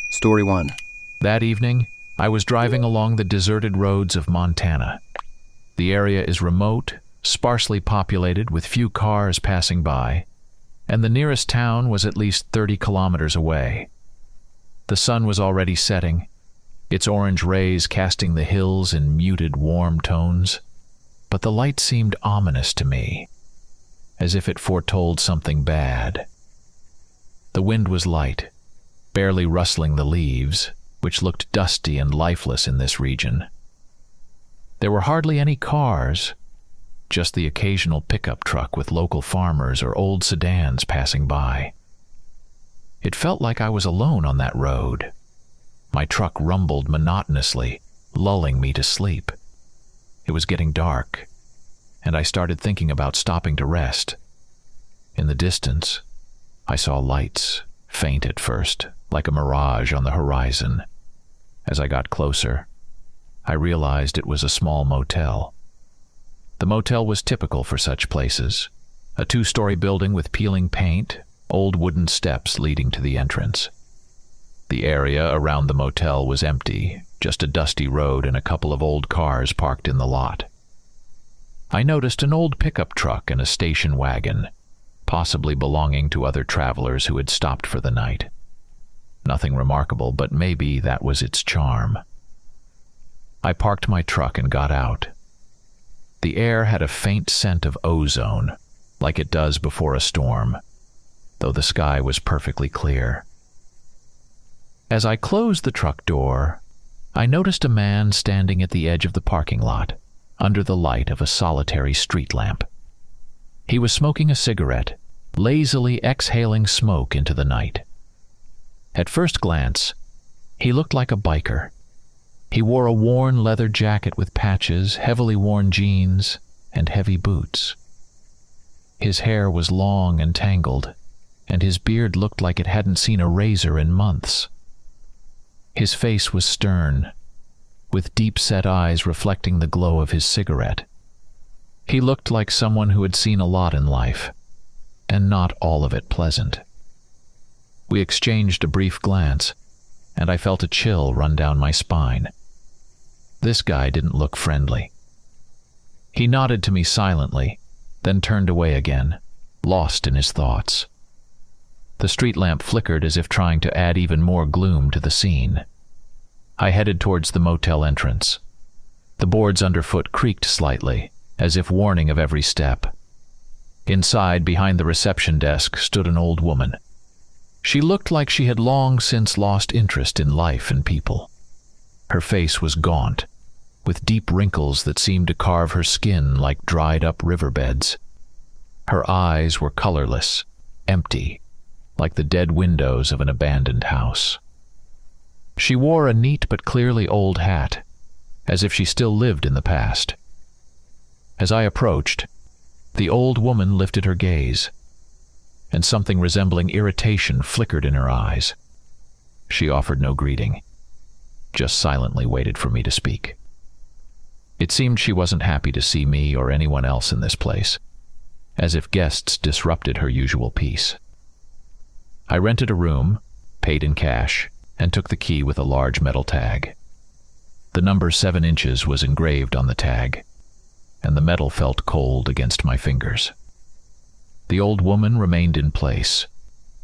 Story 1. That evening, I was driving along the deserted roads of Montana. The area is remote, sparsely populated with few cars passing by, and the nearest town was at least 30 kilometers away. The sun was already setting, its orange rays casting the hills in muted, warm tones, but the light seemed ominous to me, as if it foretold something bad. The wind was light, barely rustling the leaves, which looked dusty and lifeless in this region. There were hardly any cars, just the occasional pickup truck with local farmers or old sedans passing by. It felt like I was alone on that road. My truck rumbled monotonously, lulling me to sleep. It was getting dark, and I started thinking about stopping to rest. In the distance, I saw lights, faint at first, like a mirage on the horizon. As I got closer, I realized it was a small motel. The motel was typical for such places, a 2-story building with peeling paint, old wooden steps leading to the entrance. The area around the motel was empty, just a dusty road and a couple of old cars parked in the lot. I noticed an old pickup truck and a station wagon, possibly belonging to other travelers who had stopped for the night. Nothing remarkable, but maybe that was its charm. I parked my truck and got out. The air had a faint scent of ozone, like it does before a storm, though the sky was perfectly clear. As I closed the truck door, I noticed a man standing at the edge of the parking lot, under the light of a solitary street lamp. He was smoking a cigarette, lazily exhaling smoke into the night. At first glance, he looked like a biker. He wore a worn leather jacket with patches, heavily worn jeans, and heavy boots. His hair was long and tangled, and his beard looked like it hadn't seen a razor in months. His face was stern, with deep-set eyes reflecting the glow of his cigarette. He looked like someone who had seen a lot in life, and not all of it pleasant. We exchanged a brief glance, and I felt a chill run down my spine. This guy didn't look friendly. He nodded to me silently, then turned away again, lost in his thoughts. The street lamp flickered as if trying to add even more gloom to the scene. I headed towards the motel entrance. The boards underfoot creaked slightly, as if warning of every step. Inside, behind the reception desk, stood an old woman. She looked like she had long since lost interest in life and people. Her face was gaunt, with deep wrinkles that seemed to carve her skin like dried-up riverbeds. Her eyes were colorless, empty, like the dead windows of an abandoned house. She wore a neat but clearly old hat, as if she still lived in the past. As I approached, the old woman lifted her gaze, and something resembling irritation flickered in her eyes. She offered no greeting, just silently waited for me to speak. It seemed she wasn't happy to see me or anyone else in this place, as if guests disrupted her usual peace. I rented a room, paid in cash, and took the key with a large metal tag. The number 7 inches was engraved on the tag, and the metal felt cold against my fingers. The old woman remained in place,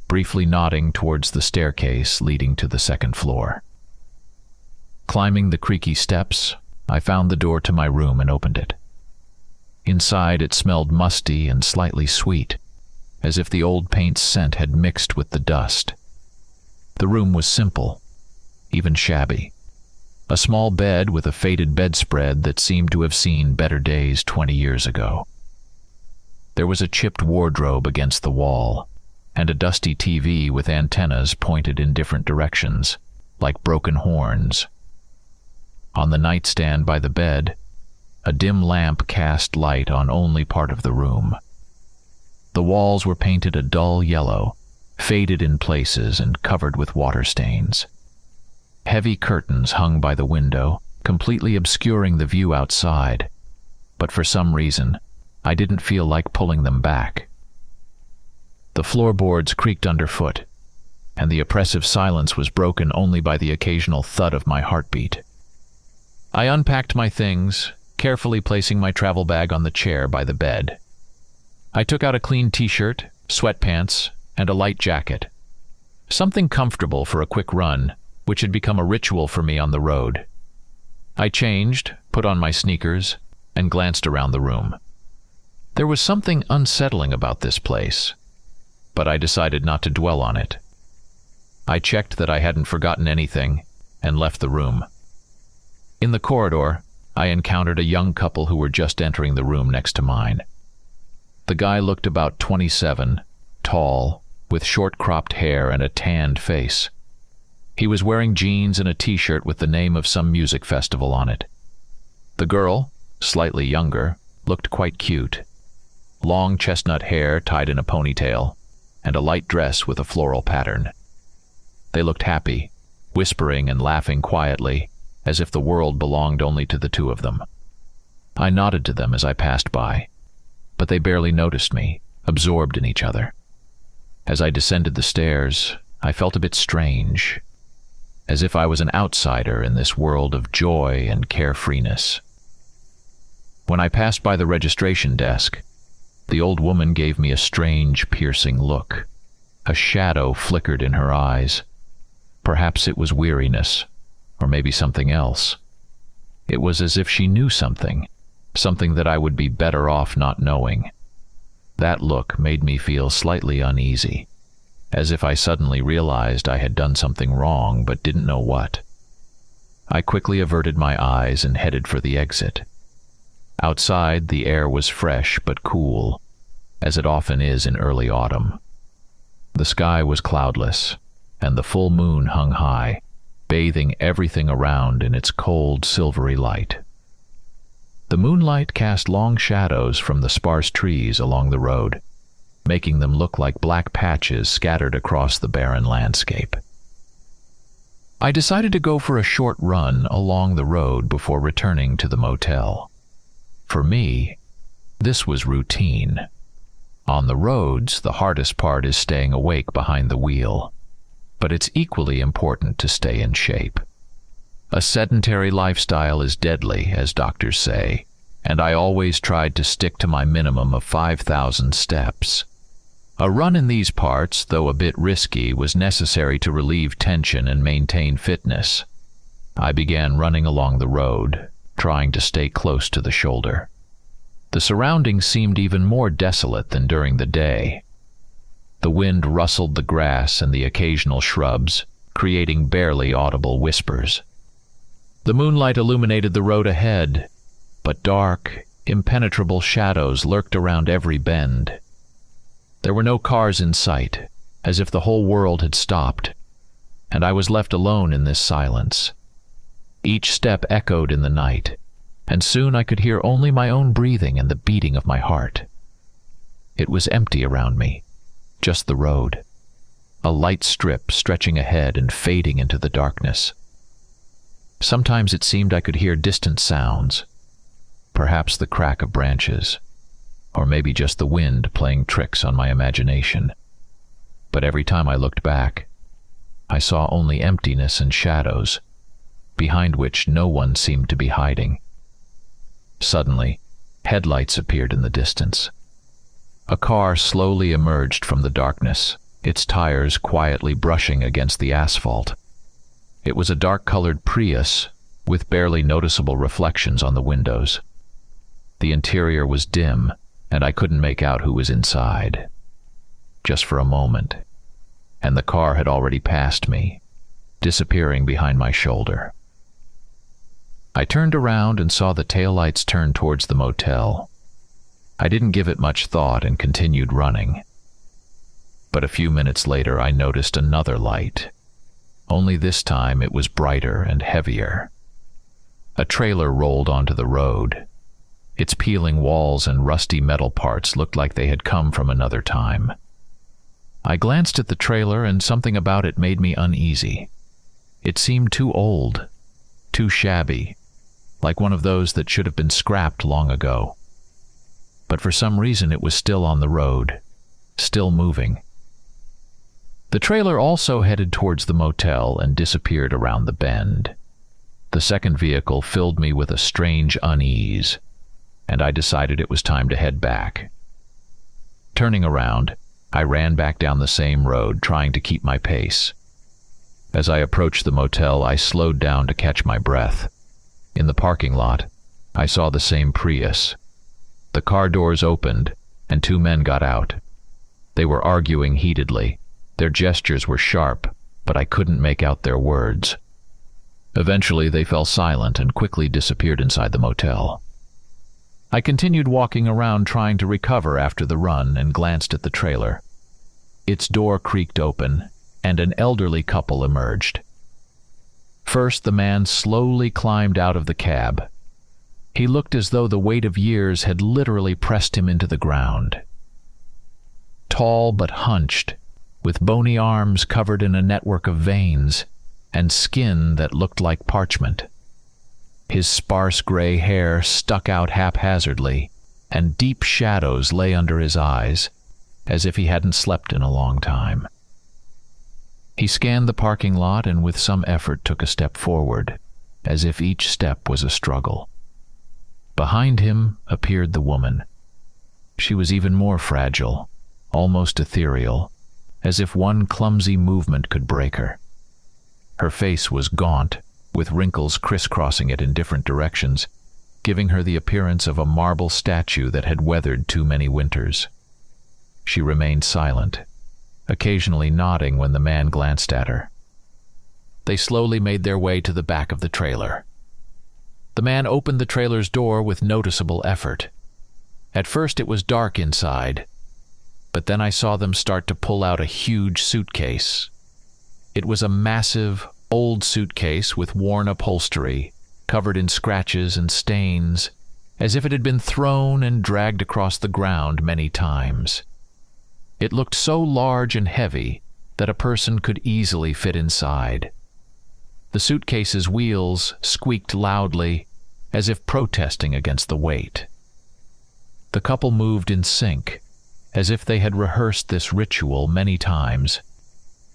briefly nodding towards the staircase leading to the 2nd floor. Climbing the creaky steps, I found the door to my room and opened it. Inside, it smelled musty and slightly sweet, as if the old paint's scent had mixed with the dust. The room was simple, even shabby. A small bed with a faded bedspread that seemed to have seen better days 20 years ago. There was a chipped wardrobe against the wall, and a dusty TV with antennas pointed in different directions, like broken horns. On the nightstand by the bed, a dim lamp cast light on only part of the room. The walls were painted a dull yellow, faded in places and covered with water stains. Heavy curtains hung by the window, completely obscuring the view outside, but for some reason, I didn't feel like pulling them back. The floorboards creaked underfoot, and the oppressive silence was broken only by the occasional thud of my heartbeat. I unpacked my things, carefully placing my travel bag on the chair by the bed. I took out a clean t-shirt, sweatpants, and a light jacket. Something comfortable for a quick run, which had become a ritual for me on the road. I changed, put on my sneakers, and glanced around the room. There was something unsettling about this place, but I decided not to dwell on it. I checked that I hadn't forgotten anything, and left the room. In the corridor, I encountered a young couple who were just entering the room next to mine. The guy looked about 27, tall, with short-cropped hair and a tanned face. He was wearing jeans and a t-shirt with the name of some music festival on it. The girl, slightly younger, looked quite cute. Long chestnut hair tied in a ponytail, and a light dress with a floral pattern. They looked happy, whispering and laughing quietly, as if the world belonged only to the two of them. I nodded to them as I passed by, but they barely noticed me, absorbed in each other. As I descended the stairs, I felt a bit strange, as if I was an outsider in this world of joy and carefreeness. When I passed by the registration desk, the old woman gave me a strange, piercing look. A shadow flickered in her eyes. Perhaps it was weariness, or maybe something else. It was as if she knew something that I would be better off not knowing. That look made me feel slightly uneasy, as if I suddenly realized I had done something wrong but didn't know what. I quickly averted my eyes and headed for the exit. Outside, the air was fresh but cool, as it often is in early autumn. The sky was cloudless, and the full moon hung high, bathing everything around in its cold, silvery light. The moonlight cast long shadows from the sparse trees along the road, making them look like black patches scattered across the barren landscape. I decided to go for a short run along the road before returning to the motel. For me, this was routine. On the roads, the hardest part is staying awake behind the wheel, but it's equally important to stay in shape. A sedentary lifestyle is deadly, as doctors say, and I always tried to stick to my minimum of 5,000 steps. A run in these parts, though a bit risky, was necessary to relieve tension and maintain fitness. I began running along the road, trying to stay close to the shoulder. The surroundings seemed even more desolate than during the day. The wind rustled the grass and the occasional shrubs, creating barely audible whispers. The moonlight illuminated the road ahead, but dark, impenetrable shadows lurked around every bend. There were no cars in sight, as if the whole world had stopped, and I was left alone in this silence. Each step echoed in the night, and soon I could hear only my own breathing and the beating of my heart. It was empty around me, just the road, a light strip stretching ahead and fading into the darkness. Sometimes it seemed I could hear distant sounds, perhaps the crack of branches, or maybe just the wind playing tricks on my imagination. But every time I looked back, I saw only emptiness and shadows, behind which no one seemed to be hiding. Suddenly, headlights appeared in the distance. A car slowly emerged from the darkness, its tires quietly brushing against the asphalt. It was a dark-colored Prius, with barely noticeable reflections on the windows. The interior was dim, and I couldn't make out who was inside. Just for a moment, and the car had already passed me, disappearing behind my shoulder. I turned around and saw the taillights turn towards the motel. I didn't give it much thought and continued running. But a few minutes later I noticed another light. Only this time it was brighter and heavier. A trailer rolled onto the road. Its peeling walls and rusty metal parts looked like they had come from another time. I glanced at the trailer, and something about it made me uneasy. It seemed too old, too shabby, like one of those that should have been scrapped long ago. But for some reason it was still on the road, still moving. The trailer also headed towards the motel and disappeared around the bend. The second vehicle filled me with a strange unease, and I decided it was time to head back. Turning around, I ran back down the same road, trying to keep my pace. As I approached the motel, I slowed down to catch my breath. In the parking lot, I saw the same Prius. The car doors opened, and two men got out. They were arguing heatedly. Their gestures were sharp, but I couldn't make out their words. Eventually, they fell silent and quickly disappeared inside the motel. I continued walking around trying to recover after the run and glanced at the trailer. Its door creaked open, and an elderly couple emerged. First, the man slowly climbed out of the cab. He looked as though the weight of years had literally pressed him into the ground. Tall but hunched, with bony arms covered in a network of veins, and skin that looked like parchment. His sparse gray hair stuck out haphazardly, and deep shadows lay under his eyes, as if he hadn't slept in a long time. He scanned the parking lot and with some effort took a step forward, as if each step was a struggle. Behind him appeared the woman. She was even more fragile, almost ethereal, as if one clumsy movement could break her. Her face was gaunt, with wrinkles crisscrossing it in different directions, giving her the appearance of a marble statue that had weathered too many winters. She remained silent, occasionally nodding when the man glanced at her. They slowly made their way to the back of the trailer. The man opened the trailer's door with noticeable effort. At first it was dark inside, but then I saw them start to pull out a huge suitcase. It was a massive, old suitcase with worn upholstery, covered in scratches and stains, as if it had been thrown and dragged across the ground many times. It looked so large and heavy that a person could easily fit inside. The suitcase's wheels squeaked loudly, as if protesting against the weight. The couple moved in sync, as if they had rehearsed this ritual many times.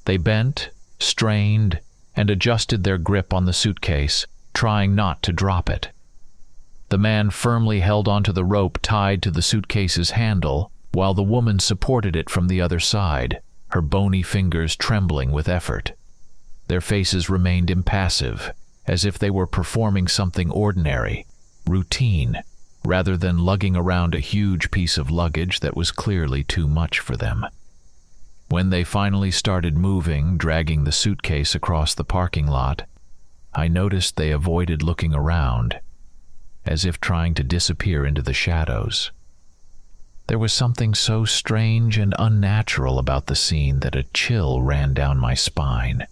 They bent, strained, and adjusted their grip on the suitcase, trying not to drop it. The man firmly held onto the rope tied to the suitcase's handle, while the woman supported it from the other side, her bony fingers trembling with effort. Their faces remained impassive, as if they were performing something ordinary, routine, rather than lugging around a huge piece of luggage that was clearly too much for them. When they finally started moving, dragging the suitcase across the parking lot, I noticed they avoided looking around, as if trying to disappear into the shadows. There was something so strange and unnatural about the scene that a chill ran down my spine.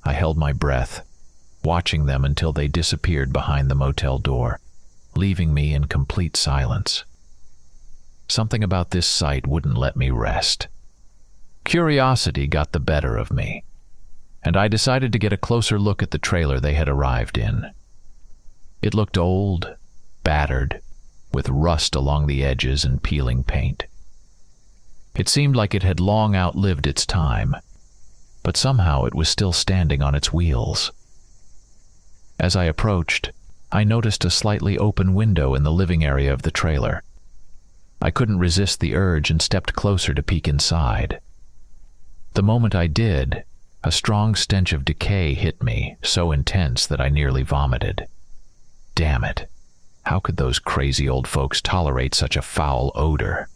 I held my breath, watching them until they disappeared behind the motel door, leaving me in complete silence. Something about this sight wouldn't let me rest. Curiosity got the better of me, and I decided to get a closer look at the trailer they had arrived in. It looked old, battered, with rust along the edges and peeling paint. It seemed like it had long outlived its time, but somehow it was still standing on its wheels. As I approached, I noticed a slightly open window in the living area of the trailer. I couldn't resist the urge and stepped closer to peek inside. The moment I did, a strong stench of decay hit me, so intense that I nearly vomited. Damn it! How could those crazy old folks tolerate such a foul odor?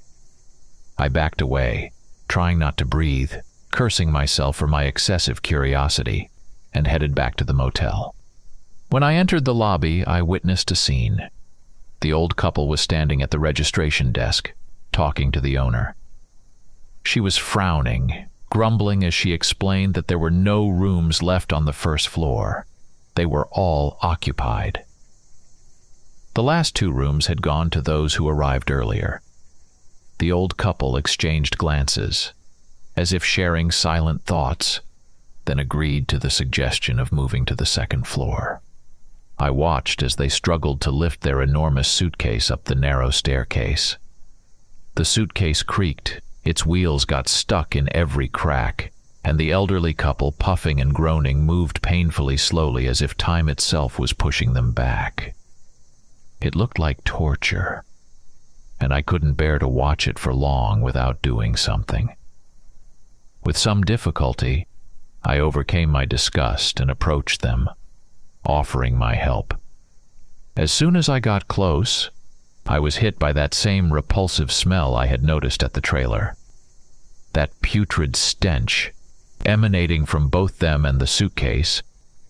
I backed away, trying not to breathe, cursing myself for my excessive curiosity, and headed back to the motel. When I entered the lobby, I witnessed a scene. The old couple was standing at the registration desk, talking to the owner. She was frowning, grumbling as she explained that there were no rooms left on the first floor. They were all occupied. The last two rooms had gone to those who arrived earlier. The old couple exchanged glances, as if sharing silent thoughts, then agreed to the suggestion of moving to the second floor. I watched as they struggled to lift their enormous suitcase up the narrow staircase. The suitcase creaked, its wheels got stuck in every crack, and the elderly couple, puffing and groaning, moved painfully slowly as if time itself was pushing them back. It looked like torture, and I couldn't bear to watch it for long without doing something. With some difficulty, I overcame my disgust and approached them, offering my help. As soon as I got close, I was hit by that same repulsive smell I had noticed at the trailer. That putrid stench, emanating from both them and the suitcase,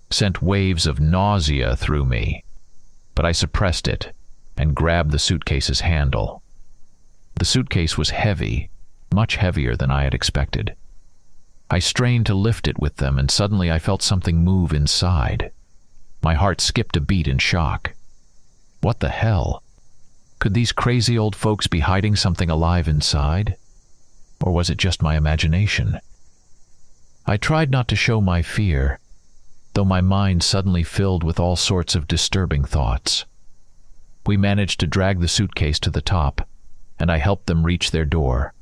sent waves of nausea through me, but I suppressed it and grabbed the suitcase's handle. The suitcase was heavy, much heavier than I had expected. I strained to lift it with them, and suddenly I felt something move inside. My heart skipped a beat in shock. What the hell? Could these crazy old folks be hiding something alive inside? Or was it just my imagination? I tried not to show my fear, though my mind suddenly filled with all sorts of disturbing thoughts. We managed to drag the suitcase to the top, and I helped them reach their door.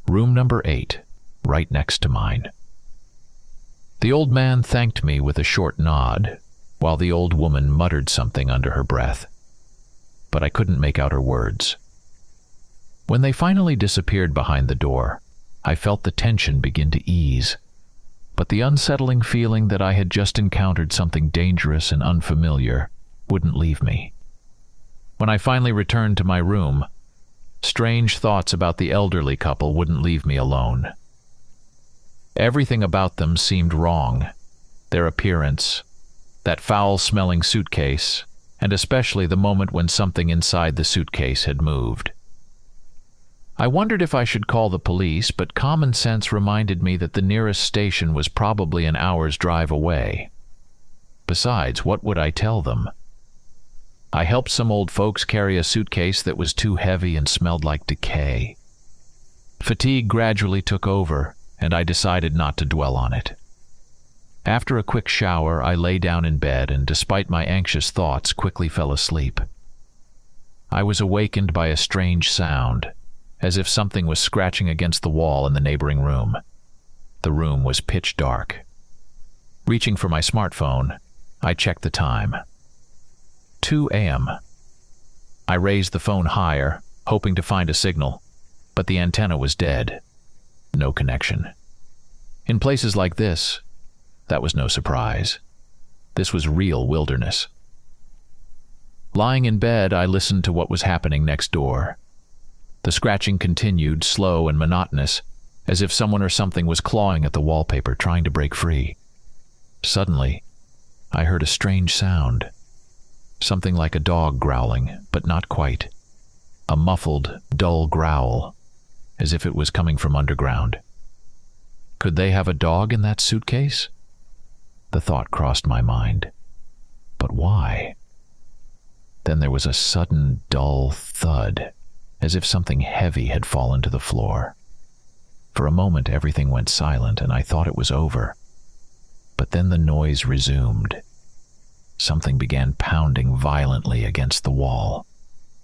Room number 8, right next to mine. The old man thanked me with a short nod, while the old woman muttered something under her breath, but I couldn't make out her words. When they finally disappeared behind the door, I felt the tension begin to ease, but the unsettling feeling that I had just encountered something dangerous and unfamiliar wouldn't leave me. When I finally returned to my room, strange thoughts about the elderly couple wouldn't leave me alone. Everything about them seemed wrong. Their appearance, that foul-smelling suitcase, and especially the moment when something inside the suitcase had moved. I wondered if I should call the police, but common sense reminded me that the nearest station was probably an hour's drive away. Besides, what would I tell them? I helped some old folks carry a suitcase that was too heavy and smelled like decay. Fatigue gradually took over, and I decided not to dwell on it. After a quick shower, I lay down in bed and, despite my anxious thoughts, quickly fell asleep. I was awakened by a strange sound, as if something was scratching against the wall in the neighboring room. The room was pitch dark. Reaching for my smartphone, I checked the time. 2 a.m. I raised the phone higher, hoping to find a signal, but the antenna was dead. No connection. In places like this, that was no surprise. This was real wilderness. Lying in bed, I listened to what was happening next door. The scratching continued, slow and monotonous, as if someone or something was clawing at the wallpaper, trying to break free. Suddenly, I heard a strange sound. Something like a dog growling, but not quite. A muffled, dull growl, as if it was coming from underground. Could they have a dog in that suitcase? The thought crossed my mind. But why? Then there was a sudden, dull thud, as if something heavy had fallen to the floor. For a moment, everything went silent, and I thought it was over. But then the noise resumed. Something began pounding violently against the wall,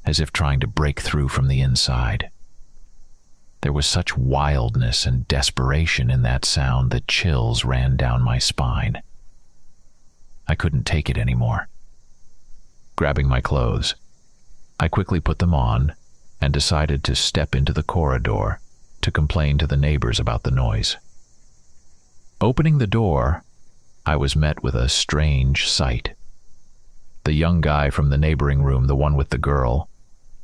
as if trying to break through from the inside. There was such wildness and desperation in that sound that chills ran down my spine. I couldn't take it anymore. Grabbing my clothes, I quickly put them on and decided to step into the corridor to complain to the neighbors about the noise. Opening the door, I was met with a strange sight. The young guy from the neighboring room, the one with the girl,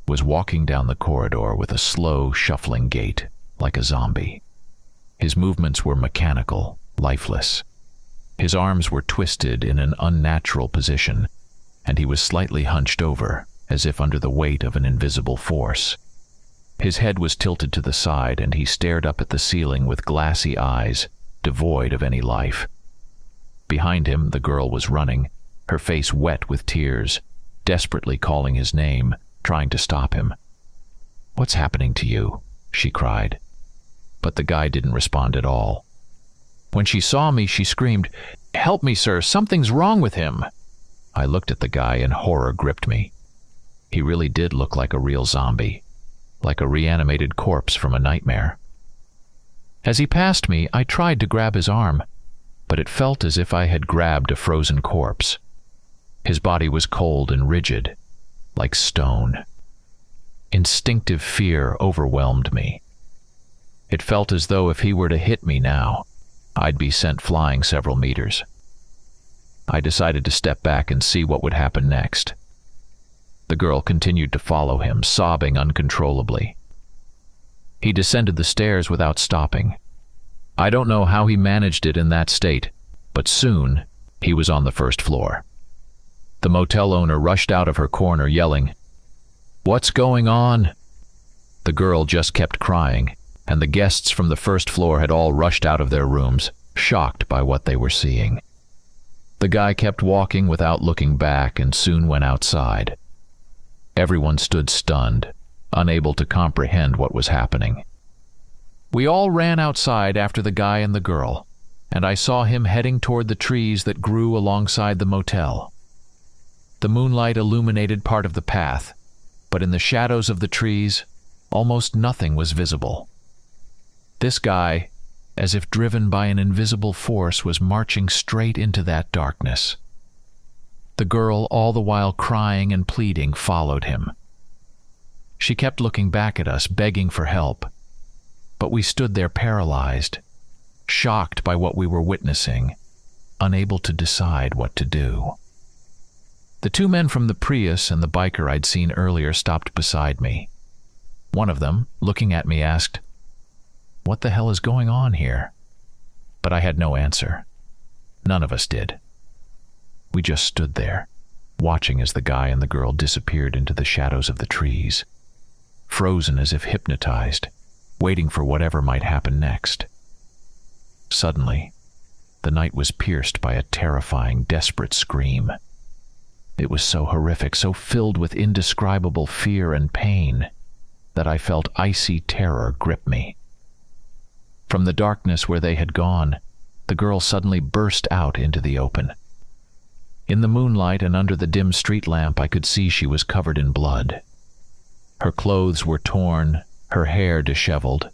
was walking down the corridor with a slow, shuffling gait, like a zombie. His movements were mechanical, lifeless. His arms were twisted in an unnatural position, and he was slightly hunched over, as if under the weight of an invisible force. His head was tilted to the side, and he stared up at the ceiling with glassy eyes, devoid of any life. Behind him, the girl was running, her face wet with tears, desperately calling his name, trying to stop him. "What's happening to you?" she cried. But the guy didn't respond at all. When she saw me, she screamed, "Help me, sir! Something's wrong with him!" I looked at the guy and horror gripped me. He really did look like a real zombie, like a reanimated corpse from a nightmare. As he passed me, I tried to grab his arm, but it felt as if I had grabbed a frozen corpse. His body was cold and rigid, like stone. Instinctive fear overwhelmed me. It felt as though if he were to hit me now, I'd be sent flying several meters. I decided to step back and see what would happen next. The girl continued to follow him, sobbing uncontrollably. He descended the stairs without stopping. I don't know how he managed it in that state, but soon he was on the first floor. The motel owner rushed out of her corner yelling, "What's going on?" The girl just kept crying, and the guests from the first floor had all rushed out of their rooms, shocked by what they were seeing. The guy kept walking without looking back and soon went outside. Everyone stood stunned, unable to comprehend what was happening. We all ran outside after the guy and the girl, and I saw him heading toward the trees that grew alongside the motel. The moonlight illuminated part of the path, but in the shadows of the trees, almost nothing was visible. This guy, as if driven by an invisible force, was marching straight into that darkness. The girl, all the while crying and pleading, followed him. She kept looking back at us, begging for help, but we stood there paralyzed, shocked by what we were witnessing, unable to decide what to do. The two men from the Prius and the biker I'd seen earlier stopped beside me. One of them, looking at me, asked, "What the hell is going on here?" But I had no answer. None of us did. We just stood there, watching as the guy and the girl disappeared into the shadows of the trees, frozen as if hypnotized, waiting for whatever might happen next. Suddenly, the night was pierced by a terrifying, desperate scream. It was so horrific, so filled with indescribable fear and pain, that I felt icy terror grip me. From the darkness where they had gone, the girl suddenly burst out into the open. In the moonlight and under the dim street lamp, I could see she was covered in blood. Her clothes were torn, her hair disheveled,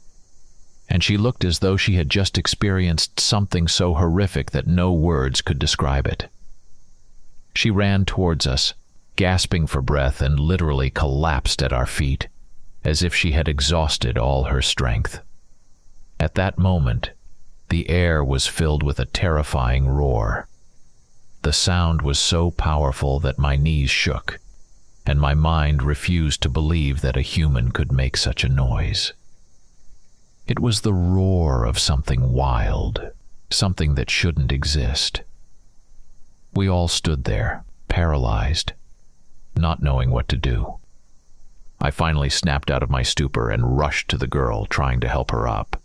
and she looked as though she had just experienced something so horrific that no words could describe it. She ran towards us, gasping for breath, and literally collapsed at our feet, as if she had exhausted all her strength. At that moment, the air was filled with a terrifying roar. The sound was so powerful that my knees shook, and my mind refused to believe that a human could make such a noise. It was the roar of something wild, something that shouldn't exist. We all stood there, paralyzed, not knowing what to do. I finally snapped out of my stupor and rushed to the girl, trying to help her up.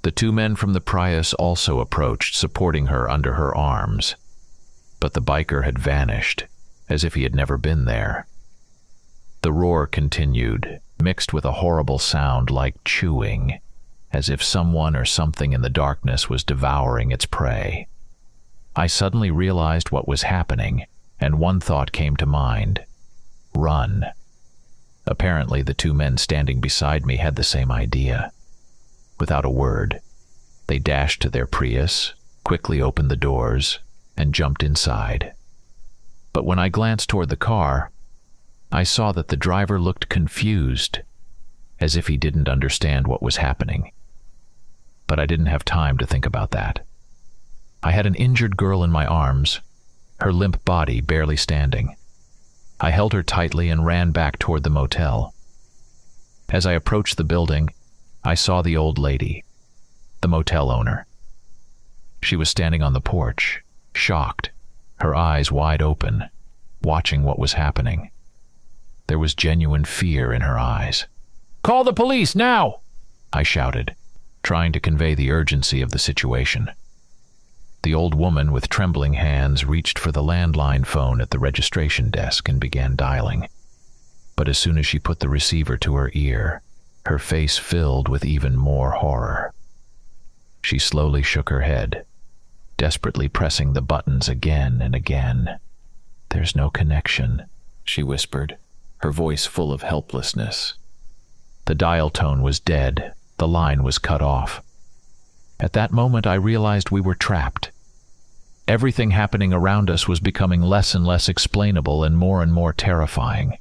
The two men from the Prius also approached, supporting her under her arms, but the biker had vanished, as if he had never been there. The roar continued, mixed with a horrible sound like chewing, as if someone or something in the darkness was devouring its prey. I suddenly realized what was happening, and one thought came to mind: run. Apparently, the two men standing beside me had the same idea. Without a word, they dashed to their Prius, quickly opened the doors, and jumped inside. But when I glanced toward the car, I saw that the driver looked confused, as if he didn't understand what was happening. But I didn't have time to think about that. I had an injured girl in my arms, her limp body barely standing. I held her tightly and ran back toward the motel. As I approached the building, I saw the old lady, the motel owner. She was standing on the porch, shocked, her eyes wide open, watching what was happening. There was genuine fear in her eyes. "Call the police, now!" I shouted, trying to convey the urgency of the situation. The old woman, with trembling hands, reached for the landline phone at the registration desk and began dialing. But as soon as she put the receiver to her ear, her face filled with even more horror. She slowly shook her head, desperately pressing the buttons again and again. "There's no connection," she whispered, her voice full of helplessness. The dial tone was dead, The line was cut off. At that moment, I realized we were trapped. Everything happening around us was becoming less and less explainable and more terrifying.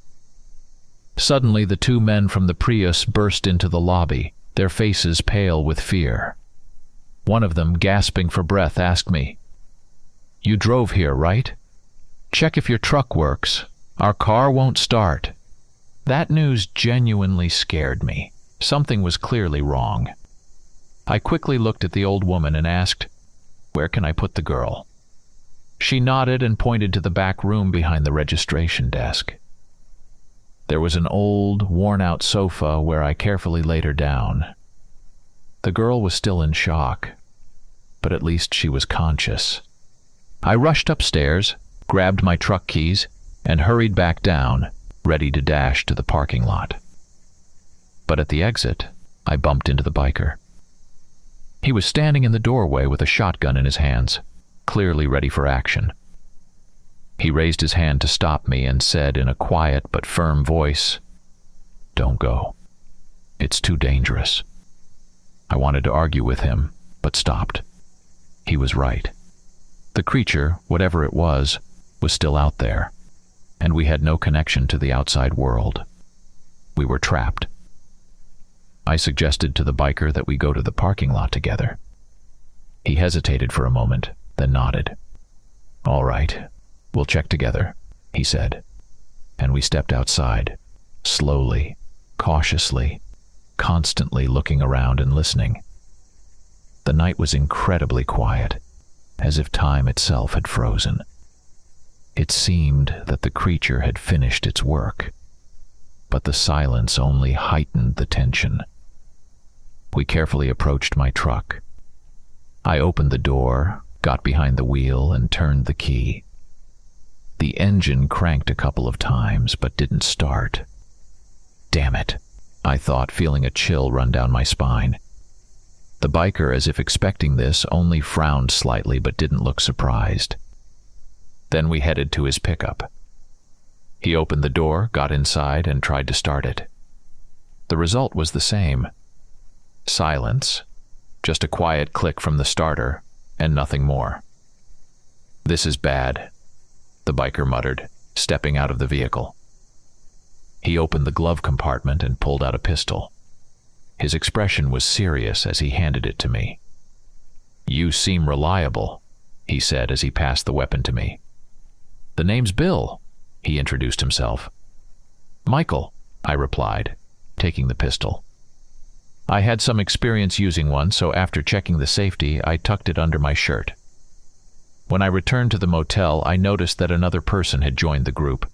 Suddenly, the two men from the Prius burst into the lobby, their faces pale with fear. One of them, gasping for breath, asked me, "You drove here, right? Check if your truck works. Our car won't start." That news genuinely scared me. Something was clearly wrong. I quickly looked at the old woman and asked, "Where can I put the girl?" She nodded and pointed to the back room behind the registration desk. There was an old, worn-out sofa where I carefully laid her down. The girl was still in shock, but at least she was conscious. I rushed upstairs, grabbed my truck keys, and hurried back down, ready to dash to the parking lot. But at the exit, I bumped into the biker. He was standing in the doorway with a shotgun in his hands, clearly ready for action. He raised his hand to stop me and said in a quiet but firm voice, "Don't go. It's too dangerous." I wanted to argue with him, but stopped. He was right. The creature, whatever it was still out there, and we had no connection to the outside world. We were trapped. I suggested to the biker that we go to the parking lot together. He hesitated for a moment, then nodded. "All right, we'll check together," he said, and we stepped outside, slowly, cautiously, constantly looking around and listening. The night was incredibly quiet, as if time itself had frozen. It seemed that the creature had finished its work, but the silence only heightened the tension. We carefully approached my truck. I opened the door, got behind the wheel, and turned the key. The engine cranked a couple of times, but didn't start. "Damn it," I thought, feeling a chill run down my spine. The biker, as if expecting this, only frowned slightly but didn't look surprised. Then we headed to his pickup. He opened the door, got inside, and tried to start it. The result was the same. Silence, just a quiet click from the starter, and nothing more. "This is bad," the biker muttered, stepping out of the vehicle. He opened the glove compartment and pulled out a pistol. His expression was serious as he handed it to me. "You seem reliable," he said as he passed the weapon to me. "The name's Bill," he introduced himself. "Michael," I replied, taking the pistol. I had some experience using one, so after checking the safety, I tucked it under my shirt. When I returned to the motel, I noticed that another person had joined the group.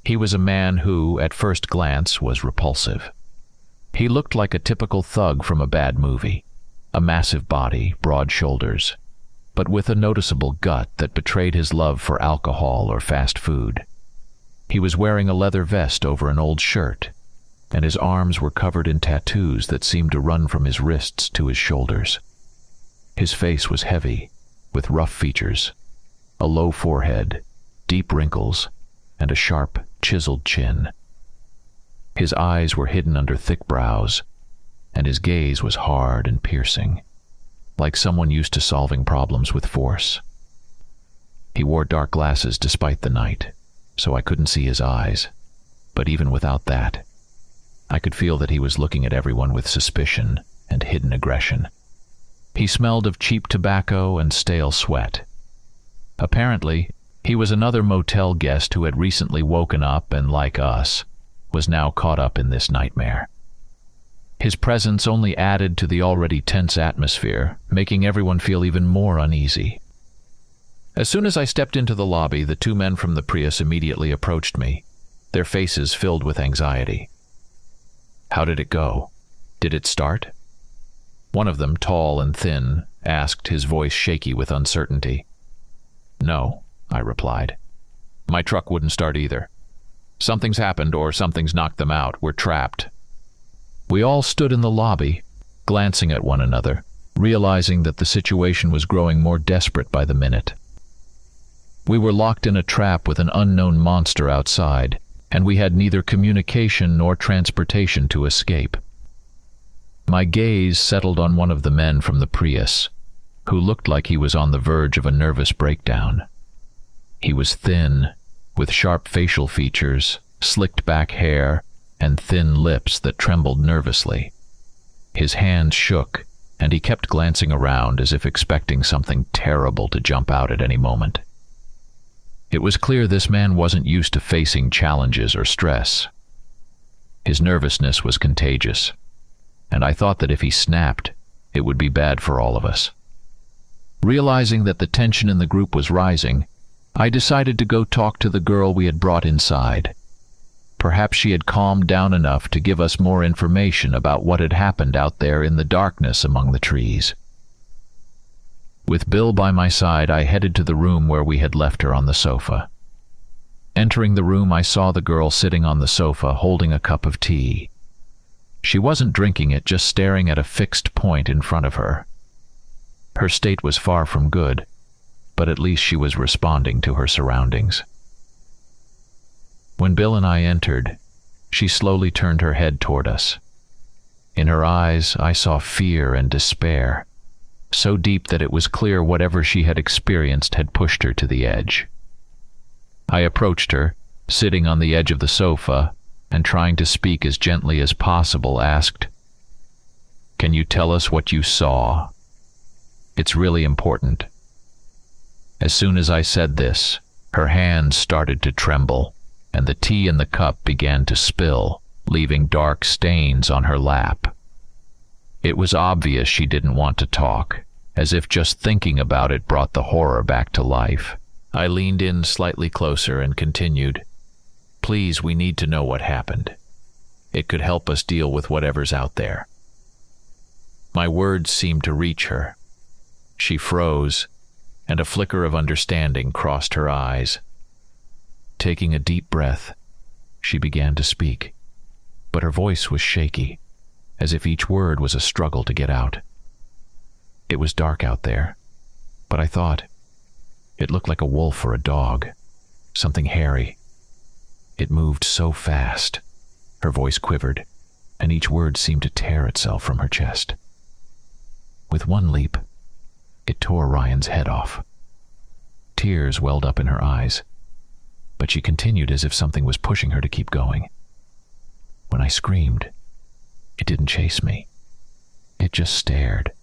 He was a man who, at first glance, was repulsive. He looked like a typical thug from a bad movie, a massive body, broad shoulders, but with a noticeable gut that betrayed his love for alcohol or fast food. He was wearing a leather vest over an old shirt, and his arms were covered in tattoos that seemed to run from his wrists to his shoulders. His face was heavy, with rough features, a low forehead, deep wrinkles, and a sharp, chiseled chin. His eyes were hidden under thick brows, and his gaze was hard and piercing, like someone used to solving problems with force. He wore dark glasses despite the night, so I couldn't see his eyes, but even without that, I could feel that he was looking at everyone with suspicion and hidden aggression. He smelled of cheap tobacco and stale sweat. Apparently, he was another motel guest who had recently woken up and, like us, was now caught up in this nightmare. His presence only added to the already tense atmosphere, making everyone feel even more uneasy. As soon as I stepped into the lobby, the two men from the Prius immediately approached me, their faces filled with anxiety. "How did it go? Did it start?" One of them, tall and thin, asked, his voice shaky with uncertainty. "No," I replied. "My truck wouldn't start either. Something's happened or something's knocked them out. We're trapped." We all stood in the lobby, glancing at one another, realizing that the situation was growing more desperate by the minute. We were locked in a trap with an unknown monster outside, and we had neither communication nor transportation to escape. My gaze settled on one of the men from the Prius, who looked like he was on the verge of a nervous breakdown. He was thin, with sharp facial features, slicked back hair, and thin lips that trembled nervously. His hands shook, and he kept glancing around as if expecting something terrible to jump out at any moment. It was clear this man wasn't used to facing challenges or stress. His nervousness was contagious, and I thought that if he snapped, it would be bad for all of us. Realizing that the tension in the group was rising, I decided to go talk to the girl we had brought inside. Perhaps she had calmed down enough to give us more information about what had happened out there in the darkness among the trees. With Bill by my side, I headed to the room where we had left her on the sofa. Entering the room, I saw the girl sitting on the sofa holding a cup of tea. She wasn't drinking it, just staring at a fixed point in front of her. Her state was far from good, but at least she was responding to her surroundings. When Bill and I entered, she slowly turned her head toward us. In her eyes, I saw fear and despair, so deep that it was clear whatever she had experienced had pushed her to the edge. I approached her, sitting on the edge of the sofa, and trying to speak as gently as possible, asked, "Can you tell us what you saw? It's really important." As soon as I said this, her hands started to tremble, and the tea in the cup began to spill, leaving dark stains on her lap. It was obvious she didn't want to talk, as if just thinking about it brought the horror back to life. I leaned in slightly closer and continued, "Please, we need to know what happened. It could help us deal with whatever's out there." My words seemed to reach her. She froze, and a flicker of understanding crossed her eyes. Taking a deep breath, she began to speak, but her voice was shaky, as if each word was a struggle to get out. It was dark out there, but I thought it looked like a wolf or a dog, something hairy. It moved so fast. Her voice quivered, and each word seemed to tear itself from her chest. With one leap, it tore Ryan's head off. Tears welled up in her eyes, but she continued as if something was pushing her to keep going. When I screamed, it didn't chase me. It just stared,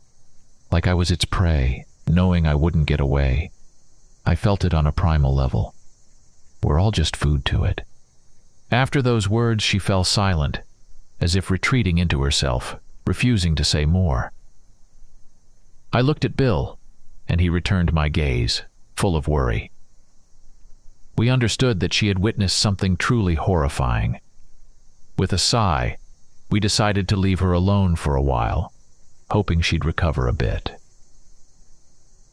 like I was its prey, knowing I wouldn't get away. I felt it on a primal level. We're all just food to it. After those words, she fell silent, as if retreating into herself, refusing to say more. I looked at Bill, and he returned my gaze, full of worry. We understood that she had witnessed something truly horrifying. With a sigh, we decided to leave her alone for a while, hoping she'd recover a bit.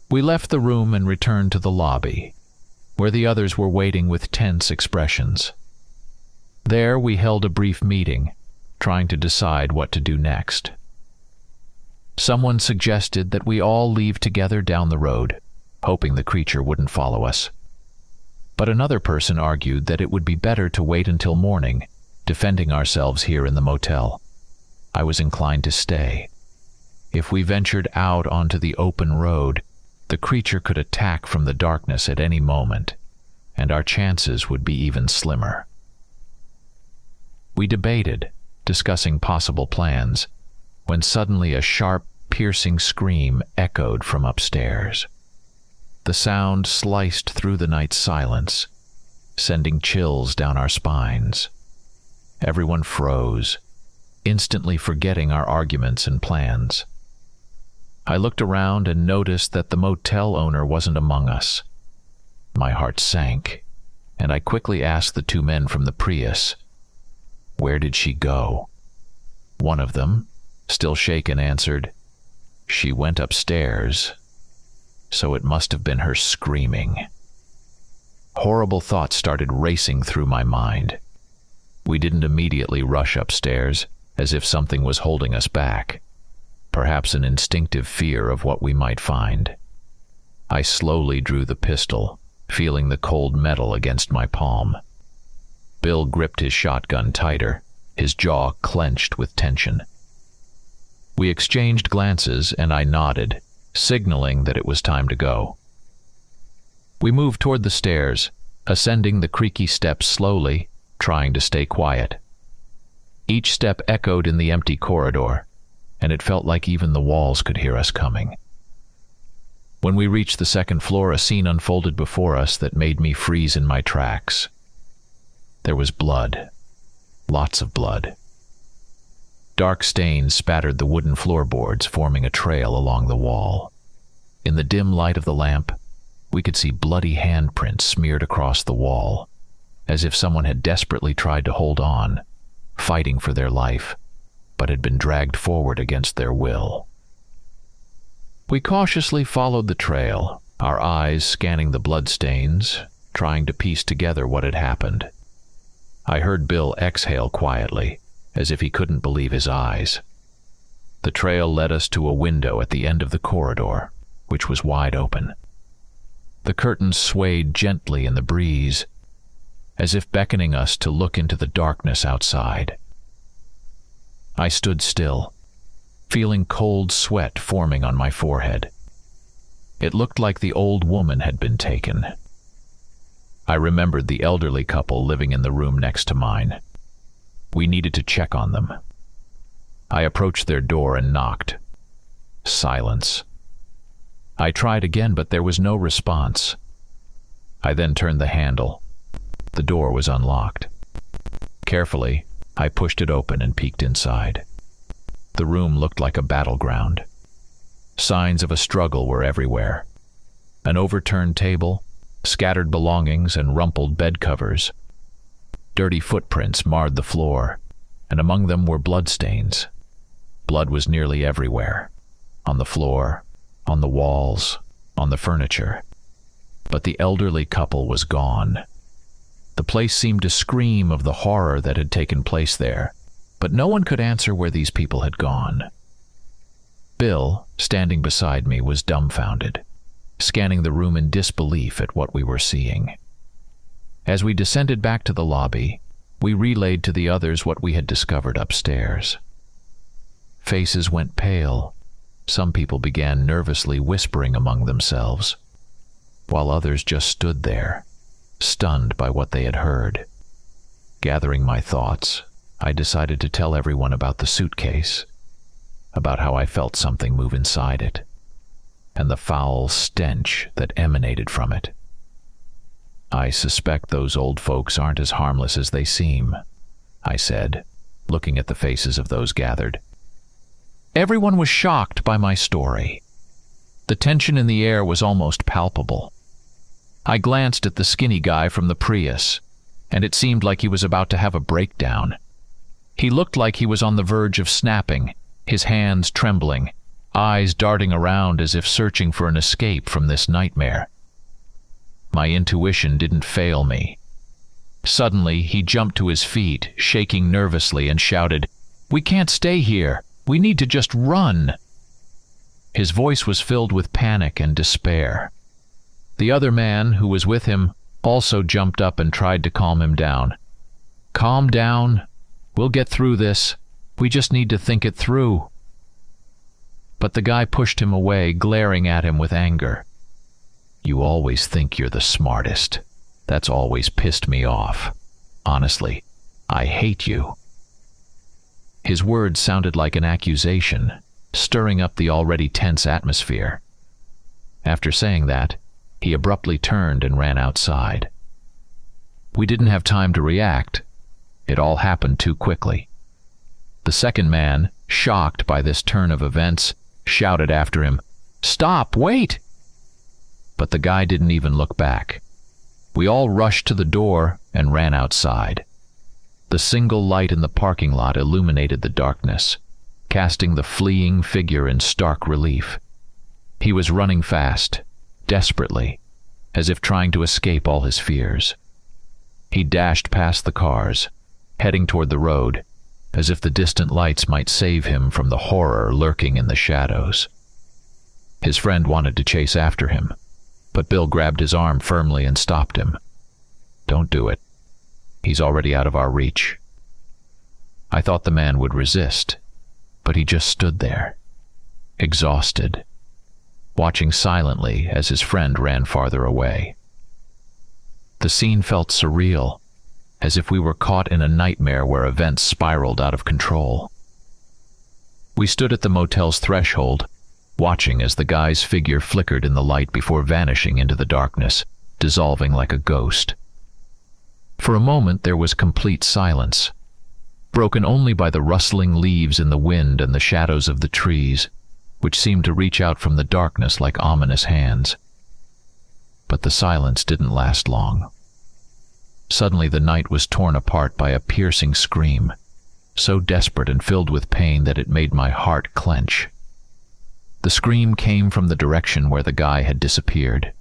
We left the room and returned to the lobby, where the others were waiting with tense expressions. There we held a brief meeting, trying to decide what to do next. Someone suggested that we all leave together down the road, hoping the creature wouldn't follow us. But another person argued that it would be better to wait until morning, defending ourselves here in the motel. I was inclined to stay. If we ventured out onto the open road, the creature could attack from the darkness at any moment, and our chances would be even slimmer. We debated, discussing possible plans, when suddenly a sharp, piercing scream echoed from upstairs. The sound sliced through the night's silence, sending chills down our spines. Everyone froze, instantly forgetting our arguments and plans. I looked around and noticed that the motel owner wasn't among us. My heart sank, and I quickly asked the two men from the Prius, "Where did she go?" One of them, still shaken, answered, "She went upstairs, so it must have been her screaming." Horrible thoughts started racing through my mind. We didn't immediately rush upstairs, as if something was holding us back, perhaps an instinctive fear of what we might find. I slowly drew the pistol, feeling the cold metal against my palm. Bill gripped his shotgun tighter, his jaw clenched with tension. We exchanged glances, and I nodded, signaling that it was time to go. We moved toward the stairs, ascending the creaky steps slowly, trying to stay quiet. Each step echoed in the empty corridor, and it felt like even the walls could hear us coming. When we reached the second floor, a scene unfolded before us that made me freeze in my tracks. There was blood. Lots of blood. Dark stains spattered the wooden floorboards, forming a trail along the wall. In the dim light of the lamp, we could see bloody handprints smeared across the wall, as if someone had desperately tried to hold on, fighting for their life, but had been dragged forward against their will. We cautiously followed the trail, our eyes scanning the bloodstains, trying to piece together what had happened. I heard Bill exhale quietly, as if he couldn't believe his eyes. The trail led us to a window at the end of the corridor, which was wide open. The curtains swayed gently in the breeze, as if beckoning us to look into the darkness outside. I stood still, feeling cold sweat forming on my forehead. It looked like the old woman had been taken. I remembered the elderly couple living in the room next to mine. We needed to check on them. I approached their door and knocked. Silence. I tried again, but there was no response. I then turned the handle. The door was unlocked. Carefully, I pushed it open and peeked inside. The room looked like a battleground. Signs of a struggle were everywhere. An overturned table, scattered belongings, and rumpled bed covers. Dirty footprints marred the floor, and among them were bloodstains. Blood was nearly everywhere. On the floor, on the walls, on the furniture. But the elderly couple was gone. The place seemed to scream of the horror that had taken place there, but no one could answer where these people had gone. Bill, standing beside me, was dumbfounded, scanning the room in disbelief at what we were seeing. As we descended back to the lobby, we relayed to the others what we had discovered upstairs. Faces went pale. Some people began nervously whispering among themselves, while others just stood there, stunned by what they had heard. Gathering my thoughts, I decided to tell everyone about the suitcase, about how I felt something move inside it, and the foul stench that emanated from it. I suspect those old folks aren't as harmless as they seem, I said, looking at the faces of those gathered. Everyone was shocked by my story. The tension in the air was almost palpable. I glanced at the skinny guy from the Prius, and it seemed like he was about to have a breakdown. He looked like he was on the verge of snapping, his hands trembling, eyes darting around as if searching for an escape from this nightmare. My intuition didn't fail me. Suddenly, he jumped to his feet, shaking nervously, and shouted, "We can't stay here. We need to just run." His voice was filled with panic and despair. The other man, who was with him, also jumped up and tried to calm him down. "Calm down. We'll get through this. We just need to think it through." But the guy pushed him away, glaring at him with anger. "You always think you're the smartest. That's always pissed me off. Honestly, I hate you." His words sounded like an accusation, stirring up the already tense atmosphere. After saying that, he abruptly turned and ran outside. We didn't have time to react. It all happened too quickly. The second man, shocked by this turn of events, shouted after him, "Stop! Wait!" But the guy didn't even look back. We all rushed to the door and ran outside. The single light in the parking lot illuminated the darkness, casting the fleeing figure in stark relief. He was running fast, desperately, as if trying to escape all his fears. He dashed past the cars, heading toward the road, as if the distant lights might save him from the horror lurking in the shadows. His friend wanted to chase after him, but Bill grabbed his arm firmly and stopped him. "Don't do it. He's already out of our reach." I thought the man would resist, but he just stood there, exhausted, watching silently as his friend ran farther away. The scene felt surreal, as if we were caught in a nightmare where events spiraled out of control. We stood at the motel's threshold, watching as the guy's figure flickered in the light before vanishing into the darkness, dissolving like a ghost. For a moment there was complete silence, broken only by the rustling leaves in the wind and the shadows of the trees, which seemed to reach out from the darkness like ominous hands. But the silence didn't last long. Suddenly the night was torn apart by a piercing scream, so desperate and filled with pain that it made my heart clench. The scream came from the direction where the guy had disappeared,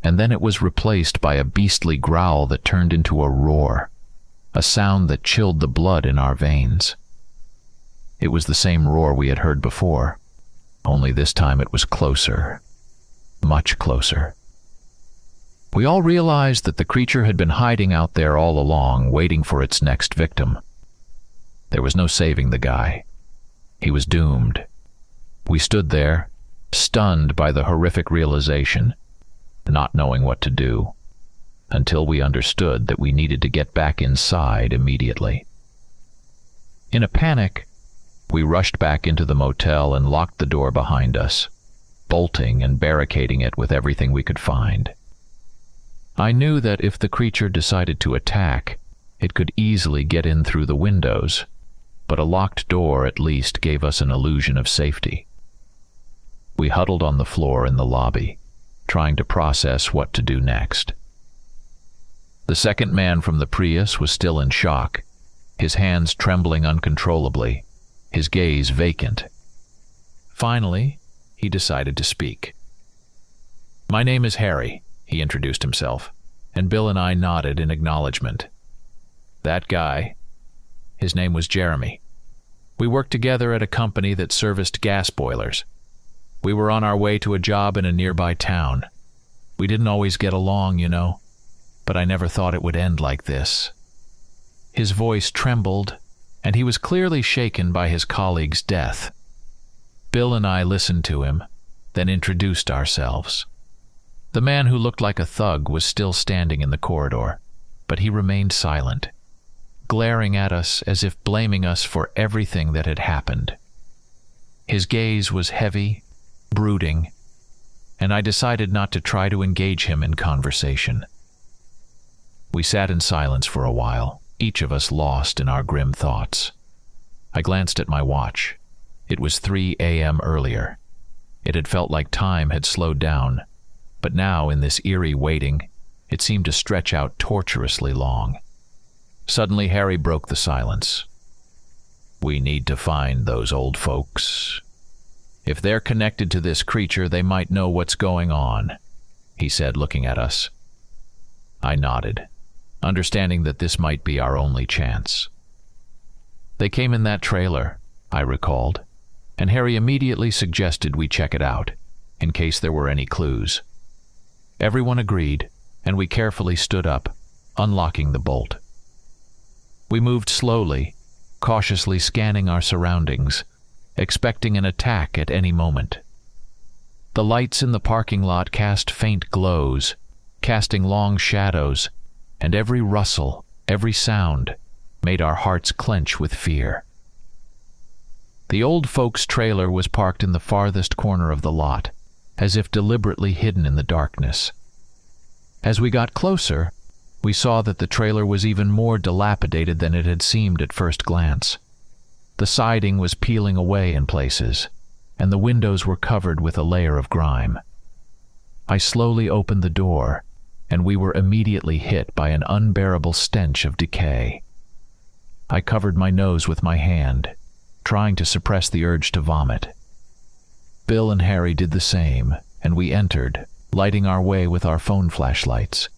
and then it was replaced by a beastly growl that turned into a roar, a sound that chilled the blood in our veins. It was the same roar we had heard before, only this time it was closer, much closer. We all realized that the creature had been hiding out there all along, waiting for its next victim. There was no saving the guy. He was doomed. We stood there, stunned by the horrific realization, not knowing what to do, until we understood that we needed to get back inside immediately. In a panic, we rushed back into the motel and locked the door behind us, bolting and barricading it with everything we could find. I knew that if the creature decided to attack, it could easily get in through the windows, but a locked door at least gave us an illusion of safety. We huddled on the floor in the lobby, trying to process what to do next. The second man from the Prius was still in shock, his hands trembling uncontrollably, his gaze vacant. Finally, he decided to speak. "My name is Harry," he introduced himself, and Bill and I nodded in acknowledgement. "That guy, his name was Jeremy. We worked together at a company that serviced gas boilers. We were on our way to a job in a nearby town. We didn't always get along, you know, but I never thought it would end like this." His voice trembled, and he was clearly shaken by his colleague's death. Bill and I listened to him, then introduced ourselves. The man who looked like a thug was still standing in the corridor, but he remained silent, glaring at us as if blaming us for everything that had happened. His gaze was heavy, brooding, and I decided not to try to engage him in conversation. We sat in silence for a while, each of us lost in our grim thoughts. I glanced at my watch. It was 3 a.m. earlier. It had felt like time had slowed down, but now, in this eerie waiting, it seemed to stretch out torturously long. Suddenly, Harry broke the silence. "We need to find those old folks. If they're connected to this creature, they might know what's going on," he said, looking at us. I nodded, understanding that this might be our only chance. "They came in that trailer," I recalled, and Harry immediately suggested we check it out, in case there were any clues. Everyone agreed, and we carefully stood up, unlocking the bolt. We moved slowly, cautiously scanning our surroundings, expecting an attack at any moment. The lights in the parking lot cast faint glows, casting long shadows, and every rustle, every sound, made our hearts clench with fear. The old folks' trailer was parked in the farthest corner of the lot, as if deliberately hidden in the darkness. As we got closer, we saw that the trailer was even more dilapidated than it had seemed at first glance. The siding was peeling away in places, and the windows were covered with a layer of grime. I slowly opened the door, and we were immediately hit by an unbearable stench of decay. I covered my nose with my hand, trying to suppress the urge to vomit. Bill and Harry did the same, and we entered, lighting our way with our phone flashlights.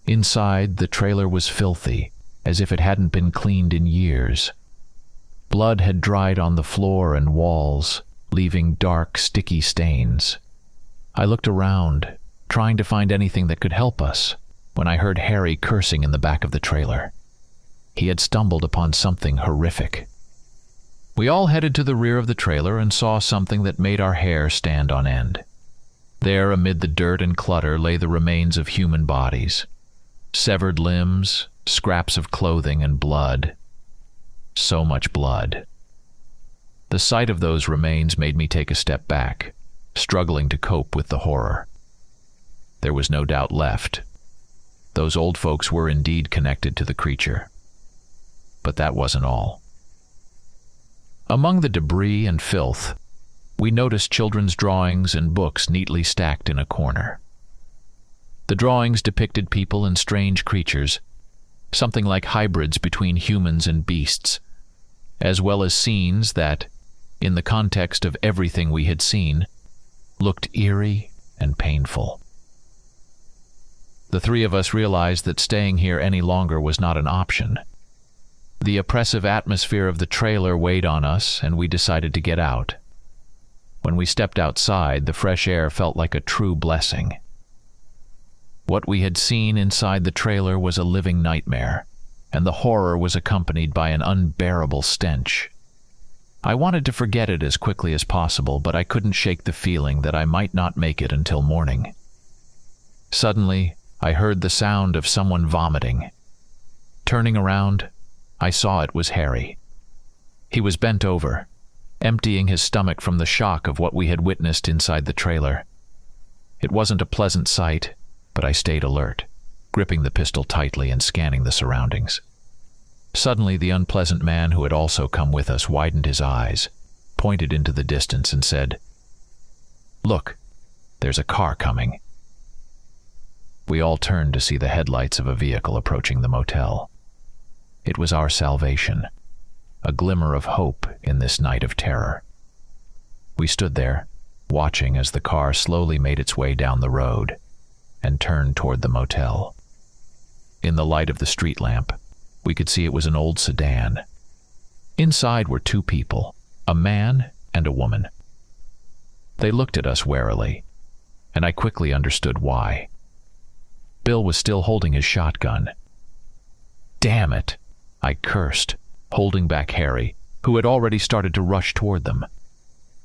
Inside, the trailer was filthy, as if it hadn't been cleaned in years. Blood had dried on the floor and walls, leaving dark, sticky stains. I looked around, trying to find anything that could help us, when I heard Harry cursing in the back of the trailer. He had stumbled upon something horrific. We all headed to the rear of the trailer and saw something that made our hair stand on end. There, amid the dirt and clutter, lay the remains of human bodies. Severed limbs, scraps of clothing, and blood. So much blood. The sight of those remains made me take a step back, struggling to cope with the horror. There was no doubt left. Those old folks were indeed connected to the creature. But that wasn't all. Among the debris and filth, we noticed children's drawings and books neatly stacked in a corner. The drawings depicted people and strange creatures, something like hybrids between humans and beasts, as well as scenes that, in the context of everything we had seen, looked eerie and painful. The three of us realized that staying here any longer was not an option. The oppressive atmosphere of the trailer weighed on us, and we decided to get out. When we stepped outside, the fresh air felt like a true blessing. What we had seen inside the trailer was a living nightmare, and the horror was accompanied by an unbearable stench. I wanted to forget it as quickly as possible, but I couldn't shake the feeling that I might not make it until morning. Suddenly, I heard the sound of someone vomiting. Turning around, I saw it was Harry. He was bent over, emptying his stomach from the shock of what we had witnessed inside the trailer. It wasn't a pleasant sight, but I stayed alert, gripping the pistol tightly and scanning the surroundings. Suddenly, the unpleasant man who had also come with us widened his eyes, pointed into the distance, and said, "Look, there's a car coming." We all turned to see the headlights of a vehicle approaching the motel. It was our salvation, a glimmer of hope in this night of terror. We stood there, watching as the car slowly made its way down the road and turned toward the motel. In the light of the street lamp, we could see it was an old sedan. Inside were two people, a man and a woman. They looked at us warily, and I quickly understood why. Bill was still holding his shotgun. "Damn it!" I cursed, holding back Harry, who had already started to rush toward them.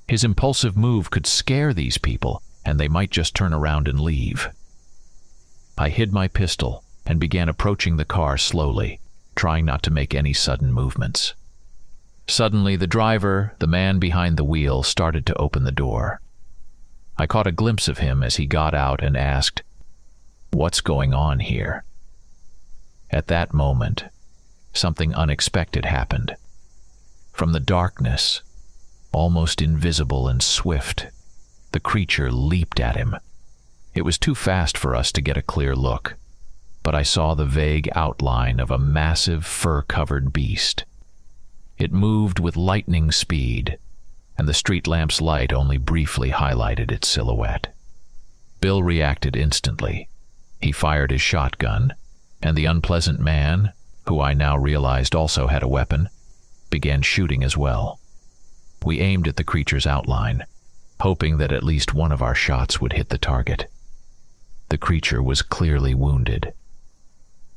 His impulsive move could scare these people, and they might just turn around and leave. I hid my pistol and began approaching the car slowly, trying not to make any sudden movements. Suddenly, the driver, the man behind the wheel, started to open the door. I caught a glimpse of him as he got out and asked, "What's going on here?" At that moment, something unexpected happened. From the darkness, almost invisible and swift, the creature leaped at him. It was too fast for us to get a clear look, but I saw the vague outline of a massive fur-covered beast. It moved with lightning speed, and the street lamp's light only briefly highlighted its silhouette. Bill reacted instantly. He fired his shotgun, and the unpleasant man, who I now realized also had a weapon, began shooting as well. We aimed at the creature's outline, hoping that at least one of our shots would hit the target. The creature was clearly wounded.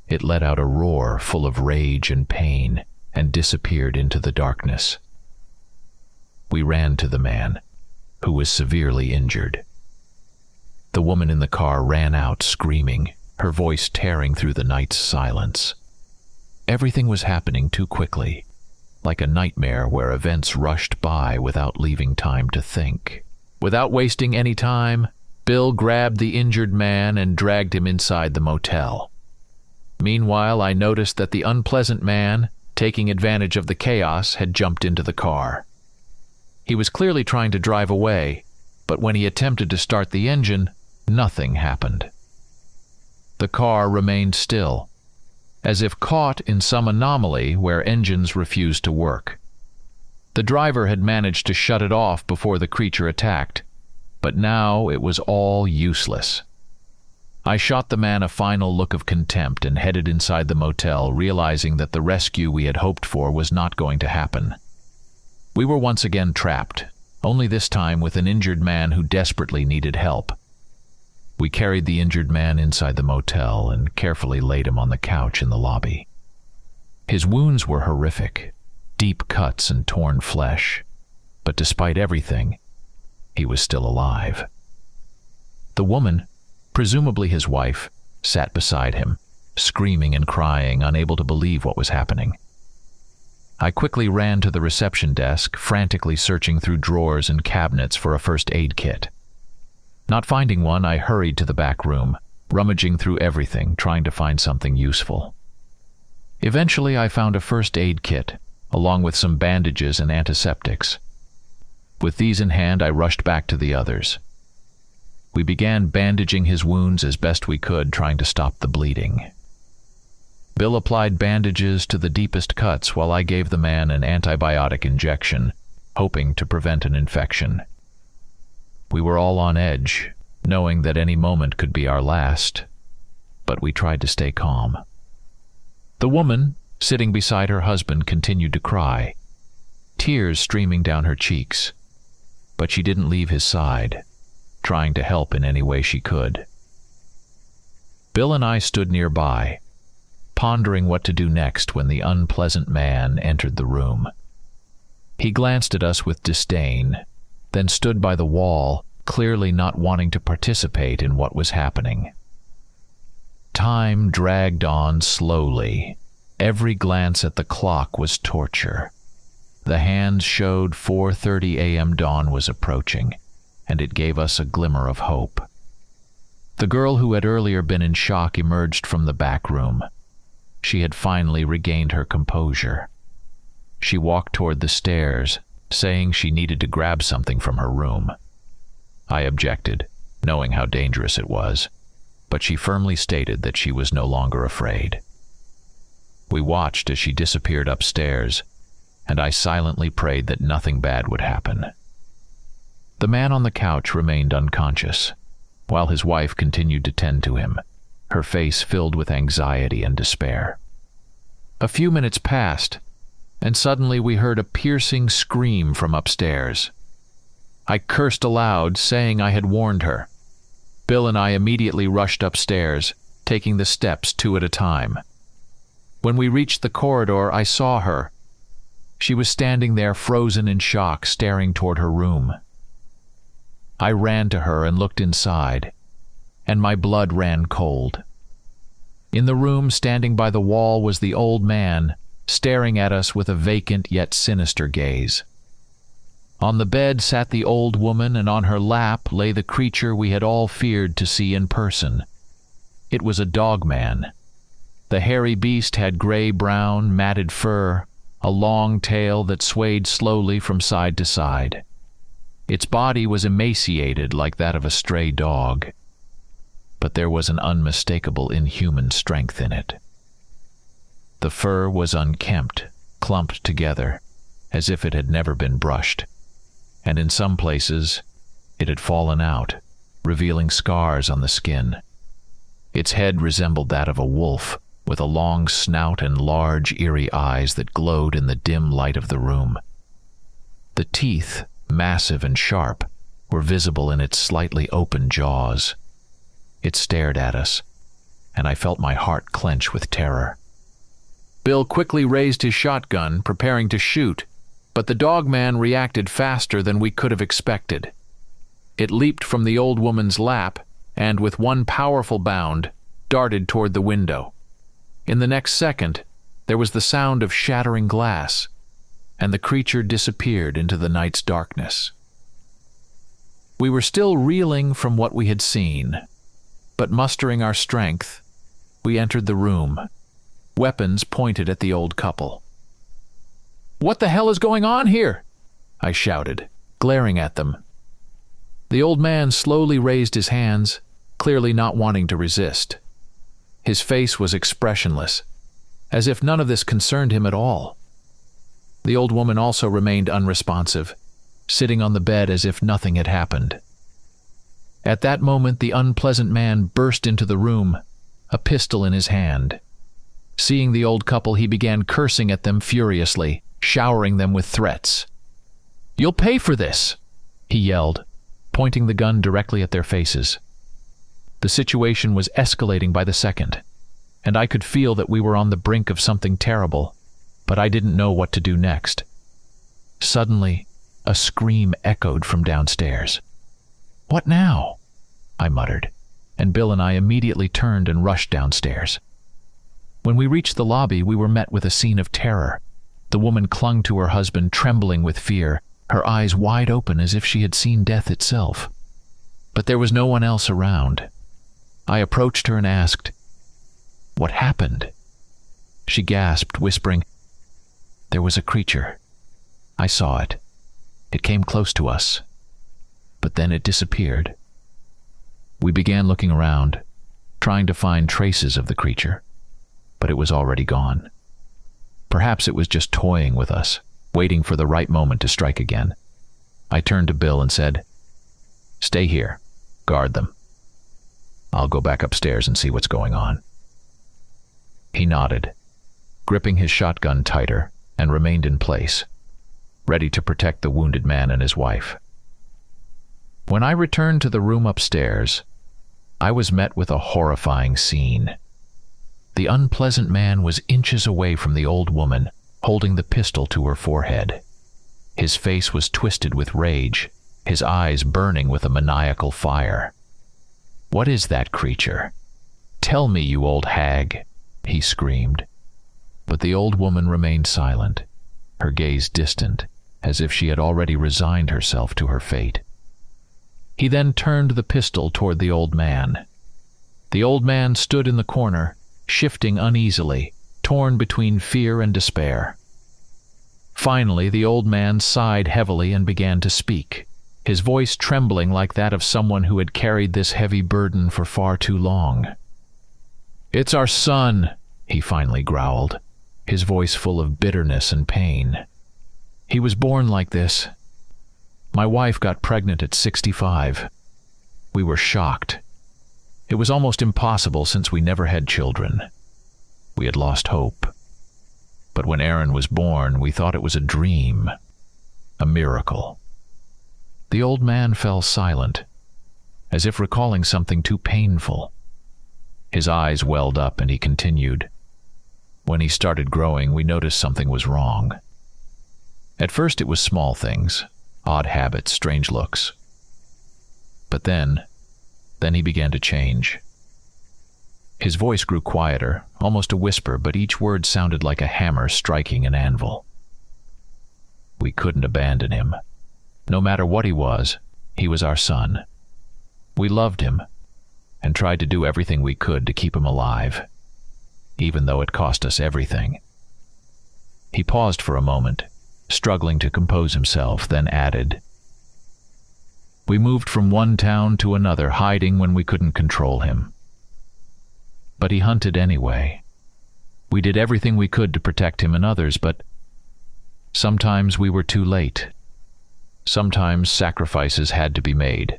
It let out a roar full of rage and pain and disappeared into the darkness. We ran to the man, who was severely injured. The woman in the car ran out screaming, her voice tearing through the night's silence. Everything was happening too quickly, like a nightmare where events rushed by without leaving time to think. Without wasting any time, Bill grabbed the injured man and dragged him inside the motel. Meanwhile, I noticed that the unpleasant man, taking advantage of the chaos, had jumped into the car. He was clearly trying to drive away, but when he attempted to start the engine, nothing happened. The car remained still, as if caught in some anomaly where engines refused to work. The driver had managed to shut it off before the creature attacked, but now it was all useless. I shot the man a final look of contempt and headed inside the motel, realizing that the rescue we had hoped for was not going to happen. We were once again trapped, only this time with an injured man who desperately needed help. We carried the injured man inside the motel and carefully laid him on the couch in the lobby. His wounds were horrific, deep cuts and torn flesh, but despite everything, he was still alive. The woman, presumably his wife, sat beside him, screaming and crying, unable to believe what was happening. I quickly ran to the reception desk, frantically searching through drawers and cabinets for a first aid kit. Not finding one, I hurried to the back room, rummaging through everything, trying to find something useful. Eventually, I found a first aid kit, along with some bandages and antiseptics. With these in hand, I rushed back to the others. We began bandaging his wounds as best we could, trying to stop the bleeding. Bill applied bandages to the deepest cuts while I gave the man an antibiotic injection, hoping to prevent an infection. We were all on edge, knowing that any moment could be our last, but we tried to stay calm. The woman, sitting beside her husband, continued to cry, tears streaming down her cheeks, but she didn't leave his side, trying to help in any way she could. Bill and I stood nearby, pondering what to do next when the unpleasant man entered the room. He glanced at us with disdain, then stood by the wall, clearly not wanting to participate in what was happening. Time dragged on slowly. Every glance at the clock was torture. The hands showed 4:30 a.m. dawn was approaching, and it gave us a glimmer of hope. The girl who had earlier been in shock emerged from the back room. She had finally regained her composure. She walked toward the stairs, saying she needed to grab something from her room. I objected, knowing how dangerous it was, but she firmly stated that she was no longer afraid. We watched as she disappeared upstairs, and I silently prayed that nothing bad would happen. The man on the couch remained unconscious, while his wife continued to tend to him, her face filled with anxiety and despair. A few minutes passed, and suddenly we heard a piercing scream from upstairs. I cursed aloud, saying I had warned her. Bill and I immediately rushed upstairs, taking the steps 2 at a time. When we reached the corridor, I saw her. She was standing there frozen in shock, staring toward her room. I ran to her and looked inside, and my blood ran cold. In the room, standing by the wall, was the old man, staring at us with a vacant yet sinister gaze. On the bed sat the old woman, and on her lap lay the creature we had all feared to see in person. It was a dogman. The hairy beast had gray-brown, matted fur, a long tail that swayed slowly from side to side. Its body was emaciated like that of a stray dog, but there was an unmistakable inhuman strength in it. The fur was unkempt, clumped together, as if it had never been brushed, and in some places it had fallen out, revealing scars on the skin. Its head resembled that of a wolf, with a long snout and large, eerie eyes that glowed in the dim light of the room. The teeth, massive and sharp, were visible in its slightly open jaws. It stared at us, and I felt my heart clench with terror. Bill quickly raised his shotgun, preparing to shoot, but the dogman reacted faster than we could have expected. It leaped from the old woman's lap, and with one powerful bound, darted toward the window. In the next second, there was the sound of shattering glass, and the creature disappeared into the night's darkness. We were still reeling from what we had seen, but mustering our strength, we entered the room, weapons pointed at the old couple. "What the hell is going on here?" I shouted, glaring at them. The old man slowly raised his hands, clearly not wanting to resist. His face was expressionless, as if none of this concerned him at all. The old woman also remained unresponsive, sitting on the bed as if nothing had happened. At that moment, the unpleasant man burst into the room, a pistol in his hand. Seeing the old couple, he began cursing at them furiously, showering them with threats. "You'll pay for this," he yelled, pointing the gun directly at their faces. The situation was escalating by the second, and I could feel that we were on the brink of something terrible, but I didn't know what to do next. Suddenly, a scream echoed from downstairs. "What now?" I muttered, and Bill and I immediately turned and rushed downstairs. When we reached the lobby, we were met with a scene of terror. The woman clung to her husband, trembling with fear, her eyes wide open as if she had seen death itself. But there was no one else around. I approached her and asked, "What happened?" She gasped, whispering, "There was a creature. I saw it. It came close to us, but then it disappeared." We began looking around, trying to find traces of the creature, but it was already gone. Perhaps it was just toying with us, waiting for the right moment to strike again. I turned to Bill and said, "Stay here. Guard them. I'll go back upstairs and see what's going on." He nodded, gripping his shotgun tighter, and remained in place, ready to protect the wounded man and his wife. When I returned to the room upstairs, I was met with a horrifying scene. The unpleasant man was inches away from the old woman, holding the pistol to her forehead. His face was twisted with rage, his eyes burning with a maniacal fire. "What is that creature? Tell me, you old hag," he screamed. But the old woman remained silent, her gaze distant, as if she had already resigned herself to her fate. He then turned the pistol toward the old man. The old man stood in the corner, shifting uneasily, torn between fear and despair. Finally, the old man sighed heavily and began to speak, his voice trembling like that of someone who had carried this heavy burden for far too long. "It's our son," he finally growled, his voice full of bitterness and pain. "He was born like this. My wife got pregnant at 65. We were shocked. It was almost impossible since we never had children. We had lost hope. But when Aaron was born, we thought it was a dream, a miracle." The old man fell silent, as if recalling something too painful. His eyes welled up and he continued, "When he started growing, we noticed something was wrong. At first it was small things, odd habits, strange looks. But then he began to change. His voice grew quieter, almost a whisper, but each word sounded like a hammer striking an anvil. We couldn't abandon him. No matter what he was our son. We loved him and tried to do everything we could to keep him alive, even though it cost us everything." He paused for a moment, struggling to compose himself, then added, "We moved from one town to another, hiding when we couldn't control him. But he hunted anyway. We did everything we could to protect him and others, but sometimes we were too late. Sometimes sacrifices had to be made."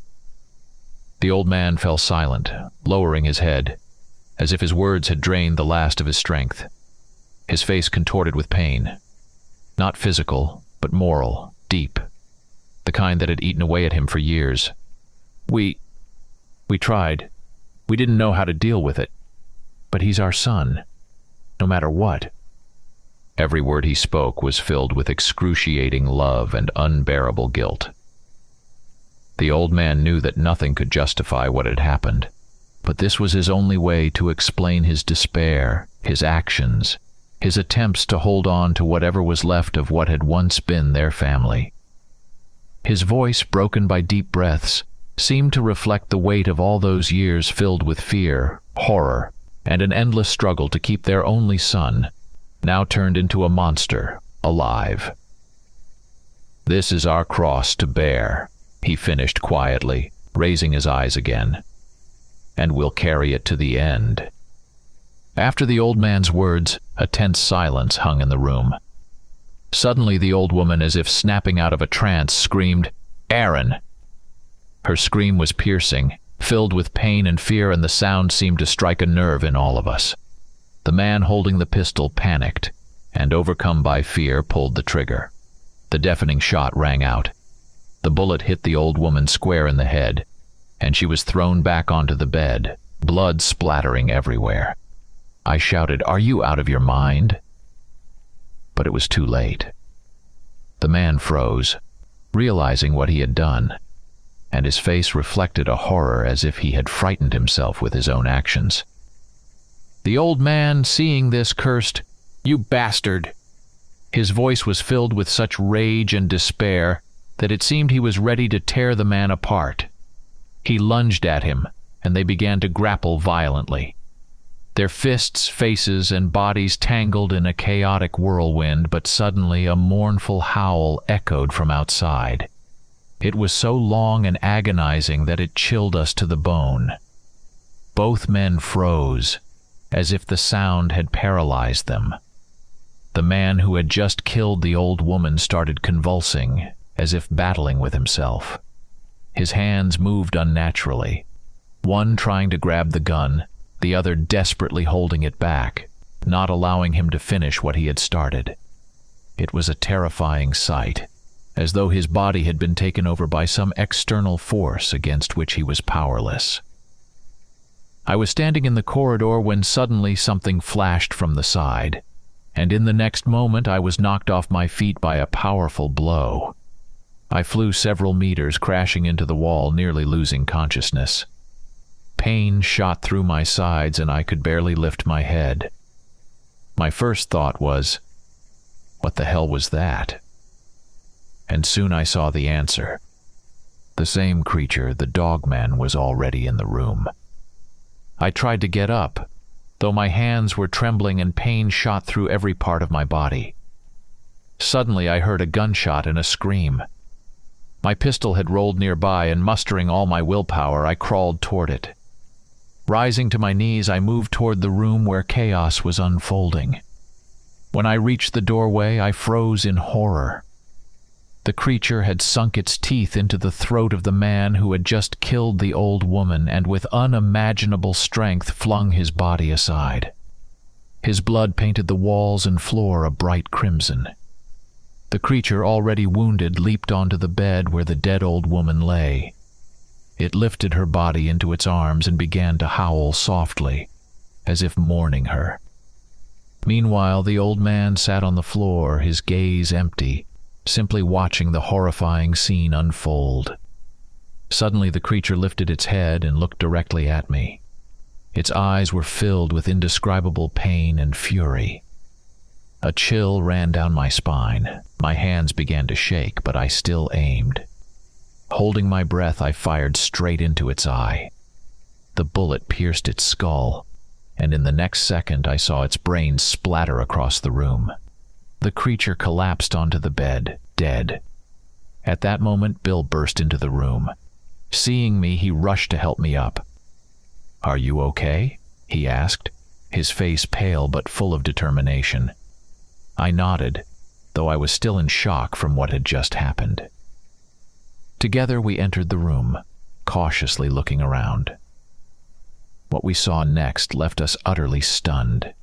The old man fell silent, lowering his head, as if his words had drained the last of his strength. His face contorted with pain. Not physical, but moral, deep. The kind that had eaten away at him for years. We tried. We didn't know how to deal with it. But he's our son, no matter what." Every word he spoke was filled with excruciating love and unbearable guilt. The old man knew that nothing could justify what had happened, but this was his only way to explain his despair, his actions, his attempts to hold on to whatever was left of what had once been their family. His voice, broken by deep breaths, seemed to reflect the weight of all those years filled with fear, horror, and an endless struggle to keep their only son, now turned into a monster, alive. "This is our cross to bear," he finished quietly, raising his eyes again, "and we'll carry it to the end." After the old man's words, a tense silence hung in the room. Suddenly the old woman, as if snapping out of a trance, screamed, "Aaron!" Her scream was piercing, filled with pain and fear, and the sound seemed to strike a nerve in all of us. The man holding the pistol panicked, and overcome by fear, pulled the trigger. The deafening shot rang out. The bullet hit the old woman square in the head, and she was thrown back onto the bed, blood splattering everywhere. I shouted, "Are you out of your mind?" but it was too late. The man froze, realizing what he had done, and his face reflected a horror as if he had frightened himself with his own actions. The old man, seeing this, cursed, "You bastard!" His voice was filled with such rage and despair that it seemed he was ready to tear the man apart. He lunged at him, and they began to grapple violently. Their fists, faces, and bodies tangled in a chaotic whirlwind, but suddenly a mournful howl echoed from outside. It was so long and agonizing that it chilled us to the bone. Both men froze, as if the sound had paralyzed them. The man who had just killed the old woman started convulsing, as if battling with himself. His hands moved unnaturally, one trying to grab the gun, the other desperately holding it back, not allowing him to finish what he had started. It was a terrifying sight, as though his body had been taken over by some external force against which he was powerless. I was standing in the corridor when suddenly something flashed from the side, and in the next moment I was knocked off my feet by a powerful blow. I flew several meters, crashing into the wall, nearly losing consciousness. Pain shot through my sides, and I could barely lift my head. My first thought was, what the hell was that? And soon I saw the answer. The same creature, the dogman, was already in the room. I tried to get up, though my hands were trembling and pain shot through every part of my body. Suddenly I heard a gunshot and a scream. My pistol had rolled nearby, and mustering all my willpower, I crawled toward it. Rising to my knees, I moved toward the room where chaos was unfolding. When I reached the doorway, I froze in horror. The creature had sunk its teeth into the throat of the man who had just killed the old woman, and with unimaginable strength flung his body aside. His blood painted the walls and floor a bright crimson. The creature, already wounded, leaped onto the bed where the dead old woman lay. It lifted her body into its arms and began to howl softly, as if mourning her. Meanwhile, the old man sat on the floor, his gaze empty, simply watching the horrifying scene unfold. Suddenly the creature lifted its head and looked directly at me. Its eyes were filled with indescribable pain and fury. A chill ran down my spine. My hands began to shake, but I still aimed. Holding my breath, I fired straight into its eye. The bullet pierced its skull, and in the next second I saw its brain splatter across the room. The creature collapsed onto the bed, dead. At that moment, Bill burst into the room. Seeing me, he rushed to help me up. "Are you okay?" he asked, his face pale but full of determination. I nodded, though I was still in shock from what had just happened. Together we entered the room, cautiously looking around. What we saw next left us utterly stunned.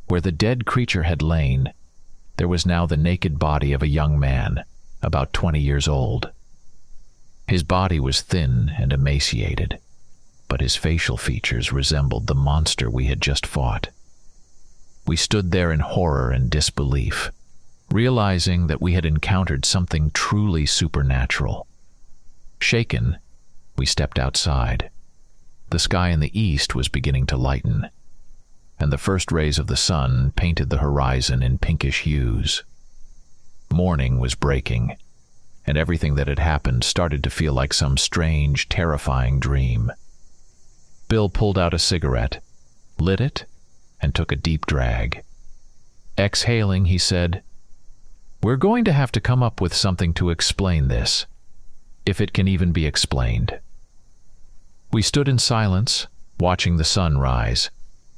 Where the dead creature had lain, there was now the naked body of a young man, about 20 years old. His body was thin and emaciated, but his facial features resembled the monster we had just fought. We stood there in horror and disbelief, realizing that we had encountered something truly supernatural. Shaken, we stepped outside. The sky in the east was beginning to lighten, and the first rays of the sun painted the horizon in pinkish hues. Morning was breaking, and everything that had happened started to feel like some strange, terrifying dream. Bill pulled out a cigarette, lit it, and took a deep drag. Exhaling, he said, "We're going to have to come up with something to explain this, if it can even be explained." We stood in silence, watching the sun rise,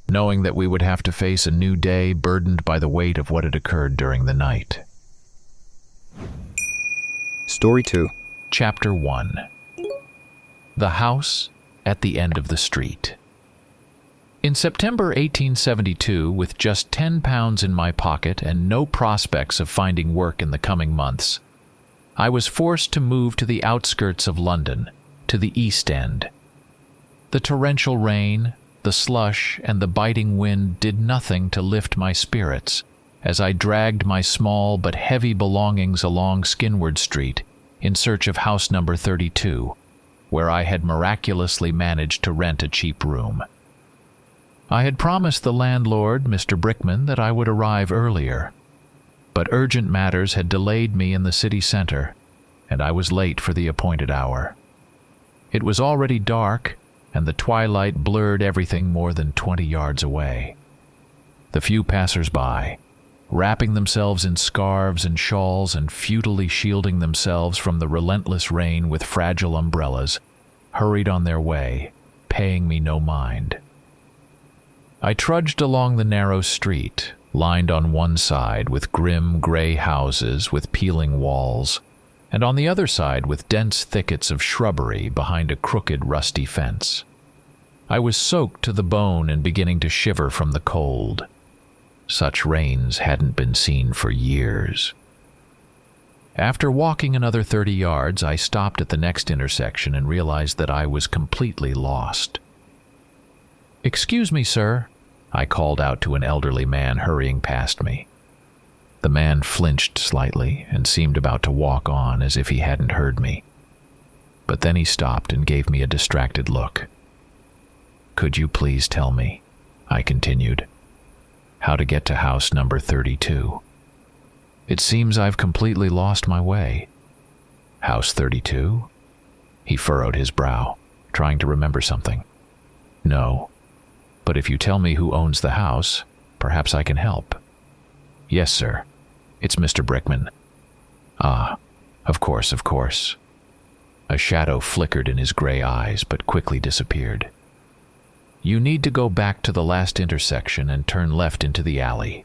knowing that we would have to face a new day burdened by the weight of what had occurred during the night. Story 2. Chapter 1. The House at the End of the Street. In September 1872, with just £10 in my pocket and no prospects of finding work in the coming months, I was forced to move to the outskirts of London, to the East End. The torrential rain, the slush, and the biting wind did nothing to lift my spirits, as I dragged my small but heavy belongings along Skinward Street in search of house number 32, where I had miraculously managed to rent a cheap room. I had promised the landlord, Mr. Brickman, that I would arrive earlier, but urgent matters had delayed me in the city center, and I was late for the appointed hour. It was already dark, and the twilight blurred everything more than 20 yards away. The few passers-by, wrapping themselves in scarves and shawls and futilely shielding themselves from the relentless rain with fragile umbrellas, hurried on their way, paying me no mind. I trudged along the narrow street, lined on one side with grim gray houses with peeling walls, and on the other side with dense thickets of shrubbery behind a crooked, rusty fence. I was soaked to the bone and beginning to shiver from the cold. Such rains hadn't been seen for years. After walking another 30 yards, I stopped at the next intersection and realized that I was completely lost. "Excuse me, sir," I called out to an elderly man hurrying past me. The man flinched slightly and seemed about to walk on as if he hadn't heard me. But then he stopped and gave me a distracted look. "Could you please tell me," I continued, "how to get to house number 32? It seems I've completely lost my way." "House 32? He furrowed his brow, trying to remember something. "No, but if you tell me who owns the house, perhaps I can help." "Yes, sir. It's Mr. Brickman." "Ah, of course, of course." A shadow flickered in his gray eyes, but quickly disappeared. "You need to go back to the last intersection and turn left into the alley.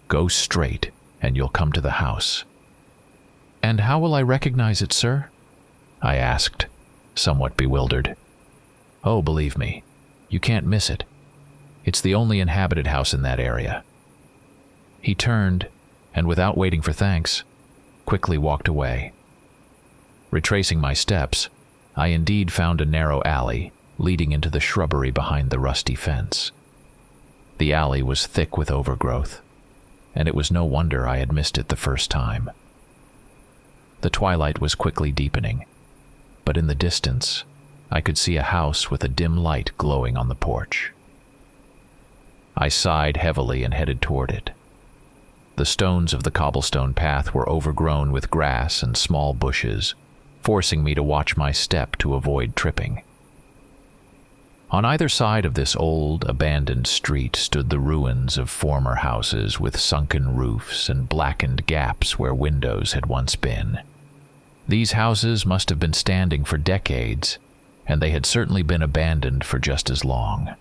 Go straight, and you'll come to the house." "And how will I recognize it, sir?" I asked, somewhat bewildered. "Oh, believe me, you can't miss it. It's the only inhabited house in that area." He turned, and without waiting for thanks, quickly walked away. Retracing my steps, I indeed found a narrow alley leading into the shrubbery behind the rusty fence. The alley was thick with overgrowth, and it was no wonder I had missed it the first time. The twilight was quickly deepening, but in the distance, I could see a house with a dim light glowing on the porch. I sighed heavily and headed toward it. The stones of the cobblestone path were overgrown with grass and small bushes, forcing me to watch my step to avoid tripping. On either side of this old, abandoned street stood the ruins of former houses with sunken roofs and blackened gaps where windows had once been. These houses must have been standing for decades, and they had certainly been abandoned for just as long.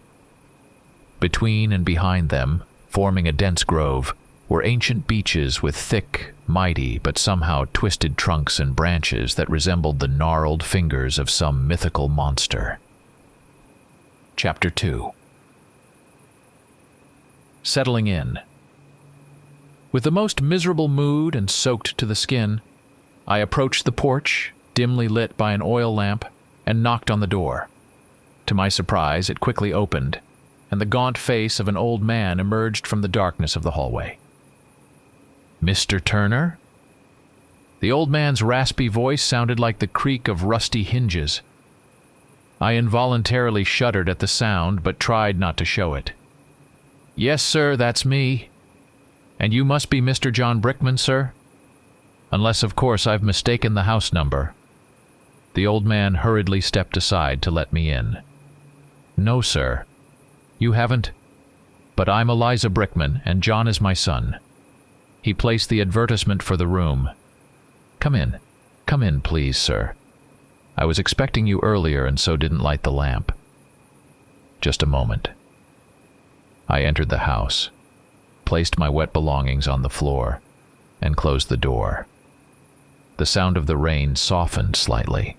Between and behind them, forming a dense grove, were ancient beeches with thick, mighty, but somehow twisted trunks and branches that resembled the gnarled fingers of some mythical monster. Chapter 2. Settling in. With the most miserable mood and soaked to the skin, I approached the porch, dimly lit by an oil lamp, and knocked on the door. To my surprise, it quickly opened, and the gaunt face of an old man emerged from the darkness of the hallway. "Mr. Turner?" The old man's raspy voice sounded like the creak of rusty hinges. I involuntarily shuddered at the sound, but tried not to show it. "Yes, sir, that's me. And you must be Mr. John Brickman, sir? Unless, of course, I've mistaken the house number." The old man hurriedly stepped aside to let me in. "No, sir. You haven't? But I'm Eliza Brickman, and John is my son." He placed the advertisement for the room. Come in, please, sir. I was expecting you earlier and so didn't light the lamp." "Just a moment." I entered the house, placed my wet belongings on the floor, and closed the door. The sound of the rain softened slightly.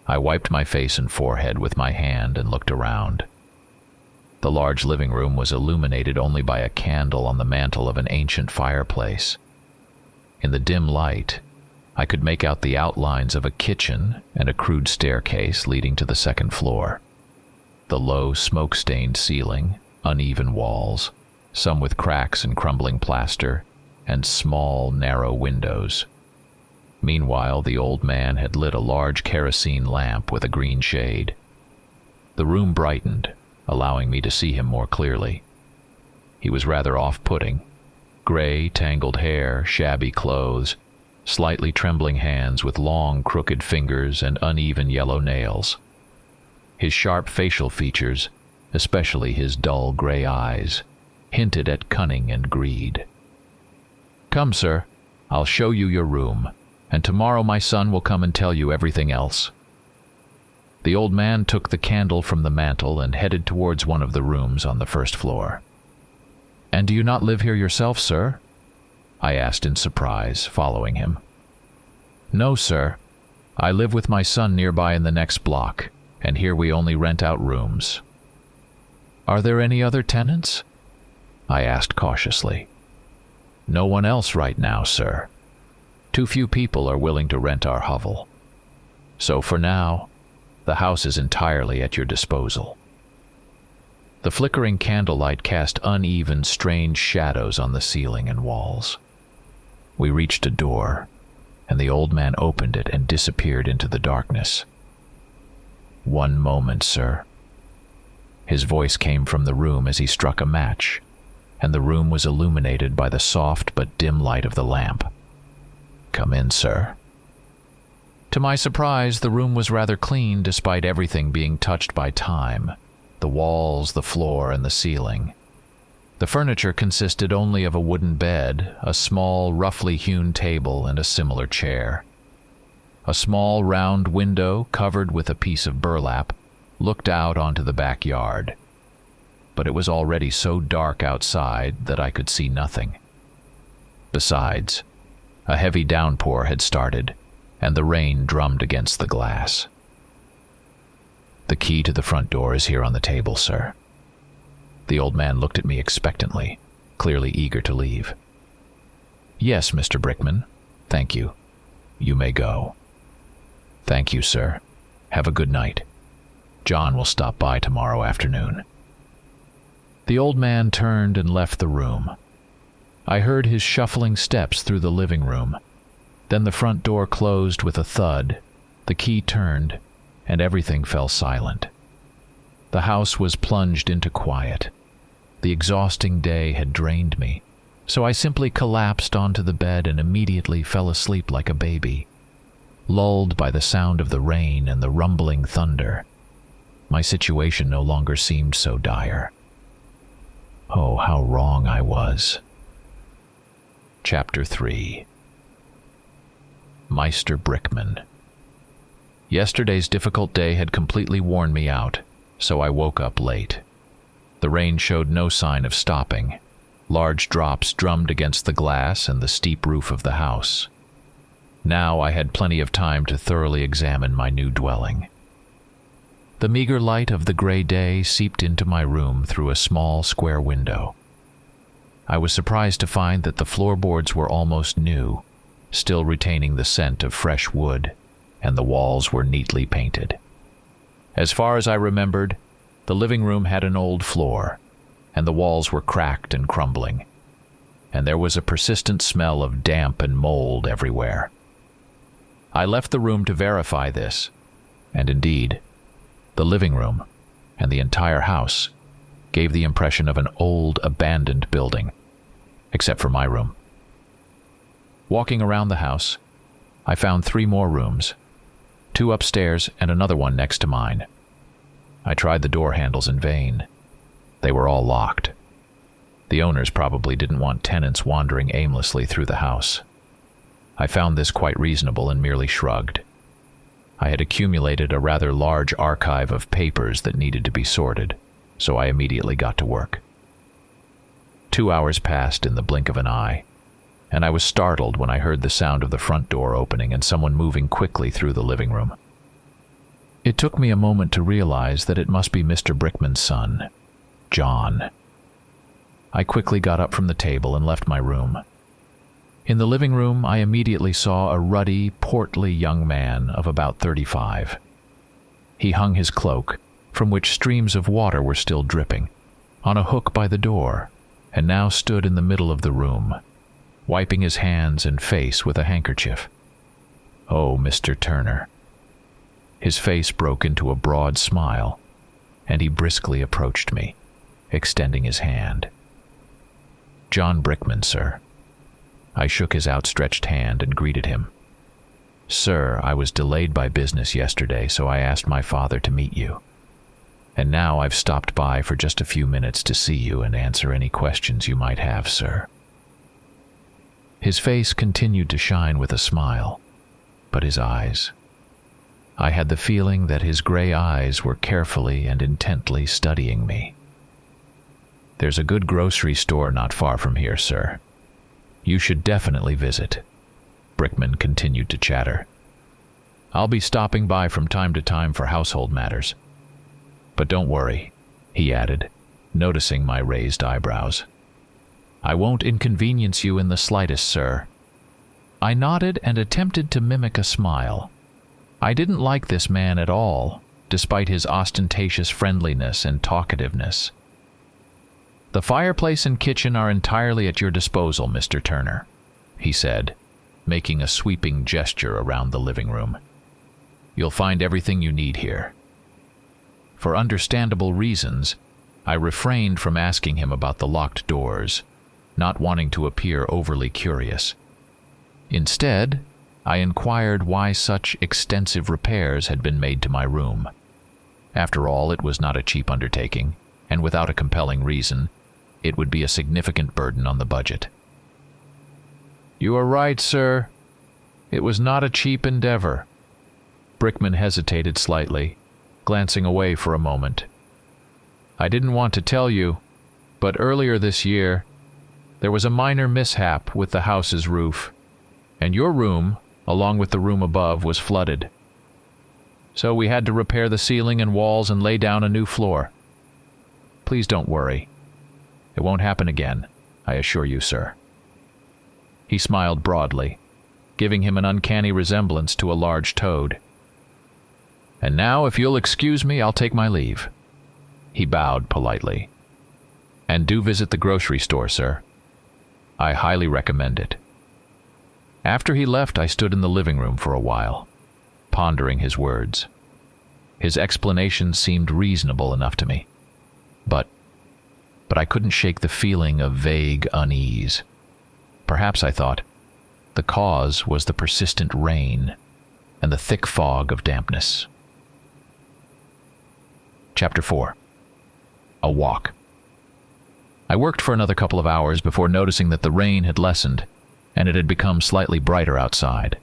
I wiped my face and forehead with my hand and looked around. The large living room was illuminated only by a candle on the mantel of an ancient fireplace. In the dim light, I could make out the outlines of a kitchen and a crude staircase leading to the second floor. The low, smoke-stained ceiling, uneven walls, some with cracks and crumbling plaster, and small, narrow windows. Meanwhile, the old man had lit a large kerosene lamp with a green shade. The room brightened, allowing me to see him more clearly. He was rather off-putting. Gray, tangled hair, shabby clothes, slightly trembling hands with long, crooked fingers and uneven yellow nails. His sharp facial features, especially his dull gray eyes, hinted at cunning and greed. "Come, sir, I'll show you your room, and tomorrow my son will come and tell you everything else." The old man took the candle from the mantel and headed towards one of the rooms on the first floor. "And do you not live here yourself, sir?" I asked in surprise, following him. "No, sir. I live with my son nearby in the next block, and here we only rent out rooms." "Are there any other tenants?" I asked cautiously. "No one else right now, sir. Too few people are willing to rent our hovel. So for now, the house is entirely at your disposal." The flickering candlelight cast uneven, strange shadows on the ceiling and walls. We reached a door, and the old man opened it and disappeared into the darkness. "One moment, sir." His voice came from the room as he struck a match, and the room was illuminated by the soft but dim light of the lamp. "Come in, sir." To my surprise, the room was rather clean despite everything being touched by time: the walls, the floor, and the ceiling. The furniture consisted only of a wooden bed, a small, roughly hewn table, and a similar chair. A small, round window, covered with a piece of burlap, looked out onto the backyard. But it was already so dark outside that I could see nothing. Besides, a heavy downpour had started, and the rain drummed against the glass. "The key to the front door is here on the table, sir." The old man looked at me expectantly, clearly eager to leave. "Yes, Mr. Brickman. Thank you. You may go." "Thank you, sir. Have a good night. John will stop by tomorrow afternoon." The old man turned and left the room. I heard his shuffling steps through the living room. Then the front door closed with a thud, the key turned, and everything fell silent. The house was plunged into quiet. The exhausting day had drained me, so I simply collapsed onto the bed and immediately fell asleep like a baby, lulled by the sound of the rain and the rumbling thunder. My situation no longer seemed so dire. Oh, how wrong I was. Chapter 3. Meister Brickman. Yesterday's difficult day had completely worn me out, so I woke up late. The rain showed no sign of stopping. Large drops drummed against the glass and the steep roof of the house. Now I had plenty of time to thoroughly examine my new dwelling. The meager light of the gray day seeped into my room through a small square window. I was surprised to find that the floorboards were almost new, still retaining the scent of fresh wood, and the walls were neatly painted. As far as I remembered, the living room had an old floor, and the walls were cracked and crumbling, and there was a persistent smell of damp and mold everywhere. I left the room to verify this, and indeed, the living room and the entire house gave the impression of an old, abandoned building, except for my room. Walking around the house, I found 3 more rooms, 2 upstairs and another one next to mine. I tried the door handles in vain. They were all locked. The owners probably didn't want tenants wandering aimlessly through the house. I found this quite reasonable and merely shrugged. I had accumulated a rather large archive of papers that needed to be sorted, so I immediately got to work. 2 hours passed in the blink of an eye, and I was startled when I heard the sound of the front door opening and someone moving quickly through the living room. It took me a moment to realize that it must be Mr. Brickman's son, John. I quickly got up from the table and left my room. In the living room, I immediately saw a ruddy, portly young man of about 35. He hung his cloak, from which streams of water were still dripping, on a hook by the door, and now stood in the middle of the room, wiping his hands and face with a handkerchief. "Oh, Mr. Turner." His face broke into a broad smile, and he briskly approached me, extending his hand. "John Brickman, sir." I shook his outstretched hand and greeted him. "Sir, I was delayed by business yesterday, so I asked my father to meet you. And now I've stopped by for just a few minutes to see you and answer any questions you might have, sir." His face continued to shine with a smile, but his eyes. I had the feeling that his gray eyes were carefully and intently studying me. "There's a good grocery store not far from here, sir. You should definitely visit." Brickman continued to chatter. "I'll be stopping by from time to time for household matters. But don't worry," he added, noticing my raised eyebrows. "I won't inconvenience you in the slightest, sir." I nodded and attempted to mimic a smile. I didn't like this man at all, despite his ostentatious friendliness and talkativeness. "The fireplace and kitchen are entirely at your disposal, Mr. Turner," he said, making a sweeping gesture around the living room. "You'll find everything you need here." For understandable reasons, I refrained from asking him about the locked doors, not wanting to appear overly curious. Instead, I inquired why such extensive repairs had been made to my room. After all, it was not a cheap undertaking, and without a compelling reason, it would be a significant burden on the budget. "You are right, sir. It was not a cheap endeavor." Brickman hesitated slightly, glancing away for a moment. "I didn't want to tell you, but earlier this year, there was a minor mishap with the house's roof, and your room, along with the room above, was flooded. So we had to repair the ceiling and walls and lay down a new floor. Please don't worry. It won't happen again, I assure you, sir." He smiled broadly, giving him an uncanny resemblance to a large toad. "And now, if you'll excuse me, I'll take my leave." He bowed politely. "And do visit the grocery store, sir. I highly recommend it." After he left, I stood in the living room for a while, pondering his words. His explanations seemed reasonable enough to me, but I couldn't shake the feeling of vague unease. Perhaps, I thought, the cause was the persistent rain and the thick fog of dampness. Chapter 4. A Walk. I worked for another couple of hours before noticing that the rain had lessened, and it had become slightly brighter outside.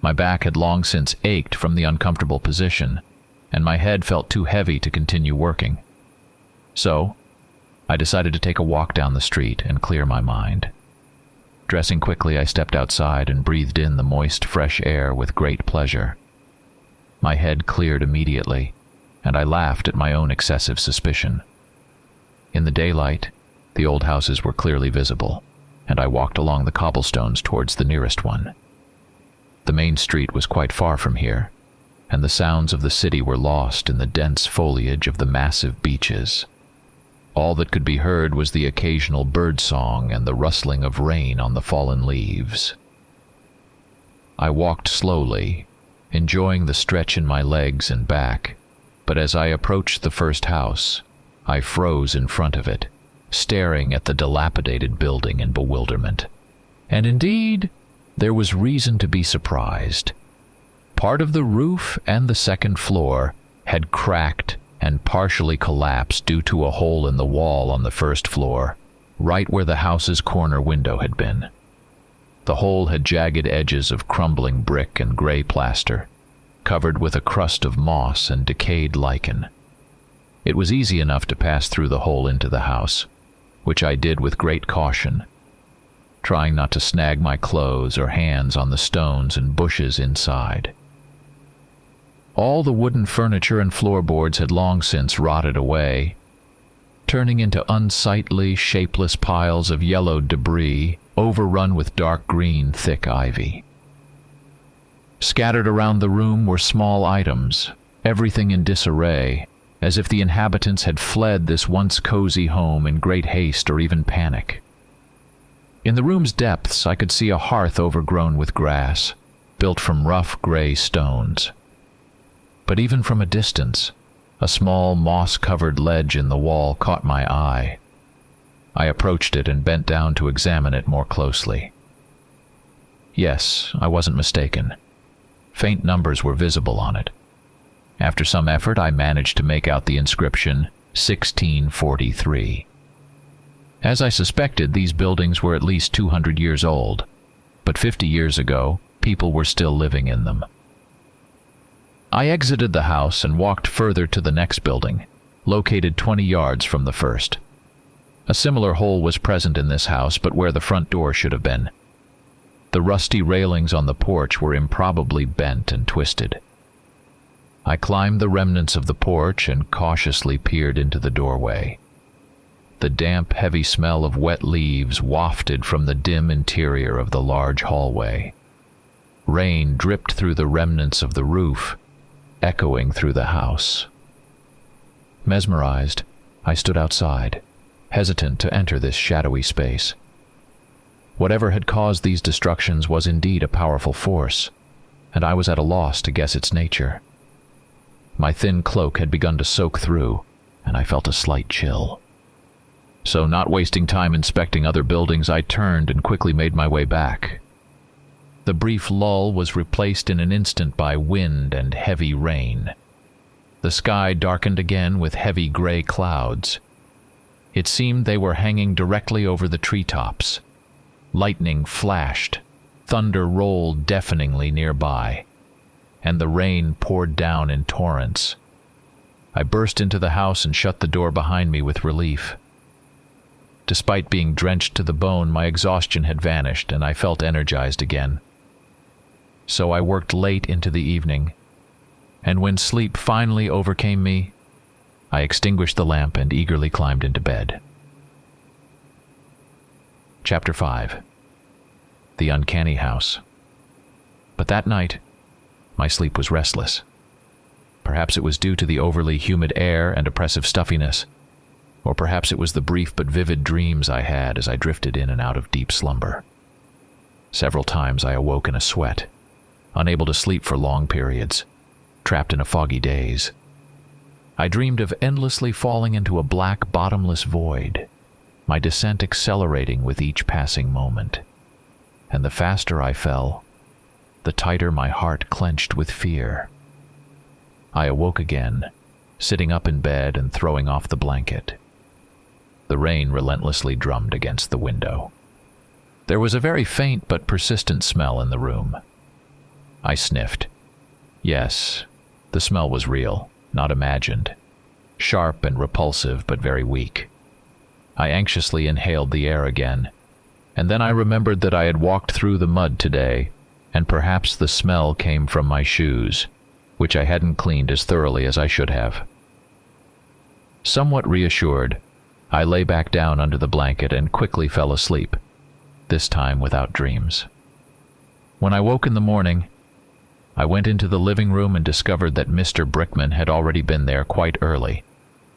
My back had long since ached from the uncomfortable position, and my head felt too heavy to continue working. So, I decided to take a walk down the street and clear my mind. Dressing quickly, I stepped outside and breathed in the moist, fresh air with great pleasure. My head cleared immediately, and I laughed at my own excessive suspicion. In the daylight, the old houses were clearly visible, and I walked along the cobblestones towards the nearest one. The main street was quite far from here, and the sounds of the city were lost in the dense foliage of the massive beeches. All that could be heard was the occasional bird song and the rustling of rain on the fallen leaves. I walked slowly, enjoying the stretch in my legs and back, but as I approached the first house, I froze in front of it, staring at the dilapidated building in bewilderment. And indeed, there was reason to be surprised. Part of the roof and the second floor had cracked and partially collapsed due to a hole in the wall on the first floor, right where the house's corner window had been. The hole had jagged edges of crumbling brick and gray plaster, covered with a crust of moss and decayed lichen. It was easy enough to pass through the hole into the house, which I did with great caution, trying not to snag my clothes or hands on the stones and bushes inside. All the wooden furniture and floorboards had long since rotted away, turning into unsightly, shapeless piles of yellowed debris overrun with dark green, thick ivy. Scattered around the room were small items, everything in disarray, as if the inhabitants had fled this once cozy home in great haste or even panic. In the room's depths, I could see a hearth overgrown with grass, built from rough gray stones. But even from a distance, a small moss-covered ledge in the wall caught my eye. I approached it and bent down to examine it more closely. Yes, I wasn't mistaken. Faint numbers were visible on it. After some effort, I managed to make out the inscription 1643. As I suspected, these buildings were at least 200 years old, but 50 years ago, people were still living in them. I exited the house and walked further to the next building, located 20 yards from the first. A similar hole was present in this house, but where the front door should have been. The rusty railings on the porch were improbably bent and twisted. I climbed the remnants of the porch and cautiously peered into the doorway. The damp, heavy smell of wet leaves wafted from the dim interior of the large hallway. Rain dripped through the remnants of the roof, echoing through the house. Mesmerized, I stood outside, hesitant to enter this shadowy space. Whatever had caused these destructions was indeed a powerful force, and I was at a loss to guess its nature. My thin cloak had begun to soak through, and I felt a slight chill. So, not wasting time inspecting other buildings, I turned and quickly made my way back. The brief lull was replaced in an instant by wind and heavy rain. The sky darkened again with heavy gray clouds. It seemed they were hanging directly over the treetops. Lightning flashed, thunder rolled deafeningly nearby, and the rain poured down in torrents. I burst into the house and shut the door behind me with relief. Despite being drenched to the bone, my exhaustion had vanished, and I felt energized again. So I worked late into the evening, and when sleep finally overcame me, I extinguished the lamp and eagerly climbed into bed. Chapter 5. The Uncanny House. But that night, my sleep was restless. Perhaps it was due to the overly humid air and oppressive stuffiness, or perhaps it was the brief but vivid dreams I had as I drifted in and out of deep slumber. Several times I awoke in a sweat, unable to sleep for long periods, trapped in a foggy daze. I dreamed of endlessly falling into a black, bottomless void, my descent accelerating with each passing moment. And the faster I fell, the tighter my heart clenched with fear. I awoke again, sitting up in bed and throwing off the blanket. The rain relentlessly drummed against the window. There was a very faint but persistent smell in the room. I sniffed. Yes, the smell was real, not imagined. Sharp and repulsive, but very weak. I anxiously inhaled the air again, and then I remembered that I had walked through the mud today, and perhaps the smell came from my shoes, which I hadn't cleaned as thoroughly as I should have. Somewhat reassured, I lay back down under the blanket and quickly fell asleep, this time without dreams. When I woke in the morning, I went into the living room and discovered that Mr. Brickman had already been there quite early,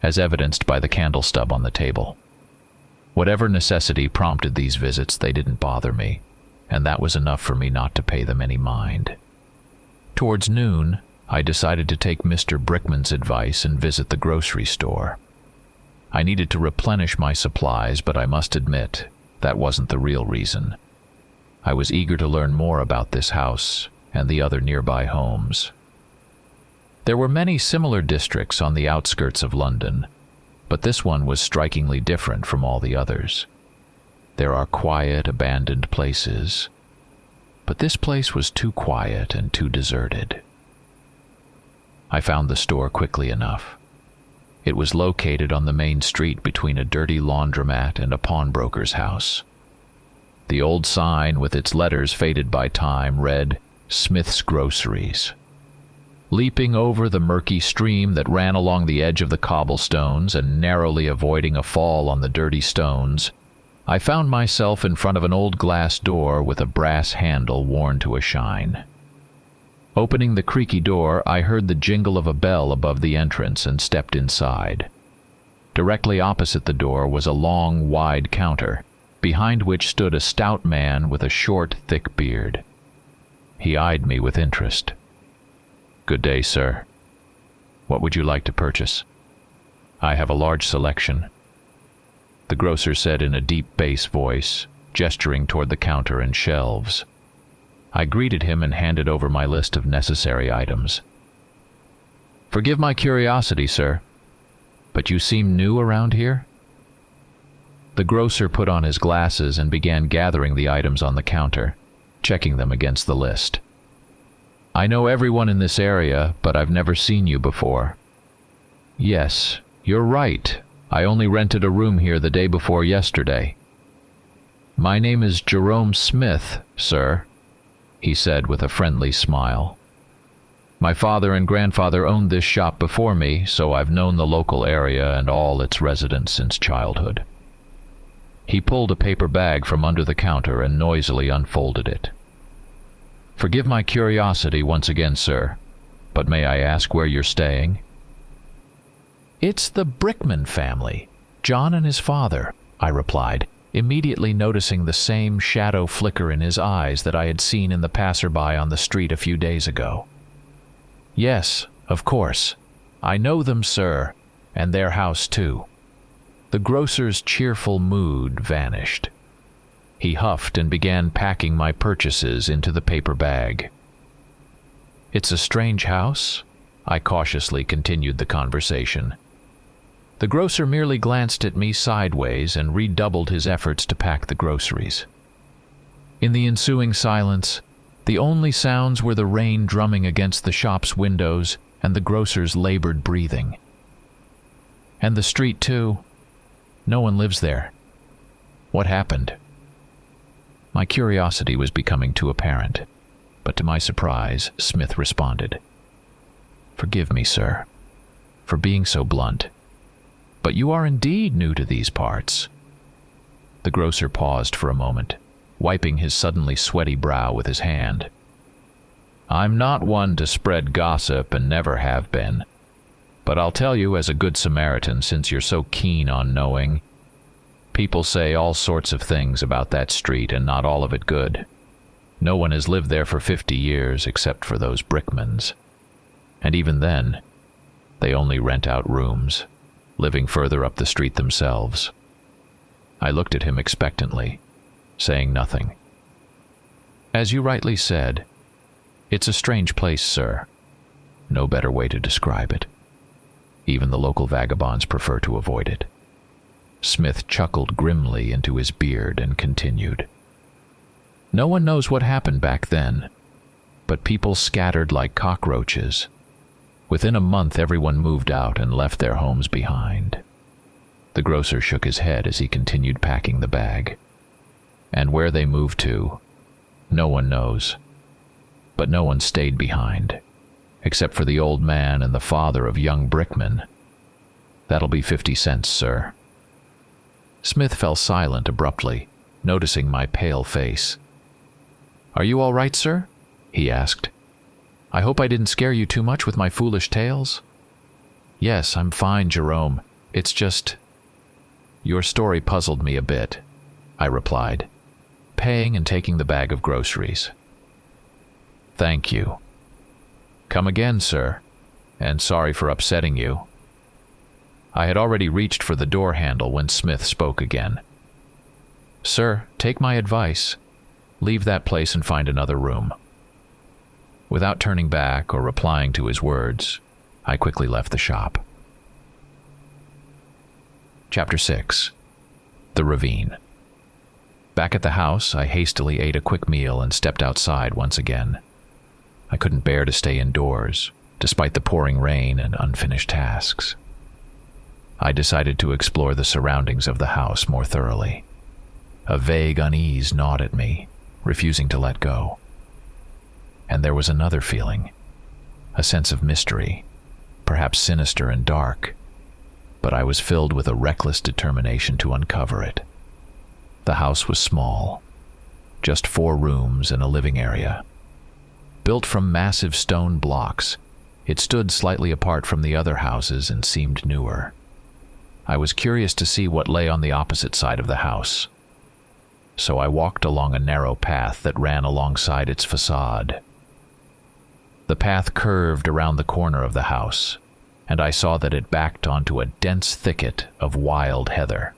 as evidenced by the candle stub on the table. Whatever necessity prompted these visits, they didn't bother me, and that was enough for me not to pay them any mind. Towards noon, I decided to take Mr. Brickman's advice and visit the grocery store. I needed to replenish my supplies, but I must admit, that wasn't the real reason. I was eager to learn more about this house and the other nearby homes. There were many similar districts on the outskirts of London, but this one was strikingly different from all the others. There are quiet, abandoned places, but this place was too quiet and too deserted. I found the store quickly enough. It was located on the main street between a dirty laundromat and a pawnbroker's house. The old sign, with its letters faded by time, read, "Smith's Groceries." Leaping over the murky stream that ran along the edge of the cobblestones and narrowly avoiding a fall on the dirty stones, I found myself in front of an old glass door with a brass handle worn to a shine. Opening the creaky door, I heard the jingle of a bell above the entrance and stepped inside. Directly opposite the door was a long, wide counter, behind which stood a stout man with a short, thick beard. He eyed me with interest. "Good day, sir. What would you like to purchase?" "I have a large selection," the grocer said in a deep bass voice, gesturing toward the counter and shelves. I greeted him and handed over my list of necessary items. "Forgive my curiosity, sir, but you seem new around here?" The grocer put on his glasses and began gathering the items on the counter, checking them against the list. "I know everyone in this area, but I've never seen you before." "Yes, you're right. I only rented a room here the day before yesterday." "My name is Jerome Smith, sir," he said with a friendly smile. "My father and grandfather owned this shop before me, so I've known the local area and all its residents since childhood." He pulled a paper bag from under the counter and noisily unfolded it. "Forgive my curiosity once again, sir, but may I ask where you're staying?" "It's the Brickman family, John and his father," I replied, immediately noticing the same shadow flicker in his eyes that I had seen in the passerby on the street a few days ago. "Yes, of course. I know them, sir, and their house too." The grocer's cheerful mood vanished. He huffed and began packing my purchases into the paper bag. "It's a strange house," I cautiously continued the conversation. The grocer merely glanced at me sideways and redoubled his efforts to pack the groceries. In the ensuing silence, the only sounds were the rain drumming against the shop's windows and the grocer's labored breathing. "And the street, too. No one lives there. What happened?" My curiosity was becoming too apparent, but to my surprise, Smith responded. "Forgive me, sir, for being so blunt, but you are indeed new to these parts." The grocer paused for a moment, wiping his suddenly sweaty brow with his hand. "I'm not one to spread gossip and never have been, but I'll tell you as a good Samaritan, since you're so keen on knowing. People say all sorts of things about that street and not all of it good. No one has lived there for 50 years except for those Brickmans. And even then, they only rent out rooms, living further up the street themselves." I looked at him expectantly, saying nothing. "As you rightly said, it's a strange place, sir. No better way to describe it. Even the local vagabonds prefer to avoid it." Smith chuckled grimly into his beard and continued. "No one knows what happened back then, but people scattered like cockroaches. Within a month everyone moved out and left their homes behind." The grocer shook his head as he continued packing the bag. "And where they moved to, no one knows. But no one stayed behind, except for the old man and the father of young Brickman. That'll be 50 cents, sir." Smith fell silent abruptly, noticing my pale face. "Are you all right, sir?" he asked. "I hope I didn't scare you too much with my foolish tales." "Yes, I'm fine, Jerome. It's just—" "Your story puzzled me a bit," I replied, paying and taking the bag of groceries. "Thank you." "Come again, sir, and sorry for upsetting you." I had already reached for the door handle when Smith spoke again. "Sir, take my advice. Leave that place and find another room." Without turning back or replying to his words, I quickly left the shop. Chapter 6. The Ravine. Back at the house, I hastily ate a quick meal and stepped outside once again. I couldn't bear to stay indoors, despite the pouring rain and unfinished tasks. I decided to explore the surroundings of the house more thoroughly. A vague unease gnawed at me, refusing to let go. And there was another feeling, a sense of mystery, perhaps sinister and dark, but I was filled with a reckless determination to uncover it. The house was small, just 4 rooms and a living area. Built from massive stone blocks, it stood slightly apart from the other houses and seemed newer. I was curious to see what lay on the opposite side of the house, so I walked along a narrow path that ran alongside its facade. The path curved around the corner of the house, and I saw that it backed onto a dense thicket of wild heather.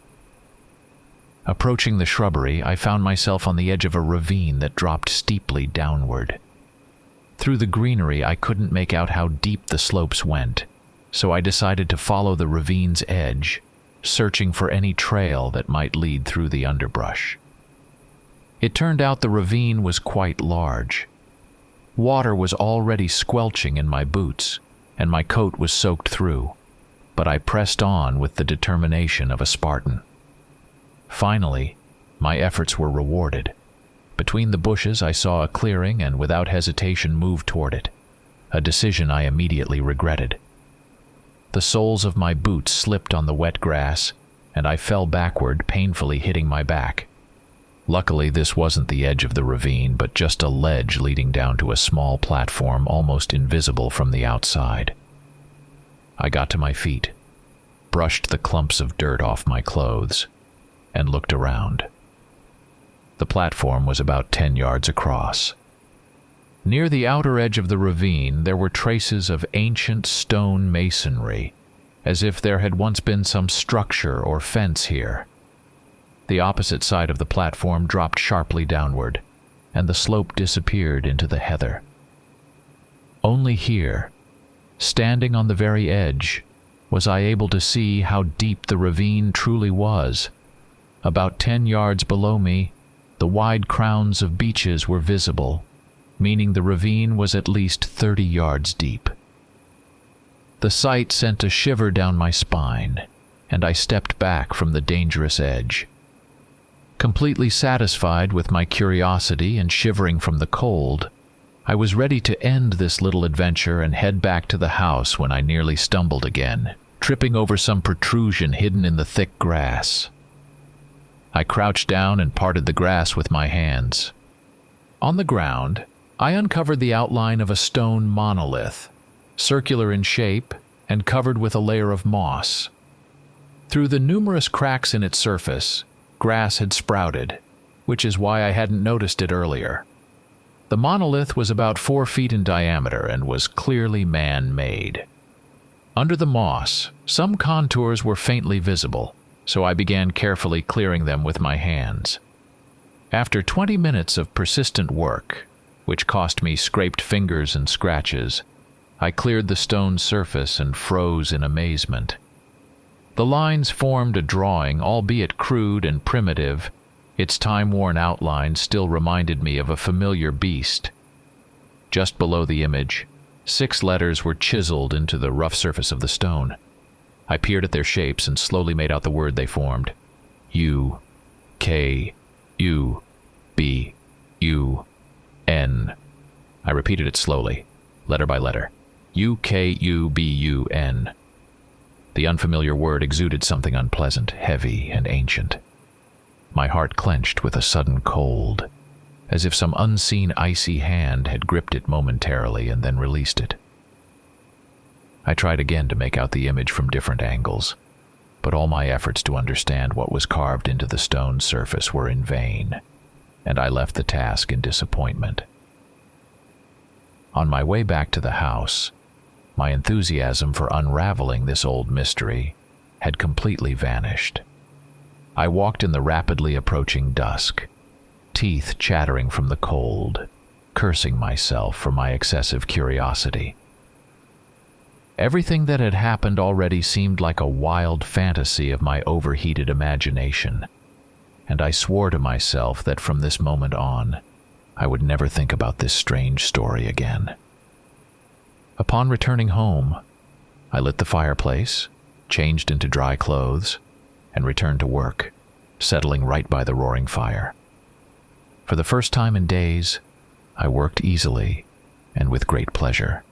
Approaching the shrubbery, I found myself on the edge of a ravine that dropped steeply downward. Through the greenery, I couldn't make out how deep the slopes went, so I decided to follow the ravine's edge, searching for any trail that might lead through the underbrush. It turned out the ravine was quite large. Water was already squelching in my boots, and my coat was soaked through, but I pressed on with the determination of a Spartan. Finally, my efforts were rewarded. Between the bushes, I saw a clearing and without hesitation moved toward it, a decision I immediately regretted. The soles of my boots slipped on the wet grass, and I fell backward, painfully hitting my back. Luckily, this wasn't the edge of the ravine, but just a ledge leading down to a small platform almost invisible from the outside. I got to my feet, brushed the clumps of dirt off my clothes, and looked around. The platform was about 10 yards across. Near the outer edge of the ravine, there were traces of ancient stone masonry, as if there had once been some structure or fence here. The opposite side of the platform dropped sharply downward, and the slope disappeared into the heather. Only here, standing on the very edge, was I able to see how deep the ravine truly was. About 10 yards below me, the wide crowns of beeches were visible, meaning the ravine was at least 30 yards deep. The sight sent a shiver down my spine, and I stepped back from the dangerous edge. Completely satisfied with my curiosity and shivering from the cold, I was ready to end this little adventure and head back to the house when I nearly stumbled again, tripping over some protrusion hidden in the thick grass. I crouched down and parted the grass with my hands. On the ground, I uncovered the outline of a stone monolith, circular in shape and covered with a layer of moss. Through the numerous cracks in its surface, grass had sprouted, which is why I hadn't noticed it earlier. The monolith was about 4 feet in diameter and was clearly man-made. Under the moss, some contours were faintly visible, so I began carefully clearing them with my hands. After 20 minutes of persistent work, which cost me scraped fingers and scratches, I cleared the stone surface and froze in amazement. The lines formed a drawing, albeit crude and primitive. Its time-worn outline still reminded me of a familiar beast. Just below the image, 6 letters were chiseled into the rough surface of the stone. I peered at their shapes and slowly made out the word they formed. U, K, U, B, U, N. I repeated it slowly, letter by letter. U, K, U, B, U, N. The unfamiliar word exuded something unpleasant, heavy, and ancient. My heart clenched with a sudden cold, as if some unseen icy hand had gripped it momentarily and then released it. I tried again to make out the image from different angles, but all my efforts to understand what was carved into the stone surface were in vain, and I left the task in disappointment. On my way back to the house, my enthusiasm for unraveling this old mystery had completely vanished. I walked in the rapidly approaching dusk, teeth chattering from the cold, cursing myself for my excessive curiosity. Everything that had happened already seemed like a wild fantasy of my overheated imagination, and I swore to myself that from this moment on, I would never think about this strange story again. Upon returning home, I lit the fireplace, changed into dry clothes, and returned to work, settling right by the roaring fire. For the first time in days, I worked easily and with great pleasure.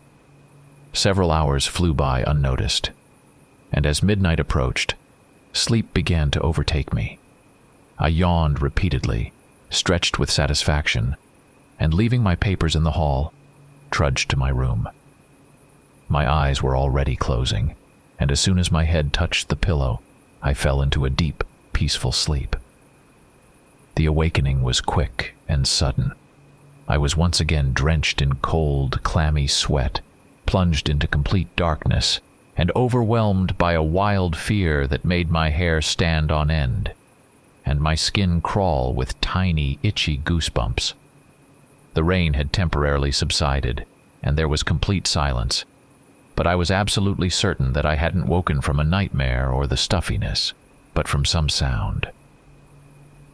Several hours flew by unnoticed, and as midnight approached, sleep began to overtake me. I yawned repeatedly, stretched with satisfaction, and leaving my papers in the hall, trudged to my room. My eyes were already closing, and as soon as my head touched the pillow, I fell into a deep, peaceful sleep. The awakening was quick and sudden. I was once again drenched in cold, clammy sweat, plunged into complete darkness, and overwhelmed by a wild fear that made my hair stand on end, and my skin crawl with tiny, itchy goosebumps. The rain had temporarily subsided, and there was complete silence, but I was absolutely certain that I hadn't woken from a nightmare or the stuffiness, but from some sound.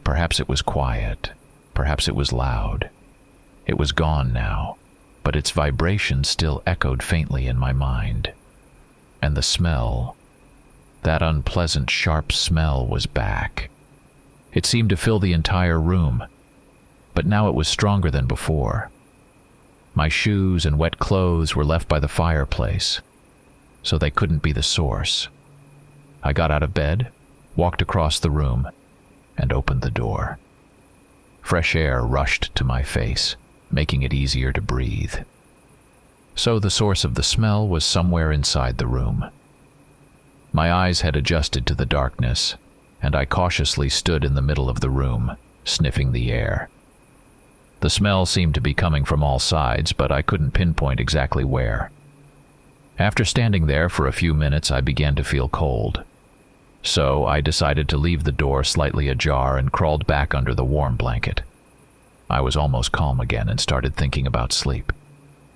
Perhaps it was quiet, perhaps it was loud. It was gone now, but its vibration still echoed faintly in my mind. And the smell, that unpleasant, sharp smell, was back. It seemed to fill the entire room, but now it was stronger than before. My shoes and wet clothes were left by the fireplace, so they couldn't be the source. I got out of bed, walked across the room, and opened the door. Fresh air rushed to my face, making it easier to breathe. So the source of the smell was somewhere inside the room. My eyes had adjusted to the darkness, and I cautiously stood in the middle of the room, sniffing the air. The smell seemed to be coming from all sides, but I couldn't pinpoint exactly where. After standing there for a few minutes, I began to feel cold. So I decided to leave the door slightly ajar and crawled back under the warm blanket. I was almost calm again and started thinking about sleep,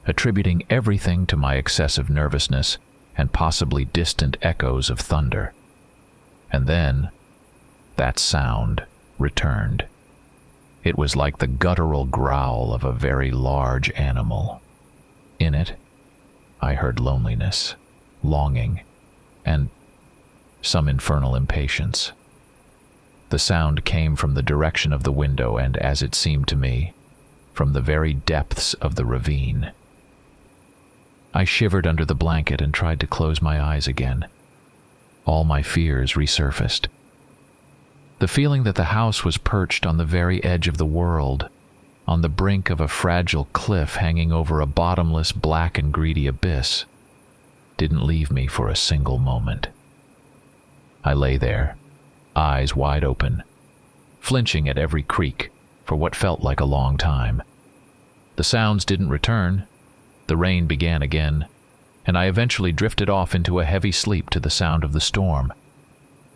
attributing everything to my excessive nervousness and possibly distant echoes of thunder. And then, that sound returned. It was like the guttural growl of a very large animal. In it, I heard loneliness, longing, and some infernal impatience. The sound came from the direction of the window and, as it seemed to me, from the very depths of the ravine. I shivered under the blanket and tried to close my eyes again. All my fears resurfaced. The feeling that the house was perched on the very edge of the world, on the brink of a fragile cliff hanging over a bottomless, black and greedy abyss, didn't leave me for a single moment. I lay there, eyes wide open, flinching at every creak for what felt like a long time. The sounds didn't return. The rain began again, and I eventually drifted off into a heavy sleep to the sound of the storm.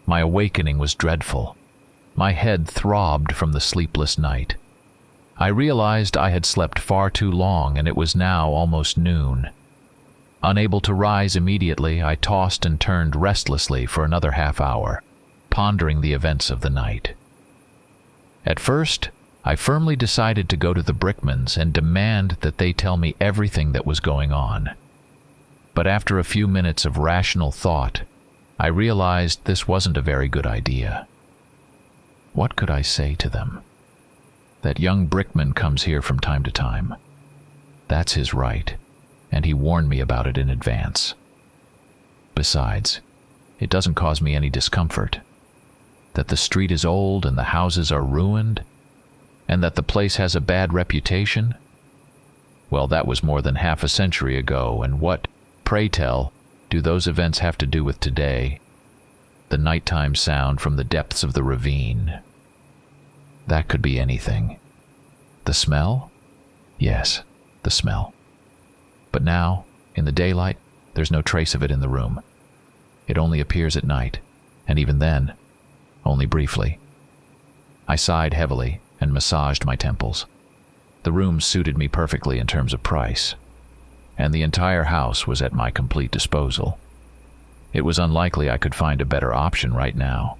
My awakening was dreadful. My head throbbed from the sleepless night. I realized I had slept far too long, and it was now almost noon. Unable to rise immediately, I tossed and turned restlessly for another half hour, pondering the events of the night. At first, I firmly decided to go to the Brickmans and demand that they tell me everything that was going on. But after a few minutes of rational thought, I realized this wasn't a very good idea. What could I say to them? That young Brickman comes here from time to time. That's his right, and he warned me about it in advance. Besides, it doesn't cause me any discomfort. That the street is old and the houses are ruined, and that the place has a bad reputation? Well, that was more than half a century ago, and what, pray tell, do those events have to do with today? The nighttime sound from the depths of the ravine. That could be anything. The smell? Yes, the smell. But now, in the daylight, there's no trace of it in the room. It only appears at night, and even then, only briefly. I sighed heavily and massaged my temples. The room suited me perfectly in terms of price, and the entire house was at my complete disposal. It was unlikely I could find a better option right now.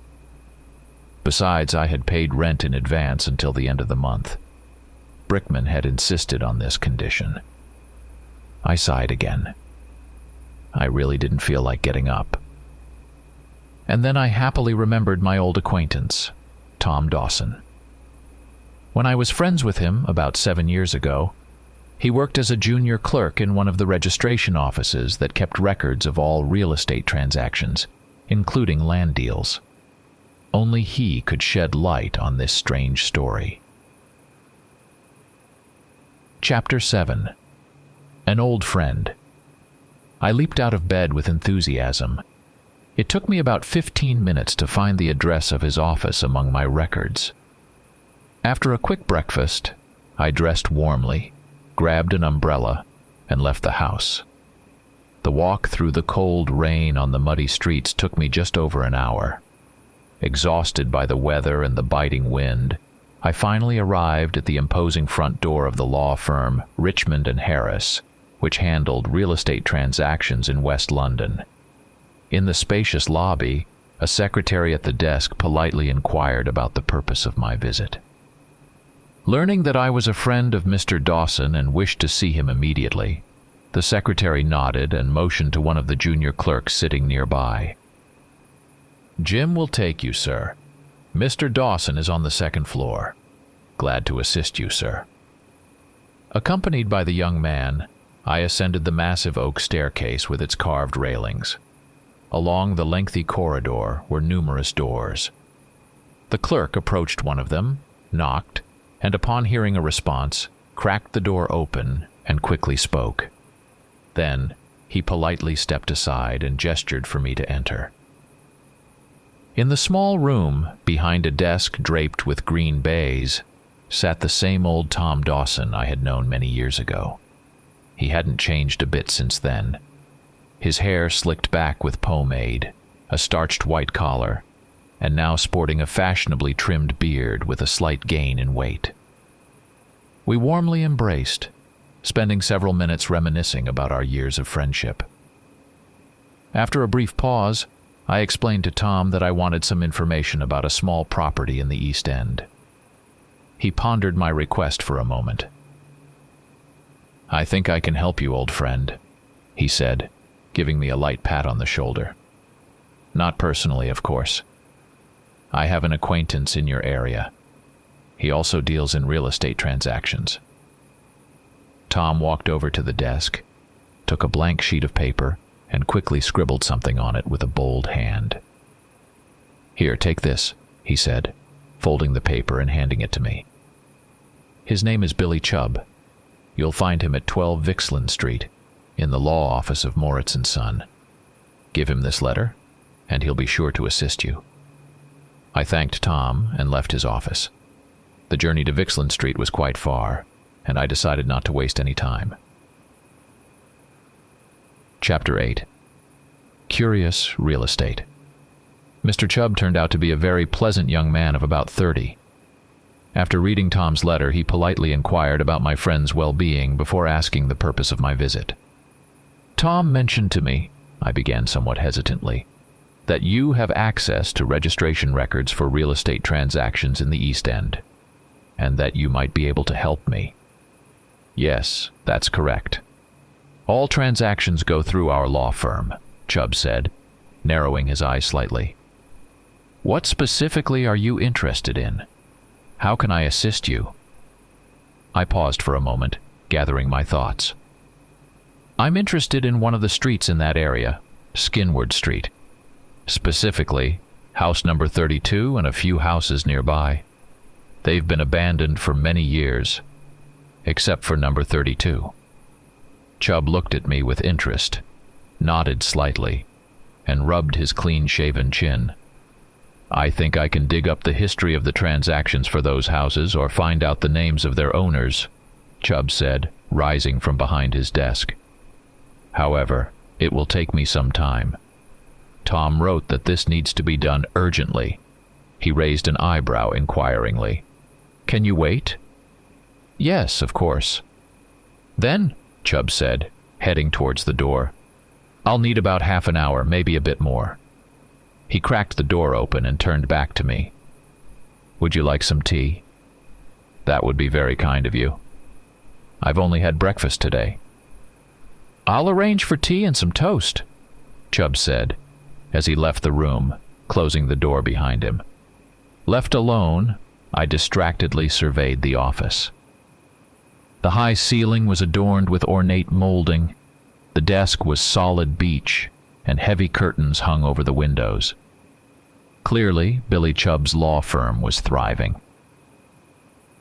Besides, I had paid rent in advance until the end of the month. Brickman had insisted on this condition. I sighed again. I really didn't feel like getting up. And then I happily remembered my old acquaintance, Tom Dawson. When I was friends with him about 7 years ago, he worked as a junior clerk in one of the registration offices that kept records of all real estate transactions, including land deals. Only he could shed light on this strange story. Chapter 7. An old friend. I leaped out of bed with enthusiasm. It took me about 15 minutes to find the address of his office among my records. After a quick breakfast, I dressed warmly, grabbed an umbrella, and left the house. The walk through the cold rain on the muddy streets took me just over an hour. Exhausted by the weather and the biting wind, I finally arrived at the imposing front door of the law firm Richmond & Harris, which handled real estate transactions in West London. In the spacious lobby, a secretary at the desk politely inquired about the purpose of my visit. Learning that I was a friend of Mr. Dawson and wished to see him immediately, the secretary nodded and motioned to one of the junior clerks sitting nearby. "Jim will take you, sir. Mr. Dawson is on the second floor. Glad to assist you, sir." Accompanied by the young man, I ascended the massive oak staircase with its carved railings. Along the lengthy corridor were numerous doors. The clerk approached one of them, knocked, and upon hearing a response, cracked the door open and quickly spoke. Then, he politely stepped aside and gestured for me to enter. In the small room, behind a desk draped with green baize, sat the same old Tom Dawson I had known many years ago. He hadn't changed a bit since then. His hair slicked back with pomade, a starched white collar, and now sporting a fashionably trimmed beard with a slight gain in weight. We warmly embraced, spending several minutes reminiscing about our years of friendship. After a brief pause, I explained to Tom that I wanted some information about a small property in the East End. He pondered my request for a moment. "I think I can help you, old friend," he said, giving me a light pat on the shoulder. "Not personally, of course. I have an acquaintance in your area. He also deals in real estate transactions." Tom walked over to the desk, took a blank sheet of paper, and quickly scribbled something on it with a bold hand. "Here, take this," he said, folding the paper and handing it to me. "His name is Billy Chubb. You'll find him at 12 Vixland Street, in the law office of Moritz & Son. Give him this letter, and he'll be sure to assist you." I thanked Tom and left his office. The journey to Vixland Street was quite far, and I decided not to waste any time. Chapter 8. Curious Real Estate. Mr. Chubb turned out to be a very pleasant young man of about 30. After reading Tom's letter, he politely inquired about my friend's well-being before asking the purpose of my visit. "Tom mentioned to me," I began somewhat hesitantly, "that you have access to registration records for real estate transactions in the East End, and that you might be able to help me." "Yes, that's correct. All transactions go through our law firm," Chubb said, narrowing his eyes slightly. "What specifically are you interested in? How can I assist you?" I paused for a moment, gathering my thoughts. "I'm interested in one of the streets in that area, Skinward Street. Specifically, house number 32 and a few houses nearby. They've been abandoned for many years, except for number 32. Chubb looked at me with interest, nodded slightly, and rubbed his clean-shaven chin. "I think I can dig up the history of the transactions for those houses or find out the names of their owners," Chubb said, rising from behind his desk. "However, it will take me some time. Tom wrote that this needs to be done urgently." He raised an eyebrow inquiringly. "Can you wait?" "Yes, of course." "Then," Chubb said, heading towards the door, "I'll need about half an hour, maybe a bit more." He cracked the door open and turned back to me. "Would you like some tea?" "That would be very kind of you. I've only had breakfast today." "I'll arrange for tea and some toast," Chubb said, as he left the room, closing the door behind him. Left alone, I distractedly surveyed the office. The high ceiling was adorned with ornate molding. The desk was solid beech, and heavy curtains hung over the windows. Clearly, Billy Chubb's law firm was thriving.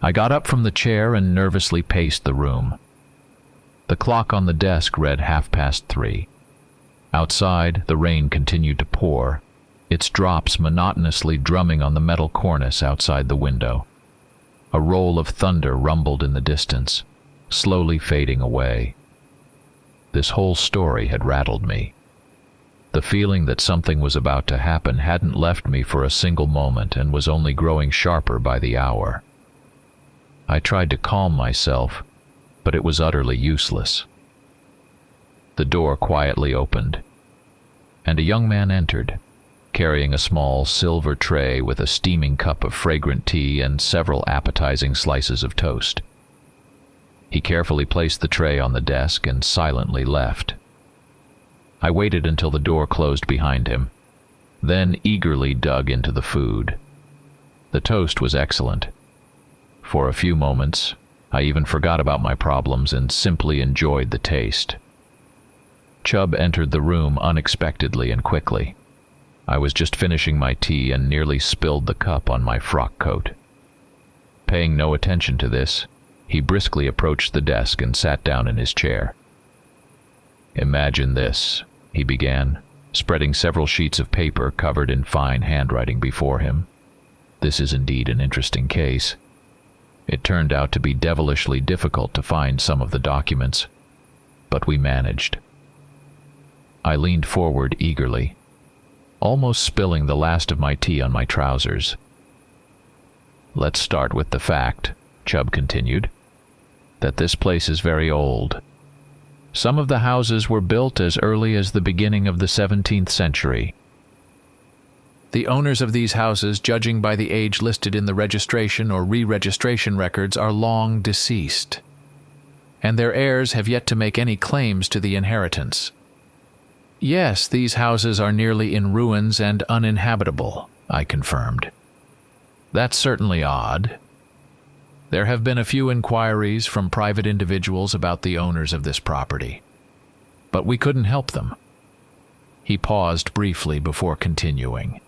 I got up from the chair and nervously paced the room. The clock on the desk read 3:30. Outside, the rain continued to pour, its drops monotonously drumming on the metal cornice outside the window. A roll of thunder rumbled in the distance, slowly fading away. This whole story had rattled me. The feeling that something was about to happen hadn't left me for a single moment and was only growing sharper by the hour. I tried to calm myself, but it was utterly useless. The door quietly opened, and a young man entered, carrying a small silver tray with a steaming cup of fragrant tea and several appetizing slices of toast. He carefully placed the tray on the desk and silently left. I waited until the door closed behind him, then eagerly dug into the food. The toast was excellent. For a few moments, I even forgot about my problems and simply enjoyed the taste. Chubb entered the room unexpectedly and quickly. I was just finishing my tea and nearly spilled the cup on my frock coat. Paying no attention to this, he briskly approached the desk and sat down in his chair. "Imagine this," he began, spreading several sheets of paper covered in fine handwriting before him. "This is indeed an interesting case. It turned out to be devilishly difficult to find some of the documents, but we managed." I leaned forward eagerly, almost spilling the last of my tea on my trousers. "Let's start with the fact," Chubb continued, "that this place is very old. Some of the houses were built as early as the beginning of the 17th century. The owners of these houses, judging by the age listed in the registration or re-registration records, are long deceased, and their heirs have yet to make any claims to the inheritance. Yes, these houses are nearly in ruins and uninhabitable," I confirmed. "That's certainly odd. There have been a few inquiries from private individuals about the owners of this property, but we couldn't help them." He paused briefly before continuing.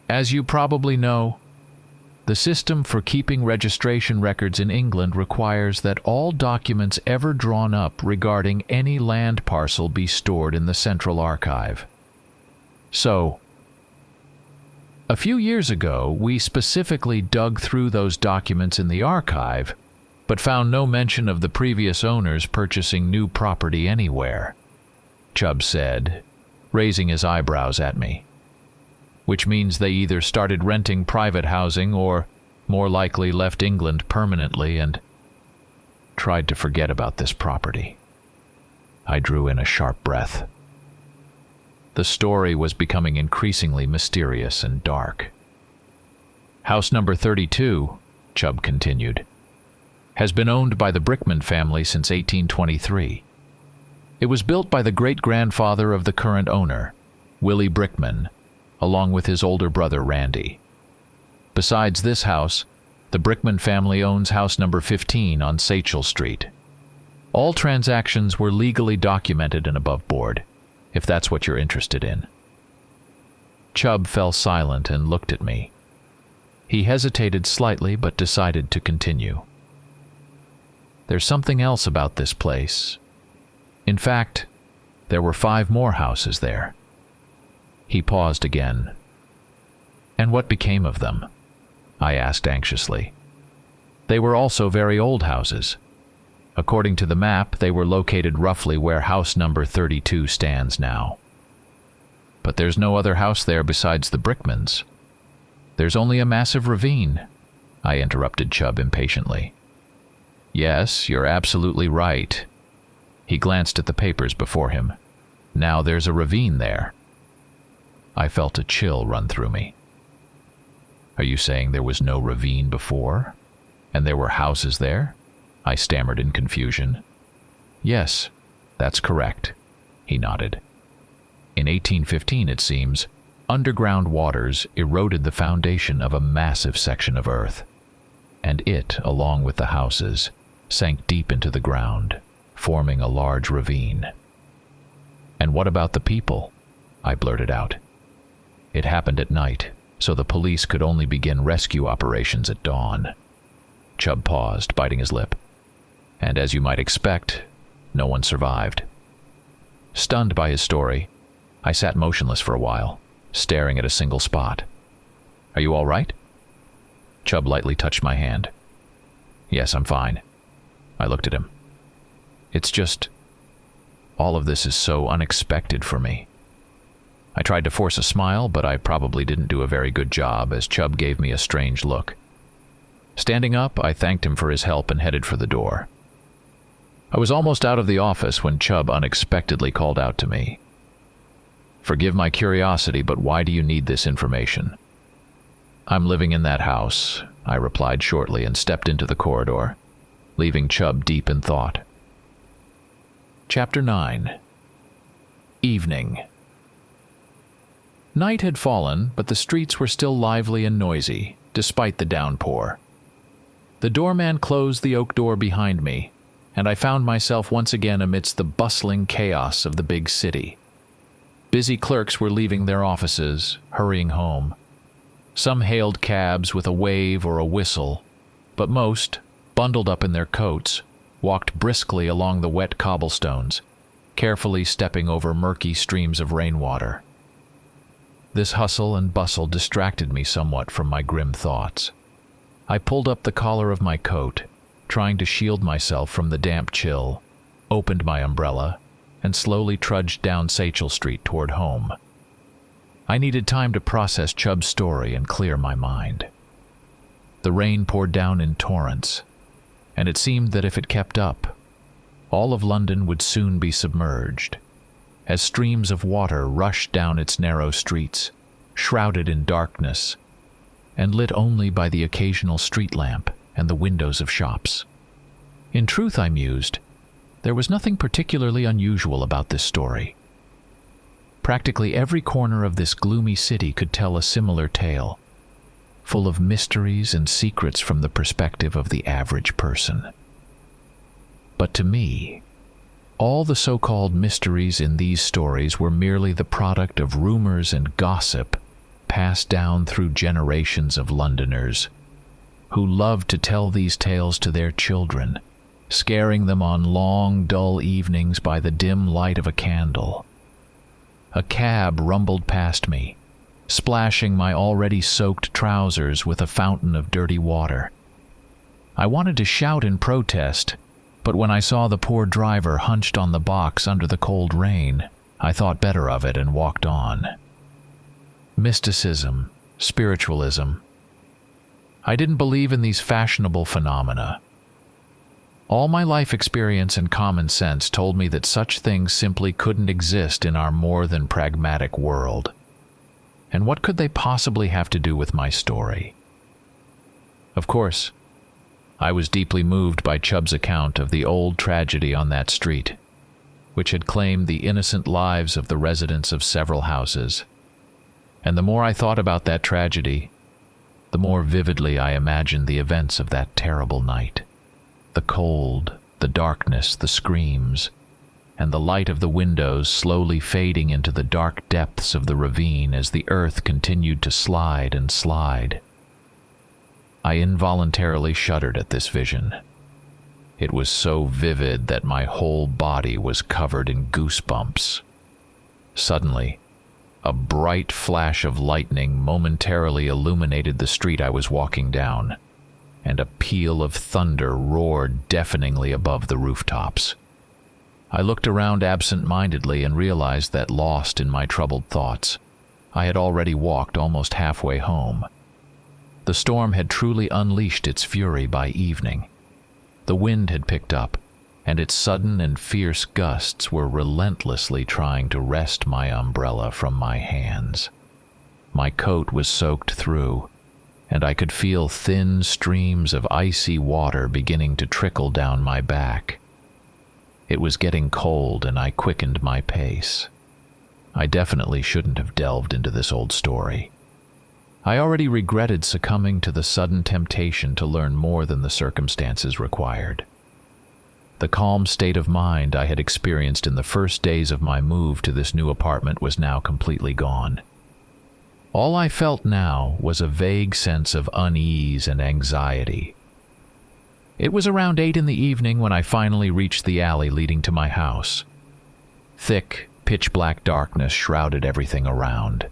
"As you probably know, the system for keeping registration records in England requires that all documents ever drawn up regarding any land parcel be stored in the Central Archive. So, a few years ago, we specifically dug through those documents in the archive, but found no mention of the previous owners purchasing new property anywhere," Chubb said, raising his eyebrows at me. "Which means they either started renting private housing or, more likely, left England permanently and tried to forget about this property." I drew in a sharp breath. The story was becoming increasingly mysterious and dark. "House number 32, Chubb continued, has been owned by the Brickman family since 1823. It was built by the great-grandfather of the current owner, Willie Brickman, along with his older brother Randy. Besides this house, the Brickman family owns house number 15 on Sachel Street. All transactions were legally documented and above board, if that's what you're interested in." Chubb fell silent and looked at me. He hesitated slightly but decided to continue. "There's something else about this place. In fact, there were 5 more houses there." He paused again. "And what became of them?" I asked anxiously. "They were also very old houses. According to the map, they were located roughly where house number 32 stands now. But there's no other house there besides the Brickmans. There's only a massive ravine," I interrupted Chubb impatiently. "Yes, you're absolutely right." He glanced at the papers before him. "Now there's a ravine there." I felt a chill run through me. "Are you saying there was no ravine before? And there were houses there?" I stammered in confusion. "Yes, that's correct," he nodded. "In 1815, it seems, underground waters eroded the foundation of a massive section of earth, and it, along with the houses, sank deep into the ground, forming a large ravine." "And what about the people?" I blurted out. "It happened at night, so the police could only begin rescue operations at dawn." Chubb paused, biting his lip. and as you might expect, no one survived. Stunned by his story, I sat motionless for a while, staring at a single spot. "Are you all right?" Chubb lightly touched my hand. "Yes, I'm fine." I looked at him. "It's just, all of this is so unexpected for me." I tried to force a smile, but I probably didn't do a very good job as Chubb gave me a strange look. Standing up, I thanked him for his help and headed for the door. I was almost out of the office when Chubb unexpectedly called out to me. "Forgive my curiosity, but why do you need this information?" "I'm living in that house," I replied shortly and stepped into the corridor, leaving Chubb deep in thought. Chapter 9. Evening. Night had fallen, but the streets were still lively and noisy, despite the downpour. The doorman closed the oak door behind me, and I found myself once again amidst the bustling chaos of the big city. Busy clerks were leaving their offices, hurrying home. Some hailed cabs with a wave or a whistle, but most, bundled up in their coats, walked briskly along the wet cobblestones, carefully stepping over murky streams of rainwater. This hustle and bustle distracted me somewhat from my grim thoughts. I pulled up the collar of my coat, trying to shield myself from the damp chill, opened my umbrella, and slowly trudged down Sachel Street toward home. I needed time to process Chubb's story and clear my mind. The rain poured down in torrents, and it seemed that if it kept up, all of London would soon be submerged, as streams of water rushed down its narrow streets, shrouded in darkness, and lit only by the occasional street lamp and the windows of shops. In truth, I mused, there was nothing particularly unusual about this story. Practically every corner of this gloomy city could tell a similar tale, full of mysteries and secrets from the perspective of the average person. But to me, all the so-called mysteries in these stories were merely the product of rumors and gossip passed down through generations of Londoners, who loved to tell these tales to their children, scaring them on long, dull evenings by the dim light of a candle. A cab rumbled past me, splashing my already soaked trousers with a fountain of dirty water. I wanted to shout in protest, but when I saw the poor driver hunched on the box under the cold rain, I thought better of it and walked on. Mysticism, spiritualism. I didn't believe in these fashionable phenomena. All my life experience and common sense told me that such things simply couldn't exist in our more than pragmatic world. And what could they possibly have to do with my story? Of course, I was deeply moved by Chubb's account of the old tragedy on that street, which had claimed the innocent lives of the residents of several houses. And the more I thought about that tragedy, the more vividly I imagined the events of that terrible night. The cold, the darkness, the screams, and the light of the windows slowly fading into the dark depths of the ravine as the earth continued to slide and slide. I involuntarily shuddered at this vision. It was so vivid that my whole body was covered in goosebumps. Suddenly, a bright flash of lightning momentarily illuminated the street I was walking down, and a peal of thunder roared deafeningly above the rooftops. I looked around absent-mindedly and realized that, lost in my troubled thoughts, I had already walked almost halfway home. The storm had truly unleashed its fury by evening. The wind had picked up, and its sudden and fierce gusts were relentlessly trying to wrest my umbrella from my hands. My coat was soaked through, and I could feel thin streams of icy water beginning to trickle down my back. It was getting cold, and I quickened my pace. I definitely shouldn't have delved into this old story. I already regretted succumbing to the sudden temptation to learn more than the circumstances required. The calm state of mind I had experienced in the first days of my move to this new apartment was now completely gone. All I felt now was a vague sense of unease and anxiety. It was around 8 in the evening when I finally reached the alley leading to my house. Thick, pitch-black darkness shrouded everything around,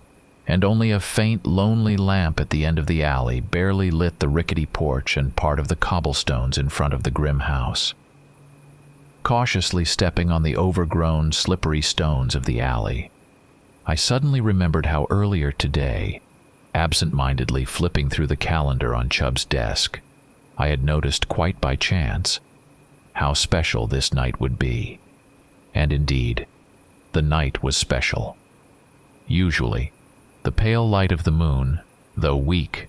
and only a faint, lonely lamp at the end of the alley barely lit the rickety porch and part of the cobblestones in front of the grim house. Cautiously stepping on the overgrown, slippery stones of the alley, I suddenly remembered how earlier today, absent-mindedly flipping through the calendar on Chubb's desk, I had noticed quite by chance how special this night would be. And indeed, the night was special. Usually, the pale light of the moon, though weak,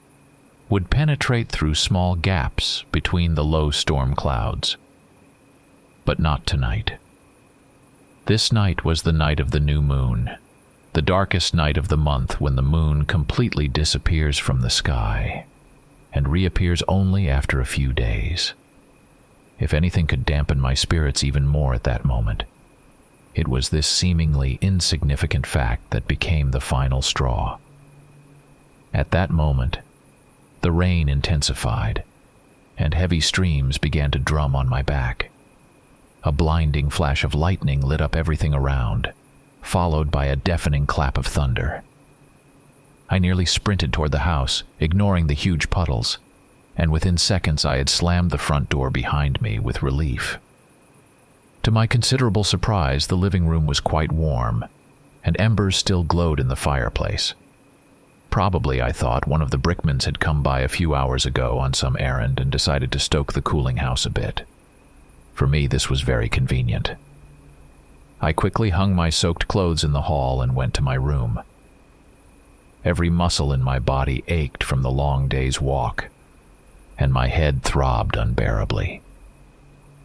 would penetrate through small gaps between the low storm clouds. But not tonight. This night was the night of the new moon, the darkest night of the month when the moon completely disappears from the sky and reappears only after a few days. If anything could dampen my spirits even more at that moment, it was this seemingly insignificant fact that became the final straw. At that moment, the rain intensified, and heavy streams began to drum on my back. A blinding flash of lightning lit up everything around, followed by a deafening clap of thunder. I nearly sprinted toward the house, ignoring the huge puddles, and within seconds I had slammed the front door behind me with relief. To my considerable surprise, the living room was quite warm, and embers still glowed in the fireplace. Probably, I thought, one of the brickmans had come by a few hours ago on some errand and decided to stoke the cooling house a bit. For me, this was very convenient. I quickly hung my soaked clothes in the hall and went to my room. Every muscle in my body ached from the long day's walk, and my head throbbed unbearably.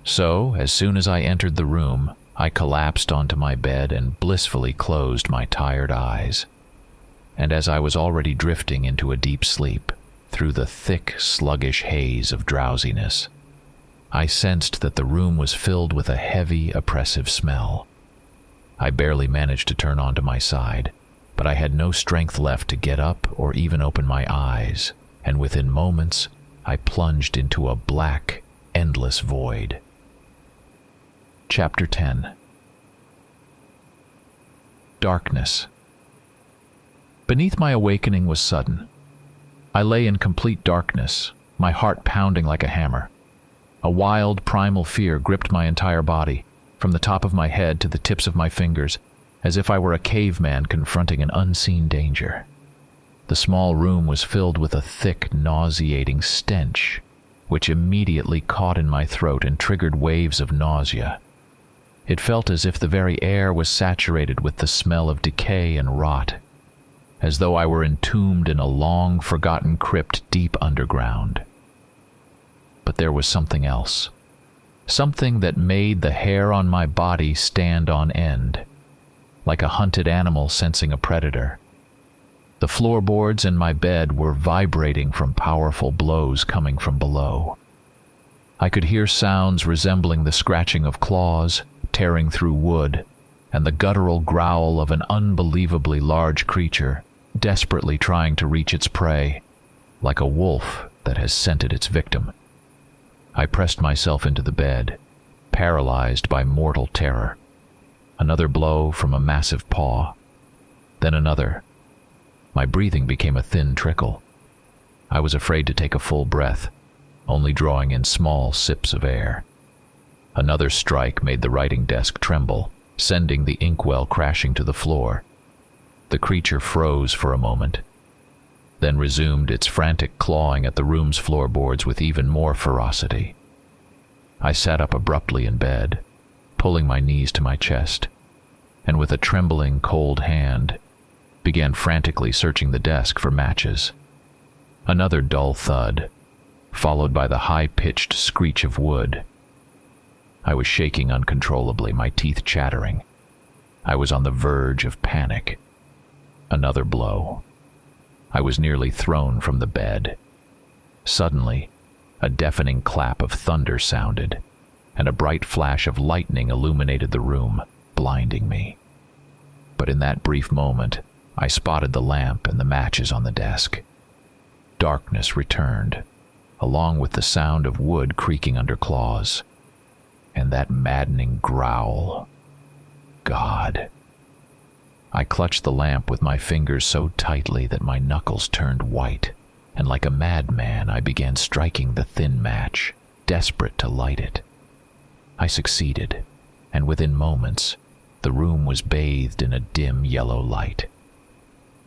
So, as soon as I entered the room, I collapsed onto my bed and blissfully closed my tired eyes. And as I was already drifting into a deep sleep, through the thick, sluggish haze of drowsiness, I sensed that the room was filled with a heavy, oppressive smell. I barely managed to turn onto my side, but I had no strength left to get up or even open my eyes, and within moments, I plunged into a black, endless void. Chapter 10. Darkness. Beneath my awakening was sudden. I lay in complete darkness, my heart pounding like a hammer. A wild, primal fear gripped my entire body, from the top of my head to the tips of my fingers, as if I were a caveman confronting an unseen danger. The small room was filled with a thick, nauseating stench, which immediately caught in my throat and triggered waves of nausea. It felt as if the very air was saturated with the smell of decay and rot, as though I were entombed in a long-forgotten crypt deep underground. But there was something else, something that made the hair on my body stand on end, like a hunted animal sensing a predator. The floorboards in my bed were vibrating from powerful blows coming from below. I could hear sounds resembling the scratching of claws, tearing through wood, and the guttural growl of an unbelievably large creature, desperately trying to reach its prey, like a wolf that has scented its victim. I pressed myself into the bed, paralyzed by mortal terror. Another blow from a massive paw, then another. My breathing became a thin trickle. I was afraid to take a full breath, only drawing in small sips of air. Another strike made the writing desk tremble, sending the inkwell crashing to the floor. The creature froze for a moment, then resumed its frantic clawing at the room's floorboards with even more ferocity. I sat up abruptly in bed, pulling my knees to my chest, and with a trembling, cold hand, began frantically searching the desk for matches. Another dull thud, followed by the high-pitched screech of wood. I was shaking uncontrollably, my teeth chattering. I was on the verge of panic. Another blow. I was nearly thrown from the bed. Suddenly, a deafening clap of thunder sounded, and a bright flash of lightning illuminated the room, blinding me. But in that brief moment, I spotted the lamp and the matches on the desk. Darkness returned, along with the sound of wood creaking under claws. And that maddening growl. God. I clutched the lamp with my fingers so tightly that my knuckles turned white, and like a madman I began striking the thin match, desperate to light it. I succeeded, and within moments, the room was bathed in a dim yellow light.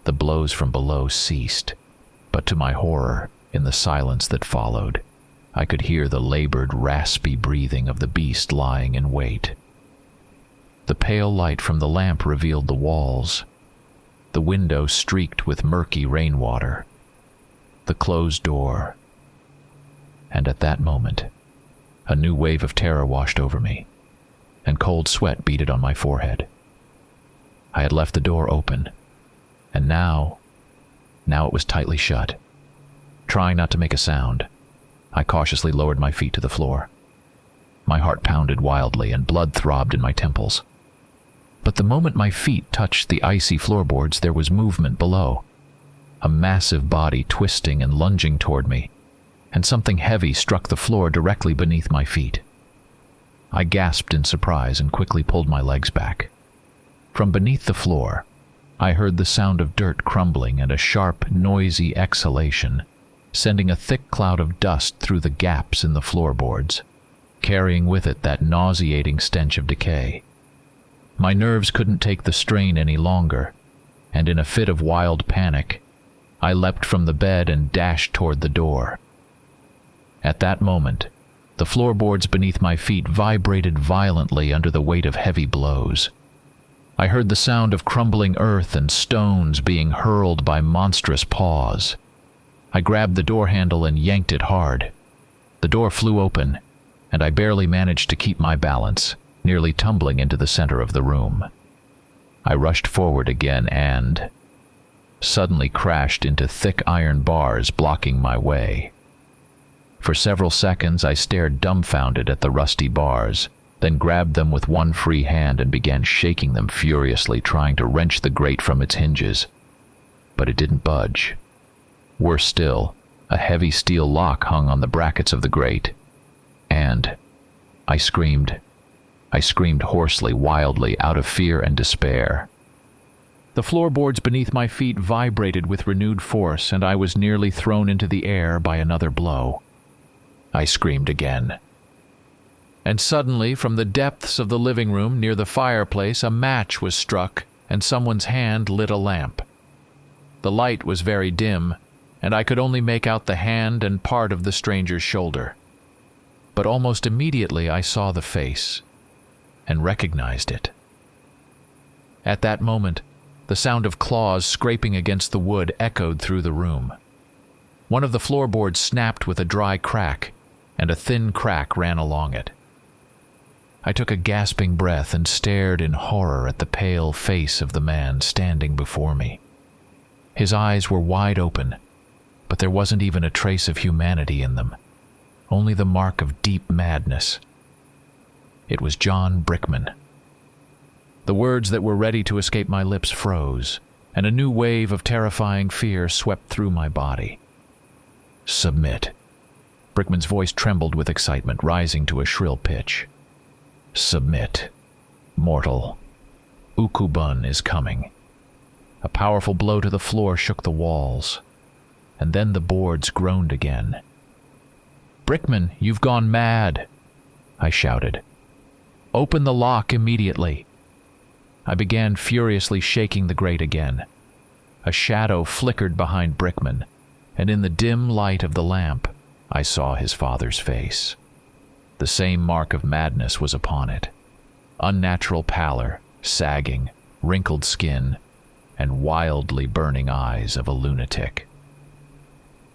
The blows from below ceased, but to my horror, in the silence that followed, I could hear the labored, raspy breathing of the beast lying in wait. The pale light from the lamp revealed the walls, the window streaked with murky rainwater, the closed door. And at that moment, a new wave of terror washed over me, and cold sweat beaded on my forehead. I had left the door open, and now it was tightly shut. Trying not to make a sound, I cautiously lowered my feet to the floor. My heart pounded wildly and blood throbbed in my temples. But the moment my feet touched the icy floorboards, there was movement below. A massive body twisting and lunging toward me, and something heavy struck the floor directly beneath my feet. I gasped in surprise and quickly pulled my legs back. From beneath the floor, I heard the sound of dirt crumbling and a sharp, noisy exhalation, sending a thick cloud of dust through the gaps in the floorboards, carrying with it that nauseating stench of decay. My nerves couldn't take the strain any longer, and in a fit of wild panic, I leapt from the bed and dashed toward the door. At that moment, the floorboards beneath my feet vibrated violently under the weight of heavy blows. I heard the sound of crumbling earth and stones being hurled by monstrous paws. I grabbed the door handle and yanked it hard. The door flew open, and I barely managed to keep my balance, nearly tumbling into the center of the room. I rushed forward again and suddenly crashed into thick iron bars blocking my way. For several seconds I stared dumbfounded at the rusty bars, then grabbed them with one free hand and began shaking them furiously, trying to wrench the grate from its hinges. But it didn't budge. Worse still, a heavy steel lock hung on the brackets of the grate. And I screamed hoarsely, wildly, out of fear and despair. The floorboards beneath my feet vibrated with renewed force, and I was nearly thrown into the air by another blow. I screamed again. And suddenly, from the depths of the living room near the fireplace, a match was struck, and someone's hand lit a lamp. The light was very dim, and I could only make out the hand and part of the stranger's shoulder. But almost immediately I saw the face, and recognized it. At that moment, the sound of claws scraping against the wood echoed through the room. One of the floorboards snapped with a dry crack, and a thin crack ran along it. I took a gasping breath and stared in horror at the pale face of the man standing before me. His eyes were wide open, but there wasn't even a trace of humanity in them, only the mark of deep madness. It was John Brickman. The words that were ready to escape my lips froze, and a new wave of terrifying fear swept through my body. Submit. Brickman's voice trembled with excitement, rising to a shrill pitch. Submit, mortal. Ukubun is coming. A powerful blow to the floor shook the walls, and then the boards groaned again. Brickman, you've gone mad, I shouted. Open the lock immediately. I began furiously shaking the grate again. A shadow flickered behind Brickman, and in the dim light of the lamp, I saw his father's face. The same mark of madness was upon it. Unnatural pallor, sagging, wrinkled skin, and wildly burning eyes of a lunatic.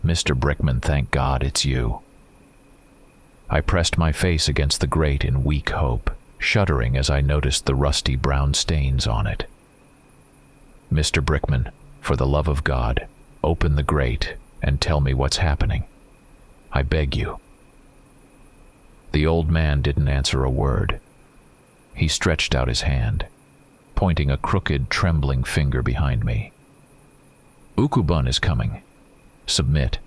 Mr. Brickman, thank God it's you. I pressed my face against the grate in weak hope, shuddering as I noticed the rusty brown stains on it. Mr. Brickman, for the love of God, open the grate and tell me what's happening. I beg you. The old man didn't answer a word. He stretched out his hand, pointing a crooked, trembling finger behind me. Ukubun is coming. Submit.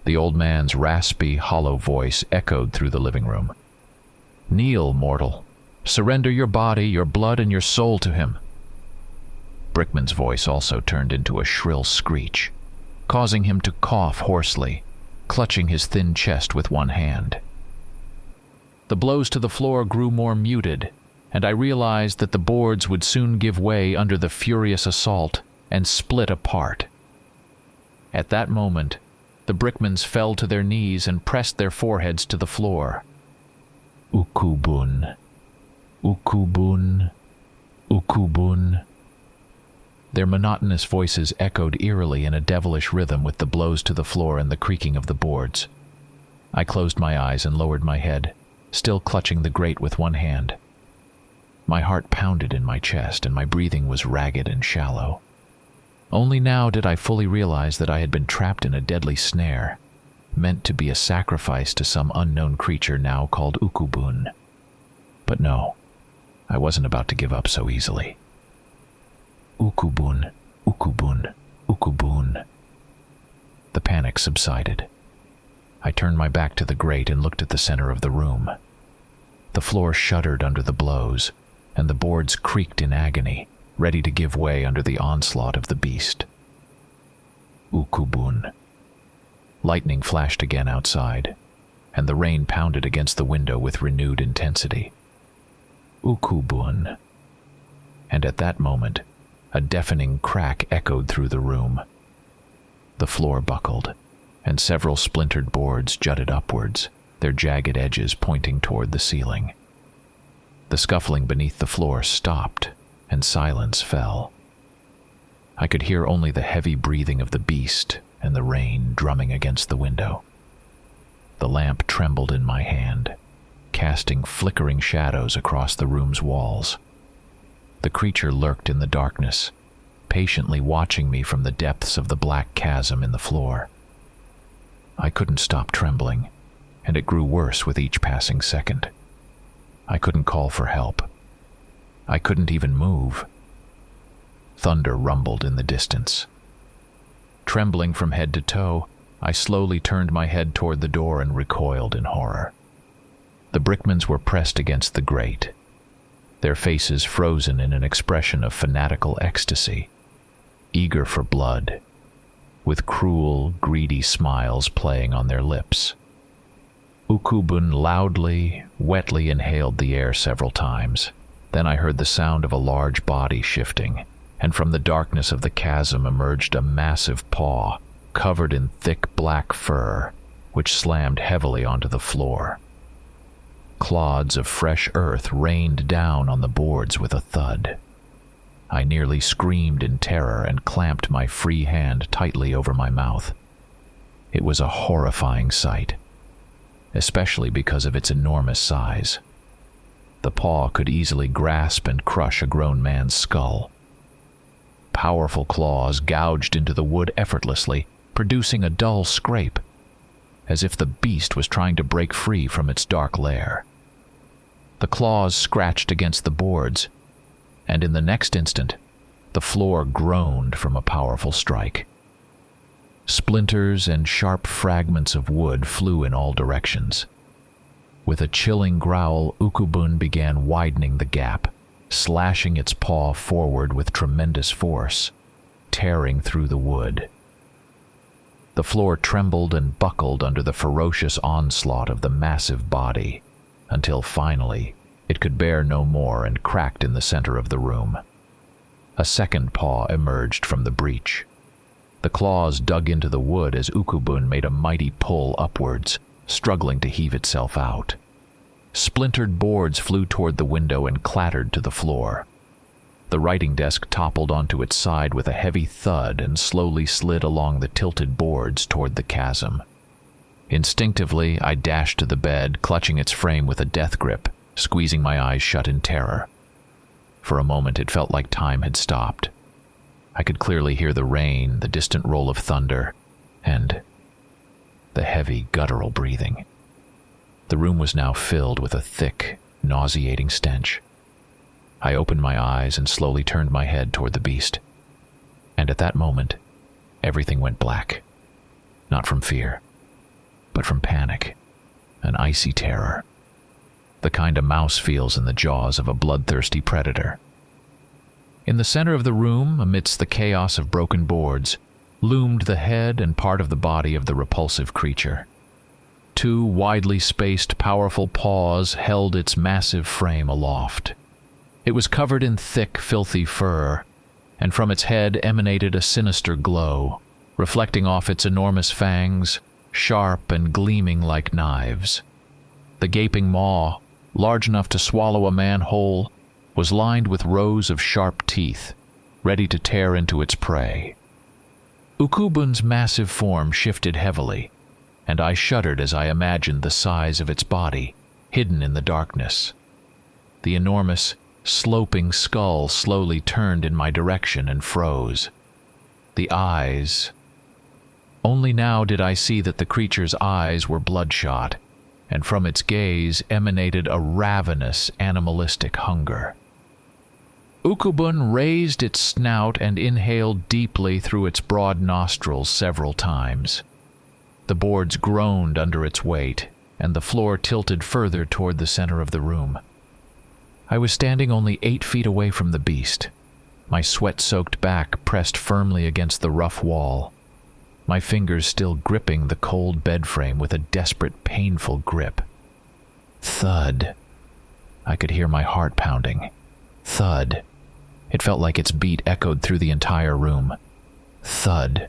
The old man's raspy, hollow voice echoed through the living room. "Kneel, mortal. Surrender your body, your blood, and your soul to him." Brickman's voice also turned into a shrill screech, causing him to cough hoarsely, clutching his thin chest with one hand. The blows to the floor grew more muted, and I realized that the boards would soon give way under the furious assault and split apart. At that moment, the Brickmans fell to their knees and pressed their foreheads to the floor. "Ukubun, Ukubun, Ukubun." Their monotonous voices echoed eerily in a devilish rhythm with the blows to the floor and the creaking of the boards. I closed my eyes and lowered my head, still clutching the grate with one hand. My heart pounded in my chest and my breathing was ragged and shallow. Only now did I fully realize that I had been trapped in a deadly snare, meant to be a sacrifice to some unknown creature now called Ukubun. But no, I wasn't about to give up so easily. "Ukubun, Ukubun, Ukubun." The panic subsided. I turned my back to the grate and looked at the center of the room. The floor shuddered under the blows, and the boards creaked in agony, ready to give way under the onslaught of the beast. Ukubun. Lightning flashed again outside, and the rain pounded against the window with renewed intensity. Ukubun. And at that moment, a deafening crack echoed through the room. The floor buckled, and several splintered boards jutted upwards, their jagged edges pointing toward the ceiling. The scuffling beneath the floor stopped, and silence fell. I could hear only the heavy breathing of the beast and the rain drumming against the window. The lamp trembled in my hand, casting flickering shadows across the room's walls. The creature lurked in the darkness, patiently watching me from the depths of the black chasm in the floor. I couldn't stop trembling, and it grew worse with each passing second. I couldn't call for help. I couldn't even move. Thunder rumbled in the distance. Trembling from head to toe, I slowly turned my head toward the door and recoiled in horror. The Brickmans were pressed against the grate, their faces frozen in an expression of fanatical ecstasy, eager for blood, with cruel, greedy smiles playing on their lips. Ukubun loudly, wetly inhaled the air several times. Then I heard the sound of a large body shifting, and from the darkness of the chasm emerged a massive paw, covered in thick black fur, which slammed heavily onto the floor. Clods of fresh earth rained down on the boards with a thud. I nearly screamed in terror and clamped my free hand tightly over my mouth. It was a horrifying sight, especially because of its enormous size. The paw could easily grasp and crush a grown man's skull. Powerful claws gouged into the wood effortlessly, producing a dull scrape, as if the beast was trying to break free from its dark lair. The claws scratched against the boards, and in the next instant, the floor groaned from a powerful strike. Splinters and sharp fragments of wood flew in all directions. With a chilling growl, Ukubun began widening the gap, slashing its paw forward with tremendous force, tearing through the wood. The floor trembled and buckled under the ferocious onslaught of the massive body, until finally it could bear no more and cracked in the center of the room. A second paw emerged from the breach. The claws dug into the wood as Ukubun made a mighty pull upwards, struggling to heave itself out. Splintered boards flew toward the window and clattered to the floor. The writing desk toppled onto its side with a heavy thud and slowly slid along the tilted boards toward the chasm. Instinctively, I dashed to the bed, clutching its frame with a death grip, squeezing my eyes shut in terror. For a moment, it felt like time had stopped. I could clearly hear the rain, the distant roll of thunder, and the heavy, guttural breathing. The room was now filled with a thick, nauseating stench. I opened my eyes and slowly turned my head toward the beast. And at that moment, everything went black. Not from fear, but from panic, an icy terror, the kind a mouse feels in the jaws of a bloodthirsty predator. In the center of the room, amidst the chaos of broken boards, loomed the head and part of the body of the repulsive creature. Two widely spaced, powerful paws held its massive frame aloft. It was covered in thick, filthy fur, and from its head emanated a sinister glow, reflecting off its enormous fangs, sharp and gleaming like knives. The gaping maw, large enough to swallow a man whole, was lined with rows of sharp teeth, ready to tear into its prey. Ukubun's massive form shifted heavily, and I shuddered as I imagined the size of its body, hidden in the darkness. The enormous, sloping skull slowly turned in my direction and froze. The eyes... Only now did I see that the creature's eyes were bloodshot, and from its gaze emanated a ravenous, animalistic hunger. Ukubun raised its snout and inhaled deeply through its broad nostrils several times. The boards groaned under its weight, and the floor tilted further toward the center of the room. I was standing only 8 feet away from the beast, my sweat-soaked back pressed firmly against the rough wall, my fingers still gripping the cold bed frame with a desperate, painful grip. Thud. I could hear my heart pounding. Thud. It felt like its beat echoed through the entire room. Thud.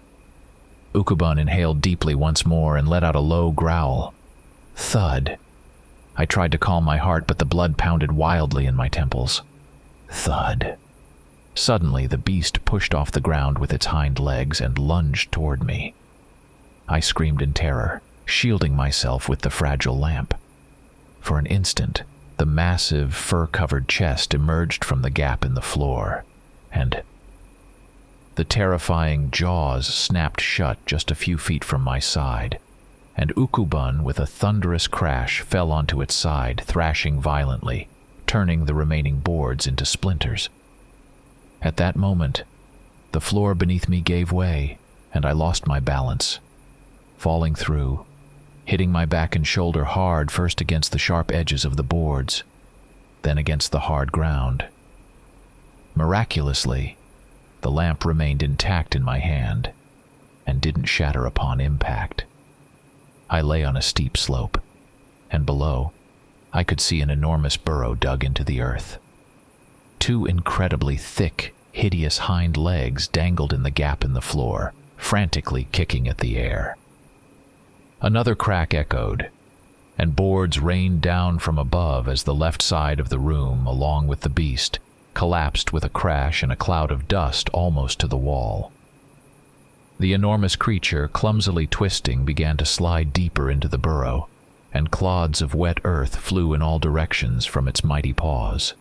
Ukubun inhaled deeply once more and let out a low growl. Thud. I tried to calm my heart, but the blood pounded wildly in my temples. Thud. Suddenly, the beast pushed off the ground with its hind legs and lunged toward me. I screamed in terror, shielding myself with the fragile lamp. For an instant, the massive, fur-covered chest emerged from the gap in the floor, and the terrifying jaws snapped shut just a few feet from my side, and Ukubun, with a thunderous crash, fell onto its side, thrashing violently, turning the remaining boards into splinters. At that moment, the floor beneath me gave way, and I lost my balance, falling through, hitting my back and shoulder hard first against the sharp edges of the boards, then against the hard ground. Miraculously, the lamp remained intact in my hand and didn't shatter upon impact. I lay on a steep slope, and below, I could see an enormous burrow dug into the earth. 2 incredibly thick, hideous hind legs dangled in the gap in the floor, frantically kicking at the air. Another crack echoed, and boards rained down from above as the left side of the room, along with the beast, collapsed with a crash and a cloud of dust almost to the wall. The enormous creature, clumsily twisting, began to slide deeper into the burrow, and clods of wet earth flew in all directions from its mighty paws.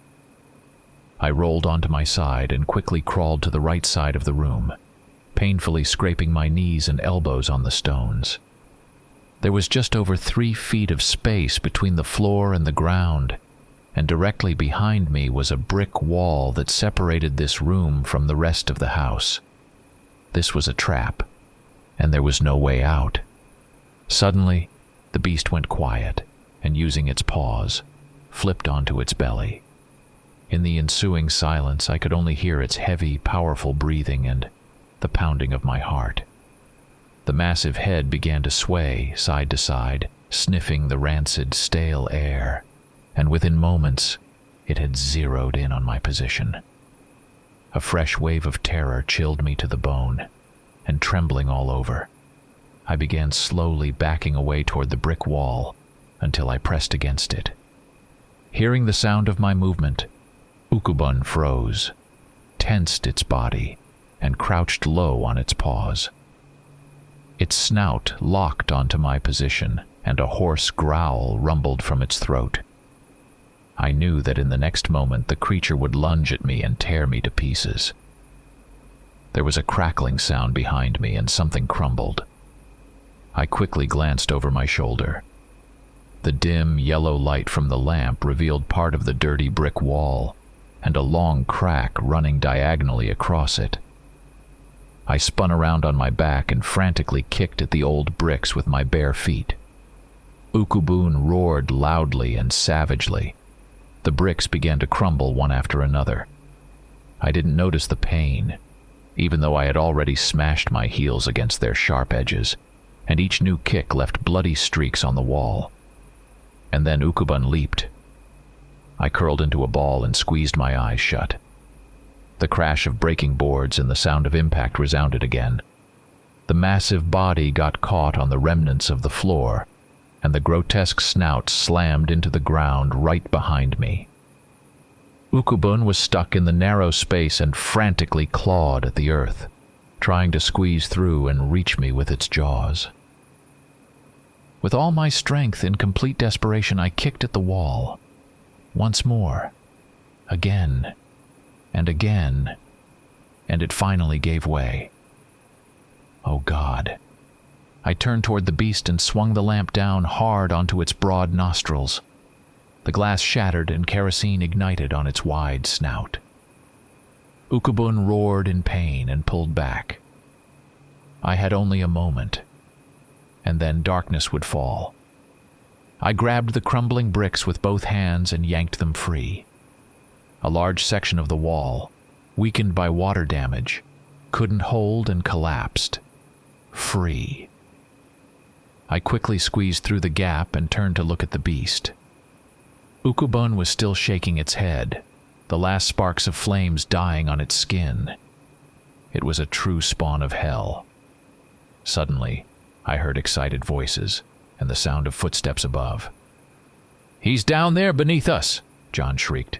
I rolled onto my side and quickly crawled to the right side of the room, painfully scraping my knees and elbows on the stones. There was just over 3 feet of space between the floor and the ground, and directly behind me was a brick wall that separated this room from the rest of the house. This was a trap, and there was no way out. Suddenly, the beast went quiet, and using its paws, flipped onto its belly. In the ensuing silence, I could only hear its heavy, powerful breathing and the pounding of my heart. The massive head began to sway side to side, sniffing the rancid, stale air, and within moments, it had zeroed in on my position. A fresh wave of terror chilled me to the bone, and trembling all over, I began slowly backing away toward the brick wall until I pressed against it. Hearing the sound of my movement, Ukubun froze, tensed its body, and crouched low on its paws. Its snout locked onto my position, and a hoarse growl rumbled from its throat. I knew that in the next moment the creature would lunge at me and tear me to pieces. There was a crackling sound behind me, and something crumbled. I quickly glanced over my shoulder. The dim, yellow light from the lamp revealed part of the dirty brick wall, and a long crack running diagonally across it. I spun around on my back and frantically kicked at the old bricks with my bare feet, Ukubun roared loudly and savagely. The bricks began to crumble one after another. I didn't notice the pain, even though I had already smashed my heels against their sharp edges, and each new kick left bloody streaks on the wall. And then Ukubun leaped. I curled into a ball and squeezed my eyes shut. The crash of breaking boards and the sound of impact resounded again. The massive body got caught on the remnants of the floor, and the grotesque snout slammed into the ground right behind me. Ukubun was stuck in the narrow space and frantically clawed at the earth, trying to squeeze through and reach me with its jaws. With all my strength, in complete desperation, I kicked at the wall. Once more. Again. And again. And it finally gave way. Oh God. I turned toward the beast and swung the lamp down hard onto its broad nostrils. The glass shattered and kerosene ignited on its wide snout. Ukubun roared in pain and pulled back. I had only a moment, and then darkness would fall. I grabbed the crumbling bricks with both hands and yanked them free. A large section of the wall, weakened by water damage, couldn't hold and collapsed. Free. I quickly squeezed through the gap and turned to look at the beast. Ukubun was still shaking its head, the last sparks of flames dying on its skin. It was a true spawn of hell. Suddenly, I heard excited voices and the sound of footsteps above. "He's down there beneath us!" John shrieked.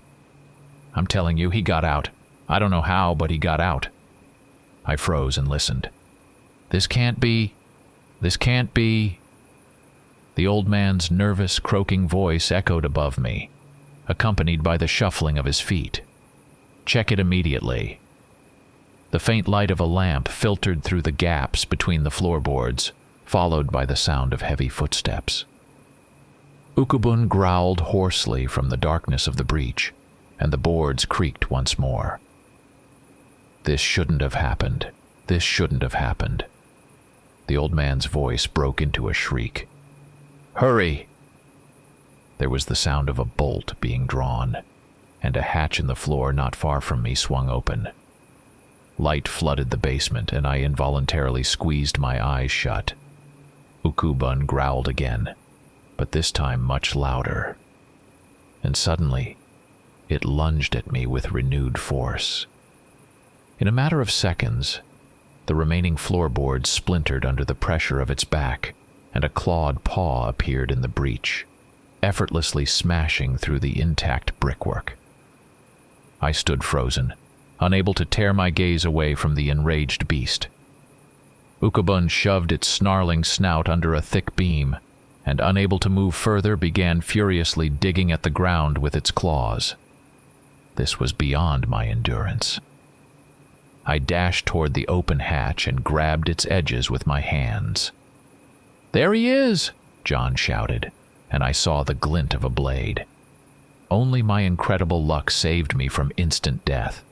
"I'm telling you, he got out. I don't know how, but he got out." I froze and listened. This can't be. The old man's nervous, croaking voice echoed above me, accompanied by the shuffling of his feet. "Check it immediately." The faint light of a lamp filtered through the gaps between the floorboards, followed by the sound of heavy footsteps. Ukubun growled hoarsely from the darkness of the breach, and the boards creaked once more. This shouldn't have happened. This shouldn't have happened. The old man's voice broke into a shriek. "Hurry!" There was the sound of a bolt being drawn, and a hatch in the floor not far from me swung open. Light flooded the basement, and I involuntarily squeezed my eyes shut. Ukubun growled again, but this time much louder. And suddenly, it lunged at me with renewed force. In a matter of seconds, the remaining floorboards splintered under the pressure of its back, and a clawed paw appeared in the breach, effortlessly smashing through the intact brickwork. I stood frozen, unable to tear my gaze away from the enraged beast. Ukubun shoved its snarling snout under a thick beam, and unable to move further, began furiously digging at the ground with its claws. This was beyond my endurance. I dashed toward the open hatch and grabbed its edges with my hands. "There he is!" John shouted, and I saw the glint of a blade. Only my incredible luck saved me from instant death.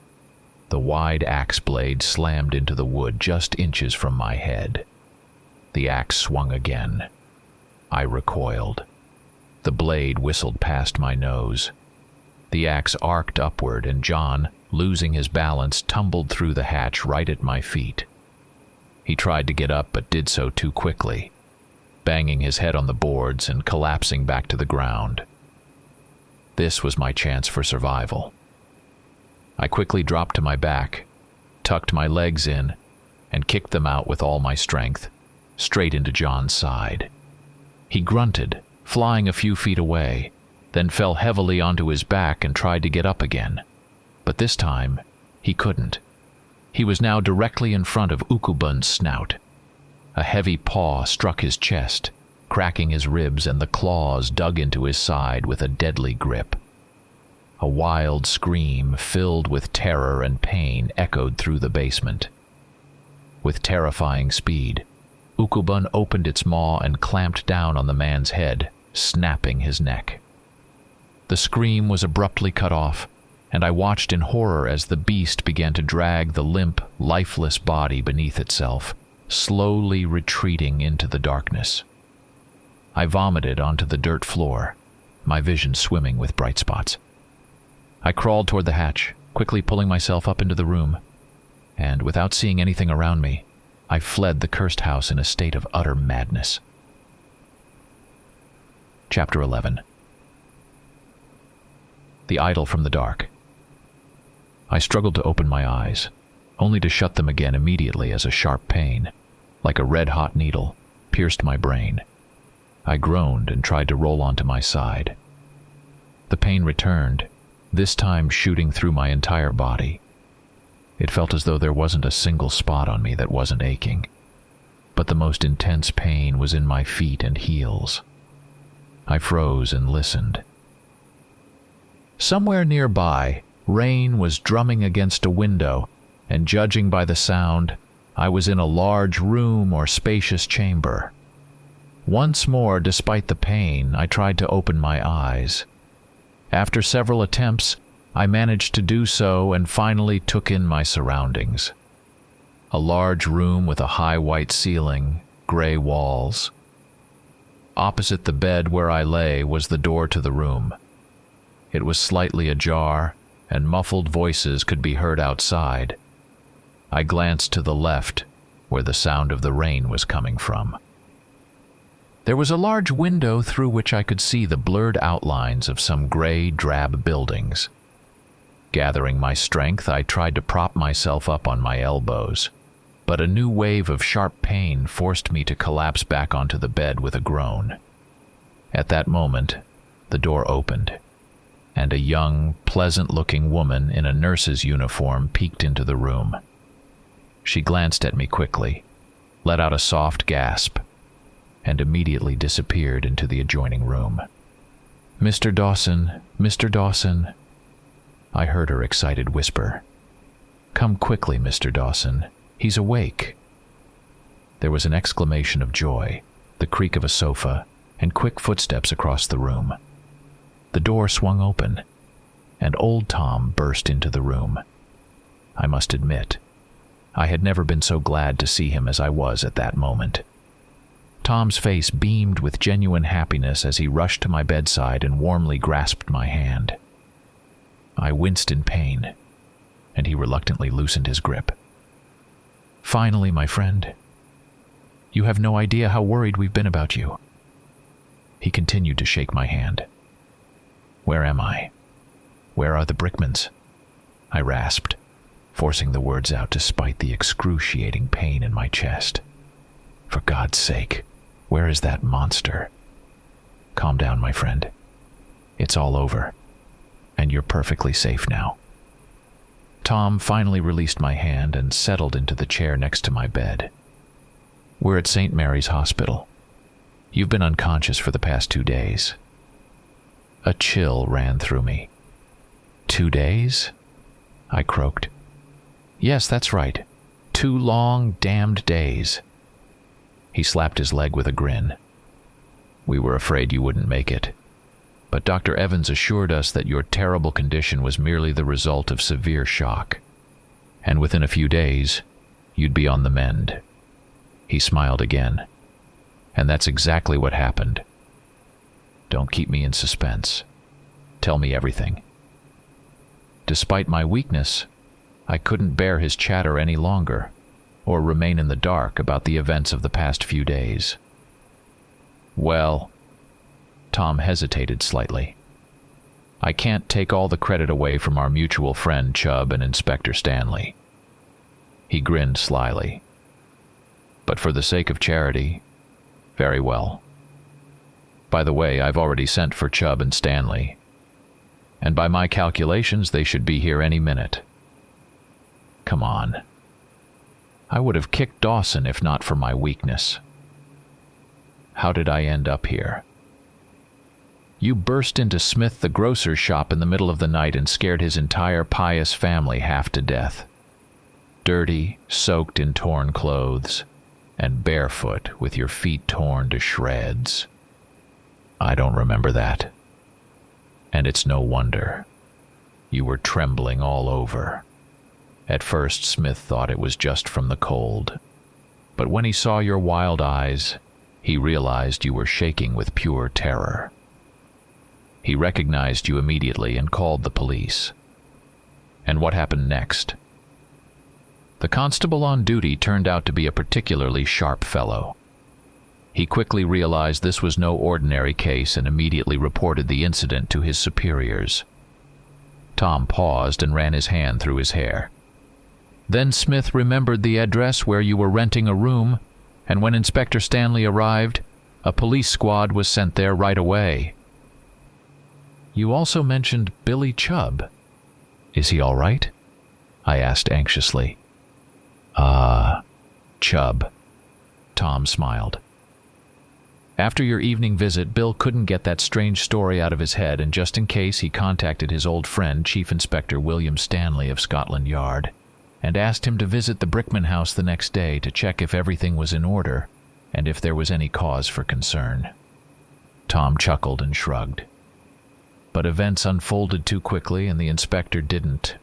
The wide axe blade slammed into the wood just inches from my head. The axe swung again. I recoiled. The blade whistled past my nose. The axe arced upward, and John, losing his balance, tumbled through the hatch right at my feet. He tried to get up, but did so too quickly, banging his head on the boards and collapsing back to the ground. This was my chance for survival. I quickly dropped to my back, tucked my legs in, and kicked them out with all my strength, straight into John's side. He grunted, flying a few feet away, then fell heavily onto his back and tried to get up again. But this time, he couldn't. He was now directly in front of Ukubun's snout. A heavy paw struck his chest, cracking his ribs, and the claws dug into his side with a deadly grip. A wild scream filled with terror and pain echoed through the basement. With terrifying speed, Ukubun opened its maw and clamped down on the man's head, snapping his neck. The scream was abruptly cut off, and I watched in horror as the beast began to drag the limp, lifeless body beneath itself, slowly retreating into the darkness. I vomited onto the dirt floor, my vision swimming with bright spots. I crawled toward the hatch, quickly pulling myself up into the room, and without seeing anything around me, I fled the cursed house in a state of utter madness. Chapter 11. The Idol from the Dark. I struggled to open my eyes, only to shut them again immediately as a sharp pain, like a red-hot needle, pierced my brain. I groaned and tried to roll onto my side. The pain returned, this time shooting through my entire body. It felt as though there wasn't a single spot on me that wasn't aching, but the most intense pain was in my feet and heels. I froze and listened. Somewhere nearby, rain was drumming against a window, and judging by the sound, I was in a large room or spacious chamber. Once more, despite the pain, I tried to open my eyes. After several attempts, I managed to do so and finally took in my surroundings. A large room with a high white ceiling, gray walls. Opposite the bed where I lay was the door to the room. It was slightly ajar, and muffled voices could be heard outside. I glanced to the left, where the sound of the rain was coming from. There was a large window through which I could see the blurred outlines of some gray, drab buildings. Gathering my strength, I tried to prop myself up on my elbows, but a new wave of sharp pain forced me to collapse back onto the bed with a groan. At that moment, the door opened, and a young, pleasant-looking woman in a nurse's uniform peeked into the room. She glanced at me quickly, let out a soft gasp, and immediately disappeared into the adjoining room. "Mr. Dawson, Mr. Dawson," I heard her excited whisper. "Come quickly, Mr. Dawson. He's awake." There was an exclamation of joy, the creak of a sofa, and quick footsteps across the room. The door swung open, and old Tom burst into the room. I must admit, I had never been so glad to see him as I was at that moment. Tom's face beamed with genuine happiness as he rushed to my bedside and warmly grasped my hand. I winced in pain, and he reluctantly loosened his grip. "Finally, my friend. You have no idea how worried we've been about you." He continued to shake my hand. "Where am I? Where are the Brickmans?" I rasped, forcing the words out despite the excruciating pain in my chest. "For God's sake, where is that monster?" "Calm down, my friend. It's all over, and you're perfectly safe now." Tom finally released my hand and settled into the chair next to my bed. "We're at St. Mary's Hospital. You've been unconscious for the past 2 days." A chill ran through me. 2 days? I croaked. "Yes, that's right. 2 long, damned days." He slapped his leg with a grin. "We were afraid you wouldn't make it. But Dr. Evans assured us that your terrible condition was merely the result of severe shock, and within a few days, you'd be on the mend." He smiled again. "And that's exactly what happened. Don't keep me in suspense. Tell me everything." Despite my weakness, I couldn't bear his chatter any longer, or remain in the dark about the events of the past few days. "Well," Tom hesitated slightly, "I can't take all the credit away from our mutual friend Chubb and Inspector Stanley." He grinned slyly. "But for the sake of charity, very well. By the way, I've already sent for Chubb and Stanley, and by my calculations they should be here any minute. Come on. I would have kicked Dawson if not for my weakness. How did I end up here? You burst into Smith the grocer's shop in the middle of the night and scared his entire pious family half to death. Dirty, soaked in torn clothes, and barefoot with your feet torn to shreds. I don't remember that. And it's no wonder. You were trembling all over. At first, Smith thought it was just from the cold. But when he saw your wild eyes, He realized you were shaking with pure terror. He recognized you immediately and called the police. And what happened next? The constable on duty turned out to be a particularly sharp fellow. He quickly realized this was no ordinary case and immediately reported the incident to his superiors. Tom paused and ran his hand through his hair. Then Smith remembered the address where you were renting a room, and when Inspector Stanley arrived, a police squad was sent there right away. You also mentioned Billy Chubb. Is he all right? I asked anxiously. Chubb. Tom smiled. After your evening visit, Bill couldn't get that strange story out of his head, and just in case, he contacted his old friend, Chief Inspector William Stanley of Scotland Yard, and asked him to visit the Brickman house the next day to check if everything was in order and if there was any cause for concern. Tom chuckled and shrugged. But events unfolded too quickly, and the inspector didn't.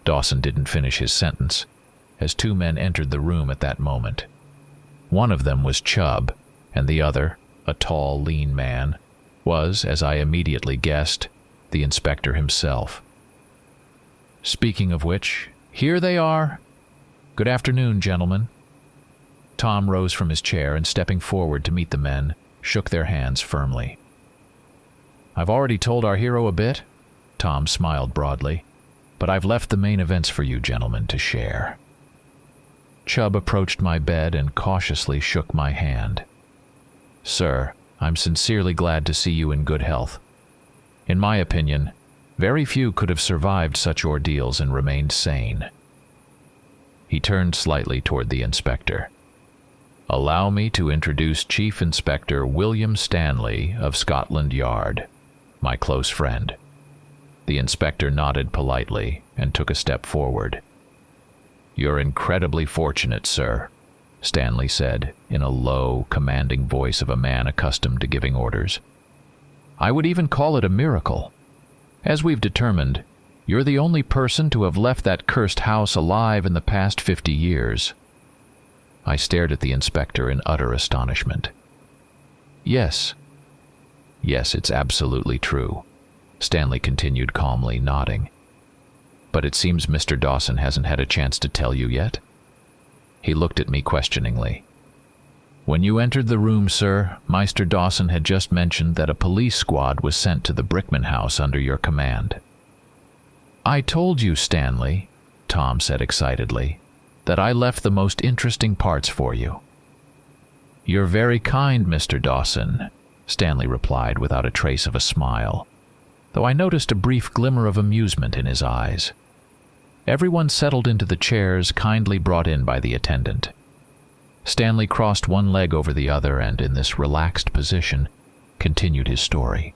Dawson didn't finish his sentence, as two men entered the room at that moment. One of them was Chubb, and the other, a tall, lean man, was, as I immediately guessed, the inspector himself. Speaking of which, here they are. Good afternoon, gentlemen. Tom rose from his chair and, stepping forward to meet the men, shook their hands firmly. I've already told our hero a bit, Tom smiled broadly, but I've left the main events for you gentlemen to share. Chubb approached my bed and cautiously shook my hand. Sir, I'm sincerely glad to see you in good health. In my opinion, very few could have survived such ordeals and remained sane. He turned slightly toward the inspector. Allow me to introduce Chief Inspector William Stanley of Scotland Yard, my close friend. The inspector nodded politely and took a step forward. You're incredibly fortunate, sir, Stanley said in a low, commanding voice of a man accustomed to giving orders. I would even call it a miracle. As we've determined, you're the only person to have left that cursed house alive in the past 50 years. I stared at the inspector in utter astonishment. Yes, it's absolutely true, Stanley continued calmly, nodding. But it seems Mr. Dawson hasn't had a chance to tell you yet? He looked at me questioningly. When you entered the room, sir, Meister Dawson had just mentioned that a police squad was sent to the Brickman house under your command. I told you, Stanley, Tom said excitedly, that I left the most interesting parts for you. You're very kind, Mr. Dawson, Stanley replied without a trace of a smile, though I noticed a brief glimmer of amusement in his eyes. Everyone settled into the chairs kindly brought in by the attendant. Stanley crossed one leg over the other and, in this relaxed position, continued his story.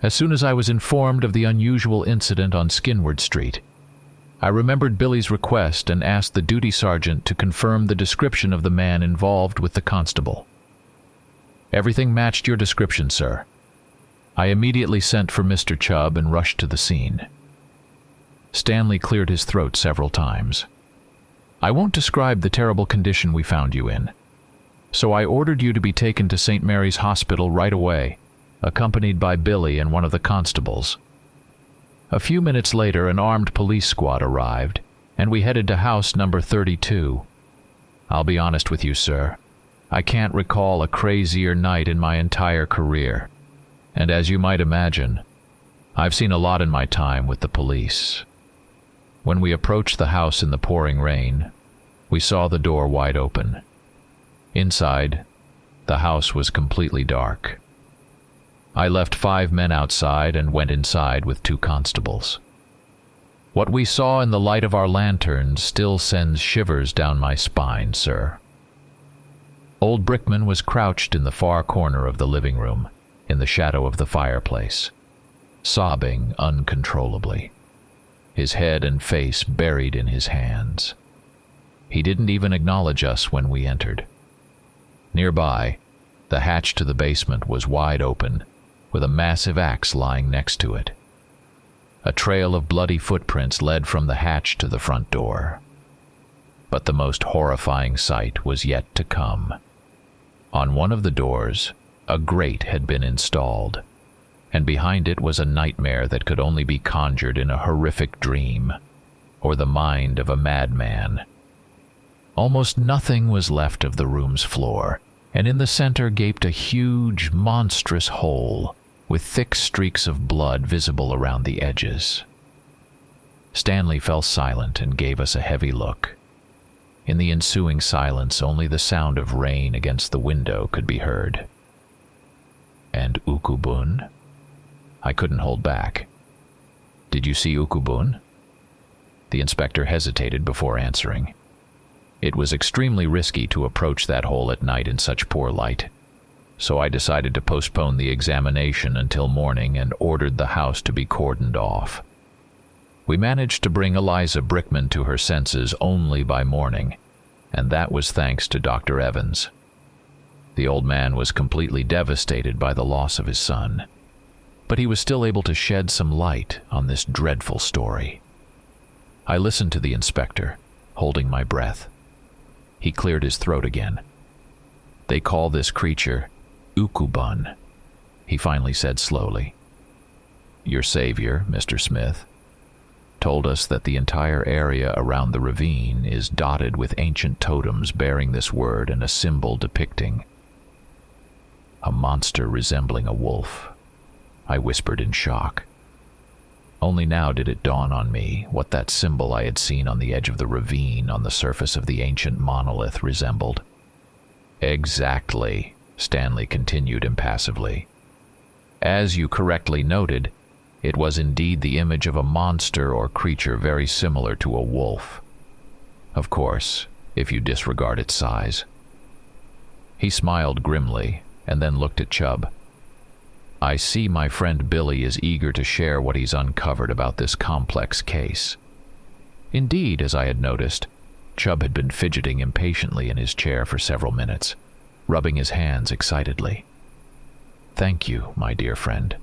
As soon as I was informed of the unusual incident on Skinward Street, I remembered Billy's request and asked the duty sergeant to confirm the description of the man involved with the constable. Everything matched your description, sir. I immediately sent for Mr. Chubb and rushed to the scene. Stanley cleared his throat several times. I won't describe the terrible condition we found you in. So I ordered you to be taken to St. Mary's Hospital right away, accompanied by Billy and one of the constables. A few minutes later, an armed police squad arrived, and we headed to house number 32. I'll be honest with you, sir. I can't recall a crazier night in my entire career. And as you might imagine, I've seen a lot in my time with the police. When we approached the house in the pouring rain, we saw the door wide open. Inside, the house was completely dark. I left 5 men outside and went inside with 2 constables. What we saw in the light of our lanterns still sends shivers down my spine, sir. Old Brickman was crouched in the far corner of the living room, in the shadow of the fireplace, sobbing uncontrollably, his head and face buried in his hands. He didn't even acknowledge us when we entered. Nearby, the hatch to the basement was wide open, with a massive axe lying next to it. A trail of bloody footprints led from the hatch to the front door. But the most horrifying sight was yet to come. On one of the doors, a grate had been installed, and behind it was a nightmare that could only be conjured in a horrific dream, or the mind of a madman. Almost nothing was left of the room's floor, and in the center gaped a huge, monstrous hole, with thick streaks of blood visible around the edges. Stanley fell silent and gave us a heavy look. In the ensuing silence, only the sound of rain against the window could be heard. "And Ukubun?" I couldn't hold back. "Did you see Ukubun?" The inspector hesitated before answering. It was extremely risky to approach that hole at night in such poor light, so I decided to postpone the examination until morning and ordered the house to be cordoned off. We managed to bring Eliza Brickman to her senses only by morning, and that was thanks to Dr. Evans. The old man was completely devastated by the loss of his son, but he was still able to shed some light on this dreadful story. I listened to the inspector, holding my breath. He cleared his throat again. "They call this creature Ukubun," he finally said slowly. "Your savior, Mr. Smith, told us that the entire area around the ravine is dotted with ancient totems bearing this word and a symbol depicting a monster resembling a wolf," I whispered in shock. Only now did it dawn on me what that symbol I had seen on the edge of the ravine on the surface of the ancient monolith resembled. "Exactly," Stanley continued impassively. "As you correctly noted, it was indeed the image of a monster or creature very similar to a wolf. Of course, if you disregard its size." He smiled grimly and then looked at Chubb. "I see my friend Billy is eager to share what he's uncovered about this complex case." Indeed, as I had noticed, Chubb had been fidgeting impatiently in his chair for several minutes, rubbing his hands excitedly. "Thank you, my dear friend."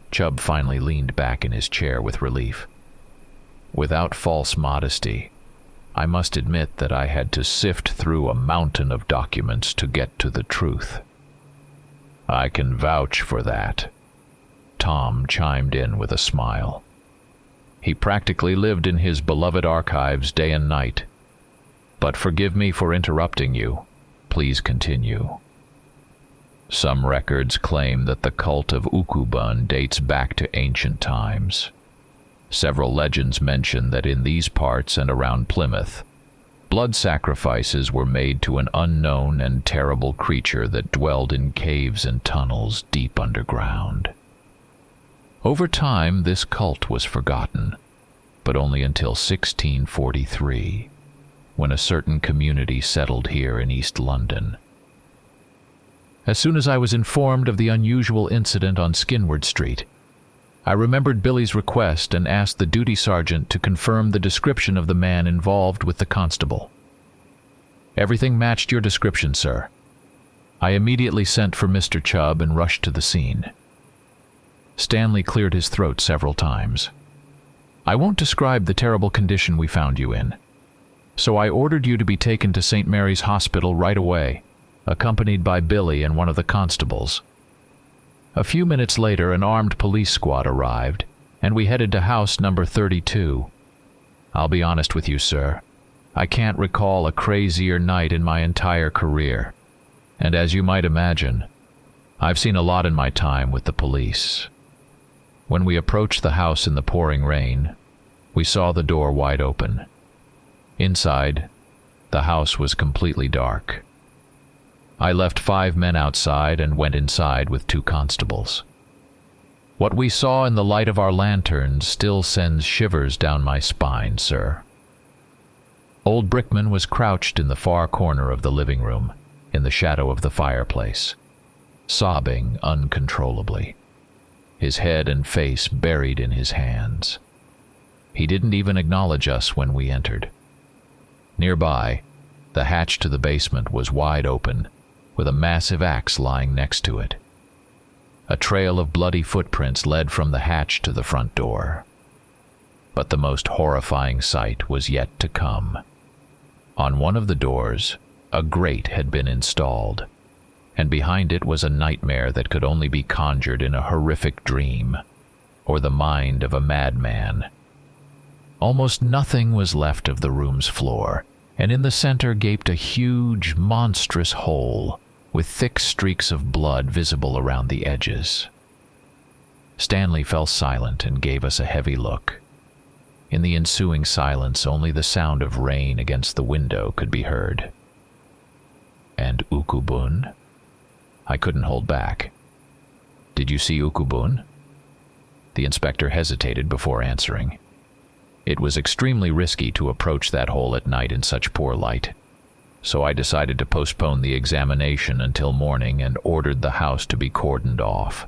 Chubb finally leaned back in his chair with relief. "Without false modesty, I must admit that I had to sift through a mountain of documents to get to the truth." "I can vouch for that," Tom chimed in with a smile. "He practically lived in his beloved archives day and night. But forgive me for interrupting you. Please continue." "Some records claim that the cult of Ukubun dates back to ancient times. Several legends mention that in these parts and around Plymouth, blood sacrifices were made to an unknown and terrible creature that dwelled in caves and tunnels deep underground. Over time, this cult was forgotten, but only until 1643, when a certain community settled here in East London. As soon as I was informed of the unusual incident on Skinward Street, I remembered Billy's request and asked the duty sergeant to confirm the description of the man involved with the constable. "Everything matched your description, sir." I immediately sent for Mr. Chubb and rushed to the scene. Stanley cleared his throat several times. "I won't describe the terrible condition we found you in. So I ordered you to be taken to St. Mary's Hospital right away, accompanied by Billy and one of the constables. A few minutes later, an armed police squad arrived, and we headed to house number 32. I'll be honest with you, sir. I can't recall a crazier night in my entire career. And as you might imagine, I've seen a lot in my time with the police." When we approached the house in the pouring rain, we saw the door wide open. Inside, the house was completely dark. I left 5 men outside and went inside with 2 constables. What we saw in the light of our lanterns still sends shivers down my spine, sir. Old Brickman was crouched in the far corner of the living room, in the shadow of the fireplace, sobbing uncontrollably, his head and face buried in his hands. He didn't even acknowledge us when we entered. Nearby, the hatch to the basement was wide open, with a massive axe lying next to it. A trail of bloody footprints led from the hatch to the front door. But the most horrifying sight was yet to come. On one of the doors, a grate had been installed, and behind it was a nightmare that could only be conjured in a horrific dream, or the mind of a madman. Almost nothing was left of the room's floor, and in the center gaped a huge, monstrous hole, with thick streaks of blood visible around the edges. Stanley fell silent and gave us a heavy look. In the ensuing silence, only the sound of rain against the window could be heard. "And Ukubun?" I couldn't hold back. "Did you see Ukubun?" The inspector hesitated before answering. It was extremely risky to approach that hole at night in such poor light, so I decided to postpone the examination until morning and ordered the house to be cordoned off.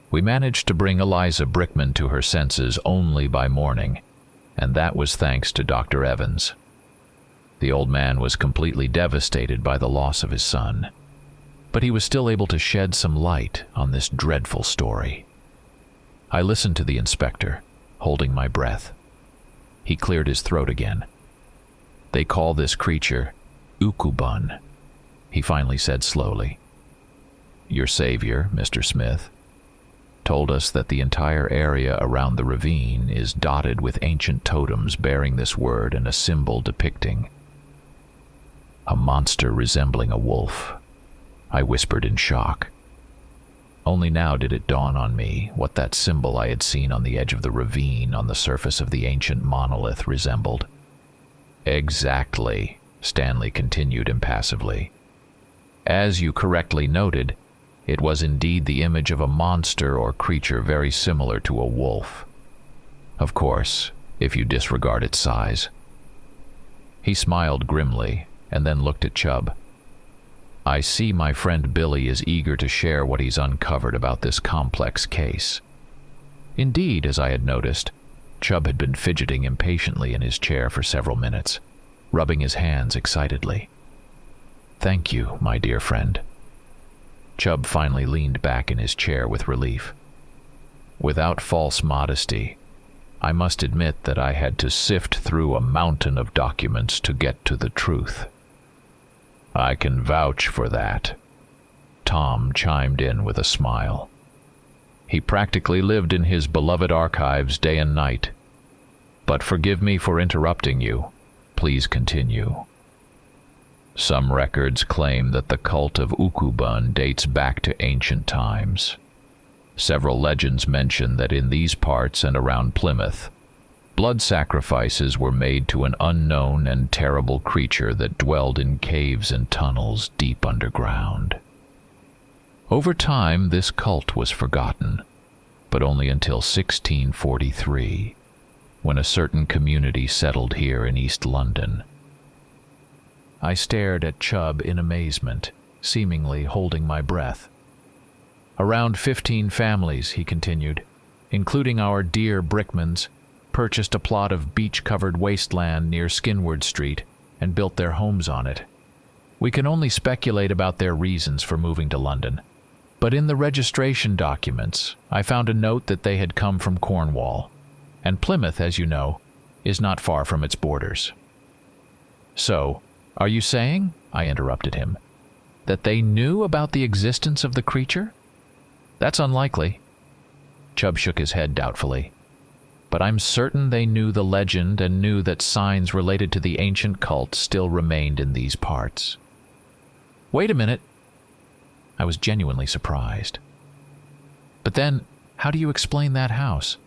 We managed to bring Eliza Brickman to her senses only by morning, and that was thanks to Dr. Evans. The old man was completely devastated by the loss of his son, but he was still able to shed some light on this dreadful story. I listened to the inspector, holding my breath. He cleared his throat again. "They call this creature Ukubun," he finally said slowly. "Your savior, Mr. Smith, told us that the entire area around the ravine is dotted with ancient totems bearing this word and a symbol depicting a monster resembling a wolf," I whispered in shock. Only now did it dawn on me what that symbol I had seen on the edge of the ravine on the surface of the ancient monolith resembled. "Exactly," Stanley continued impassively. "As you correctly noted, it was indeed the image of a monster or creature very similar to a wolf. Of course, if you disregard its size." He smiled grimly and then looked at Chubb. "I see my friend Billy is eager to share what he's uncovered about this complex case." Indeed, as I had noticed, Chubb had been fidgeting impatiently in his chair for several minutes, rubbing his hands excitedly. "Thank you, my dear friend." Chubb finally leaned back in his chair with relief. "Without false modesty, I must admit that I had to sift through a mountain of documents to get to the truth." "I can vouch for that," Tom chimed in with a smile. "He practically lived in his beloved archives day and night. But forgive me for interrupting you. Please continue." "Some records claim that the cult of Ukubun dates back to ancient times. Several legends mention that in these parts and around Plymouth, blood sacrifices were made to an unknown and terrible creature that dwelled in caves and tunnels deep underground. Over time, this cult was forgotten, but only until 1643, when a certain community settled here in East London." I stared at Chubb in amazement, seemingly holding my breath. "Around 15 families," he continued, "including our dear Brickmans, purchased a plot of beach-covered wasteland near Skinward Street and built their homes on it. We can only speculate about their reasons for moving to London, but in the registration documents, I found a note that they had come from Cornwall, and Plymouth, as you know, is not far from its borders." "So, are you saying," I interrupted him, "that they knew about the existence of the creature?" "That's unlikely." Chubb shook his head doubtfully. "But I'm certain they knew the legend and knew that signs related to the ancient cult still remained in these parts." "Wait a minute." I was genuinely surprised. "But then, how do you explain that house?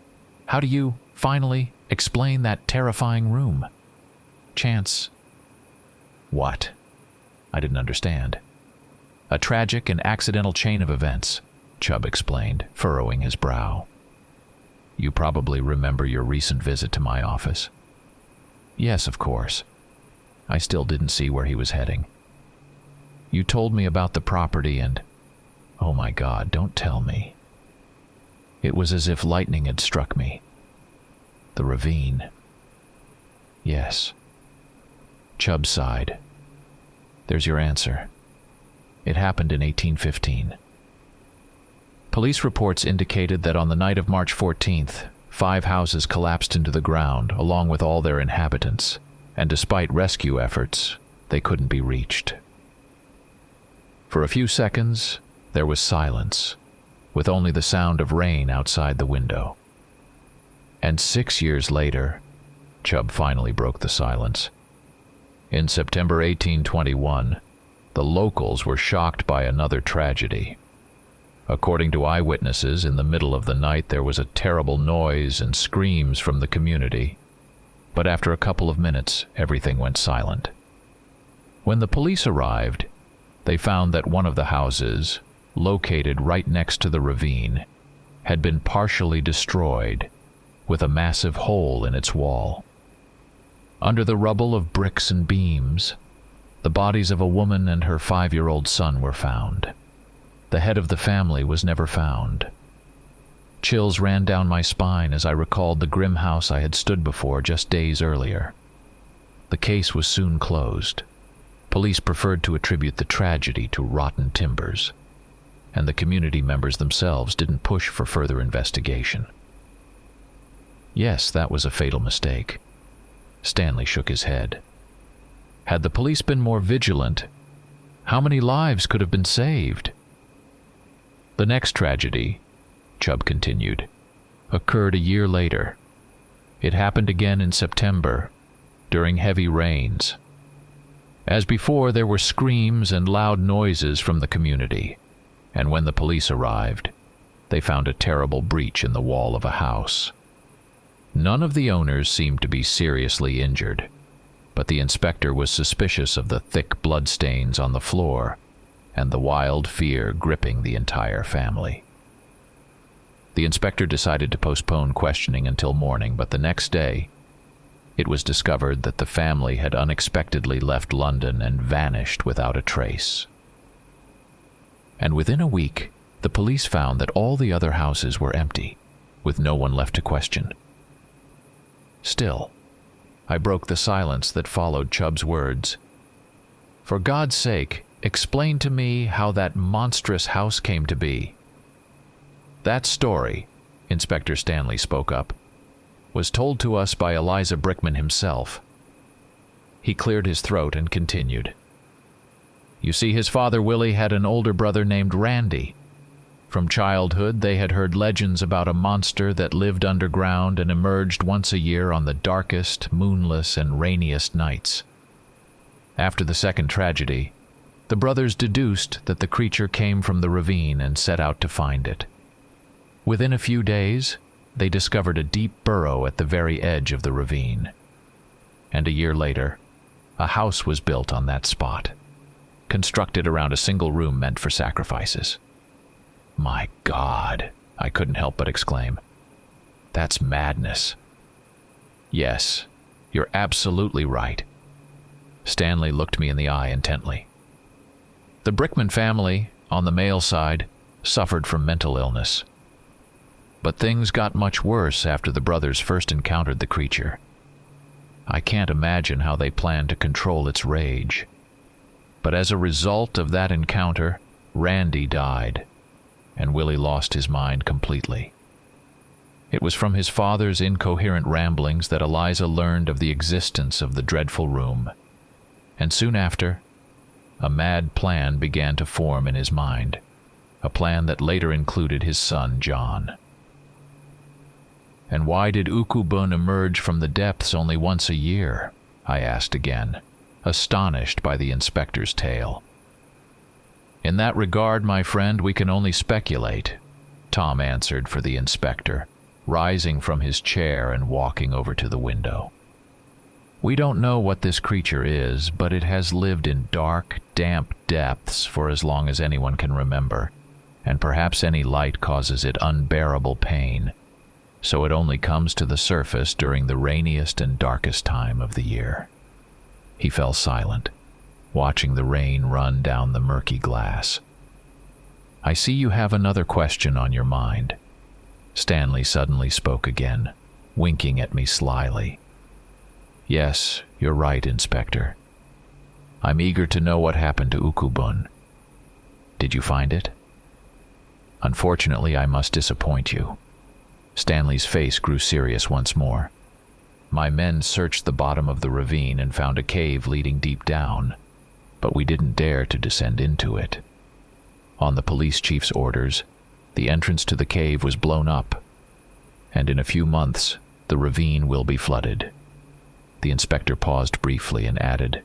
How do you, finally, explain that terrifying room? Chance..." "What?" I didn't understand. "A tragic and accidental chain of events," Chubb explained, furrowing his brow. "You probably remember your recent visit to my office." "Yes, of course." I still didn't see where he was heading. "You told me about the property and... oh my God, don't tell me." It was as if lightning had struck me. The ravine. Yes. Chubb sighed. "There's your answer. It happened in 1815. Police reports indicated that on the night of March 14th, 5 houses collapsed into the ground along with all their inhabitants, and despite rescue efforts, they couldn't be reached. For a few seconds, there was silence, with only the sound of rain outside the window. And 6 years later, Chubb finally broke the silence. In September 1821, the locals were shocked by another tragedy. According to eyewitnesses, in the middle of the night there was a terrible noise and screams from the community, but after a couple of minutes, everything went silent. When the police arrived, they found that one of the houses, located right next to the ravine, had been partially destroyed, with a massive hole in its wall. Under the rubble of bricks and beams, the bodies of a woman and her 5-year-old son were found. The head of the family was never found. Chills ran down my spine as I recalled the grim house I had stood before just days earlier. The case was soon closed. Police preferred to attribute the tragedy to rotten timbers, and the community members themselves didn't push for further investigation. Yes, that was a fatal mistake. Stanley shook his head. Had the police been more vigilant, how many lives could have been saved? The next tragedy, Chubb continued, occurred a year later. It happened again in September, during heavy rains. As before, there were screams and loud noises from the community, and when the police arrived, they found a terrible breach in the wall of a house. None of the owners seemed to be seriously injured, but the inspector was suspicious of the thick bloodstains on the floor and the wild fear gripping the entire family. The inspector decided to postpone questioning until morning, but the next day, it was discovered that the family had unexpectedly left London and vanished without a trace. And within a week, the police found that all the other houses were empty, with no one left to question. Still, I broke the silence that followed Chubb's words. For God's sake, explain to me how that monstrous house came to be. That story, Inspector Stanley spoke up, was told to us by Eliza Brickman himself. He cleared his throat and continued. You see, his father Willie had an older brother named Randy. From childhood, they had heard legends about a monster that lived underground and emerged once a year on the darkest, moonless, and rainiest nights. After the second tragedy, the brothers deduced that the creature came from the ravine and set out to find it. Within a few days, they discovered a deep burrow at the very edge of the ravine. And a year later, a house was built on that spot, constructed around a single room meant for sacrifices. My God, I couldn't help but exclaim. That's madness. Yes, you're absolutely right. Stanley looked me in the eye intently. The Brickman family, on the male side, suffered from mental illness. But things got much worse after the brothers first encountered the creature. I can't imagine how they planned to control its rage. But as a result of that encounter, Randy died, and Willie lost his mind completely. It was from his father's incoherent ramblings that Eliza learned of the existence of the dreadful room, and soon after, a mad plan began to form in his mind, a plan that later included his son John. And why did Ukubun emerge from the depths only once a year? I asked again, astonished by the inspector's tale. In that regard, my friend, we can only speculate, Tom answered for the inspector, rising from his chair and walking over to the window. We don't know what this creature is, but it has lived in dark, damp depths for as long as anyone can remember, and perhaps any light causes it unbearable pain, so it only comes to the surface during the rainiest and darkest time of the year. He fell silent, watching the rain run down the murky glass. I see you have another question on your mind. Stanley suddenly spoke again, winking at me slyly. Yes, you're right, Inspector. I'm eager to know what happened to Ukubun. Did you find it? Unfortunately, I must disappoint you. Stanley's face grew serious once more. My men searched the bottom of the ravine and found a cave leading deep down, but we didn't dare to descend into it. On the police chief's orders, the entrance to the cave was blown up, and in a few months, the ravine will be flooded. The inspector paused briefly and added,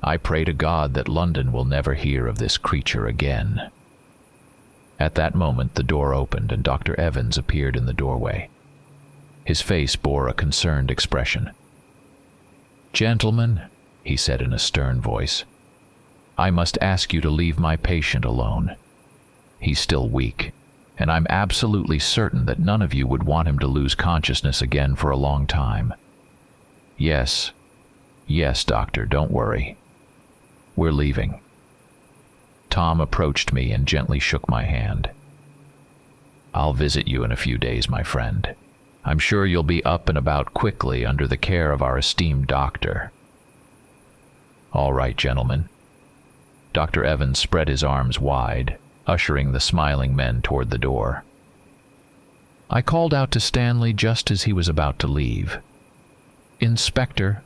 "I pray to God that London will never hear of this creature again." At that moment, the door opened and Dr. Evans appeared in the doorway. His face bore a concerned expression. "Gentlemen," he said in a stern voice, "I must ask you to leave my patient alone. He's still weak, and I'm absolutely certain that none of you would want him to lose consciousness again for a long time. Yes, doctor, don't worry. We're leaving." Tom approached me and gently shook my hand. "I'll visit you in a few days, my friend. I'm sure you'll be up and about quickly under the care of our esteemed doctor." "All right, gentlemen." Dr. Evans spread his arms wide, ushering the smiling men toward the door. I called out to Stanley just as he was about to leave. "Inspector,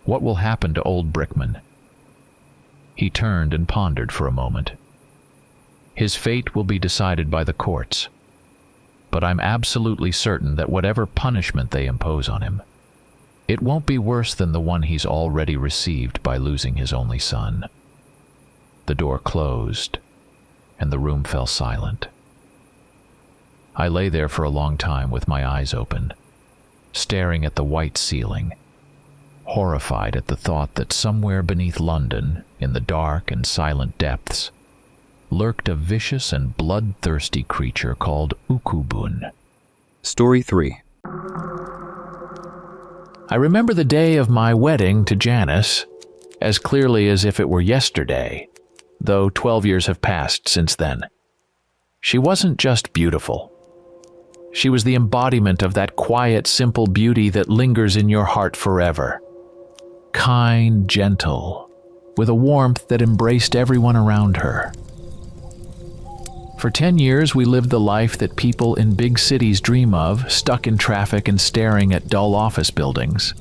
what will happen to old Brickman?" He turned and pondered for a moment. "His fate will be decided by the courts, but I'm absolutely certain that whatever punishment they impose on him, it won't be worse than the one he's already received by losing his only son." The door closed, and the room fell silent. I lay there for a long time with my eyes open, staring at the white ceiling, horrified at the thought that somewhere beneath London, in the dark and silent depths, lurked a vicious and bloodthirsty creature called Ukubun. Story 3. I remember the day of my wedding to Janice as clearly as if it were yesterday, though 12 years have passed since then. She wasn't just beautiful. She was the embodiment of that quiet, simple beauty that lingers in your heart forever. Kind, gentle, with a warmth that embraced everyone around her. For 10 years, we lived the life that people in big cities dream of, stuck in traffic and staring at dull office buildings.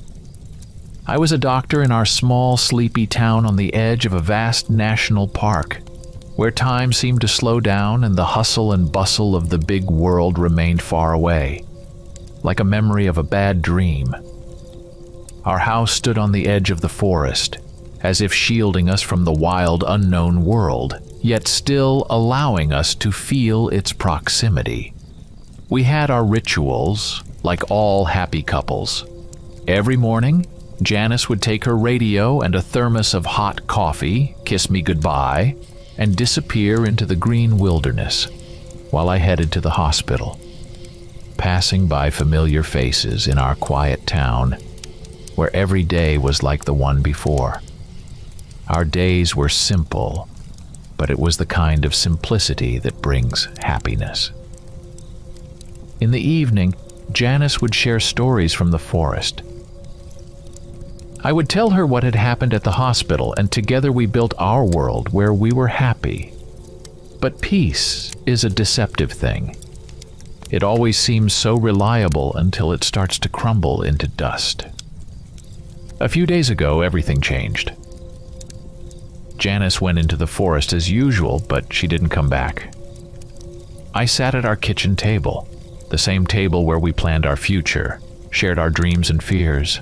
I was a doctor in our small, sleepy town on the edge of a vast national park, where time seemed to slow down and the hustle and bustle of the big world remained far away, like a memory of a bad dream. Our house stood on the edge of the forest, as if shielding us from the wild, unknown world, yet still allowing us to feel its proximity. We had our rituals, like all happy couples. Every morning, Janice would take her radio and a thermos of hot coffee, kiss me goodbye, and disappear into the green wilderness, while I headed to the hospital, passing by familiar faces in our quiet town, where every day was like the one before. Our days were simple, but it was the kind of simplicity that brings happiness. In the evening, Janice would share stories from the forest. I would tell her what had happened at the hospital, and together we built our world where we were happy. But peace is a deceptive thing. It always seems so reliable until it starts to crumble into dust. A few days ago, everything changed. Janice went into the forest as usual, but she didn't come back. I sat at our kitchen table, the same table where we planned our future, shared our dreams and fears.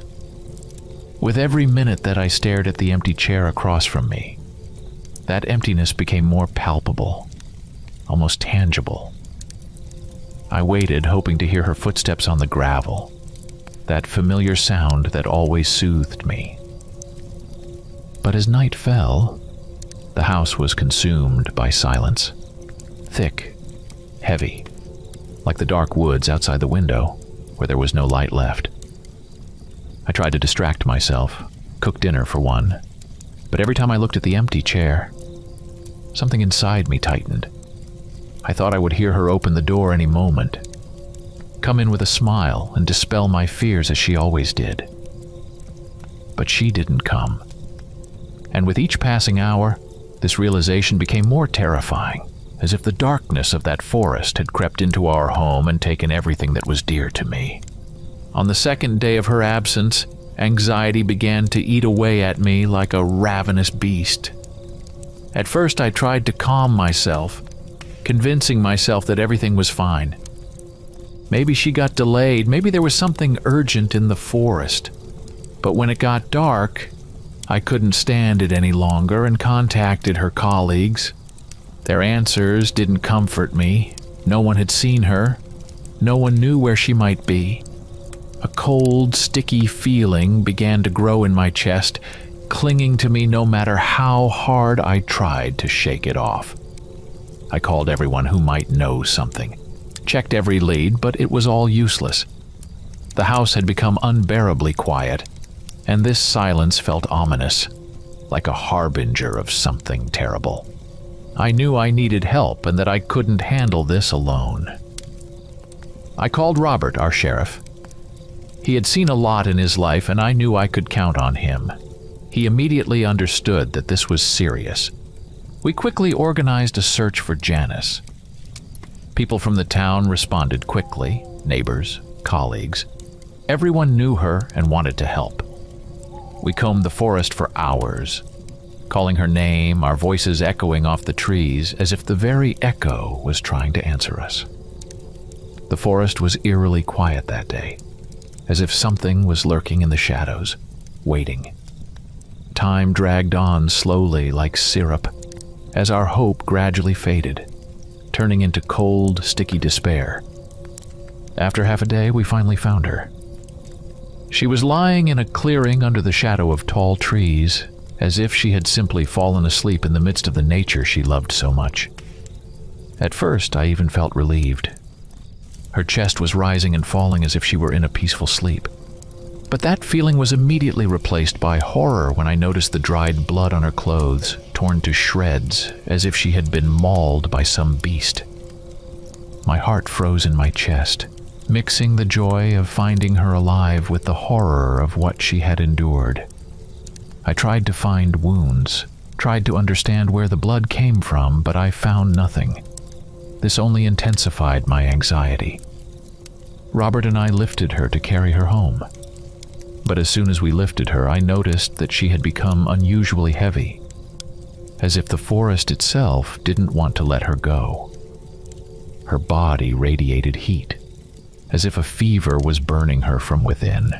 With every minute that I stared at the empty chair across from me, that emptiness became more palpable, almost tangible. I waited, hoping to hear her footsteps on the gravel, that familiar sound that always soothed me. But as night fell, the house was consumed by silence, thick, heavy, like the dark woods outside the window, where there was no light left. I tried to distract myself, cook dinner for one, but every time I looked at the empty chair, something inside me tightened. I thought I would hear her open the door any moment, come in with a smile and dispel my fears as she always did. But she didn't come. And with each passing hour, this realization became more terrifying, as if the darkness of that forest had crept into our home and taken everything that was dear to me. On the second day of her absence, anxiety began to eat away at me like a ravenous beast. At first, I tried to calm myself, convincing myself that everything was fine. Maybe she got delayed, maybe there was something urgent in the forest. But when it got dark, I couldn't stand it any longer and contacted her colleagues. Their answers didn't comfort me. No one had seen her. No one knew where she might be. A cold, sticky feeling began to grow in my chest, clinging to me no matter how hard I tried to shake it off. I called everyone who might know something, checked every lead, but it was all useless. The house had become unbearably quiet, and this silence felt ominous, like a harbinger of something terrible. I knew I needed help and that I couldn't handle this alone. I called Robert, our sheriff. He had seen a lot in his life, and I knew I could count on him. He immediately understood that this was serious. We quickly organized a search for Janice. People from the town responded quickly, neighbors, colleagues. Everyone knew her and wanted to help. We combed the forest for hours, calling her name, our voices echoing off the trees as if the very echo was trying to answer us. The forest was eerily quiet that day, as if something was lurking in the shadows, waiting. Time dragged on slowly like syrup, as our hope gradually faded, turning into cold, sticky despair. After half a day, we finally found her. She was lying in a clearing under the shadow of tall trees, as if she had simply fallen asleep in the midst of the nature she loved so much. At first, I even felt relieved. Her chest was rising and falling as if she were in a peaceful sleep. But that feeling was immediately replaced by horror when I noticed the dried blood on her clothes, torn to shreds, as if she had been mauled by some beast. My heart froze in my chest, mixing the joy of finding her alive with the horror of what she had endured. I tried to find wounds, tried to understand where the blood came from, but I found nothing. This only intensified my anxiety. Robert and I lifted her to carry her home. But as soon as we lifted her, I noticed that she had become unusually heavy, as if the forest itself didn't want to let her go. Her body radiated heat, as if a fever was burning her from within.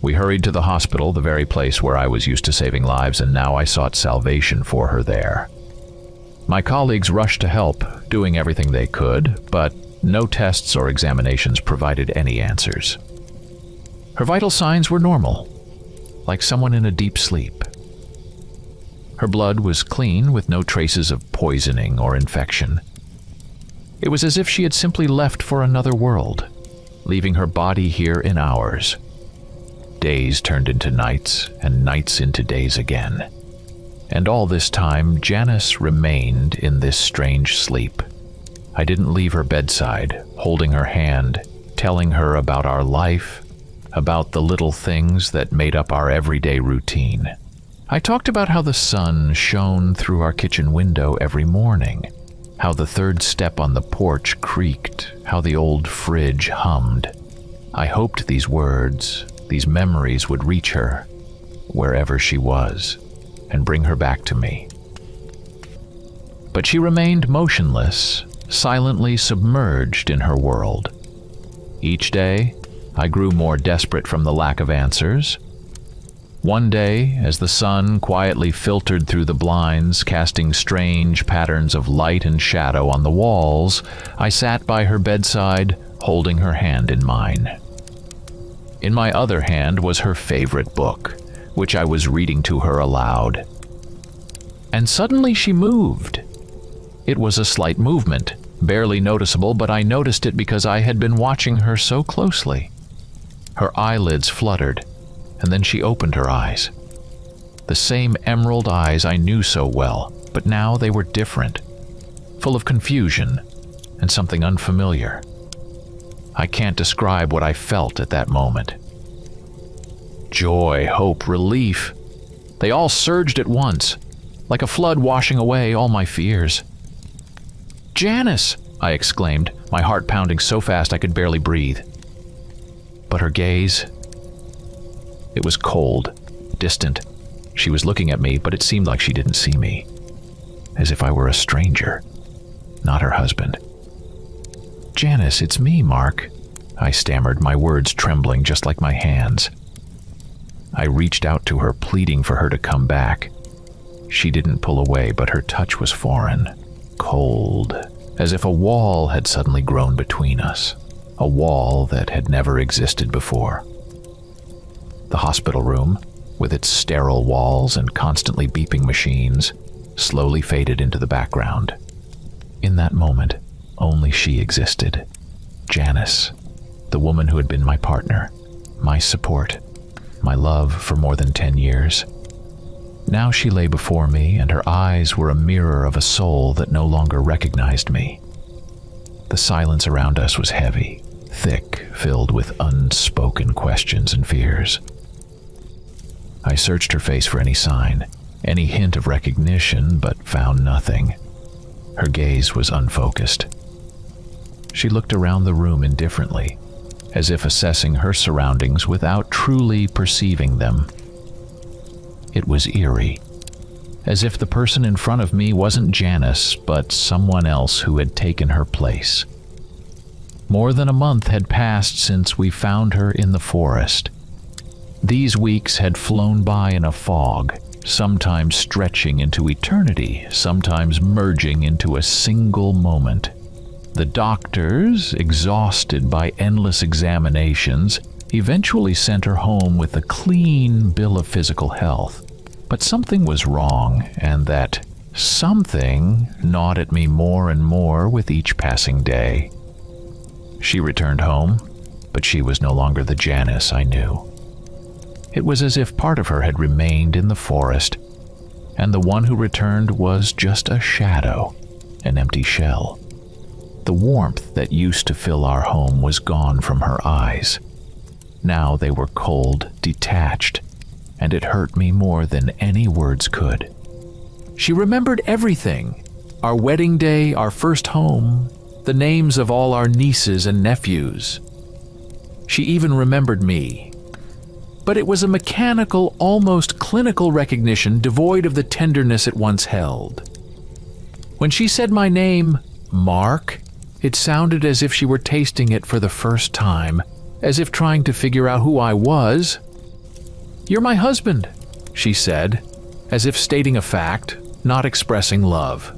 We hurried to the hospital, the very place where I was used to saving lives, and now I sought salvation for her there. My colleagues rushed to help, doing everything they could, but no tests or examinations provided any answers. Her vital signs were normal, like someone in a deep sleep. Her blood was clean, with no traces of poisoning or infection. It was as if she had simply left for another world, leaving her body here in ours. Days turned into nights, and nights into days again. And all this time, Janice remained in this strange sleep. I didn't leave her bedside, holding her hand, telling her about our life, about the little things that made up our everyday routine. I talked about how the sun shone through our kitchen window every morning, how the third step on the porch creaked, how the old fridge hummed. I hoped these words, these memories would reach her, wherever she was, and bring her back to me. But she remained motionless, silently submerged in her world. Each day, I grew more desperate from the lack of answers. One day, as the sun quietly filtered through the blinds, casting strange patterns of light and shadow on the walls, I sat by her bedside, holding her hand in mine. In my other hand was her favorite book, which I was reading to her aloud. And suddenly she moved. It was a slight movement, barely noticeable, but I noticed it because I had been watching her so closely. Her eyelids fluttered, and then she opened her eyes. The same emerald eyes I knew so well, but now they were different, full of confusion and something unfamiliar. I can't describe what I felt at that moment. Joy, hope, relief. They all surged at once, like a flood washing away all my fears. "Janice!" I exclaimed, my heart pounding so fast I could barely breathe. But her gaze, it was cold, distant, She was looking at me, but it seemed like she didn't see me, as if I were a stranger, not her husband. "Janice, it's me, Mark," I stammered, my words trembling just like my hands. I reached out to her, pleading for her to come back. She didn't pull away, but her touch was foreign, cold, as if a wall had suddenly grown between us, a wall that had never existed before. The hospital room, with its sterile walls and constantly beeping machines, slowly faded into the background. In that moment, only she existed. Janice, the woman who had been my partner, my support, my love for more than 10 years. Now she lay before me, and her eyes were a mirror of a soul that no longer recognized me. The silence around us was heavy, thick, filled with unspoken questions and fears. I searched her face for any sign, any hint of recognition, but found nothing. Her gaze was unfocused. She looked around the room indifferently, as if assessing her surroundings without truly perceiving them. It was eerie, as if the person in front of me wasn't Janice, but someone else who had taken her place. More than a month had passed since we found her in the forest. These weeks had flown by in a fog, sometimes stretching into eternity, sometimes merging into a single moment. The doctors, exhausted by endless examinations, eventually sent her home with a clean bill of physical health. But something was wrong, and that something gnawed at me more and more with each passing day. She returned home, but she was no longer the Janice I knew. It was as if part of her had remained in the forest, and the one who returned was just a shadow, an empty shell. The warmth that used to fill our home was gone from her eyes. Now they were cold, detached, and it hurt me more than any words could. She remembered everything: our wedding day, our first home, the names of all our nieces and nephews. She even remembered me. But it was a mechanical, almost clinical recognition devoid of the tenderness it once held. When she said my name, Mark, it sounded as if she were tasting it for the first time, as if trying to figure out who I was. "You're my husband," she said, as if stating a fact, not expressing love.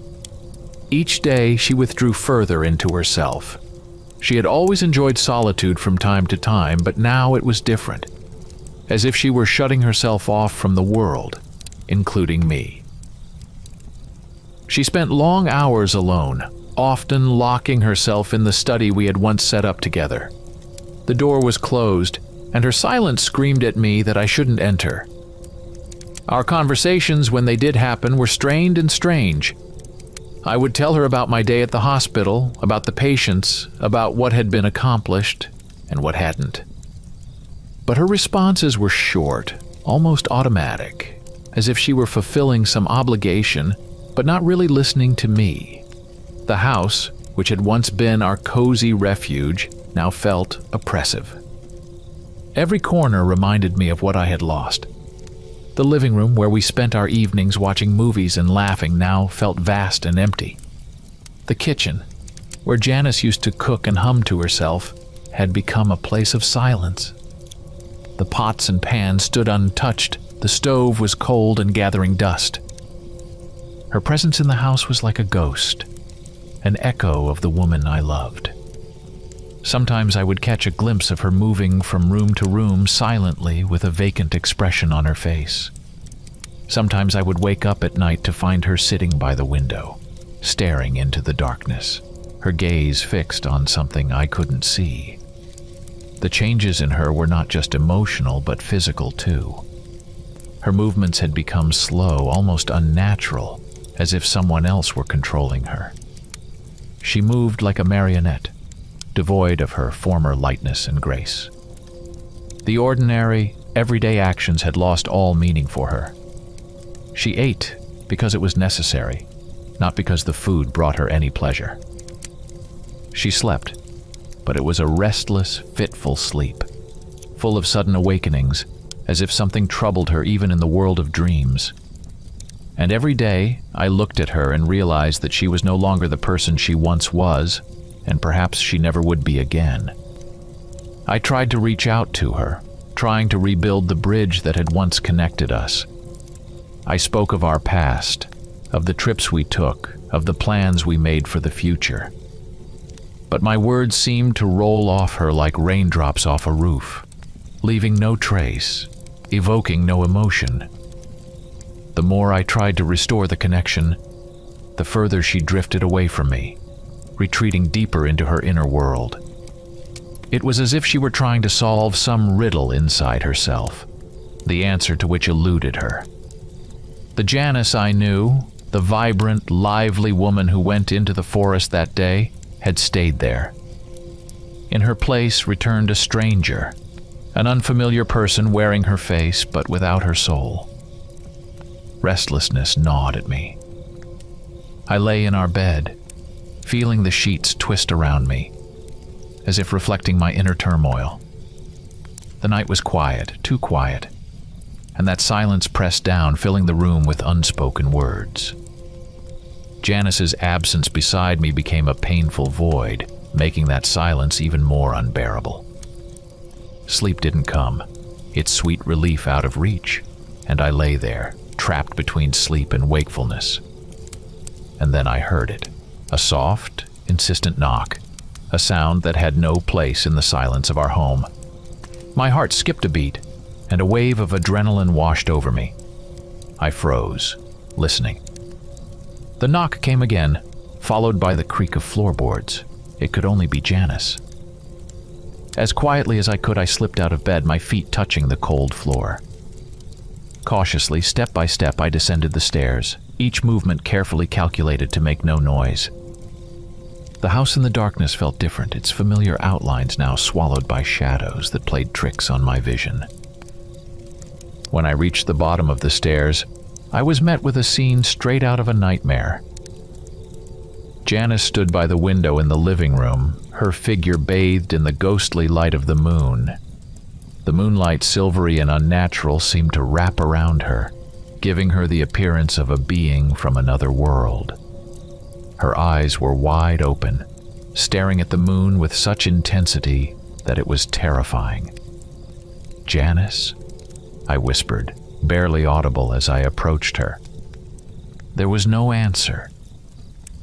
Each day she withdrew further into herself. She had always enjoyed solitude from time to time, but now it was different, as if she were shutting herself off from the world, including me. She spent long hours alone, often locking herself in the study we had once set up together. The door was closed, and her silence screamed at me that I shouldn't enter. Our conversations, when they did happen, were strained and strange. I would tell her about my day at the hospital, about the patients, about what had been accomplished and what hadn't. But her responses were short, almost automatic, as if she were fulfilling some obligation, but not really listening to me. The house, which had once been our cozy refuge, now felt oppressive. Every corner reminded me of what I had lost. The living room, where we spent our evenings watching movies and laughing, now felt vast and empty. The kitchen, where Janice used to cook and hum to herself, had become a place of silence. The pots and pans stood untouched, the stove was cold and gathering dust. Her presence in the house was like a ghost, an echo of the woman I loved. Sometimes I would catch a glimpse of her moving from room to room silently with a vacant expression on her face. Sometimes I would wake up at night to find her sitting by the window, staring into the darkness, her gaze fixed on something I couldn't see. The changes in her were not just emotional but physical too. Her movements had become slow, almost unnatural, as if someone else were controlling her. She moved like a marionette, devoid of her former lightness and grace. The ordinary, everyday actions had lost all meaning for her. She ate because it was necessary, not because the food brought her any pleasure. She slept, but it was a restless, fitful sleep, full of sudden awakenings, as if something troubled her even in the world of dreams. And every day, I looked at her and realized that she was no longer the person she once was, and perhaps she never would be again. I tried to reach out to her, trying to rebuild the bridge that had once connected us. I spoke of our past, of the trips we took, of the plans we made for the future. But my words seemed to roll off her like raindrops off a roof, leaving no trace, evoking no emotion. The more I tried to restore the connection, the further she drifted away from me, retreating deeper into her inner world. It was as if she were trying to solve some riddle inside herself, the answer to which eluded her. The Janice I knew, the vibrant, lively woman who went into the forest that day, had stayed there. In her place returned a stranger, an unfamiliar person wearing her face but without her soul. Restlessness gnawed at me. I lay in our bed, feeling the sheets twist around me, as if reflecting my inner turmoil. The night was quiet, too quiet, and that silence pressed down, filling the room with unspoken words. Janice's absence beside me became a painful void, making that silence even more unbearable. Sleep didn't come, its sweet relief out of reach, and I lay there, trapped between sleep and wakefulness. And then I heard it, a soft, insistent knock, a sound that had no place in the silence of our home. My heart skipped a beat, and a wave of adrenaline washed over me. I froze, listening. The knock came again, followed by the creak of floorboards. It could only be Janice. As quietly as I could, I slipped out of bed, my feet touching the cold floor. Cautiously, step by step, I descended the stairs, each movement carefully calculated to make no noise. The house in the darkness felt different, its familiar outlines now swallowed by shadows that played tricks on my vision. When I reached the bottom of the stairs, I was met with a scene straight out of a nightmare. Janice stood by the window in the living room, her figure bathed in the ghostly light of the moon. The moonlight, silvery and unnatural, seemed to wrap around her, giving her the appearance of a being from another world. Her eyes were wide open, staring at the moon with such intensity that it was terrifying. "Janice?" I whispered, barely audible as I approached her. There was no answer,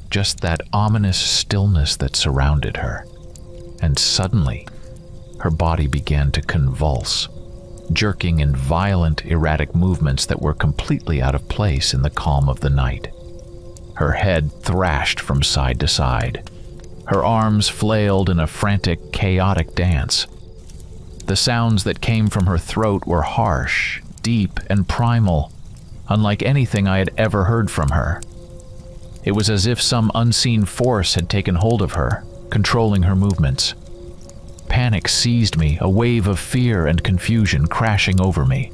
just that ominous stillness that surrounded her. And suddenly, her body began to convulse, jerking in violent, erratic movements that were completely out of place in the calm of the night. Her head thrashed from side to side. Her arms flailed in a frantic, chaotic dance. The sounds that came from her throat were harsh, deep, and primal, unlike anything I had ever heard from her. It was as if some unseen force had taken hold of her, controlling her movements. Panic seized me, a wave of fear and confusion crashing over me.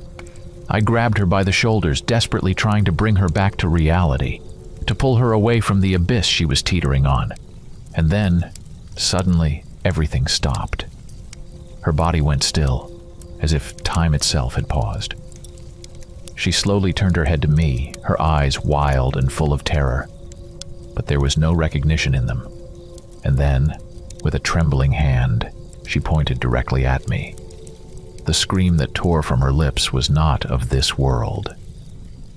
I grabbed her by the shoulders, desperately trying to bring her back to reality, to pull her away from the abyss she was teetering on. And then, suddenly, everything stopped. Her body went still, as if time itself had paused. She slowly turned her head to me, her eyes wild and full of terror. But there was no recognition in them. And then, with a trembling hand, she pointed directly at me. The scream that tore from her lips was not of this world.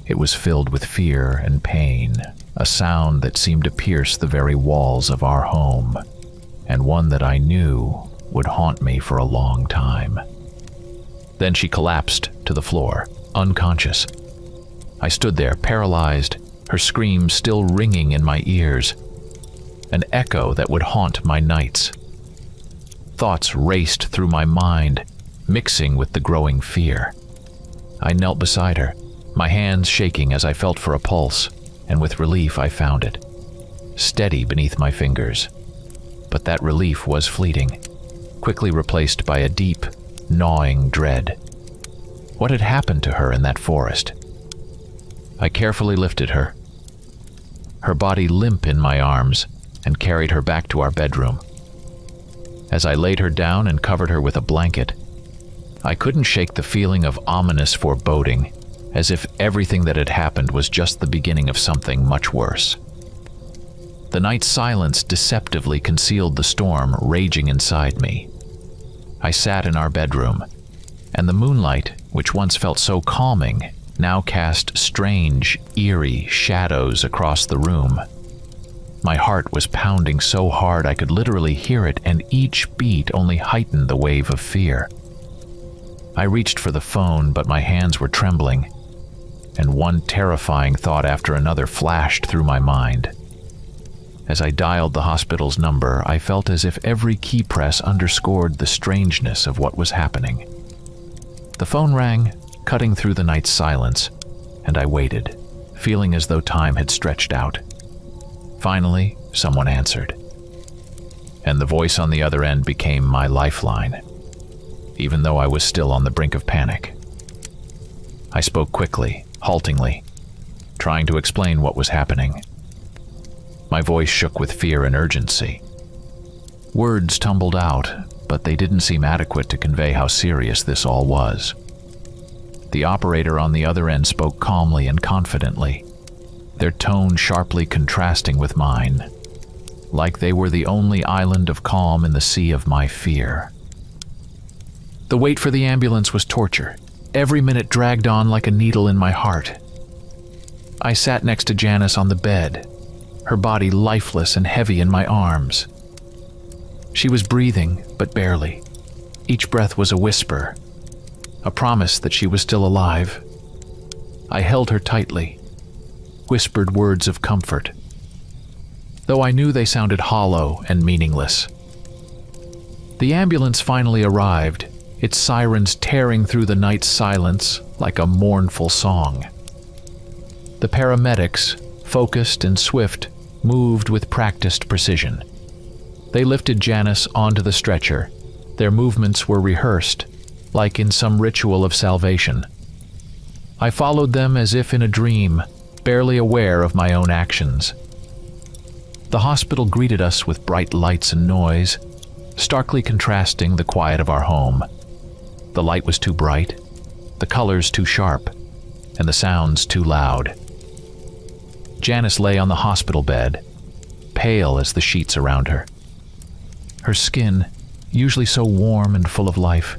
It was filled with fear and pain, a sound that seemed to pierce the very walls of our home, and one that I knew would haunt me for a long time. Then she collapsed to the floor, unconscious. I stood there, paralyzed, her scream still ringing in my ears, an echo that would haunt my nights. Thoughts raced through my mind, mixing with the growing fear. I knelt beside her, my hands shaking as I felt for a pulse, and with relief I found it, steady beneath my fingers. But that relief was fleeting, quickly replaced by a deep, gnawing dread. What had happened to her in that forest? I carefully lifted her, her body limp in my arms, and carried her back to our bedroom. As I laid her down and covered her with a blanket, I couldn't shake the feeling of ominous foreboding, as if everything that had happened was just the beginning of something much worse. The night's silence deceptively concealed the storm raging inside me. I sat in our bedroom, and the moonlight, which once felt so calming, now cast strange, eerie shadows across the room. My heart was pounding so hard I could literally hear it, and each beat only heightened the wave of fear. I reached for the phone, but my hands were trembling, and one terrifying thought after another flashed through my mind. As I dialed the hospital's number, I felt as if every key press underscored the strangeness of what was happening. The phone rang, cutting through the night's silence, and I waited, feeling as though time had stretched out. Finally, someone answered, and the voice on the other end became my lifeline, even though I was still on the brink of panic. I spoke quickly, haltingly, trying to explain what was happening. My voice shook with fear and urgency. Words tumbled out, but they didn't seem adequate to convey how serious this all was. The operator on the other end spoke calmly and confidently, their tone sharply contrasting with mine, like they were the only island of calm in the sea of my fear. The wait for the ambulance was torture. Every minute dragged on like a needle in my heart. I sat next to Janice on the bed, her body lifeless and heavy in my arms. She was breathing, but barely. Each breath was a whisper, a promise that she was still alive. I held her tightly, whispered words of comfort, though I knew they sounded hollow and meaningless. The ambulance finally arrived, its sirens tearing through the night's silence like a mournful song. The paramedics, focused and swift, moved with practiced precision. They lifted Janice onto the stretcher. Their movements were rehearsed, like in some ritual of salvation. I followed them as if in a dream, barely aware of my own actions. The hospital greeted us with bright lights and noise, starkly contrasting the quiet of our home. The light was too bright, the colors too sharp, and the sounds too loud. Janice lay on the hospital bed, pale as the sheets around her. Her skin, usually so warm and full of life,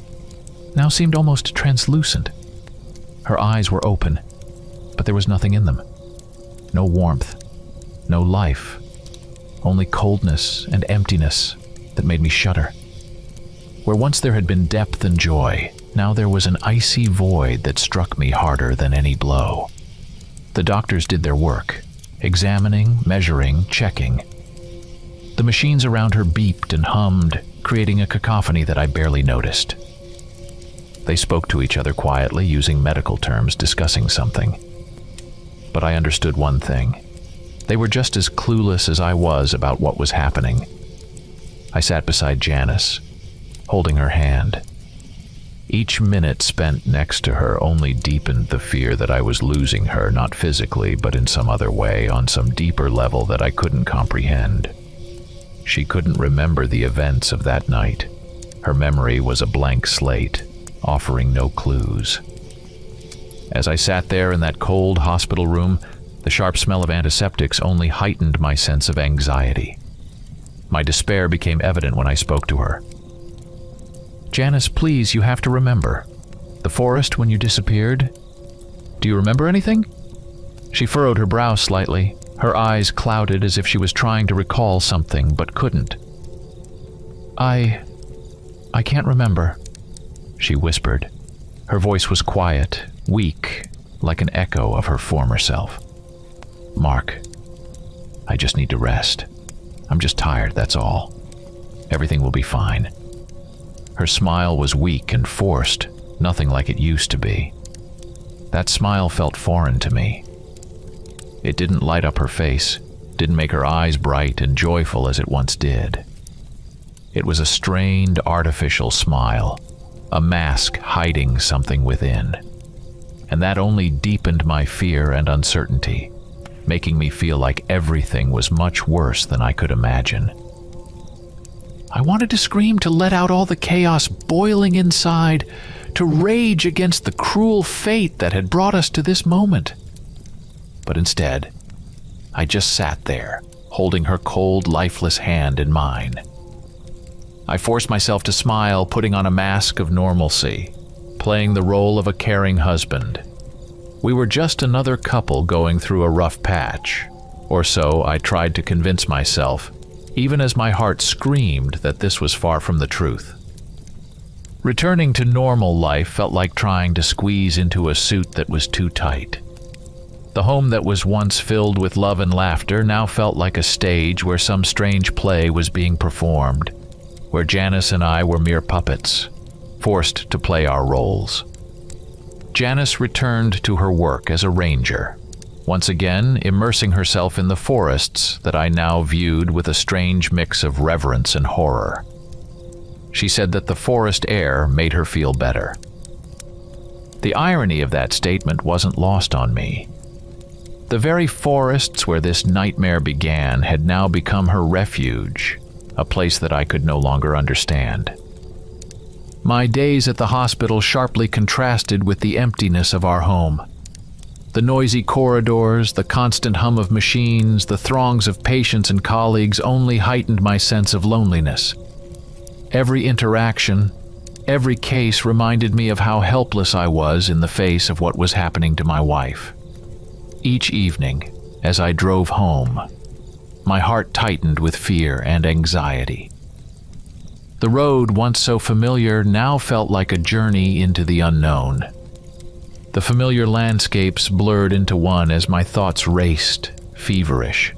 now seemed almost translucent. Her eyes were open, but there was nothing in them. No warmth, no life, only coldness and emptiness that made me shudder. Where once there had been depth and joy, now there was an icy void that struck me harder than any blow. The doctors did their work, examining, measuring, checking. The machines around her beeped and hummed, creating a cacophony that I barely noticed. They spoke to each other quietly, using medical terms, discussing something. But I understood one thing. They were just as clueless as I was about what was happening. I sat beside Janice, holding her hand. Each minute spent next to her only deepened the fear that I was losing her, not physically, but in some other way, on some deeper level that I couldn't comprehend. She couldn't remember the events of that night. Her memory was a blank slate, offering no clues. As I sat there in that cold hospital room, the sharp smell of antiseptics only heightened my sense of anxiety. My despair became evident when I spoke to her. "Janice, please, you have to remember. The forest when you disappeared. Do you remember anything?" She furrowed her brow slightly, her eyes clouded as if she was trying to recall something but couldn't. I can't remember," she whispered. Her voice was quiet, weak, like an echo of her former self. "Mark, I just need to rest. I'm just tired, that's all. Everything will be fine." Her smile was weak and forced, nothing like it used to be. That smile felt foreign to me. It didn't light up her face, didn't make her eyes bright and joyful as it once did. It was a strained, artificial smile, a mask hiding something within. And that only deepened my fear and uncertainty, making me feel like everything was much worse than I could imagine. I wanted to scream, to let out all the chaos boiling inside, to rage against the cruel fate that had brought us to this moment. But instead, I just sat there, holding her cold, lifeless hand in mine. I forced myself to smile, putting on a mask of normalcy, playing the role of a caring husband. We were just another couple going through a rough patch, or so I tried to convince myself, even as my heart screamed that this was far from the truth. Returning to normal life felt like trying to squeeze into a suit that was too tight. The home that was once filled with love and laughter now felt like a stage where some strange play was being performed, where Janice and I were mere puppets, forced to play our roles. Janice returned to her work as a ranger, once again immersing herself in the forests that I now viewed with a strange mix of reverence and horror. She said that the forest air made her feel better. The irony of that statement wasn't lost on me. The very forests where this nightmare began had now become her refuge, a place that I could no longer understand. My days at the hospital sharply contrasted with the emptiness of our home. The noisy corridors, the constant hum of machines, the throngs of patients and colleagues only heightened my sense of loneliness. Every interaction, every case reminded me of how helpless I was in the face of what was happening to my wife. Each evening, as I drove home, my heart tightened with fear and anxiety. The road, once so familiar, now felt like a journey into the unknown. The familiar landscapes blurred into one as my thoughts raced, feverish.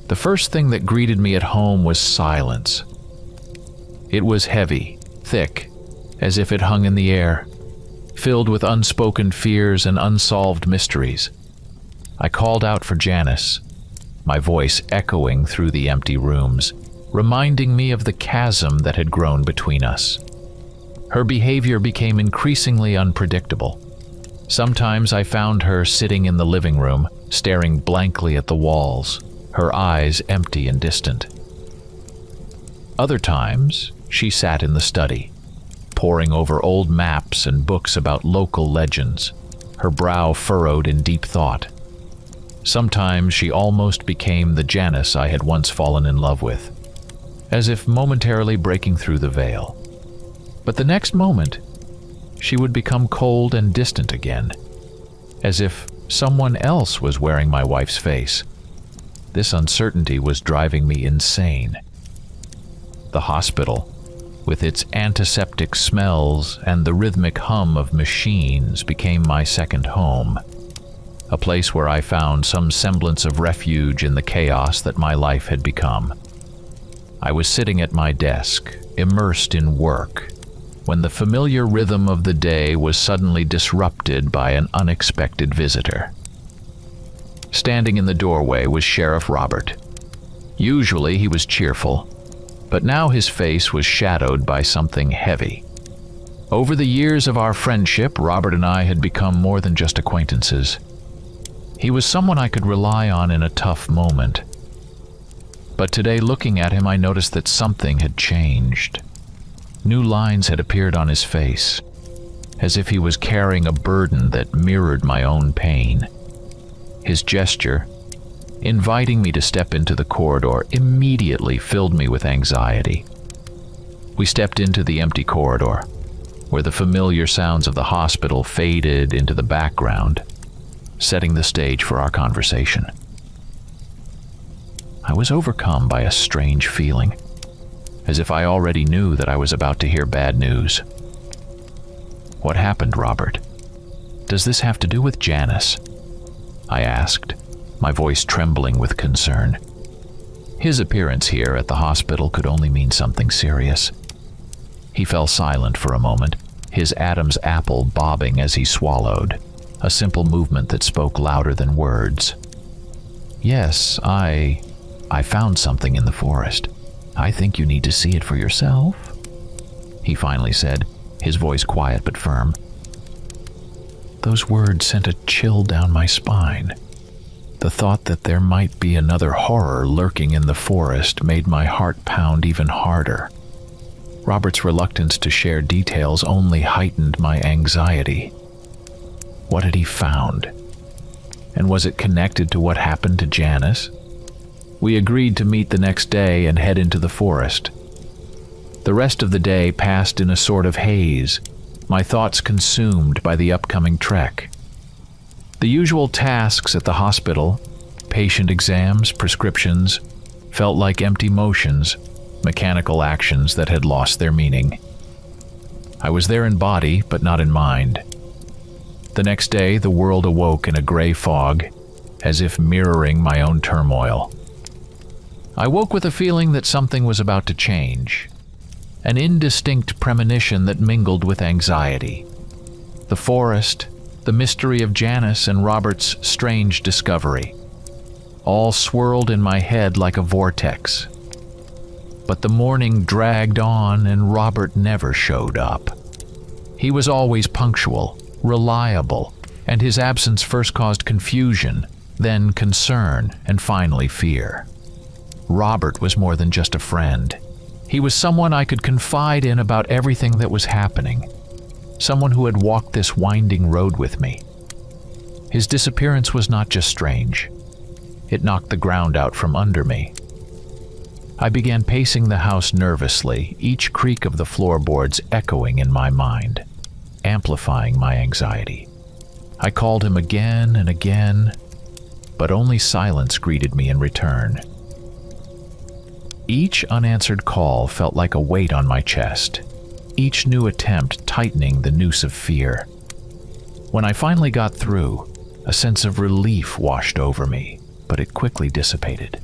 The first thing that greeted me at home was silence. It was heavy, thick, as if it hung in the air, filled with unspoken fears and unsolved mysteries. I called out for Janice, my voice echoing through the empty rooms, reminding me of the chasm that had grown between us. Her behavior became increasingly unpredictable. Sometimes I found her sitting in the living room, staring blankly at the walls, her eyes empty and distant. Other times, she sat in the study, poring over old maps and books about local legends, her brow furrowed in deep thought. Sometimes she almost became the Janice I had once fallen in love with, as if momentarily breaking through the veil. But the next moment, she would become cold and distant again, as if someone else was wearing my wife's face. This uncertainty was driving me insane. The hospital, with its antiseptic smells and the rhythmic hum of machines, became my second home, a place where I found some semblance of refuge in the chaos that my life had become. I was sitting at my desk, immersed in work, when the familiar rhythm of the day was suddenly disrupted by an unexpected visitor. Standing in the doorway was Sheriff Robert. Usually he was cheerful, but now his face was shadowed by something heavy. Over the years of our friendship, Robert and I had become more than just acquaintances. He was someone I could rely on in a tough moment. But today, looking at him, I noticed that something had changed. New lines had appeared on his face, as if he was carrying a burden that mirrored my own pain. His gesture, inviting me to step into the corridor, immediately filled me with anxiety. We stepped into the empty corridor, where the familiar sounds of the hospital faded into the background, setting the stage for our conversation. I was overcome by a strange feeling, as if I already knew that I was about to hear bad news. "What happened, Robert? Does this have to do with Janice?" I asked, my voice trembling with concern. His appearance here at the hospital could only mean something serious. He fell silent for a moment, his Adam's apple bobbing as he swallowed, a simple movement that spoke louder than words. "Yes, I found something in the forest. I think you need to see it for yourself," he finally said, his voice quiet but firm. Those words sent a chill down my spine. The thought that there might be another horror lurking in the forest made my heart pound even harder. Robert's reluctance to share details only heightened my anxiety. What had he found? And was it connected to what happened to Janice? We agreed to meet the next day and head into the forest. The rest of the day passed in a sort of haze, my thoughts consumed by the upcoming trek. The usual tasks at the hospital, patient exams, prescriptions, felt like empty motions, mechanical actions that had lost their meaning. I was there in body, but not in mind. The next day, the world awoke in a gray fog, as if mirroring my own turmoil. I woke with a feeling that something was about to change, an indistinct premonition that mingled with anxiety. The forest, the mystery of Janice and Robert's strange discovery, all swirled in my head like a vortex. But the morning dragged on and Robert never showed up. He was always punctual, reliable, and his absence first caused confusion, then concern, and finally fear. Robert was more than just a friend. He was someone I could confide in about everything that was happening, someone who had walked this winding road with me. His disappearance was not just strange. It knocked the ground out from under me. I began pacing the house nervously, each creak of the floorboards echoing in my mind, amplifying my anxiety. I called him again and again, but only silence greeted me in return. Each unanswered call felt like a weight on my chest, each new attempt tightening the noose of fear. When I finally got through, a sense of relief washed over me, but it quickly dissipated.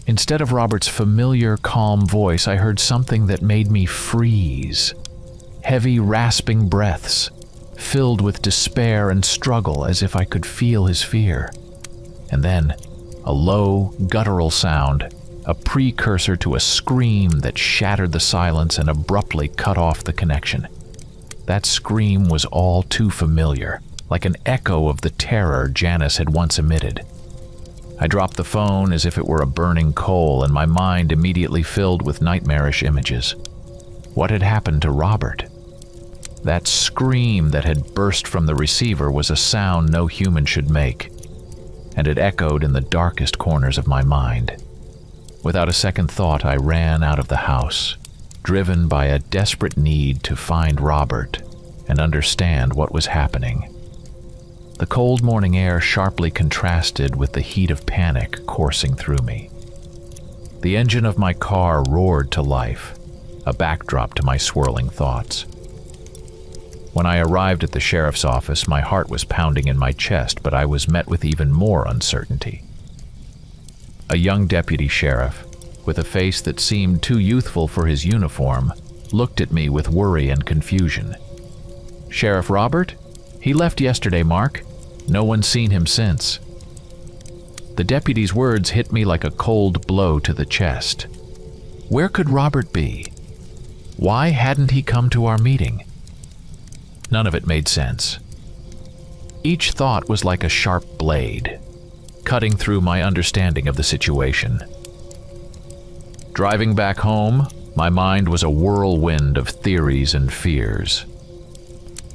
Instead of Robert's familiar, calm voice, I heard something that made me freeze. Heavy, rasping breaths, filled with despair and struggle, as if I could feel his fear. And then, a low, guttural sound, a precursor to a scream that shattered the silence and abruptly cut off the connection. That scream was all too familiar, like an echo of the terror Janice had once emitted. I dropped the phone as if it were a burning coal, and my mind immediately filled with nightmarish images. What had happened to Robert? That scream that had burst from the receiver was a sound no human should make, and it echoed in the darkest corners of my mind. Without a second thought, I ran out of the house, driven by a desperate need to find Robert and understand what was happening. The cold morning air sharply contrasted with the heat of panic coursing through me. The engine of my car roared to life, a backdrop to my swirling thoughts. When I arrived at the sheriff's office, my heart was pounding in my chest, but I was met with even more uncertainty. A young deputy sheriff, with a face that seemed too youthful for his uniform, looked at me with worry and confusion. "Sheriff Robert? He left yesterday, Mark. No one's seen him since." The deputy's words hit me like a cold blow to the chest. Where could Robert be? Why hadn't he come to our meeting? None of it made sense. Each thought was like a sharp blade, cutting through my understanding of the situation. Driving back home, my mind was a whirlwind of theories and fears.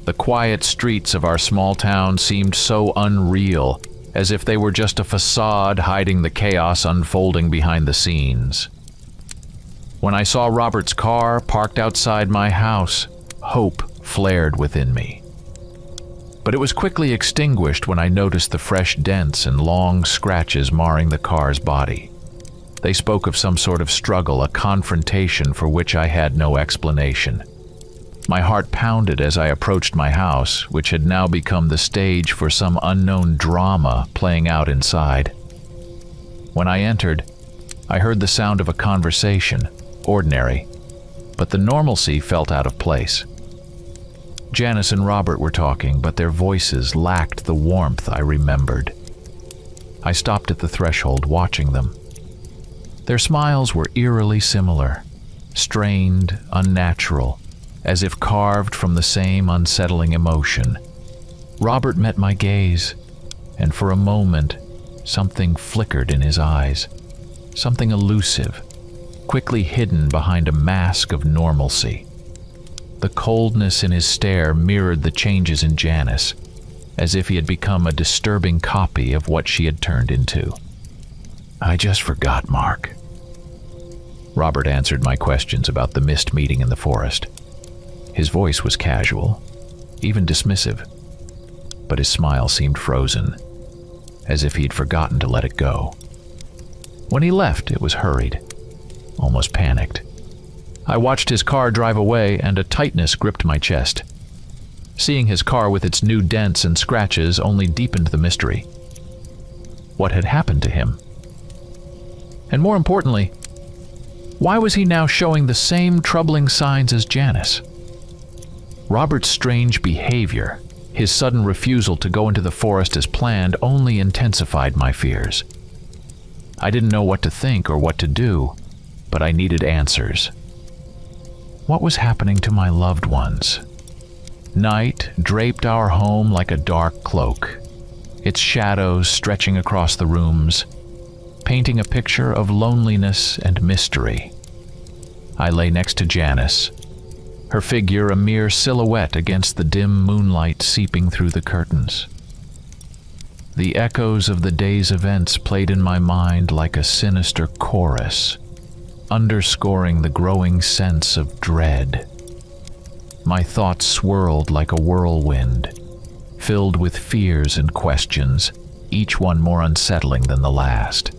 The quiet streets of our small town seemed so unreal, as if they were just a facade hiding the chaos unfolding behind the scenes. When I saw Robert's car parked outside my house, hope flared within me. But it was quickly extinguished when I noticed the fresh dents and long scratches marring the car's body. They spoke of some sort of struggle, a confrontation for which I had no explanation. My heart pounded as I approached my house, which had now become the stage for some unknown drama playing out inside. When I entered, I heard the sound of a conversation, ordinary, but the normalcy felt out of place. Janice and Robert were talking, but their voices lacked the warmth I remembered. I stopped at the threshold, watching them. Their smiles were eerily similar, strained, unnatural, as if carved from the same unsettling emotion. Robert met my gaze, and for a moment, Something flickered in his eyes, something elusive, quickly hidden behind a mask of normalcy. The coldness in his stare mirrored the changes in Janice, as if he had become a disturbing copy of what she had turned into. "I just forgot, Mark." Robert answered my questions about the missed meeting in the forest. His voice was casual, even dismissive, but his smile seemed frozen, as if he'd forgotten to let it go. When he left, it was hurried, almost panicked. I watched his car drive away, and a tightness gripped my chest. Seeing his car with its new dents and scratches only deepened the mystery. What had happened to him? And more importantly, why was he now showing the same troubling signs as Janice? Robert's strange behavior, his sudden refusal to go into the forest as planned, only intensified my fears. I didn't know what to think or what to do, but I needed answers. What was happening to my loved ones? Night draped our home like a dark cloak, its shadows stretching across the rooms, painting a picture of loneliness and mystery. I lay next to Janice, her figure a mere silhouette against the dim moonlight seeping through the curtains. The echoes of the day's events played in my mind like a sinister chorus, underscoring the growing sense of dread. My thoughts swirled like a whirlwind, filled with fears and questions, each one more unsettling than the last.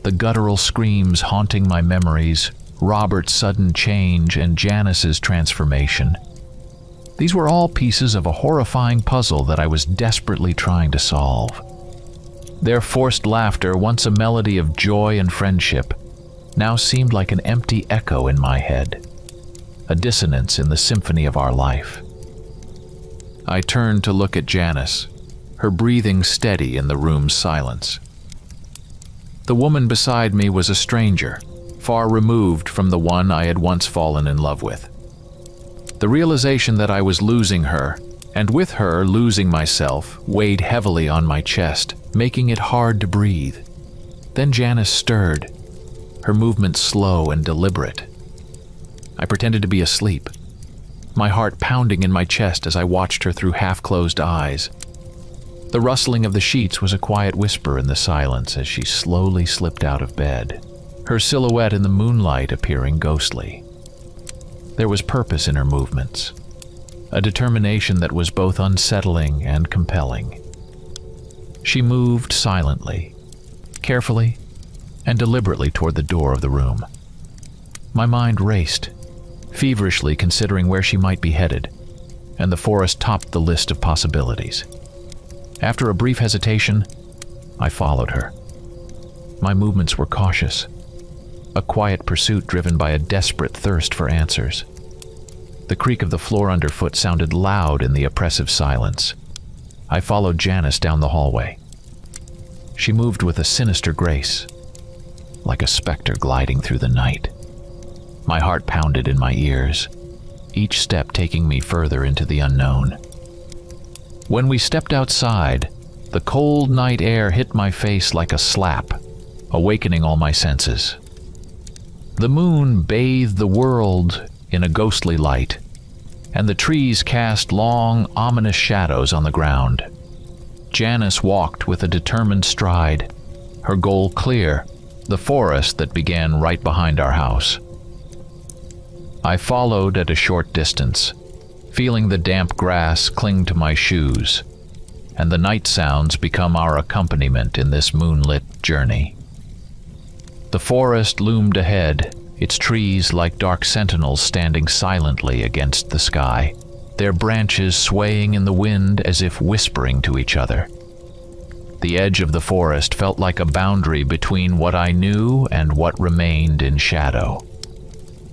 The guttural screams haunting my memories, Robert's sudden change, and Janice's transformation. These were all pieces of a horrifying puzzle that I was desperately trying to solve. Their forced laughter, once a melody of joy and friendship, now seemed like an empty echo in my head, a dissonance in the symphony of our life. I turned to look at Janice, her breathing steady in the room's silence. The woman beside me was a stranger, far removed from the one I had once fallen in love with. The realization that I was losing her, and with her losing myself, weighed heavily on my chest, making it hard to breathe. Then Janice stirred, her movements slow and deliberate. I pretended to be asleep, my heart pounding in my chest as I watched her through half-closed eyes. The rustling of the sheets was a quiet whisper in the silence as she slowly slipped out of bed, her silhouette in the moonlight appearing ghostly. There was purpose in her movements, a determination that was both unsettling and compelling. She moved silently, carefully, and deliberately toward the door of the room. My mind raced, feverishly considering where she might be headed, and the forest topped the list of possibilities. After a brief hesitation, I followed her. My movements were cautious, a quiet pursuit driven by a desperate thirst for answers. The creak of the floor underfoot sounded loud in the oppressive silence. I followed Janice down the hallway. She moved with a sinister grace, like a specter gliding through the night. My heart pounded in my ears, each step taking me further into the unknown. When we stepped outside, the cold night air hit my face like a slap, awakening all my senses. The moon bathed the world in a ghostly light, and the trees cast long, ominous shadows on the ground. Janice walked with a determined stride, her goal clear, the forest that began right behind our house. I followed at a short distance, feeling the damp grass cling to my shoes, and the night sounds become our accompaniment in this moonlit journey. The forest loomed ahead, its trees like dark sentinels standing silently against the sky, their branches swaying in the wind as if whispering to each other. The edge of the forest felt like a boundary between what I knew and what remained in shadow.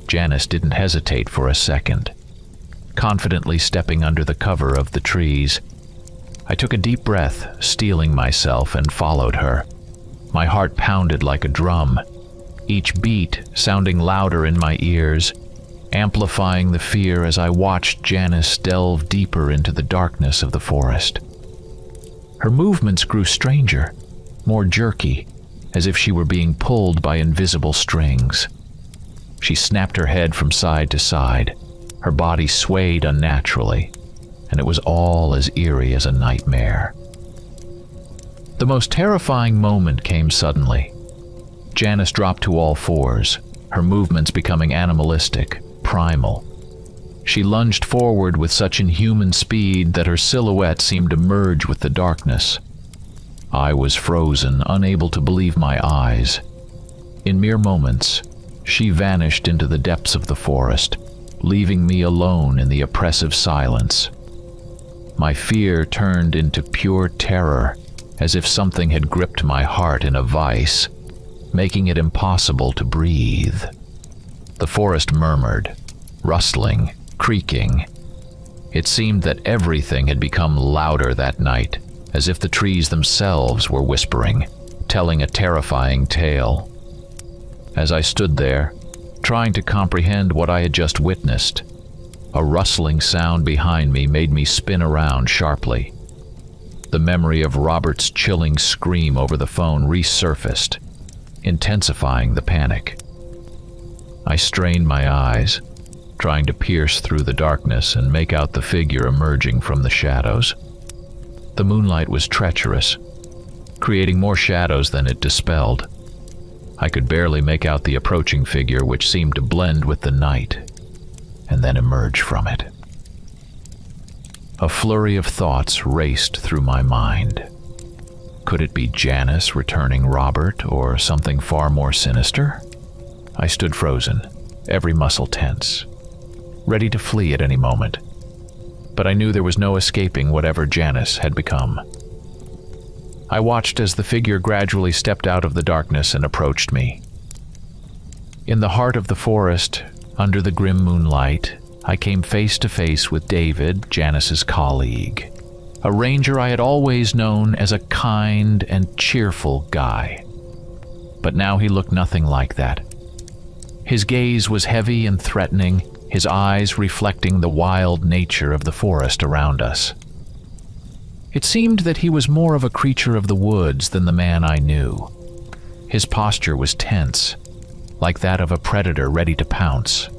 Janice didn't hesitate for a second, confidently stepping under the cover of the trees. I took a deep breath, steeling myself, and followed her. My heart pounded like a drum, each beat sounding louder in my ears, amplifying the fear as I watched Janice delve deeper into the darkness of the forest. Her movements grew stranger, more jerky, as if she were being pulled by invisible strings. She snapped her head from side to side. Her body swayed unnaturally, and it was all as eerie as a nightmare. The most terrifying moment came suddenly. Janice dropped to all fours, her movements becoming animalistic, primal. She lunged forward with such inhuman speed that her silhouette seemed to merge with the darkness. I was frozen, unable to believe my eyes. In mere moments, she vanished into the depths of the forest, leaving me alone in the oppressive silence. My fear turned into pure terror, as if something had gripped my heart in a vice, making it impossible to breathe. The forest murmured, rustling, creaking. It seemed that everything had become louder that night, as if the trees themselves were whispering, telling a terrifying tale. As I stood there, trying to comprehend what I had just witnessed, a rustling sound behind me made me spin around sharply. The memory of Robert's chilling scream over the phone resurfaced, intensifying the panic. I strained my eyes, trying to pierce through the darkness and make out the figure emerging from the shadows. The moonlight was treacherous, creating more shadows than it dispelled. I could barely make out the approaching figure, which seemed to blend with the night, and then emerge from it. A flurry of thoughts raced through my mind. Could it be Janice returning Robert, or something far more sinister? I stood frozen, every muscle tense, ready to flee at any moment. But I knew there was no escaping whatever Janice had become. I watched as the figure gradually stepped out of the darkness and approached me. In the heart of the forest, under the grim moonlight, I came face to face with David, Janice's colleague, a ranger I had always known as a kind and cheerful guy. But now he looked nothing like that. His gaze was heavy and threatening, his eyes reflecting the wild nature of the forest around us. It seemed that he was more of a creature of the woods than the man I knew. His posture was tense, like that of a predator ready to pounce.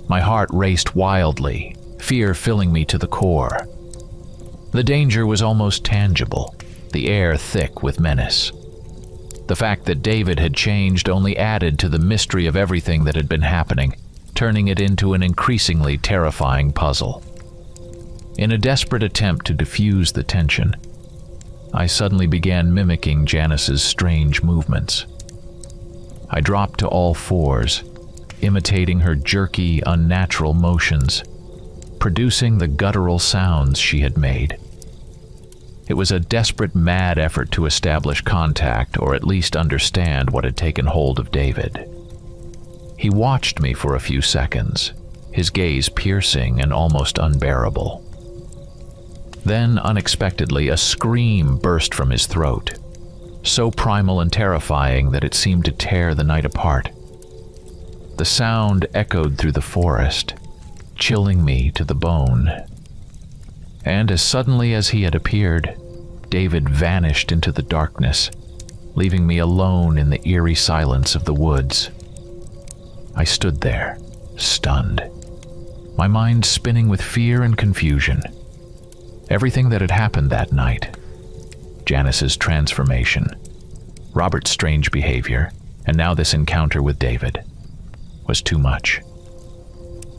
My heart raced wildly, fear filling me to the core. The danger was almost tangible, the air thick with menace. The fact that David had changed only added to the mystery of everything that had been happening, turning it into an increasingly terrifying puzzle. In a desperate attempt to diffuse the tension, I suddenly began mimicking Janice's strange movements. I dropped to all fours, imitating her jerky, unnatural motions, producing the guttural sounds she had made. It was a desperate, mad effort to establish contact, or at least understand what had taken hold of David. He watched me for a few seconds, his gaze piercing and almost unbearable. Then, unexpectedly, a scream burst from his throat, so primal and terrifying that it seemed to tear the night apart. The sound echoed through the forest, chilling me to the bone. And as suddenly as he had appeared, David vanished into the darkness, leaving me alone in the eerie silence of the woods. I stood there, stunned, my mind spinning with fear and confusion. Everything that had happened that night, Janice's transformation, Robert's strange behavior, and now this encounter with David, was too much.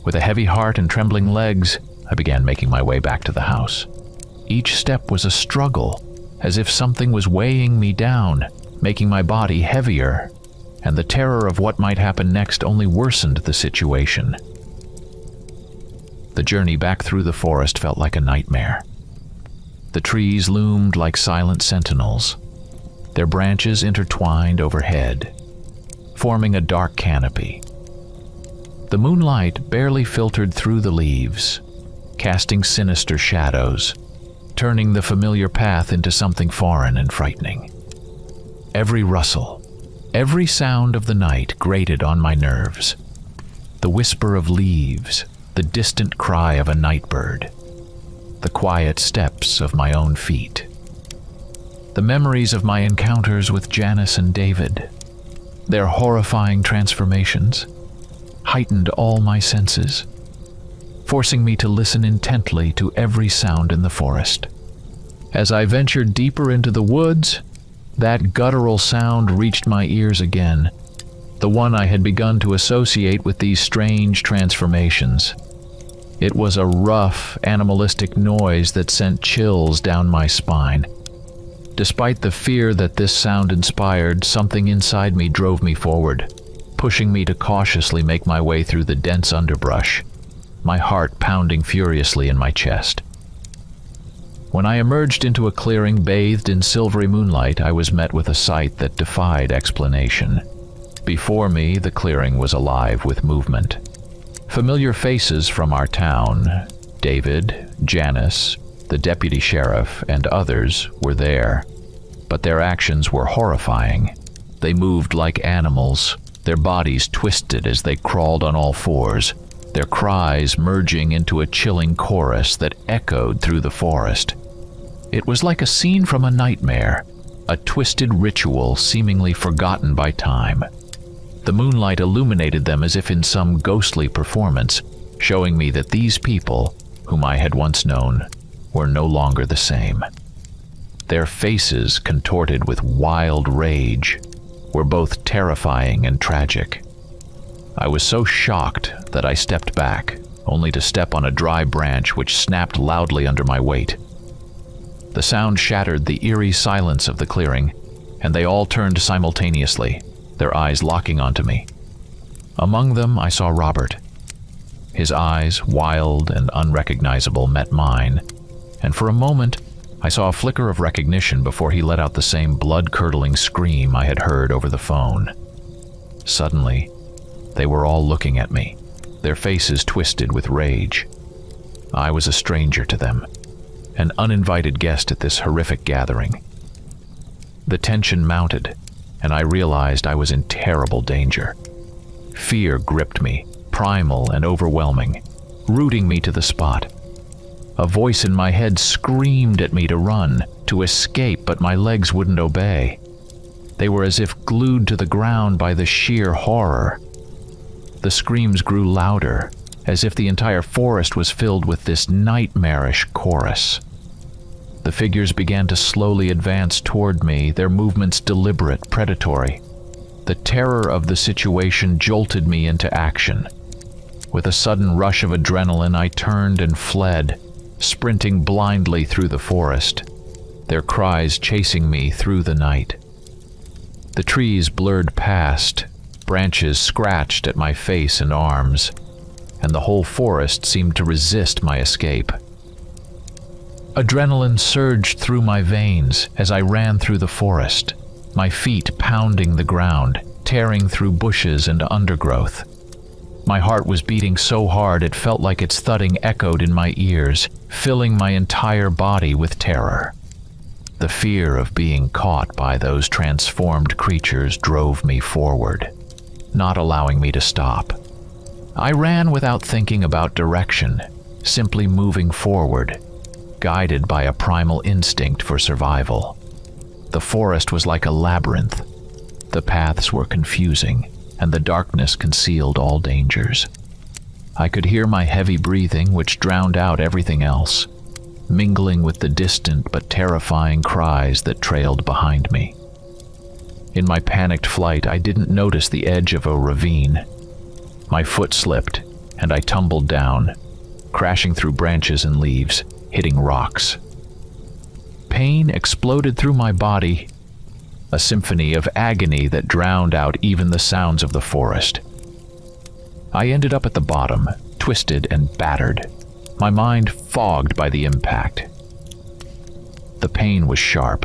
With a heavy heart and trembling legs, I began making my way back to the house. Each step was a struggle, as if something was weighing me down, making my body heavier, and the terror of what might happen next only worsened the situation. The journey back through the forest felt like a nightmare. The trees loomed like silent sentinels, their branches intertwined overhead, forming a dark canopy. The moonlight barely filtered through the leaves, casting sinister shadows, turning the familiar path into something foreign and frightening. Every rustle, every sound of the night grated on my nerves. The whisper of leaves, the distant cry of a night bird, the quiet steps of my own feet. The memories of my encounters with Janice and David, their horrifying transformations, heightened all my senses, forcing me to listen intently to every sound in the forest. As I ventured deeper into the woods, that guttural sound reached my ears again, the one I had begun to associate with these strange transformations. It was a rough, animalistic noise that sent chills down my spine. Despite the fear that this sound inspired, something inside me drove me forward, pushing me to cautiously make my way through the dense underbrush, my heart pounding furiously in my chest. When I emerged into a clearing bathed in silvery moonlight, I was met with a sight that defied explanation. Before me, the clearing was alive with movement. Familiar faces from our town, David, Janice, the deputy sheriff, and others were there, but their actions were horrifying. They moved like animals, their bodies twisted as they crawled on all fours, their cries merging into a chilling chorus that echoed through the forest. It was like a scene from a nightmare, a twisted ritual seemingly forgotten by time. The moonlight illuminated them as if in some ghostly performance, showing me that these people, whom I had once known, were no longer the same. Their faces, contorted with wild rage, were both terrifying and tragic. I was so shocked that I stepped back, only to step on a dry branch which snapped loudly under my weight. The sound shattered the eerie silence of the clearing, and they all turned simultaneously, their eyes locking onto me. Among them, I saw Robert. His eyes, wild and unrecognizable, met mine, and for a moment, I saw a flicker of recognition before he let out the same blood-curdling scream I had heard over the phone. Suddenly, they were all looking at me, their faces twisted with rage. I was a stranger to them, an uninvited guest at this horrific gathering. The tension mounted, and I realized I was in terrible danger. Fear gripped me, primal and overwhelming, rooting me to the spot. A voice in my head screamed at me to run, to escape, but my legs wouldn't obey. They were as if glued to the ground by the sheer horror. The screams grew louder, as if the entire forest was filled with this nightmarish chorus. The figures began to slowly advance toward me, their movements deliberate, predatory. The terror of the situation jolted me into action. With a sudden rush of adrenaline, I turned and fled, sprinting blindly through the forest, their cries chasing me through the night. The trees blurred past, branches scratched at my face and arms, and the whole forest seemed to resist my escape. Adrenaline surged through my veins as I ran through the forest, my feet pounding the ground, tearing through bushes and undergrowth. My heart was beating so hard it felt like its thudding echoed in my ears, filling my entire body with terror. The fear of being caught by those transformed creatures drove me forward, not allowing me to stop. I ran without thinking about direction, simply moving forward, guided by a primal instinct for survival. The forest was like a labyrinth. The paths were confusing, and the darkness concealed all dangers. I could hear my heavy breathing, which drowned out everything else, mingling with the distant but terrifying cries that trailed behind me. In my panicked flight, I didn't notice the edge of a ravine. My foot slipped, and I tumbled down, crashing through branches and leaves, hitting rocks. Pain exploded through my body, a symphony of agony that drowned out even the sounds of the forest. I ended up at the bottom, twisted and battered, my mind fogged by the impact. The pain was sharp.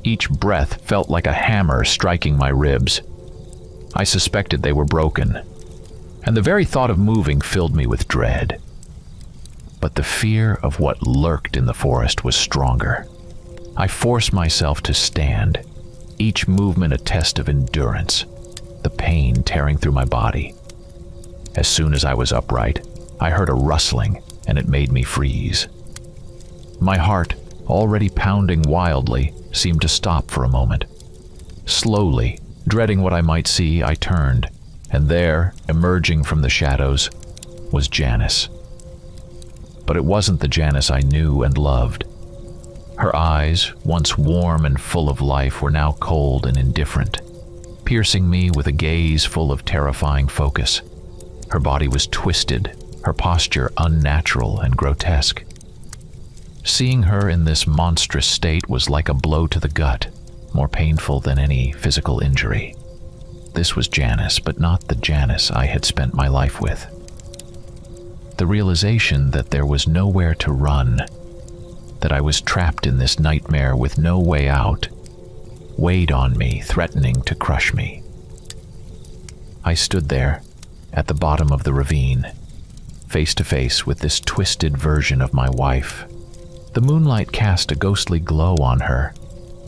Each breath felt like a hammer striking my ribs. I suspected they were broken, and the very thought of moving filled me with dread. But the fear of what lurked in the forest was stronger. I forced myself to stand, each movement a test of endurance, the pain tearing through my body. As soon as I was upright, I heard a rustling, and it made me freeze. My heart, already pounding wildly, seemed to stop for a moment. Slowly, dreading what I might see, I turned, and there, emerging from the shadows, was Janice. But it wasn't the Janice I knew and loved. Her eyes, once warm and full of life, were now cold and indifferent, piercing me with a gaze full of terrifying focus. Her body was twisted, her posture unnatural and grotesque. Seeing her in this monstrous state was like a blow to the gut, more painful than any physical injury. This was Janice, but not the Janice I had spent my life with. The realization that there was nowhere to run, that I was trapped in this nightmare with no way out, weighed on me, threatening to crush me. I stood there, at the bottom of the ravine, face to face with this twisted version of my wife. The moonlight cast a ghostly glow on her,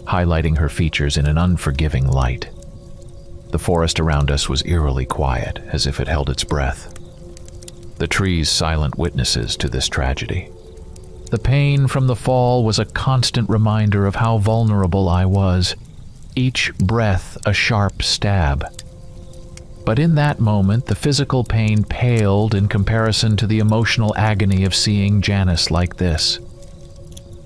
highlighting her features in an unforgiving light. The forest around us was eerily quiet, as if it held its breath. The trees silent witnesses to this tragedy. The pain from the fall was a constant reminder of how vulnerable I was, each breath a sharp stab. But in that moment, the physical pain paled in comparison to the emotional agony of seeing Janice like this.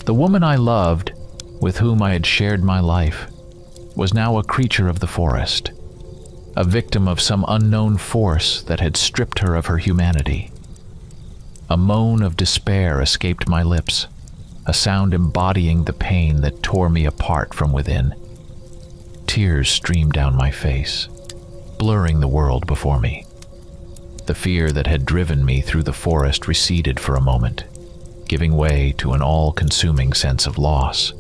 The woman I loved, with whom I had shared my life, was now a creature of the forest, a victim of some unknown force that had stripped her of her humanity. A moan of despair escaped my lips, a sound embodying the pain that tore me apart from within. Tears streamed down my face, blurring the world before me. The fear that had driven me through the forest receded for a moment, giving way to an all-consuming sense of loss.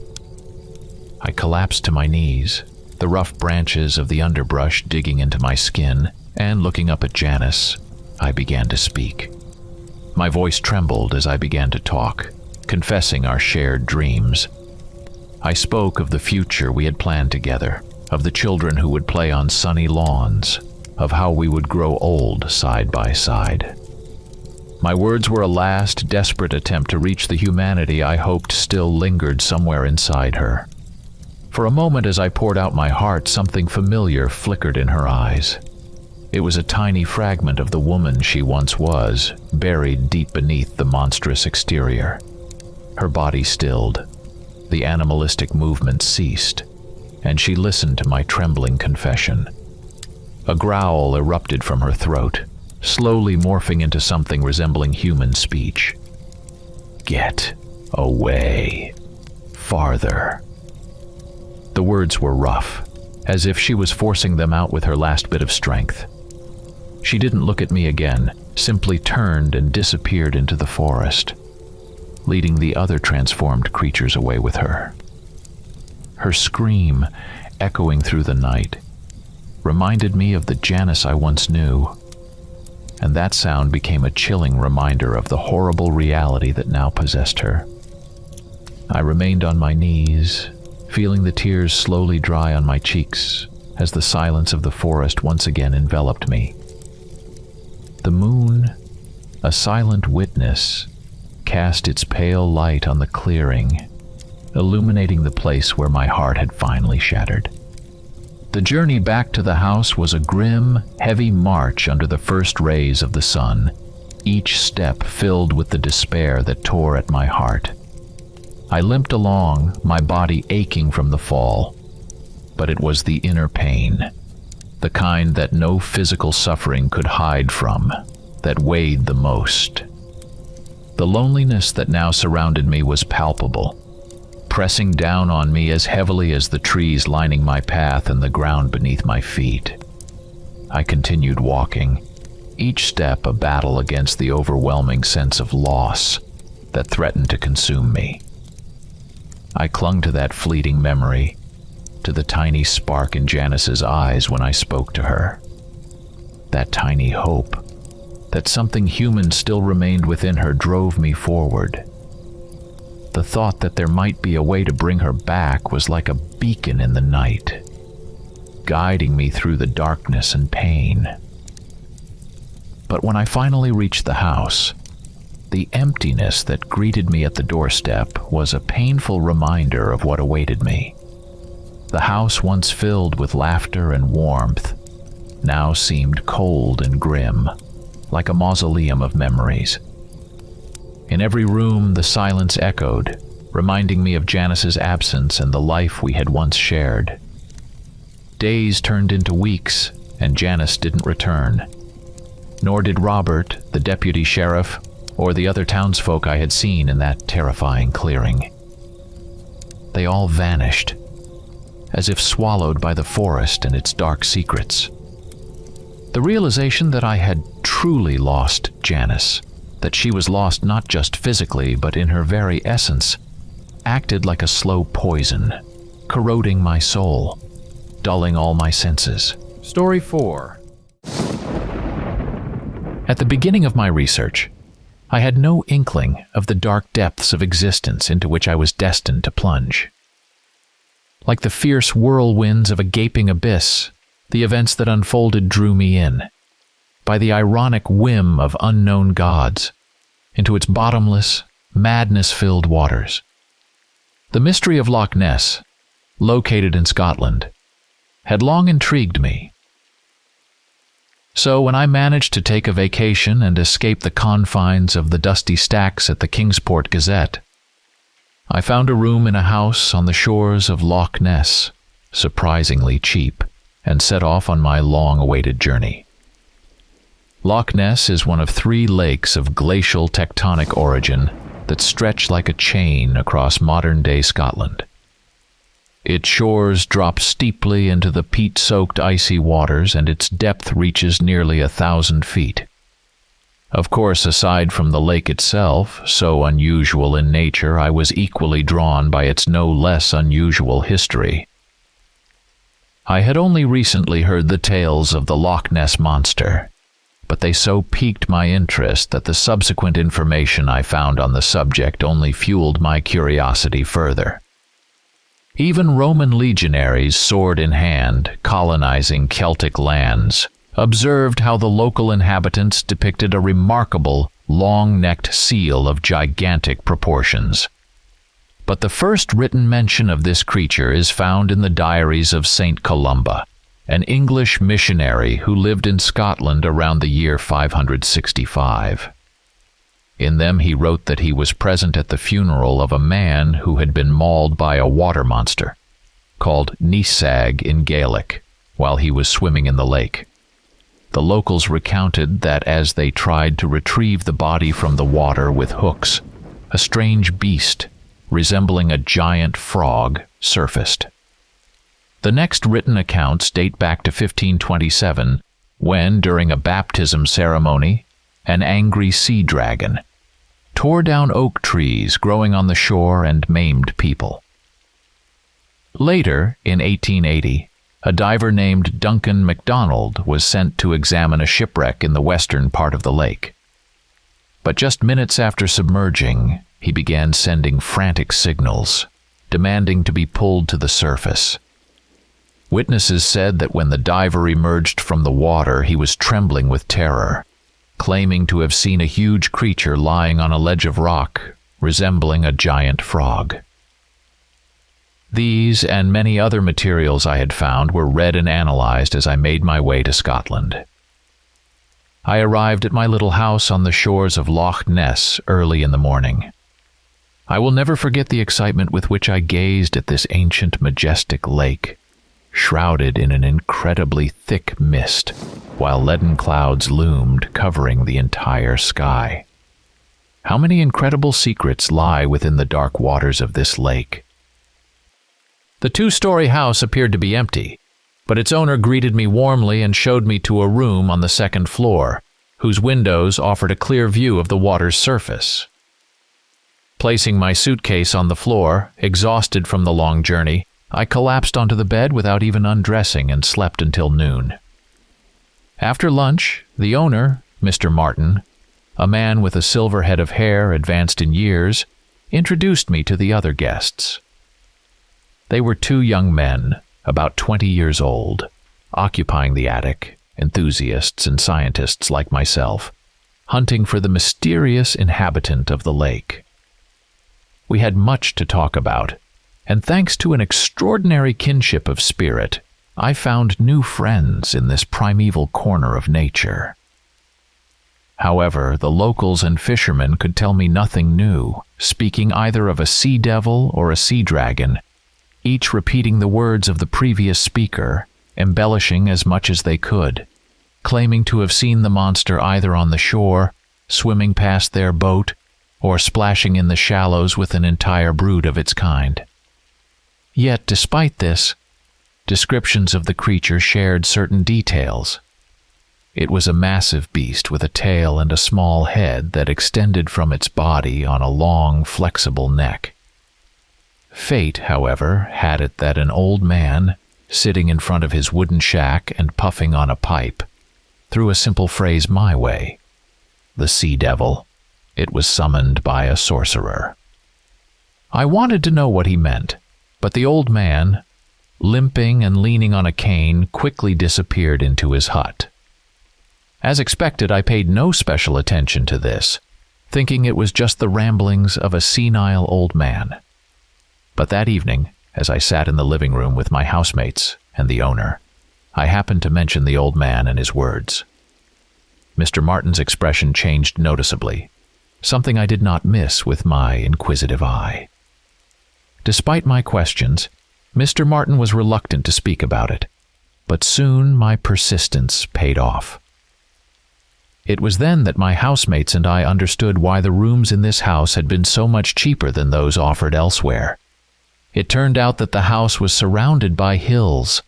I collapsed to my knees, the rough branches of the underbrush digging into my skin, and looking up at Janice, I began to speak. My voice trembled as I began to talk, confessing our shared dreams. I spoke of the future we had planned together, of the children who would play on sunny lawns, of how we would grow old side by side. My words were a last, desperate attempt to reach the humanity I hoped still lingered somewhere inside her. For a moment as I poured out my heart, something familiar flickered in her eyes. It was a tiny fragment of the woman she once was, buried deep beneath the monstrous exterior. Her body stilled. The animalistic movement ceased, and she listened to my trembling confession. A growl erupted from her throat, slowly morphing into something resembling human speech. "Get away. Farther." The words were rough, as if she was forcing them out with her last bit of strength. She didn't look at me again, simply turned and disappeared into the forest, leading the other transformed creatures away with her. Her scream, echoing through the night, reminded me of the Janice I once knew, and that sound became a chilling reminder of the horrible reality that now possessed her. I remained on my knees, feeling the tears slowly dry on my cheeks as the silence of the forest once again enveloped me. The moon, a silent witness, cast its pale light on the clearing, illuminating the place where my heart had finally shattered. The journey back to the house was a grim, heavy march under the first rays of the sun, each step filled with the despair that tore at my heart. I limped along, my body aching from the fall, but it was the inner pain, the kind that no physical suffering could hide from, that weighed the most. The loneliness that now surrounded me was palpable, pressing down on me as heavily as the trees lining my path and the ground beneath my feet. I continued walking, each step a battle against the overwhelming sense of loss that threatened to consume me. I clung to that fleeting memory, to the tiny spark in Janice's eyes when I spoke to her. That tiny hope, that something human still remained within her, drove me forward. The thought that there might be a way to bring her back was like a beacon in the night, guiding me through the darkness and pain. But when I finally reached the house, the emptiness that greeted me at the doorstep was a painful reminder of what awaited me. The house once filled with laughter and warmth now seemed cold and grim, like a mausoleum of memories. In every room, the silence echoed, reminding me of Janice's absence and the life we had once shared. Days turned into weeks, and Janice didn't return. Nor did Robert, the deputy sheriff, or the other townsfolk I had seen in that terrifying clearing. They all vanished, as if swallowed by the forest and its dark secrets. The realization that I had truly lost Janice, that she was lost not just physically but in her very essence, acted like a slow poison, corroding my soul, dulling all my senses. Story 4. At the beginning of my research, I had no inkling of the dark depths of existence into which I was destined to plunge. Like the fierce whirlwinds of a gaping abyss, the events that unfolded drew me in, by the ironic whim of unknown gods, into its bottomless, madness-filled waters. The mystery of Loch Ness, located in Scotland, had long intrigued me. So when I managed to take a vacation and escape the confines of the dusty stacks at the Kingsport Gazette, I found a room in a house on the shores of Loch Ness, surprisingly cheap, and set off on my long-awaited journey. Loch Ness is one of 3 lakes of glacial tectonic origin that stretch like a chain across modern-day Scotland. Its shores drop steeply into the peat-soaked icy waters, and its depth reaches nearly 1,000 feet. Of course, aside from the lake itself, so unusual in nature, I was equally drawn by its no less unusual history. I had only recently heard the tales of the Loch Ness Monster, but they so piqued my interest that the subsequent information I found on the subject only fueled my curiosity further. Even Roman legionaries, sword in hand, colonizing Celtic lands, observed how the local inhabitants depicted a remarkable, long-necked seal of gigantic proportions. But the first written mention of this creature is found in the diaries of Saint Columba, an English missionary who lived in Scotland around the year 565. In them he wrote that he was present at the funeral of a man who had been mauled by a water monster, called Nisag in Gaelic, while he was swimming in the lake. The locals recounted that as they tried to retrieve the body from the water with hooks, a strange beast, resembling a giant frog, surfaced. The next written accounts date back to 1527, when, during a baptism ceremony, an angry sea dragon tore down oak trees growing on the shore and maimed people. Later, in 1880, a diver named Duncan MacDonald was sent to examine a shipwreck in the western part of the lake. But just minutes after submerging, he began sending frantic signals, demanding to be pulled to the surface. Witnesses said that when the diver emerged from the water, he was trembling with terror, claiming to have seen a huge creature lying on a ledge of rock, resembling a giant frog. These and many other materials I had found were read and analyzed as I made my way to Scotland. I arrived at my little house on the shores of Loch Ness early in the morning. I will never forget the excitement with which I gazed at this ancient, majestic lake, shrouded in an incredibly thick mist, while leaden clouds loomed, covering the entire sky. How many incredible secrets lie within the dark waters of this lake? The 2-story house appeared to be empty, but its owner greeted me warmly and showed me to a room on the 2nd floor, whose windows offered a clear view of the water's surface. Placing my suitcase on the floor, exhausted from the long journey, I collapsed onto the bed without even undressing and slept until noon. After lunch, the owner, Mr. Martin, a man with a silver head of hair advanced in years, introduced me to the other guests. They were 2 young men, about 20 years old, occupying the attic, enthusiasts and scientists like myself, hunting for the mysterious inhabitant of the lake. We had much to talk about, and thanks to an extraordinary kinship of spirit, I found new friends in this primeval corner of nature. However, the locals and fishermen could tell me nothing new, speaking either of a sea devil or a sea dragon, each repeating the words of the previous speaker, embellishing as much as they could, claiming to have seen the monster either on the shore, swimming past their boat, or splashing in the shallows with an entire brood of its kind. Yet, despite this, descriptions of the creature shared certain details. It was a massive beast with a tail and a small head that extended from its body on a long, flexible neck. Fate, however, had it that an old man, sitting in front of his wooden shack and puffing on a pipe, threw a simple phrase my way: the sea devil. It was summoned by a sorcerer. I wanted to know what he meant, but the old man, limping and leaning on a cane, quickly disappeared into his hut. As expected, I paid no special attention to this, thinking it was just the ramblings of a senile old man. But that evening, as I sat in the living room with my housemates and the owner, I happened to mention the old man and his words. Mr. Martin's expression changed noticeably, something I did not miss with my inquisitive eye. Despite my questions, Mr. Martin was reluctant to speak about it, but soon my persistence paid off. It was then that my housemates and I understood why the rooms in this house had been so much cheaper than those offered elsewhere. It turned out that the house was surrounded by hills,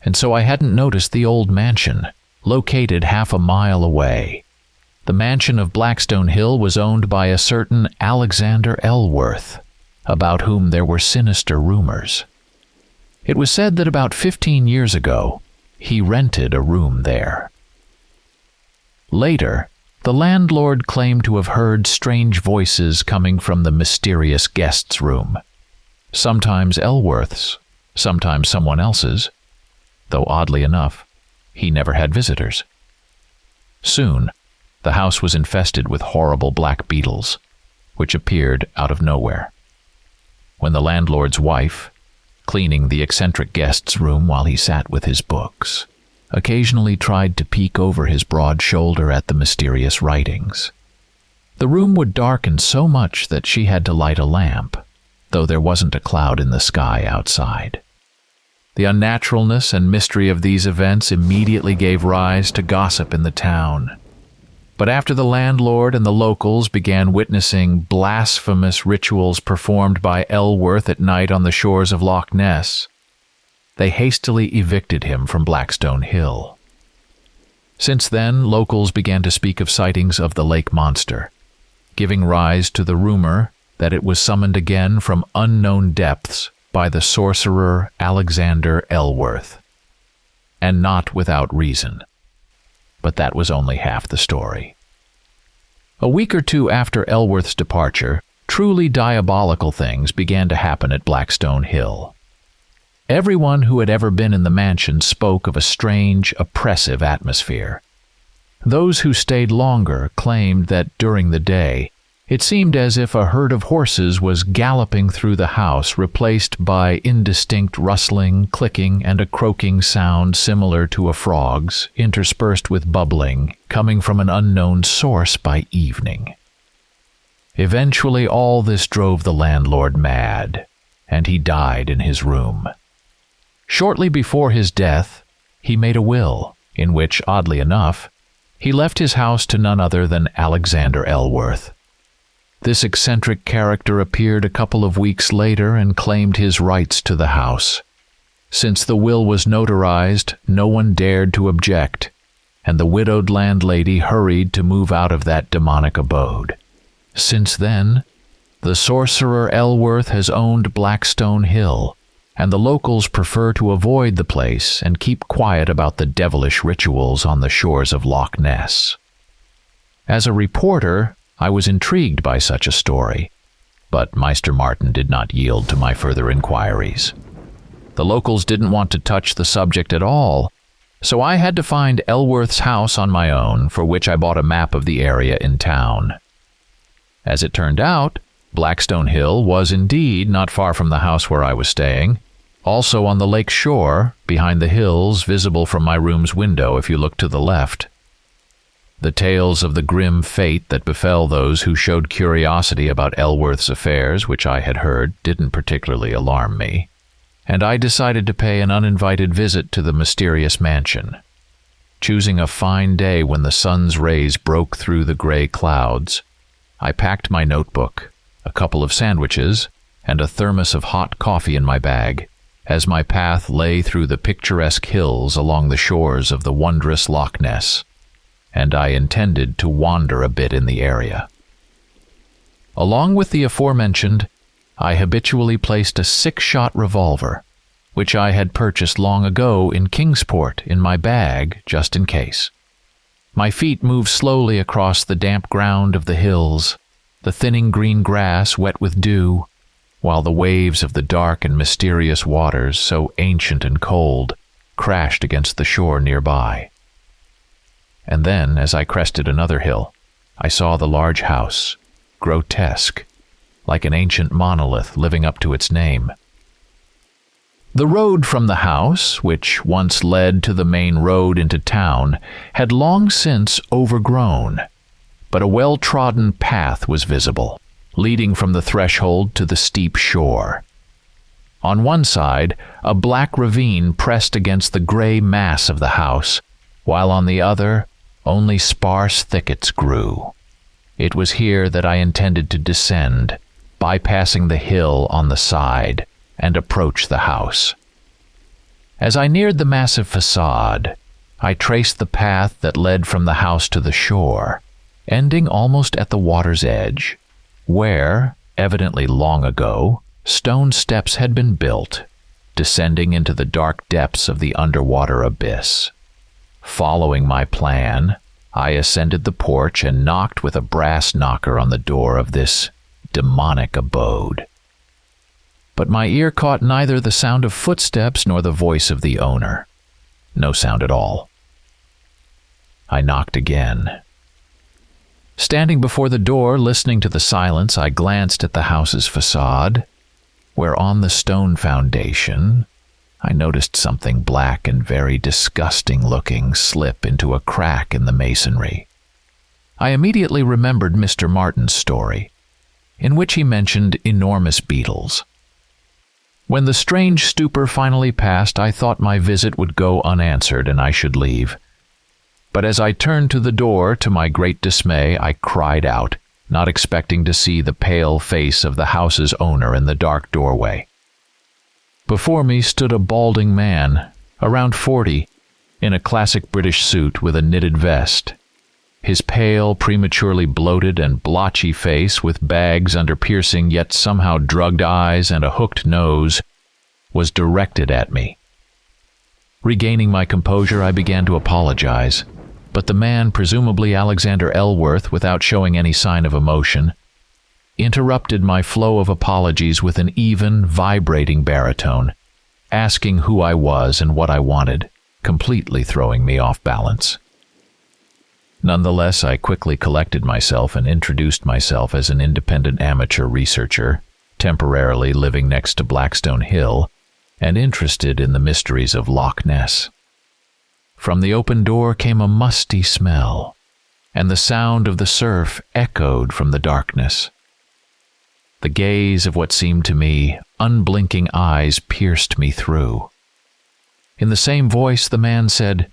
and so I hadn't noticed the old mansion, located half a mile away. The mansion of Blackstone Hill was owned by a certain Alexander Elworth, about whom there were sinister rumors. It was said that about 15 years ago, he rented a room there. Later, the landlord claimed to have heard strange voices coming from the mysterious guest's room. Sometimes Elworth's, sometimes someone else's, though oddly enough, he never had visitors. Soon, the house was infested with horrible black beetles, which appeared out of nowhere. When the landlord's wife, cleaning the eccentric guest's room while he sat with his books, occasionally tried to peek over his broad shoulder at the mysterious writings, the room would darken so much that she had to light a lamp, though there wasn't a cloud in the sky outside. The unnaturalness and mystery of these events immediately gave rise to gossip in the town. But after the landlord and the locals began witnessing blasphemous rituals performed by Elworth at night on the shores of Loch Ness, they hastily evicted him from Blackstone Hill. Since then, locals began to speak of sightings of the lake monster, giving rise to the rumor that it was summoned again from unknown depths by the sorcerer Alexander Elworth. And not without reason. But that was only half the story. A week or two after Elworth's departure, truly diabolical things began to happen at Blackstone Hill. Everyone who had ever been in the mansion spoke of a strange, oppressive atmosphere. Those who stayed longer claimed that during the day, it seemed as if a herd of horses was galloping through the house, replaced by indistinct rustling, clicking, and a croaking sound similar to a frog's, interspersed with bubbling, coming from an unknown source by evening. Eventually, all this drove the landlord mad, and he died in his room. Shortly before his death, he made a will, in which, oddly enough, he left his house to none other than Alexander Elworth. This eccentric character appeared a couple of weeks later and claimed his rights to the house. Since the will was notarized, no one dared to object, and the widowed landlady hurried to move out of that demonic abode. Since then, the sorcerer Elworth has owned Blackstone Hill, and the locals prefer to avoid the place and keep quiet about the devilish rituals on the shores of Loch Ness. As a reporter, I was intrigued by such a story, but Meister Martin did not yield to my further inquiries. The locals didn't want to touch the subject at all, So I had to find Elworth's house on my own, for which I bought a map of the area in town. As it turned out, Blackstone Hill was indeed not far from the house where I was staying, also on the lake shore, behind the hills visible from my room's window if you look to the left. The tales of the grim fate that befell those who showed curiosity about Elworth's affairs, which I had heard, didn't particularly alarm me, and I decided to pay an uninvited visit to the mysterious mansion. Choosing a fine day when the sun's rays broke through the gray clouds, I packed my notebook, a couple of sandwiches, and a thermos of hot coffee in my bag, as my path lay through the picturesque hills along the shores of the wondrous Loch Ness, and I intended to wander a bit in the area. Along with the aforementioned, I habitually placed a 6-shot revolver, which I had purchased long ago in Kingsport, in my bag just in case. My feet moved slowly across the damp ground of the hills, the thinning green grass wet with dew, while the waves of the dark and mysterious waters, so ancient and cold, crashed against the shore nearby. And then, as I crested another hill, I saw the large house, grotesque, like an ancient monolith living up to its name. The road from the house, which once led to the main road into town, had long since overgrown, but a well-trodden path was visible, leading from the threshold to the steep shore. On one side, a black ravine pressed against the gray mass of the house, while on the other, only sparse thickets grew. It was here that I intended to descend, bypassing the hill on the side, and approach the house. As I neared the massive facade, I traced the path that led from the house to the shore, ending almost at the water's edge, where, evidently long ago, stone steps had been built, descending into the dark depths of the underwater abyss. Following my plan, I ascended the porch and knocked with a brass knocker on the door of this demonic abode. But my ear caught neither the sound of footsteps nor the voice of the owner. No sound at all. I knocked again. Standing before the door, listening to the silence, I glanced at the house's facade, where on the stone foundation, I noticed something black and very disgusting looking slip into a crack in the masonry. I immediately remembered Mr. Martin's story, in which he mentioned enormous beetles. When the strange stupor finally passed, I thought my visit would go unanswered and I should leave. But as I turned to the door, to my great dismay, I cried out, not expecting to see the pale face of the house's owner in the dark doorway. Before me stood a balding man, around 40, in a classic British suit with a knitted vest. His pale, prematurely bloated and blotchy face, with bags under piercing yet somehow drugged eyes and a hooked nose, was directed at me. Regaining my composure, I began to apologize, but the man, presumably Alexander Elworth, without showing any sign of emotion, interrupted my flow of apologies with an even, vibrating baritone, asking who I was and what I wanted, completely throwing me off balance. Nonetheless, I quickly collected myself and introduced myself as an independent amateur researcher, temporarily living next to Blackstone Hill, and interested in the mysteries of Loch Ness. From the open door came a musty smell, and the sound of the surf echoed from the darkness. The gaze of what seemed to me unblinking eyes pierced me through. In the same voice, the man said,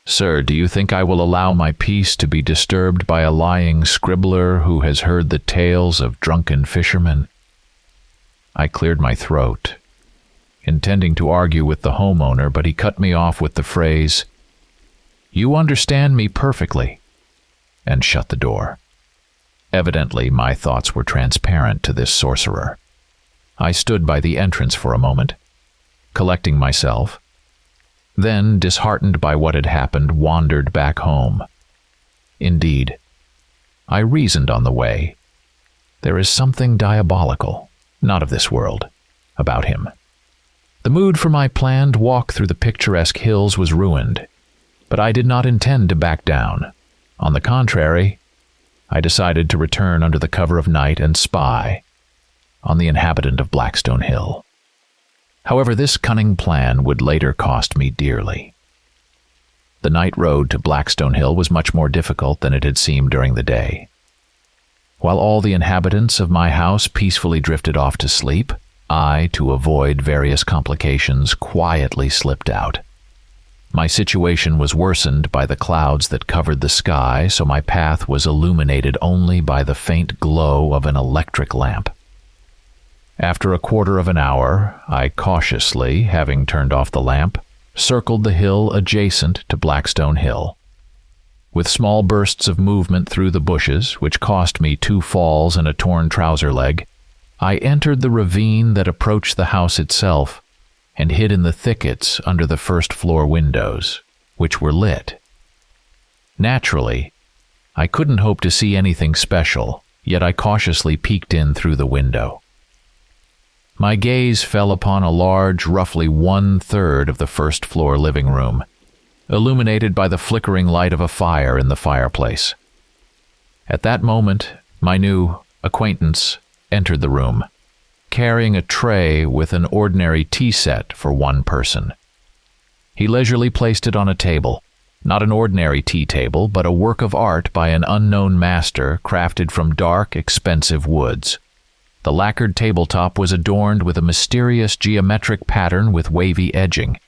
"Sir, do you think I will allow my peace to be disturbed by a lying scribbler who has heard the tales of drunken fishermen?" I cleared my throat, intending to argue with the homeowner, but he cut me off with the phrase, "You understand me perfectly," and shut the door. Evidently, my thoughts were transparent to this sorcerer. I stood by the entrance for a moment, collecting myself, then, disheartened by what had happened, wandered back home. Indeed, I reasoned on the way, there is something diabolical, not of this world, about him. The mood for my planned walk through the picturesque hills was ruined, but I did not intend to back down. On the contrary, I decided to return under the cover of night and spy on the inhabitant of Blackstone Hill. However, this cunning plan would later cost me dearly. The night road to Blackstone Hill was much more difficult than it had seemed during the day. While all the inhabitants of my house peacefully drifted off to sleep, I, to avoid various complications, quietly slipped out. My situation was worsened by the clouds that covered the sky, so my path was illuminated only by the faint glow of an electric lamp. After a quarter of an hour, I cautiously, having turned off the lamp, circled the hill adjacent to Blackstone Hill. With small bursts of movement through the bushes, which cost me 2 falls and a torn trouser leg, I entered the ravine that approached the house itself and hid in the thickets under the first-floor windows, which were lit. Naturally, I couldn't hope to see anything special, yet I cautiously peeked in through the window. My gaze fell upon a large, roughly 1/3 of the first-floor living room, illuminated by the flickering light of a fire in the fireplace. At that moment, my new acquaintance entered the room, carrying a tray with an ordinary tea set for 1 person. He leisurely placed it on a table, not an ordinary tea table, but a work of art by an unknown master crafted from dark, expensive woods. The lacquered tabletop was adorned with a mysterious geometric pattern with wavy edging.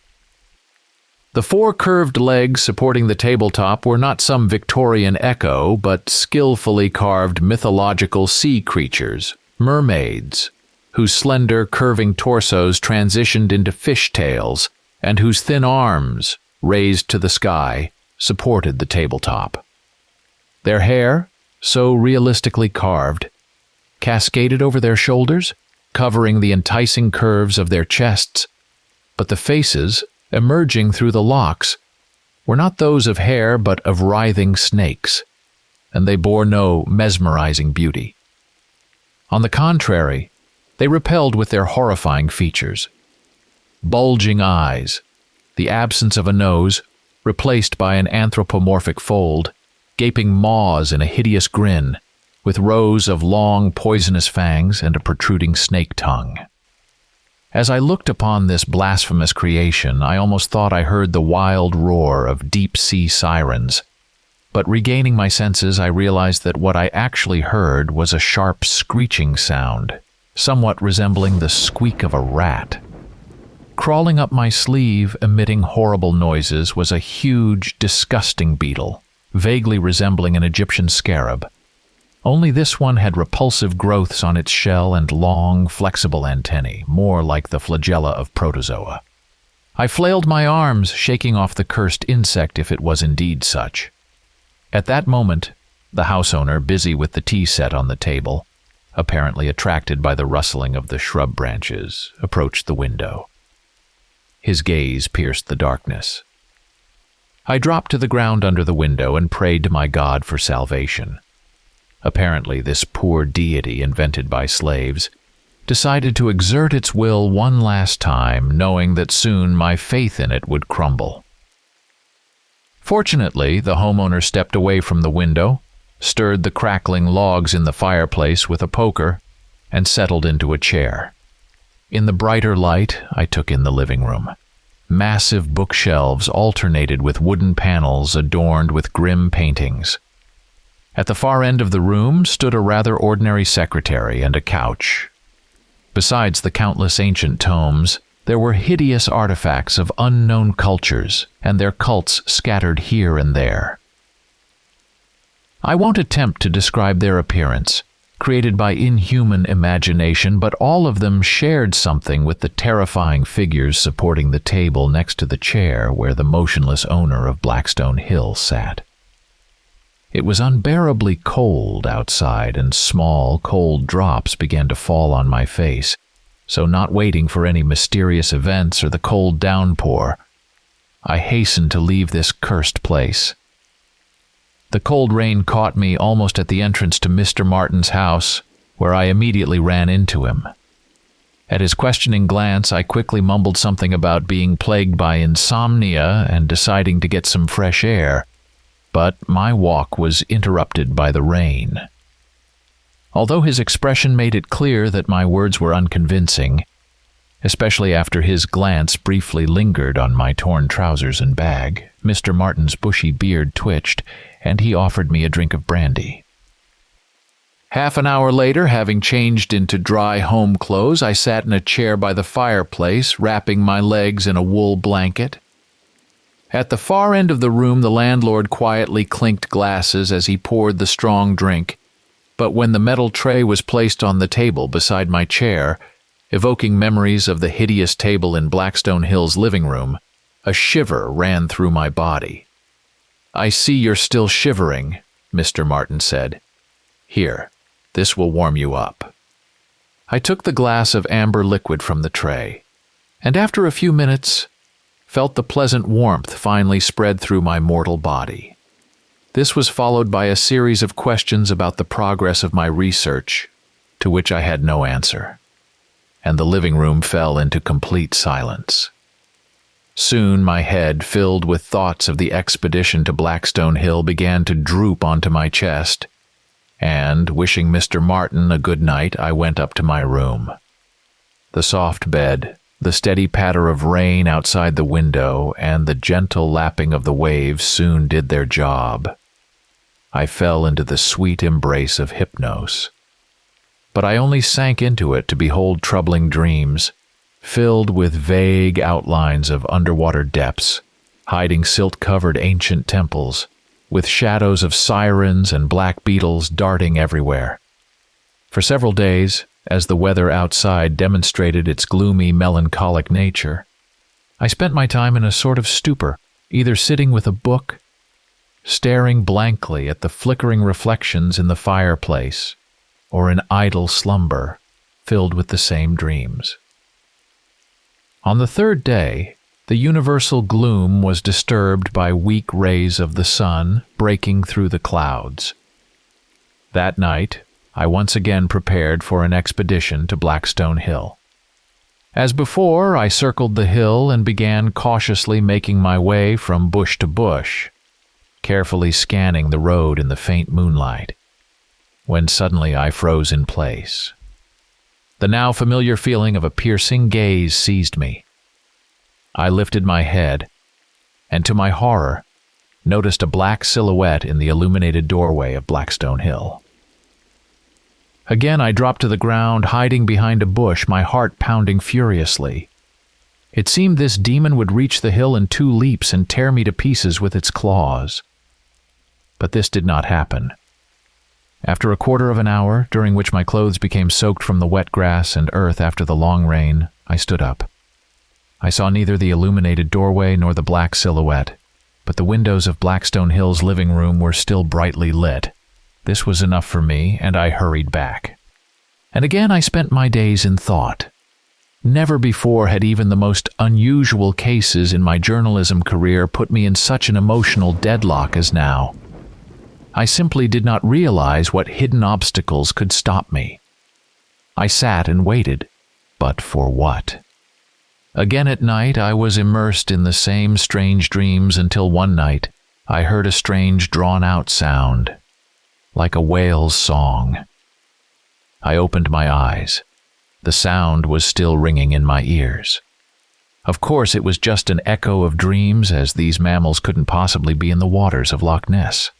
The 4 curved legs supporting the tabletop were not some Victorian echo, but skillfully carved mythological sea creatures, mermaids, whose slender, curving torsos transitioned into fishtails, and whose thin arms, raised to the sky, supported the tabletop. Their hair, so realistically carved, cascaded over their shoulders, covering the enticing curves of their chests, but the faces, emerging through the locks, were not those of hair but of writhing snakes, and they bore no mesmerizing beauty. On the contrary, they repelled with their horrifying features. Bulging eyes, the absence of a nose, replaced by an anthropomorphic fold, gaping maws in a hideous grin, with rows of long, poisonous fangs and a protruding snake tongue. As I looked upon this blasphemous creation, I almost thought I heard the wild roar of deep-sea sirens, but regaining my senses, I realized that what I actually heard was a sharp screeching sound, somewhat resembling the squeak of a rat. Crawling up my sleeve, emitting horrible noises, was a huge, disgusting beetle, vaguely resembling an Egyptian scarab. Only this one had repulsive growths on its shell and long, flexible antennae, more like the flagella of protozoa. I flailed my arms, shaking off the cursed insect if it was indeed such. At that moment, the house owner, busy with the tea set on the table, apparently attracted by the rustling of the shrub branches, approached the window. His gaze pierced the darkness. I dropped to the ground under the window and prayed to my God for salvation. Apparently, this poor deity invented by slaves decided to exert its will one last time, knowing that soon my faith in it would crumble. Fortunately, the homeowner stepped away from the window, stirred the crackling logs in the fireplace with a poker, and settled into a chair. In the brighter light, I took in the living room. Massive bookshelves alternated with wooden panels adorned with grim paintings. At the far end of the room stood a rather ordinary secretary and a couch. Besides the countless ancient tomes, there were hideous artifacts of unknown cultures and their cults scattered here and there. I won't attempt to describe their appearance, created by inhuman imagination, but all of them shared something with the terrifying figures supporting the table next to the chair where the motionless owner of Blackstone Hill sat. It was unbearably cold outside, and small, cold drops began to fall on my face, so not waiting for any mysterious events or the cold downpour, I hastened to leave this cursed place. The cold rain caught me almost at the entrance to Mr. Martin's house, where I immediately ran into him. At his questioning glance, I quickly mumbled something about being plagued by insomnia and deciding to get some fresh air, but my walk was interrupted by the rain. Although his expression made it clear that my words were unconvincing, especially after his glance briefly lingered on my torn trousers and bag, Mr. Martin's bushy beard twitched, and he offered me a drink of brandy. Half an hour later, having changed into dry home clothes, I sat in a chair by the fireplace, wrapping my legs in a wool blanket. At the far end of the room, the landlord quietly clinked glasses as he poured the strong drink, but when the metal tray was placed on the table beside my chair, evoking memories of the hideous table in Blackstone Hill's living room, a shiver ran through my body. "I see you're still shivering," Mr. Martin said. "Here, this will warm you up." I took the glass of amber liquid from the tray, and after a few minutes, felt the pleasant warmth finally spread through my mortal body. This was followed by a series of questions about the progress of my research, to which I had no answer, and the living room fell into complete silence. Soon my head, filled with thoughts of the expedition to Blackstone Hill, began to droop onto my chest, and, wishing Mr. Martin a good night, I went up to my room. The soft bed, the steady patter of rain outside the window, and the gentle lapping of the waves soon did their job. I fell into the sweet embrace of hypnose. But I only sank into it to behold troubling dreams, filled with vague outlines of underwater depths, hiding silt-covered ancient temples, with shadows of sirens and black beetles darting everywhere. For several days, as the weather outside demonstrated its gloomy, melancholic nature, I spent my time in a sort of stupor, either sitting with a book, staring blankly at the flickering reflections in the fireplace, or in idle slumber, filled with the same dreams. On the third day, the universal gloom was disturbed by weak rays of the sun breaking through the clouds. That night, I once again prepared for an expedition to Blackstone Hill. As before, I circled the hill and began cautiously making my way from bush to bush, carefully scanning the road in the faint moonlight, when suddenly I froze in place. The now familiar feeling of a piercing gaze seized me. I lifted my head, and to my horror, noticed a black silhouette in the illuminated doorway of Blackstone Hill. Again I dropped to the ground, hiding behind a bush, my heart pounding furiously. It seemed this demon would reach the hill in 2 leaps and tear me to pieces with its claws. But this did not happen. After a quarter of an hour, during which my clothes became soaked from the wet grass and earth after the long rain, I stood up. I saw neither the illuminated doorway nor the black silhouette, but the windows of Blackstone Hill's living room were still brightly lit. This was enough for me, and I hurried back. And again I spent my days in thought. Never before had even the most unusual cases in my journalism career put me in such an emotional deadlock as now. I simply did not realize what hidden obstacles could stop me. I sat and waited, but for what? Again at night I was immersed in the same strange dreams until one night I heard a strange drawn-out sound, like a whale's song. I opened my eyes. The sound was still ringing in my ears. Of course it was just an echo of dreams, as these mammals couldn't possibly be in the waters of Loch Ness.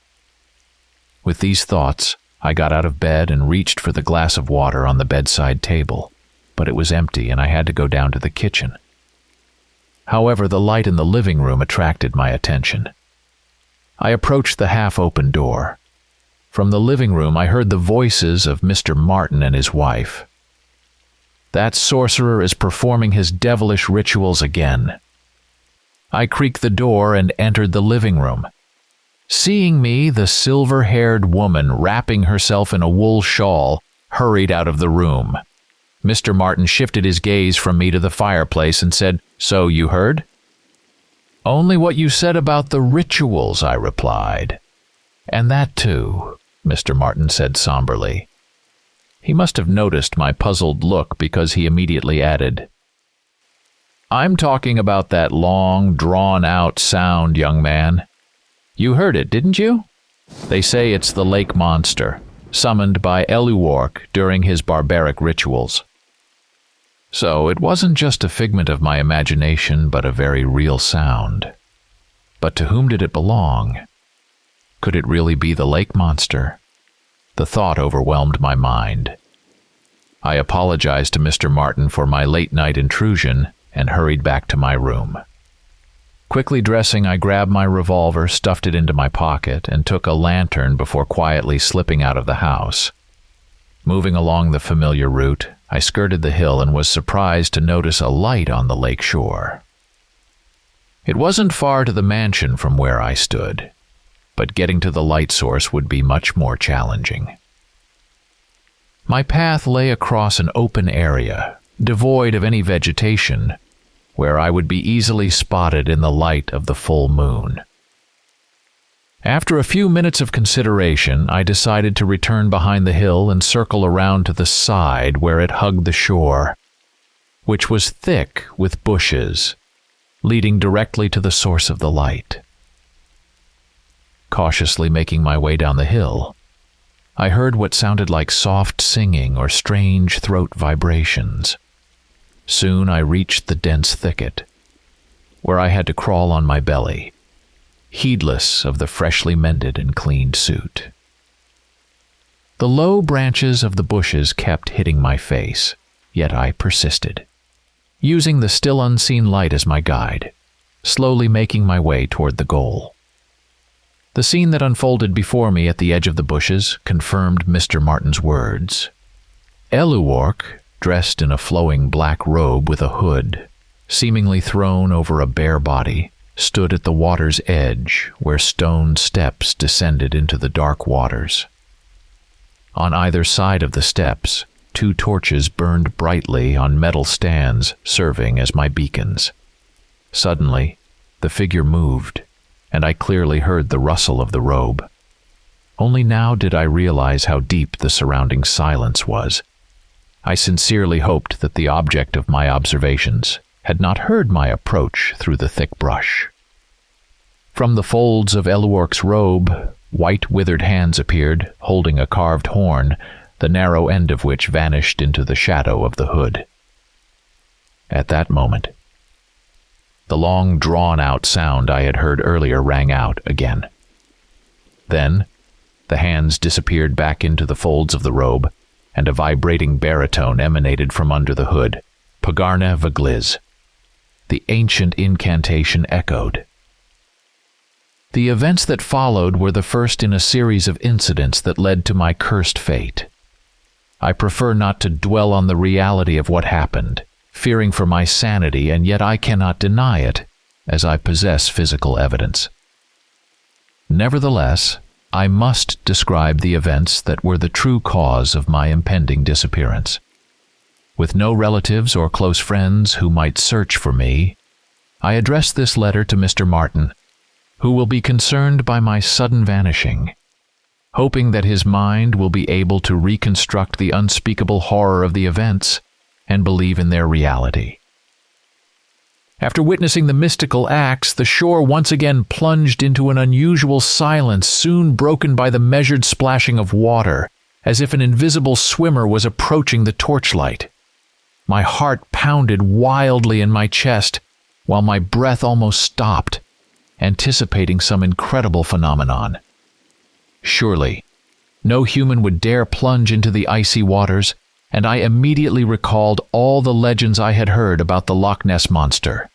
With these thoughts, I got out of bed and reached for the glass of water on the bedside table, but it was empty and I had to go down to the kitchen. However, the light in the living room attracted my attention. I approached the half-open door. From the living room I heard the voices of Mr. Martin and his wife. "That sorcerer is performing his devilish rituals again." I creaked the door and entered the living room. Seeing me, the silver-haired woman, wrapping herself in a wool shawl, hurried out of the room. Mr. Martin shifted his gaze from me to the fireplace and said, "So you heard?" "Only what you said about the rituals," I replied. "And that too," Mr. Martin said somberly. He must have noticed my puzzled look because he immediately added, "I'm talking about that long, drawn-out sound, young man. You heard it, didn't you? They say it's the lake monster, summoned by Eluorc during his barbaric rituals." So it wasn't just a figment of my imagination, but a very real sound. But to whom did it belong? Could it really be the lake monster? The thought overwhelmed my mind. I apologized to Mr. Martin for my late-night intrusion and hurried back to my room. Quickly dressing, I grabbed my revolver, stuffed it into my pocket, and took a lantern before quietly slipping out of the house. Moving along the familiar route, I skirted the hill and was surprised to notice a light on the lake shore. It wasn't far to the mansion from where I stood, but getting to the light source would be much more challenging. My path lay across an open area, devoid of any vegetation, where I would be easily spotted in the light of the full moon. After a few minutes of consideration, I decided to return behind the hill and circle around to the side where it hugged the shore, which was thick with bushes, leading directly to the source of the light. Cautiously making my way down the hill, I heard what sounded like soft singing or strange throat vibrations. Soon I reached the dense thicket, where I had to crawl on my belly, heedless of the freshly mended and cleaned suit. The low branches of the bushes kept hitting my face, yet I persisted, using the still unseen light as my guide, slowly making my way toward the goal. The scene that unfolded before me at the edge of the bushes confirmed Mr. Martin's words. Eluorc, dressed in a flowing black robe with a hood, seemingly thrown over a bare body, stood at the water's edge where stone steps descended into the dark waters. On either side of the steps, 2 torches burned brightly on metal stands, serving as my beacons. Suddenly, the figure moved, and I clearly heard the rustle of the robe. Only now did I realize how deep the surrounding silence was. I sincerely hoped that the object of my observations had not heard my approach through the thick brush. From the folds of Eluorc's robe, white withered hands appeared, holding a carved horn, the narrow end of which vanished into the shadow of the hood. At that moment, the long, drawn-out sound I had heard earlier rang out again. Then, the hands disappeared back into the folds of the robe, and a vibrating baritone emanated from under the hood. Pagarna Vagliz. The ancient incantation echoed. The events that followed were the first in a series of incidents that led to my cursed fate. I prefer not to dwell on the reality of what happened, fearing for my sanity, and yet I cannot deny it, as I possess physical evidence. Nevertheless, I must describe the events that were the true cause of my impending disappearance. With no relatives or close friends who might search for me, I address this letter to Mr. Martin, who will be concerned by my sudden vanishing, hoping that his mind will be able to reconstruct the unspeakable horror of the events and believe in their reality. After witnessing the mystical acts, the shore once again plunged into an unusual silence, soon broken by the measured splashing of water, as if an invisible swimmer was approaching the torchlight. My heart pounded wildly in my chest, while my breath almost stopped, anticipating some incredible phenomenon. Surely, no human would dare plunge into the icy waters, and I immediately recalled all the legends I had heard about the Loch Ness monster.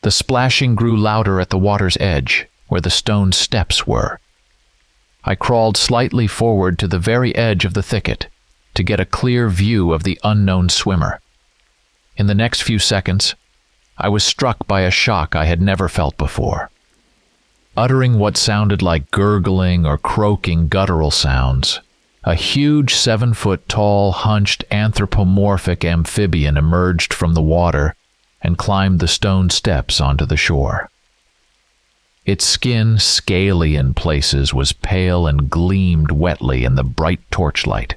The splashing grew louder at the water's edge, where the stone steps were. I crawled slightly forward to the very edge of the thicket, to get a clear view of the unknown swimmer. In the next few seconds, I was struck by a shock I had never felt before. Uttering what sounded like gurgling or croaking guttural sounds, a huge 7-foot-tall, hunched anthropomorphic amphibian emerged from the water and climbed the stone steps onto the shore. Its skin, scaly in places, was pale and gleamed wetly in the bright torchlight.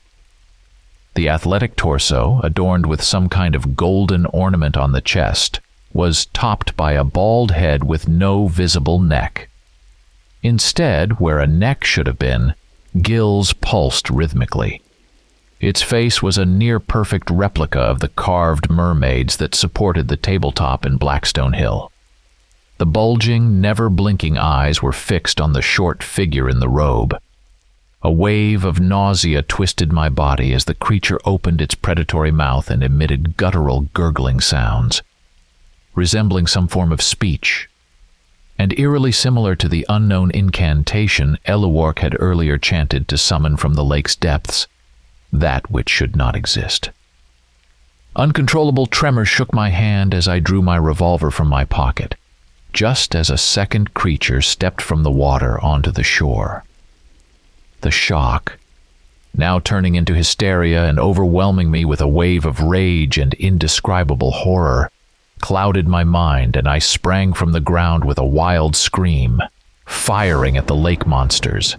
The athletic torso, adorned with some kind of golden ornament on the chest, was topped by a bald head with no visible neck. Instead, where a neck should have been, gills pulsed rhythmically. Its face was a near-perfect replica of the carved mermaids that supported the tabletop in Blackstone Hill. The bulging, never-blinking eyes were fixed on the short figure in the robe. A wave of nausea twisted my body as the creature opened its predatory mouth and emitted guttural, gurgling sounds, resembling some form of speech, and eerily similar to the unknown incantation Eluwark had earlier chanted to summon from the lake's depths that which should not exist. Uncontrollable tremor shook my hand as I drew my revolver from my pocket, just as a second creature stepped from the water onto the shore. The shock, now turning into hysteria and overwhelming me with a wave of rage and indescribable horror, clouded my mind, and I sprang from the ground with a wild scream, firing at the lake monsters.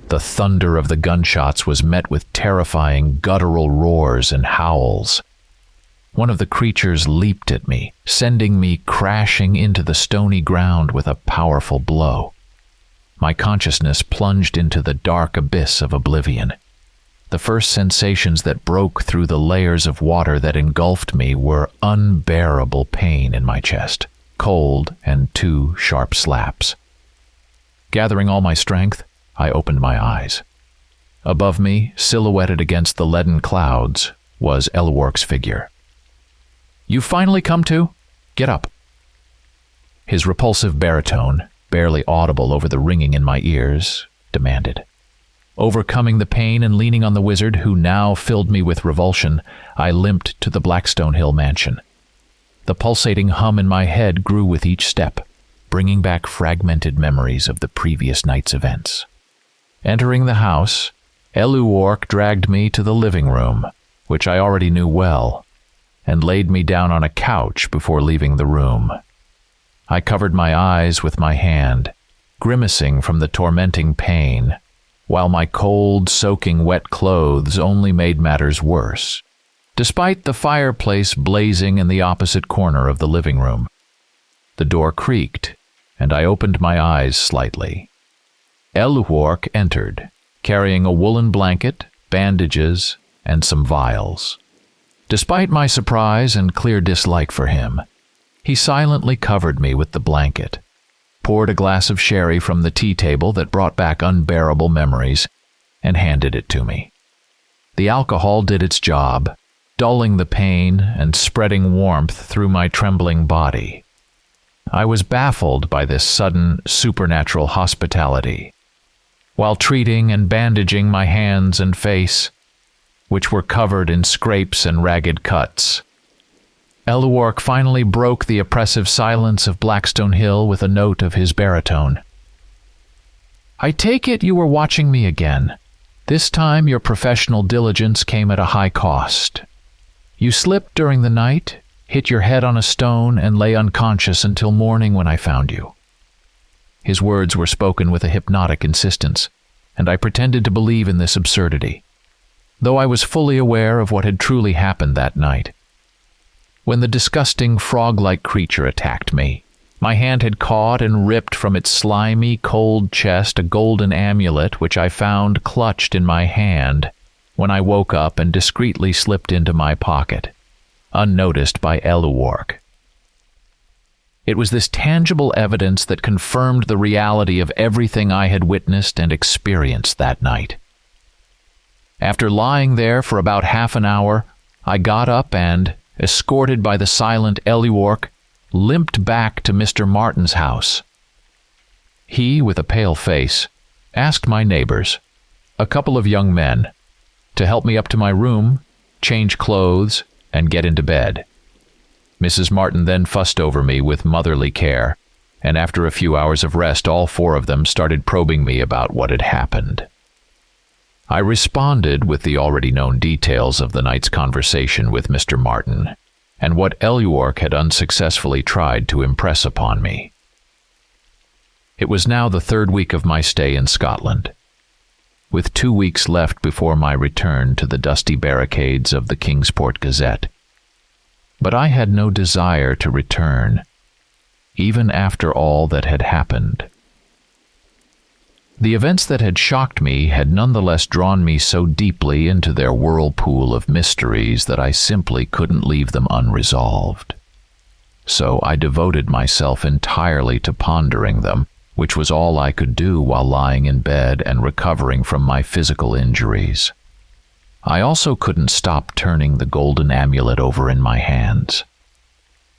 The thunder of the gunshots was met with terrifying guttural roars and howls. One of the creatures leaped at me, sending me crashing into the stony ground with a powerful blow. My consciousness plunged into the dark abyss of oblivion. The first sensations that broke through the layers of water that engulfed me were unbearable pain in my chest, cold, and 2 sharp slaps. Gathering all my strength, I opened my eyes. Above me, silhouetted against the leaden clouds, was Eluwark's figure. "You've finally come to? Get up." His repulsive baritone, barely audible over the ringing in my ears, demanded. Overcoming the pain and leaning on the wizard, who now filled me with revulsion, I limped to the Blackstone Hill mansion. The pulsating hum in my head grew with each step, bringing back fragmented memories of the previous night's events. Entering the house, Eluwark dragged me to the living room, which I already knew well, and laid me down on a couch before leaving the room. I covered my eyes with my hand, grimacing from the tormenting pain, while my cold, soaking wet clothes only made matters worse, despite the fireplace blazing in the opposite corner of the living room. The door creaked, and I opened my eyes slightly. Eluwark entered, carrying a woolen blanket, bandages, and some vials. Despite my surprise and clear dislike for him, he silently covered me with the blanket, poured a glass of sherry from the tea table that brought back unbearable memories, and handed it to me. The alcohol did its job, dulling the pain and spreading warmth through my trembling body. I was baffled by this sudden supernatural hospitality. While treating and bandaging my hands and face, which were covered in scrapes and ragged cuts, Eluwark finally broke the oppressive silence of Blackstone Hill with a note of his baritone. "I take it you were watching me again. This time your professional diligence came at a high cost. You slipped during the night, hit your head on a stone, and lay unconscious until morning when I found you." His words were spoken with a hypnotic insistence, and I pretended to believe in this absurdity, though I was fully aware of what had truly happened that night. When the disgusting frog-like creature attacked me, my hand had caught and ripped from its slimy, cold chest a golden amulet which I found clutched in my hand when I woke up and discreetly slipped into my pocket, unnoticed by Eluwark. It was this tangible evidence that confirmed the reality of everything I had witnessed and experienced that night. After lying there for about half an hour, I got up and, escorted by the silent Eluwark, limped back to Mr. Martin's house. He, with a pale face, asked my neighbors, a couple of young men, to help me up to my room, change clothes, and get into bed. Mrs. Martin then fussed over me with motherly care, and after a few hours of rest, all 4 of them started probing me about what had happened. I responded with the already known details of the night's conversation with Mr. Martin, and what Eluwark had unsuccessfully tried to impress upon me. It was now the 3rd week of my stay in Scotland. with 2 weeks left before my return to the dusty barricades of the Kingsport Gazette. But I had no desire to return, even after all that had happened. The events that had shocked me had nonetheless drawn me so deeply into their whirlpool of mysteries that I simply couldn't leave them unresolved. So I devoted myself entirely to pondering them, which was all I could do while lying in bed and recovering from my physical injuries. I also couldn't stop turning the golden amulet over in my hands.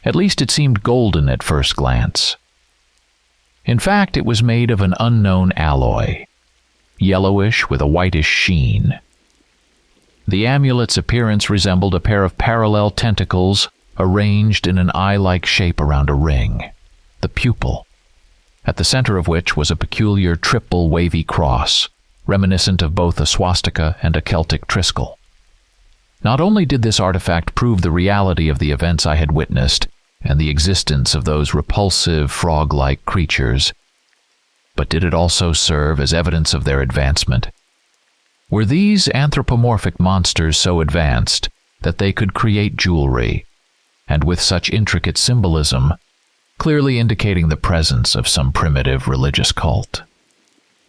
At least it seemed golden at first glance. In fact, it was made of an unknown alloy, yellowish with a whitish sheen. The amulet's appearance resembled a pair of parallel tentacles arranged in an eye-like shape around a ring, the pupil, at the center of which was a peculiar triple wavy cross, reminiscent of both a swastika and a Celtic triskel. Not only did this artifact prove the reality of the events I had witnessed and the existence of those repulsive frog-like creatures, but did it also serve as evidence of their advancement? Were these anthropomorphic monsters so advanced that they could create jewelry, and with such intricate symbolism, clearly indicating the presence of some primitive religious cult?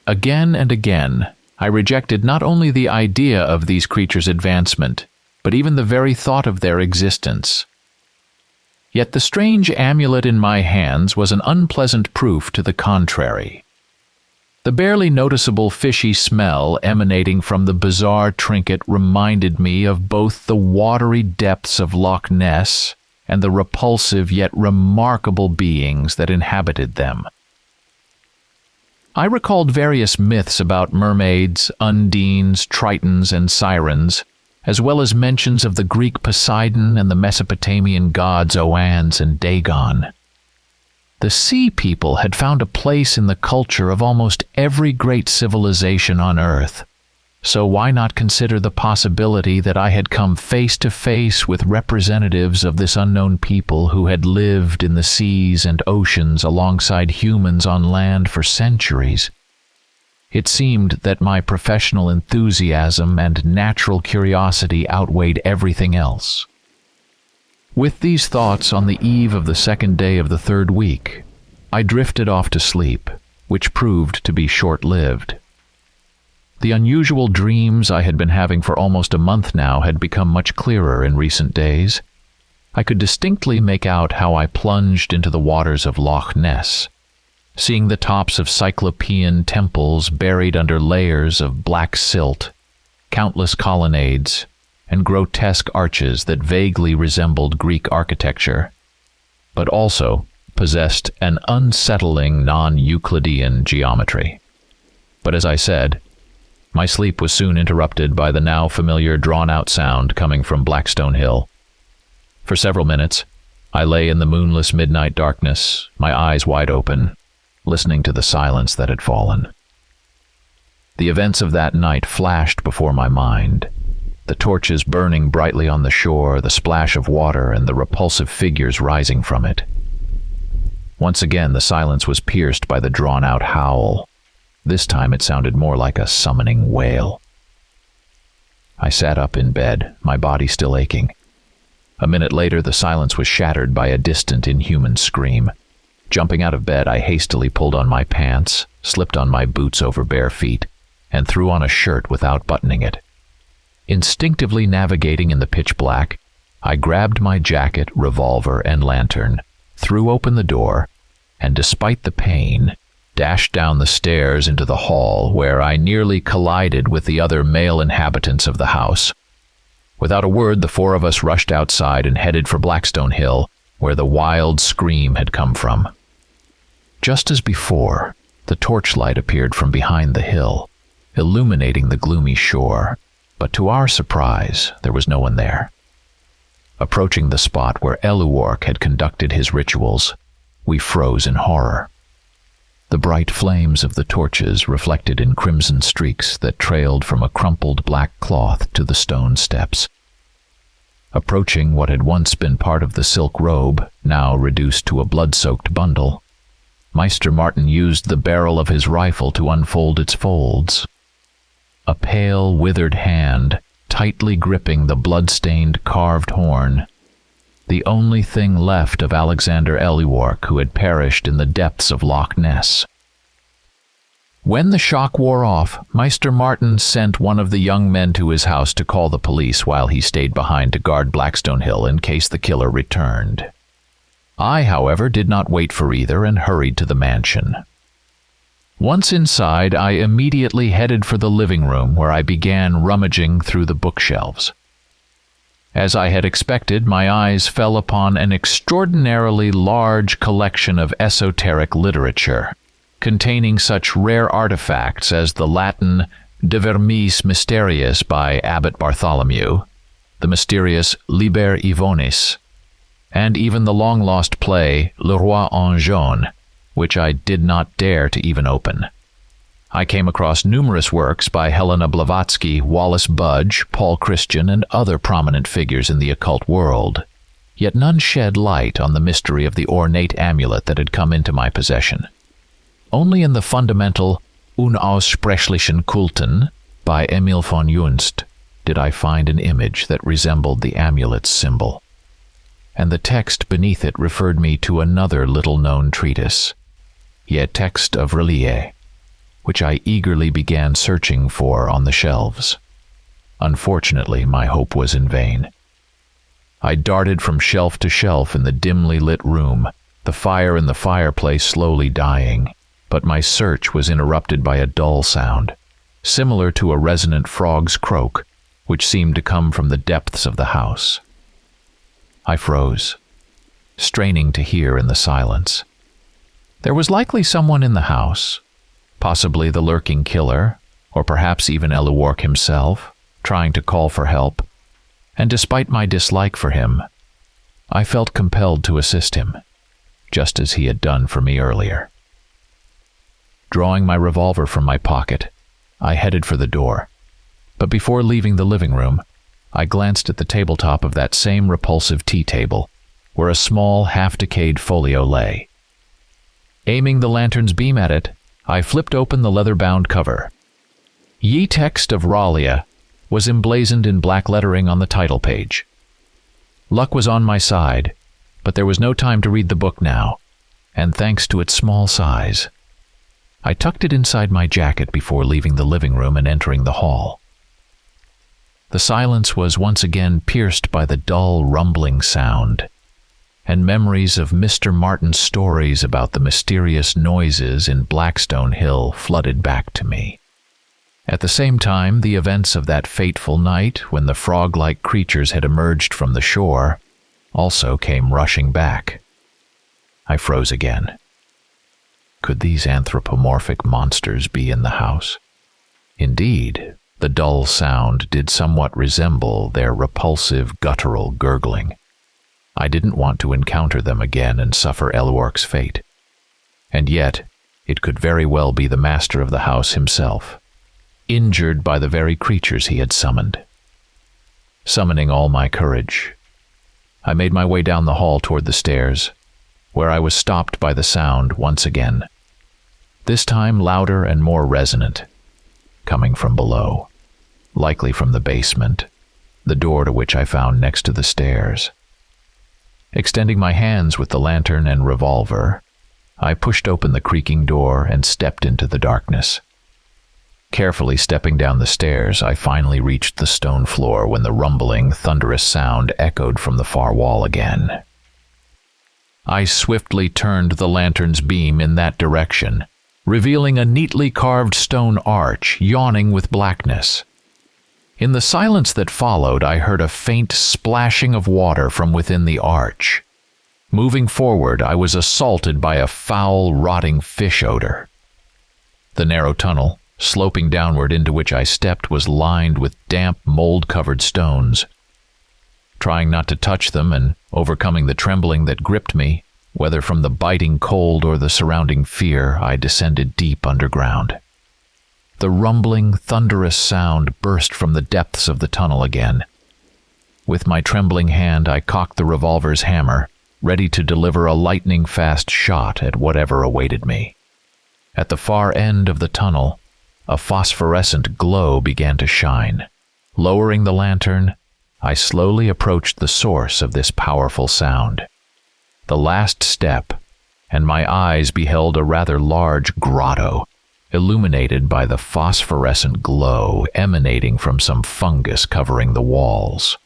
Again and again, I rejected not only the idea of these creatures' advancement, but even the very thought of their existence. Yet the strange amulet in my hands was an unpleasant proof to the contrary. The barely noticeable fishy smell emanating from the bizarre trinket reminded me of both the watery depths of Loch Ness and the repulsive yet remarkable beings that inhabited them. I recalled various myths about mermaids, undines, tritons, and sirens, as well as mentions of the Greek Poseidon and the Mesopotamian gods Oannes and Dagon. The Sea People had found a place in the culture of almost every great civilization on Earth, so why not consider the possibility that I had come face to face with representatives of this unknown people who had lived in the seas and oceans alongside humans on land for centuries? It seemed that my professional enthusiasm and natural curiosity outweighed everything else. With these thoughts on the eve of the second day of the third week, I drifted off to sleep, which proved to be short-lived. The unusual dreams I had been having for almost a month now had become much clearer in recent days. I could distinctly make out how I plunged into the waters of Loch Ness, seeing the tops of cyclopean temples buried under layers of black silt, countless colonnades, and grotesque arches that vaguely resembled Greek architecture, but also possessed an unsettling non-Euclidean geometry. But as I said, my sleep was soon interrupted by the now familiar drawn-out sound coming from Blackstone Hill. For several minutes, I lay in the moonless midnight darkness, my eyes wide open, listening to the silence that had fallen. The events of that night flashed before my mind, the torches burning brightly on the shore, the splash of water, and the repulsive figures rising from it. Once again, the silence was pierced by the drawn-out howl. This time it sounded more like a summoning wail. I sat up in bed, my body still aching. A minute later, the silence was shattered by a distant, inhuman scream. Jumping out of bed, I hastily pulled on my pants, slipped on my boots over bare feet, and threw on a shirt without buttoning it. Instinctively navigating in the pitch black, I grabbed my jacket, revolver, and lantern, threw open the door, and despite the pain, dashed down the stairs into the hall, where I nearly collided with the other male inhabitants of the house. Without a word, the four of us rushed outside and headed for Blackstone Hill, where the wild scream had come from. Just as before, the torchlight appeared from behind the hill, illuminating the gloomy shore, but to our surprise, there was no one there. Approaching the spot where Eluorc had conducted his rituals, we froze in horror. The bright flames of the torches reflected in crimson streaks that trailed from a crumpled black cloth to the stone steps. Approaching what had once been part of the silk robe, now reduced to a blood-soaked bundle, Meister Martin used the barrel of his rifle to unfold its folds. a pale, withered hand tightly gripping the blood-stained carved horn, the only thing left of Alexander Eliwark, who had perished in the depths of Loch Ness. When the shock wore off, Meister Martin sent one of the young men to his house to call the police while he stayed behind to guard Blackstone Hill in case the killer returned. I, however, did not wait for either and hurried to the mansion. Once inside, I immediately headed for the living room, where I began rummaging through the bookshelves. As I had expected, my eyes fell upon an extraordinarily large collection of esoteric literature, containing such rare artifacts as the Latin De Vermis Mysteriis by Abbot Bartholomew, the mysterious Liber Ivonis, and even the long-lost play Le Roi en Jaune, which I did not dare to even open. I came across numerous works by Helena Blavatsky, Wallace Budge, Paul Christian, and other prominent figures in the occult world, yet none shed light on the mystery of the ornate amulet that had come into my possession. Only in the fundamental Unaussprechlichen Kulten by Emil von Junst did I find an image that resembled the amulet's symbol, and the text beneath it referred me to another little-known treatise, Ye Text of Relie, which I eagerly began searching for on the shelves. Unfortunately, my hope was in vain. I darted from shelf to shelf in the dimly lit room, the fire in the fireplace slowly dying, but my search was interrupted by a dull sound, similar to a resonant frog's croak, which seemed to come from the depths of the house. I froze, straining to hear in the silence. There was likely someone in the house, possibly the lurking killer, or perhaps even Eliwark himself, trying to call for help, and despite my dislike for him, I felt compelled to assist him, just as he had done for me earlier. Drawing my revolver from my pocket, I headed for the door, but before leaving the living room, I glanced at the tabletop of that same repulsive tea table, where a small, half-decayed folio lay. Aiming the lantern's beam at it, I flipped open the leather-bound cover. Ye Text of Ralia was emblazoned in black lettering on the title page. Luck was on my side, but there was no time to read the book now, and thanks to its small size, I tucked it inside my jacket before leaving the living room and entering the hall. The silence was once again pierced by the dull, rumbling sound, and memories of Mr. Martin's stories about the mysterious noises in Blackstone Hill flooded back to me. At the same time, the events of that fateful night, when the frog-like creatures had emerged from the shore, also came rushing back. I froze again. Could these anthropomorphic monsters be in the house? Indeed, the dull sound did somewhat resemble their repulsive guttural gurgling. I didn't want to encounter them again and suffer Eliwark's fate. And yet, it could very well be the master of the house himself, injured by the very creatures he had summoned. Summoning all my courage, I made my way down the hall toward the stairs, where I was stopped by the sound once again, this time louder and more resonant, coming from below, likely from the basement, the door to which I found next to the stairs. Extending my hands with the lantern and revolver, I pushed open the creaking door and stepped into the darkness. Carefully stepping down the stairs, I finally reached the stone floor when the rumbling, thunderous sound echoed from the far wall again. I swiftly turned the lantern's beam in that direction, revealing a neatly carved stone arch yawning with blackness. In the silence that followed, I heard a faint splashing of water from within the arch. Moving forward, I was assaulted by a foul, rotting fish odor. The narrow tunnel, sloping downward into which I stepped, was lined with damp, mold-covered stones. Trying not to touch them and overcoming the trembling that gripped me, whether from the biting cold or the surrounding fear, I descended deep underground. The rumbling, thunderous sound burst from the depths of the tunnel again. With my trembling hand, I cocked the revolver's hammer, ready to deliver a lightning-fast shot at whatever awaited me. At the far end of the tunnel, a phosphorescent glow began to shine. Lowering the lantern, I slowly approached the source of this powerful sound. The last step, and my eyes beheld a rather large grotto, illuminated by the phosphorescent glow emanating from some fungus covering the walls.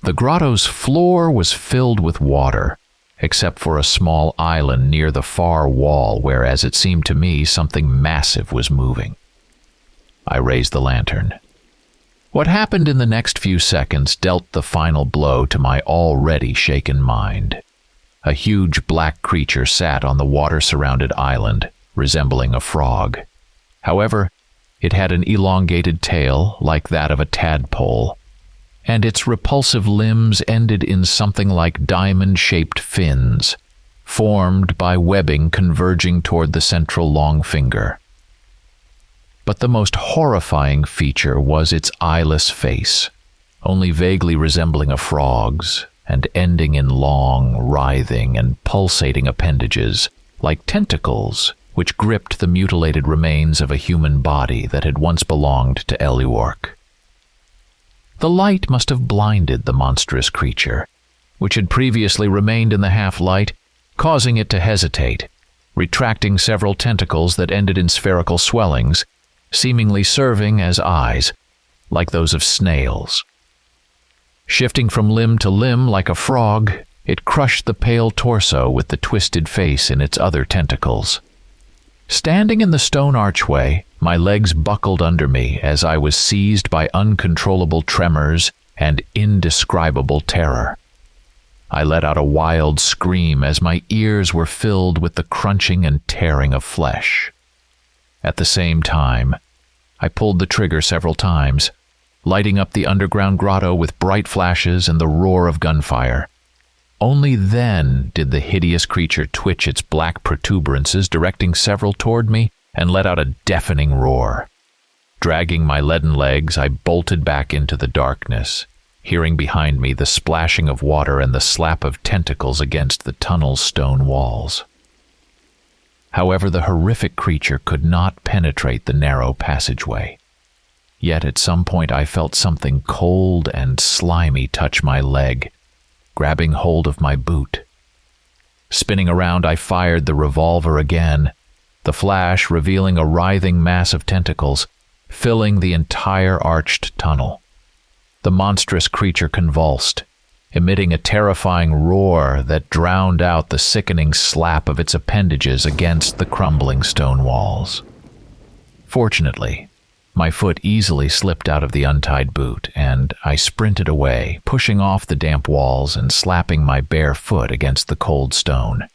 The grotto's floor was filled with water, except for a small island near the far wall where, as it seemed to me, something massive was moving. I raised the lantern. What happened in the next few seconds dealt the final blow to my already shaken mind. A huge black creature sat on the water-surrounded island, resembling a frog. However, it had an elongated tail like that of a tadpole, and its repulsive limbs ended in something like diamond-shaped fins, formed by webbing converging toward the central long finger. But the most horrifying feature was its eyeless face, only vaguely resembling a frog's, and ending in long, writhing, and pulsating appendages, like tentacles, which gripped the mutilated remains of a human body that had once belonged to Eliork. The light must have blinded the monstrous creature, which had previously remained in the half-light, causing it to hesitate, retracting several tentacles that ended in spherical swellings, seemingly serving as eyes, like those of snails. Shifting from limb to limb like a frog, it crushed the pale torso with the twisted face in its other tentacles. Standing in the stone archway, my legs buckled under me as I was seized by uncontrollable tremors and indescribable terror. I let out a wild scream as my ears were filled with the crunching and tearing of flesh. At the same time, I pulled the trigger several times, lighting up the underground grotto with bright flashes and the roar of gunfire. Only then did the hideous creature twitch its black protuberances, directing several toward me, and let out a deafening roar. Dragging my leaden legs, I bolted back into the darkness, hearing behind me the splashing of water and the slap of tentacles against the tunnel's stone walls. However, the horrific creature could not penetrate the narrow passageway. Yet at some point I felt something cold and slimy touch my leg, grabbing hold of my boot. Spinning around, I fired the revolver again, the flash revealing a writhing mass of tentacles, filling the entire arched tunnel. The monstrous creature convulsed, emitting a terrifying roar that drowned out the sickening slap of its appendages against the crumbling stone walls. Fortunately, my foot easily slipped out of the untied boot, and I sprinted away, pushing off the damp walls and slapping my bare foot against the cold stone.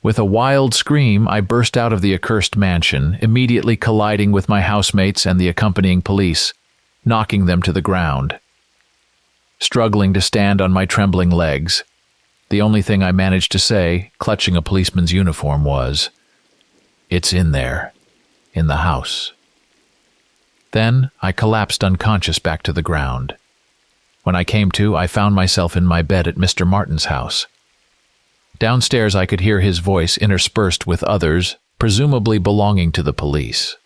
With a wild scream, I burst out of the accursed mansion, immediately colliding with my housemates and the accompanying police, knocking them to the ground. Struggling to stand on my trembling legs, the only thing I managed to say, clutching a policeman's uniform, was, "It's in there, in the house." Then I collapsed unconscious back to the ground. When I came to, I found myself in my bed at Mr. Martin's house. Downstairs I could hear his voice interspersed with others, presumably belonging to the police.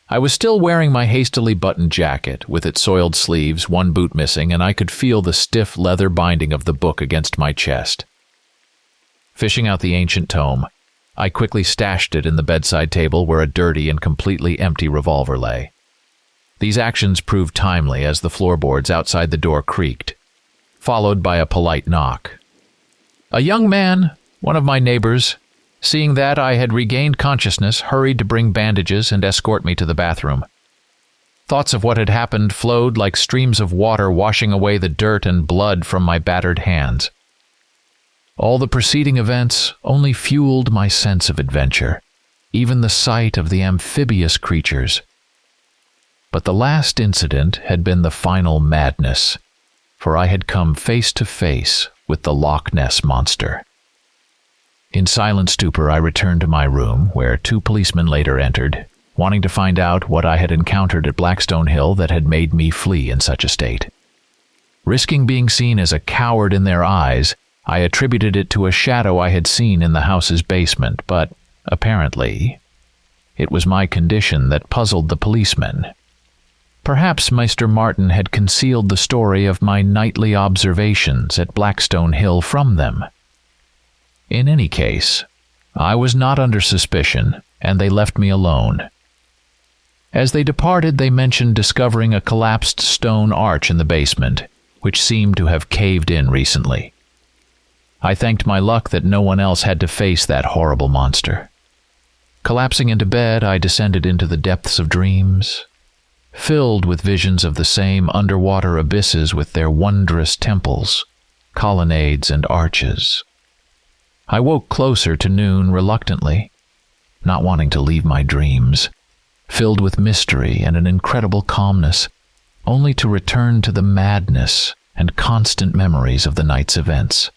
I was still wearing my hastily buttoned jacket, with its soiled sleeves, one boot missing, and I could feel the stiff leather binding of the book against my chest. Fishing out the ancient tome, I quickly stashed it in the bedside table where a dirty and completely empty revolver lay. These actions proved timely as the floorboards outside the door creaked, followed by a polite knock. A young man, one of my neighbors, seeing that I had regained consciousness, hurried to bring bandages and escort me to the bathroom. Thoughts of what had happened flowed like streams of water, washing away the dirt and blood from my battered hands. All the preceding events only fueled my sense of adventure, even the sight of the amphibious creatures. But the last incident had been the final madness, for I had come face to face with the Loch Ness monster. In silent stupor, I returned to my room, where 2 policemen later entered, wanting to find out what I had encountered at Blackstone Hill that had made me flee in such a state. Risking being seen as a coward in their eyes, I attributed it to a shadow I had seen in the house's basement, but, apparently, it was my condition that puzzled the policemen. Perhaps Meister Martin had concealed the story of my nightly observations at Blackstone Hill from them. In any case, I was not under suspicion, and they left me alone. As they departed, they mentioned discovering a collapsed stone arch in the basement, which seemed to have caved in recently. I thanked my luck that no one else had to face that horrible monster. Collapsing into bed, I descended into the depths of dreams, filled with visions of the same underwater abysses with their wondrous temples, colonnades, and arches. I woke closer to noon reluctantly, not wanting to leave my dreams, filled with mystery and an incredible calmness, only to return to the madness and constant memories of the night's events.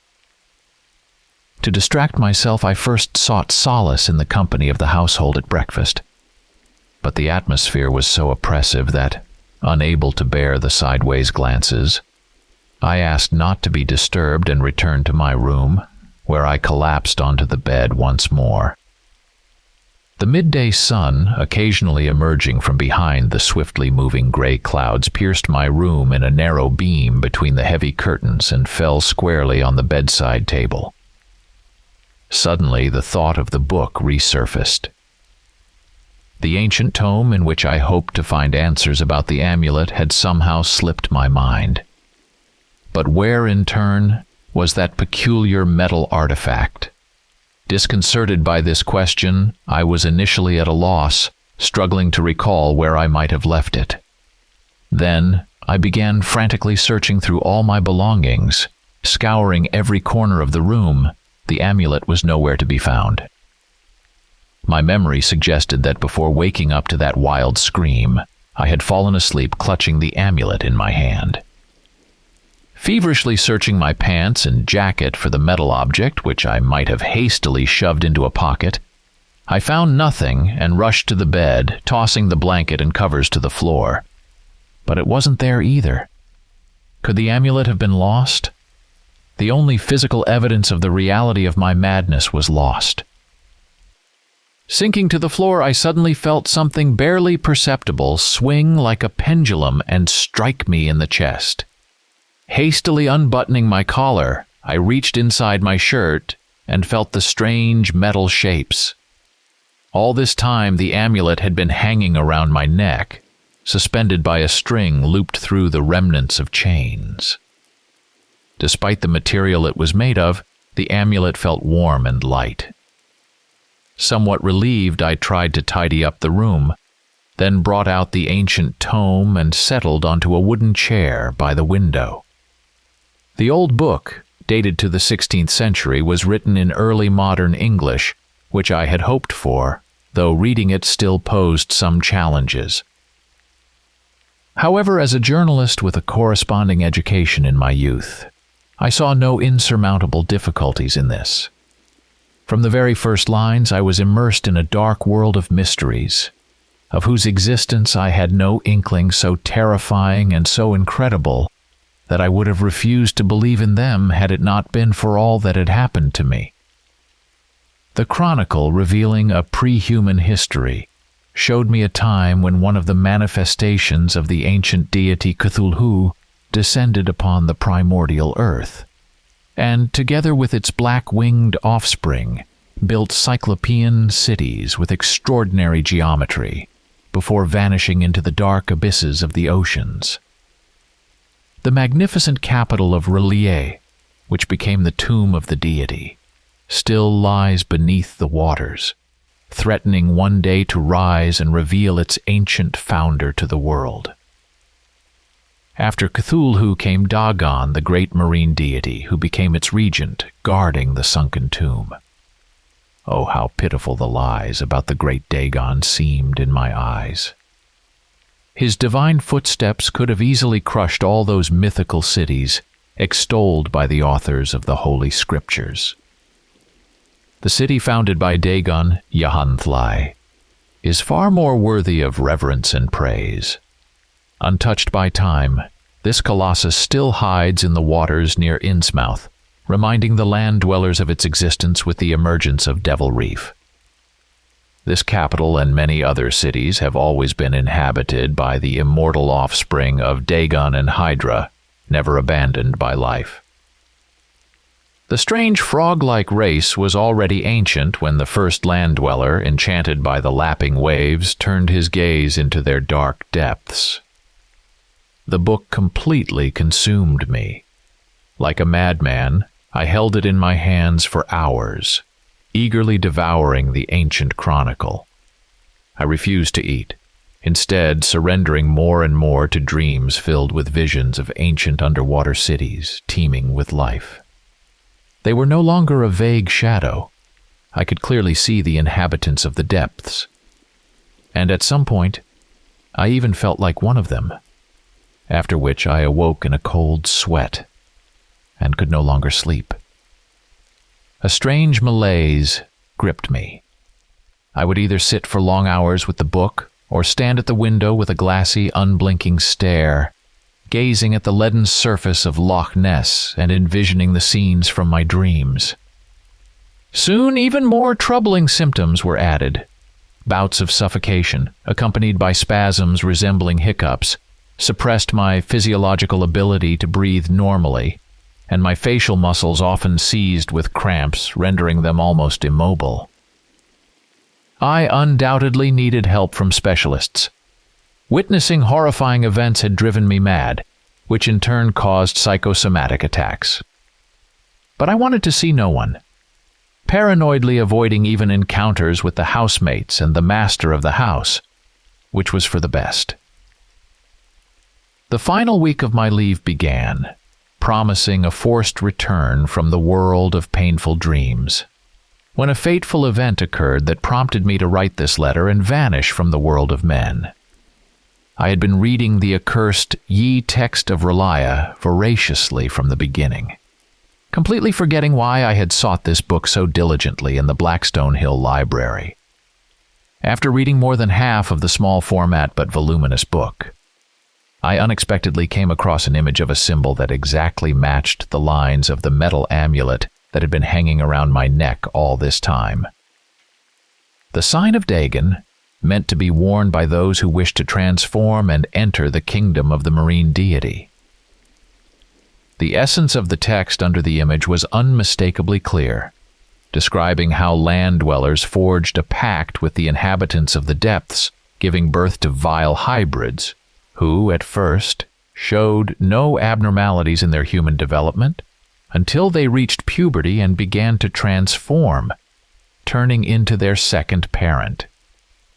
To distract myself, I first sought solace in the company of the household at breakfast. But the atmosphere was so oppressive that, unable to bear the sideways glances, I asked not to be disturbed and returned to my room, where I collapsed onto the bed once more. The midday sun, occasionally emerging from behind the swiftly moving gray clouds, pierced my room in a narrow beam between the heavy curtains and fell squarely on the bedside table. Suddenly, the thought of the book resurfaced. The ancient tome in which I hoped to find answers about the amulet had somehow slipped my mind. But where, in turn, was that peculiar metal artifact? Disconcerted by this question, I was initially at a loss, struggling to recall where I might have left it. Then, I began frantically searching through all my belongings, scouring every corner of the room. The amulet was nowhere to be found. My memory suggested that before waking up to that wild scream, I had fallen asleep clutching the amulet in my hand. Feverishly searching my pants and jacket for the metal object, which I might have hastily shoved into a pocket, I found nothing and rushed to the bed, tossing the blanket and covers to the floor. But it wasn't there either. Could the amulet have been lost? The only physical evidence of the reality of my madness was lost. Sinking to the floor, I suddenly felt something barely perceptible swing like a pendulum and strike me in the chest. Hastily unbuttoning my collar, I reached inside my shirt and felt the strange metal shapes. All this time, the amulet had been hanging around my neck, suspended by a string looped through the remnants of chains. Despite the material it was made of, the amulet felt warm and light. Somewhat relieved, I tried to tidy up the room, then brought out the ancient tome and settled onto a wooden chair by the window. The old book, dated to the 16th century, was written in early modern English, which I had hoped for, though reading it still posed some challenges. However, as a journalist with a corresponding education in my youth, I saw no insurmountable difficulties in this. From the very first lines, I was immersed in a dark world of mysteries, of whose existence I had no inkling, so terrifying and so incredible that I would have refused to believe in them had it not been for all that had happened to me. The chronicle, revealing a pre-human history, showed me a time when one of the manifestations of the ancient deity Cthulhu descended upon the primordial earth, and, together with its black-winged offspring, built cyclopean cities with extraordinary geometry, before vanishing into the dark abysses of the oceans. The magnificent capital of R'lyeh, which became the tomb of the deity, still lies beneath the waters, threatening one day to rise and reveal its ancient founder to the world. After Cthulhu came Dagon, the great marine deity, who became its regent, guarding the sunken tomb. Oh, how pitiful the lies about the great Dagon seemed in my eyes. His divine footsteps could have easily crushed all those mythical cities extolled by the authors of the Holy Scriptures. The city founded by Dagon, Yahan'thlai, is far more worthy of reverence and praise. Untouched by time, this colossus still hides in the waters near Innsmouth, reminding the land dwellers of its existence with the emergence of Devil Reef. This capital and many other cities have always been inhabited by the immortal offspring of Dagon and Hydra, never abandoned by life. The strange frog-like race was already ancient when the first land dweller, enchanted by the lapping waves, turned his gaze into their dark depths. The book completely consumed me. Like a madman, I held it in my hands for hours, eagerly devouring the ancient chronicle. I refused to eat, instead surrendering more and more to dreams filled with visions of ancient underwater cities teeming with life. They were no longer a vague shadow. I could clearly see the inhabitants of the depths. And at some point, I even felt like one of them, after which I awoke in a cold sweat and could no longer sleep. A strange malaise gripped me. I would either sit for long hours with the book or stand at the window with a glassy, unblinking stare, gazing at the leaden surface of Loch Ness and envisioning the scenes from my dreams. Soon, even more troubling symptoms were added. Bouts of suffocation, accompanied by spasms resembling hiccups, suppressed my physiological ability to breathe normally, and my facial muscles often seized with cramps, rendering them almost immobile. I undoubtedly needed help from specialists. Witnessing horrifying events had driven me mad, which in turn caused psychosomatic attacks. But I wanted to see no one, paranoidly avoiding even encounters with the housemates and the master of the house, which was for the best. The final week of my leave began, promising a forced return from the world of painful dreams, when a fateful event occurred that prompted me to write this letter and vanish from the world of men. I had been reading the accursed Ye Text of Relia voraciously from the beginning, completely forgetting why I had sought this book so diligently in the Blackstone Hill Library. After reading more than half of the small format but voluminous book, I unexpectedly came across an image of a symbol that exactly matched the lines of the metal amulet that had been hanging around my neck all this time. The sign of Dagon, meant to be worn by those who wish to transform and enter the kingdom of the marine deity. The essence of the text under the image was unmistakably clear, describing how land dwellers forged a pact with the inhabitants of the depths, giving birth to vile hybrids, who, at first, showed no abnormalities in their human development until they reached puberty and began to transform, turning into their second parent.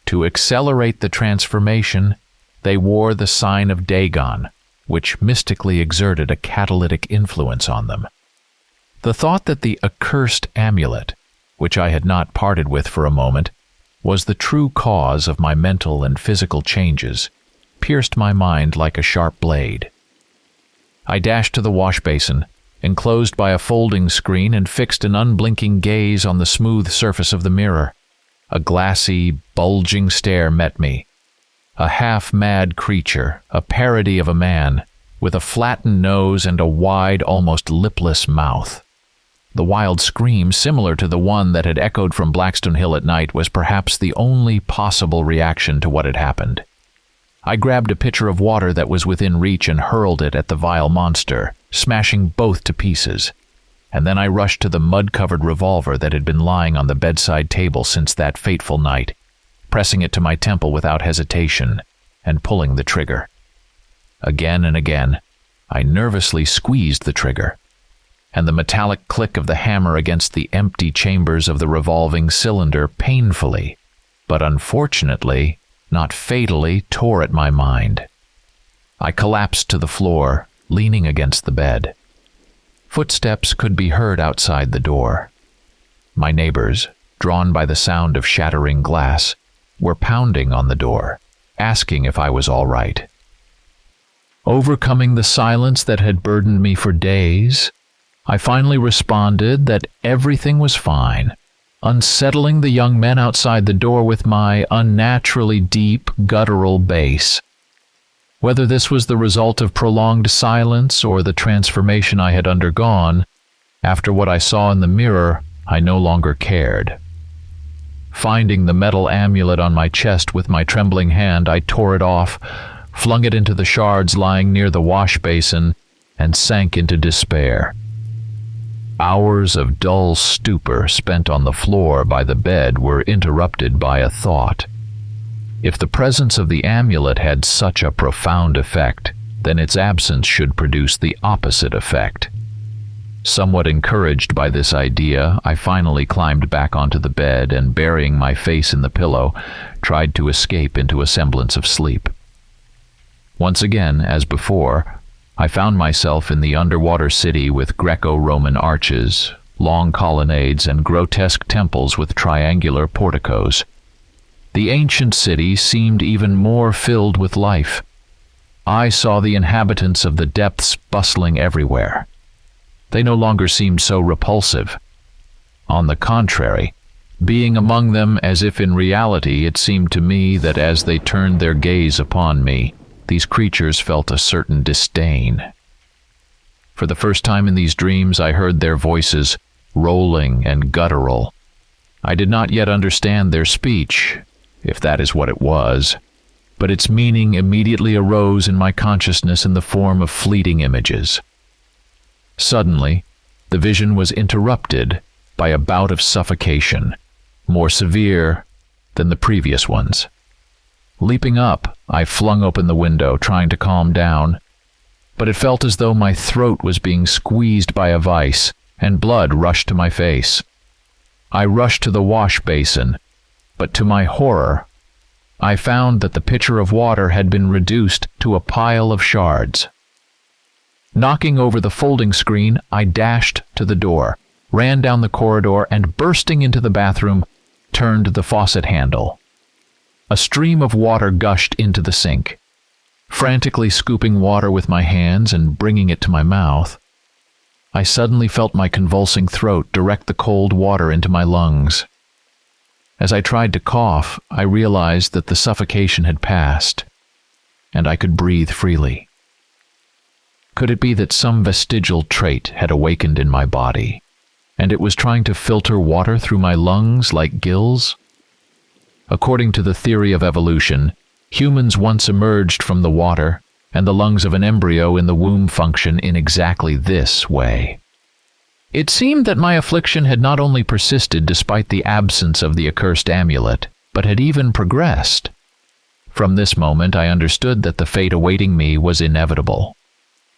To accelerate the transformation, they wore the sign of Dagon, which mystically exerted a catalytic influence on them. The thought that the accursed amulet, which I had not parted with for a moment, was the true cause of my mental and physical changes, pierced my mind like a sharp blade. I dashed to the wash basin, enclosed by a folding screen, and fixed an unblinking gaze on the smooth surface of the mirror. A glassy, bulging stare met me. A half-mad creature, a parody of a man, with a flattened nose and a wide, almost lipless mouth. The wild scream, similar to the one that had echoed from Blackstone Hill at night, was perhaps the only possible reaction to what had happened. I grabbed a pitcher of water that was within reach and hurled it at the vile monster, smashing both to pieces. And then I rushed to the mud-covered revolver that had been lying on the bedside table since that fateful night, pressing it to my temple without hesitation and pulling the trigger. Again and again, I nervously squeezed the trigger, and the metallic click of the hammer against the empty chambers of the revolving cylinder painfully, but unfortunately, not fatally, tore at my mind. I collapsed to the floor, leaning against the bed. Footsteps could be heard outside the door. My neighbors, drawn by the sound of shattering glass, were pounding on the door, asking if I was all right. Overcoming the silence that had burdened me for days, I finally responded that everything was fine, unsettling the young men outside the door with my unnaturally deep, guttural bass. Whether this was the result of prolonged silence or the transformation I had undergone, after what I saw in the mirror, I no longer cared. Finding the metal amulet on my chest with my trembling hand, I tore it off, flung it into the shards lying near the wash basin, and sank into despair. Hours of dull stupor spent on the floor by the bed were interrupted by a thought. If the presence of the amulet had such a profound effect, then its absence should produce the opposite effect. Somewhat encouraged by this idea, I finally climbed back onto the bed and, burying my face in the pillow, tried to escape into a semblance of sleep. Once again, as before, I found myself in the underwater city with Greco-Roman arches, long colonnades, and grotesque temples with triangular porticos. The ancient city seemed even more filled with life. I saw the inhabitants of the depths bustling everywhere. They no longer seemed so repulsive. On the contrary, being among them as if in reality, it seemed to me that as they turned their gaze upon me, these creatures felt a certain disdain. For the first time in these dreams, I heard their voices, rolling and guttural. I did not yet understand their speech, if that is what it was, but its meaning immediately arose in my consciousness in the form of fleeting images. Suddenly, the vision was interrupted by a bout of suffocation, more severe than the previous ones. Leaping up, I flung open the window, trying to calm down, but it felt as though my throat was being squeezed by a vice, and blood rushed to my face. I rushed to the wash basin, but to my horror, I found that the pitcher of water had been reduced to a pile of shards. Knocking over the folding screen, I dashed to the door, ran down the corridor, and bursting into the bathroom, turned the faucet handle. A stream of water gushed into the sink. Frantically scooping water with my hands and bringing it to my mouth, I suddenly felt my convulsing throat direct the cold water into my lungs. As I tried to cough, I realized that the suffocation had passed, and I could breathe freely. Could it be that some vestigial trait had awakened in my body, and it was trying to filter water through my lungs like gills? According to the theory of evolution, humans once emerged from the water, and the lungs of an embryo in the womb function in exactly this way. It seemed that my affliction had not only persisted despite the absence of the accursed amulet, but had even progressed. From this moment I understood that the fate awaiting me was inevitable,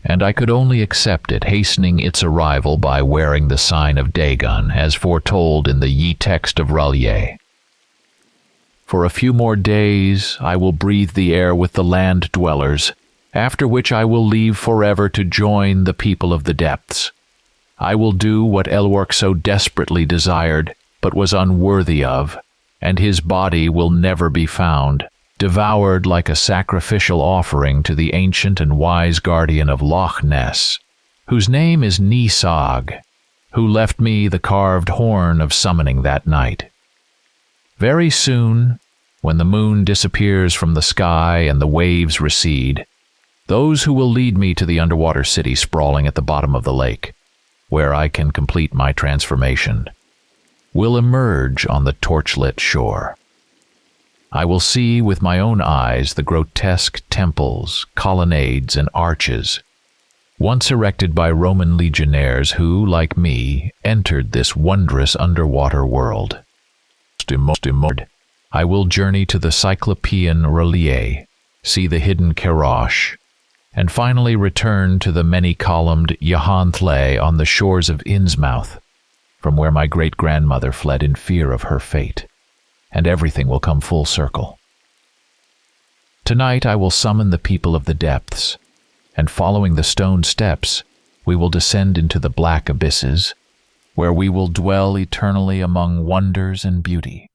and I could only accept it, hastening its arrival by wearing the sign of Dagon, as foretold in the Ye text of R'lyeh. For a few more days I will breathe the air with the land dwellers, after which I will leave forever to join the people of the depths. I will do what Elwork so desperately desired, but was unworthy of, and his body will never be found, devoured like a sacrificial offering to the ancient and wise guardian of Loch Ness, whose name is Nisog, who left me the carved horn of summoning that night. Very soon, when the moon disappears from the sky and the waves recede, those who will lead me to the underwater city sprawling at the bottom of the lake, where I can complete my transformation, will emerge on the torchlit shore. I will see with my own eyes the grotesque temples, colonnades, and arches, once erected by Roman legionnaires who, like me, entered this wondrous underwater world. I will journey to the Cyclopean R'lyeh, see the hidden Kerosh, and finally return to the many-columned Yahanthle on the shores of Innsmouth, from where my great-grandmother fled in fear of her fate, and everything will come full circle. Tonight I will summon the people of the depths, and following the stone steps, we will descend into the black abysses, where we will dwell eternally among wonders and beauty.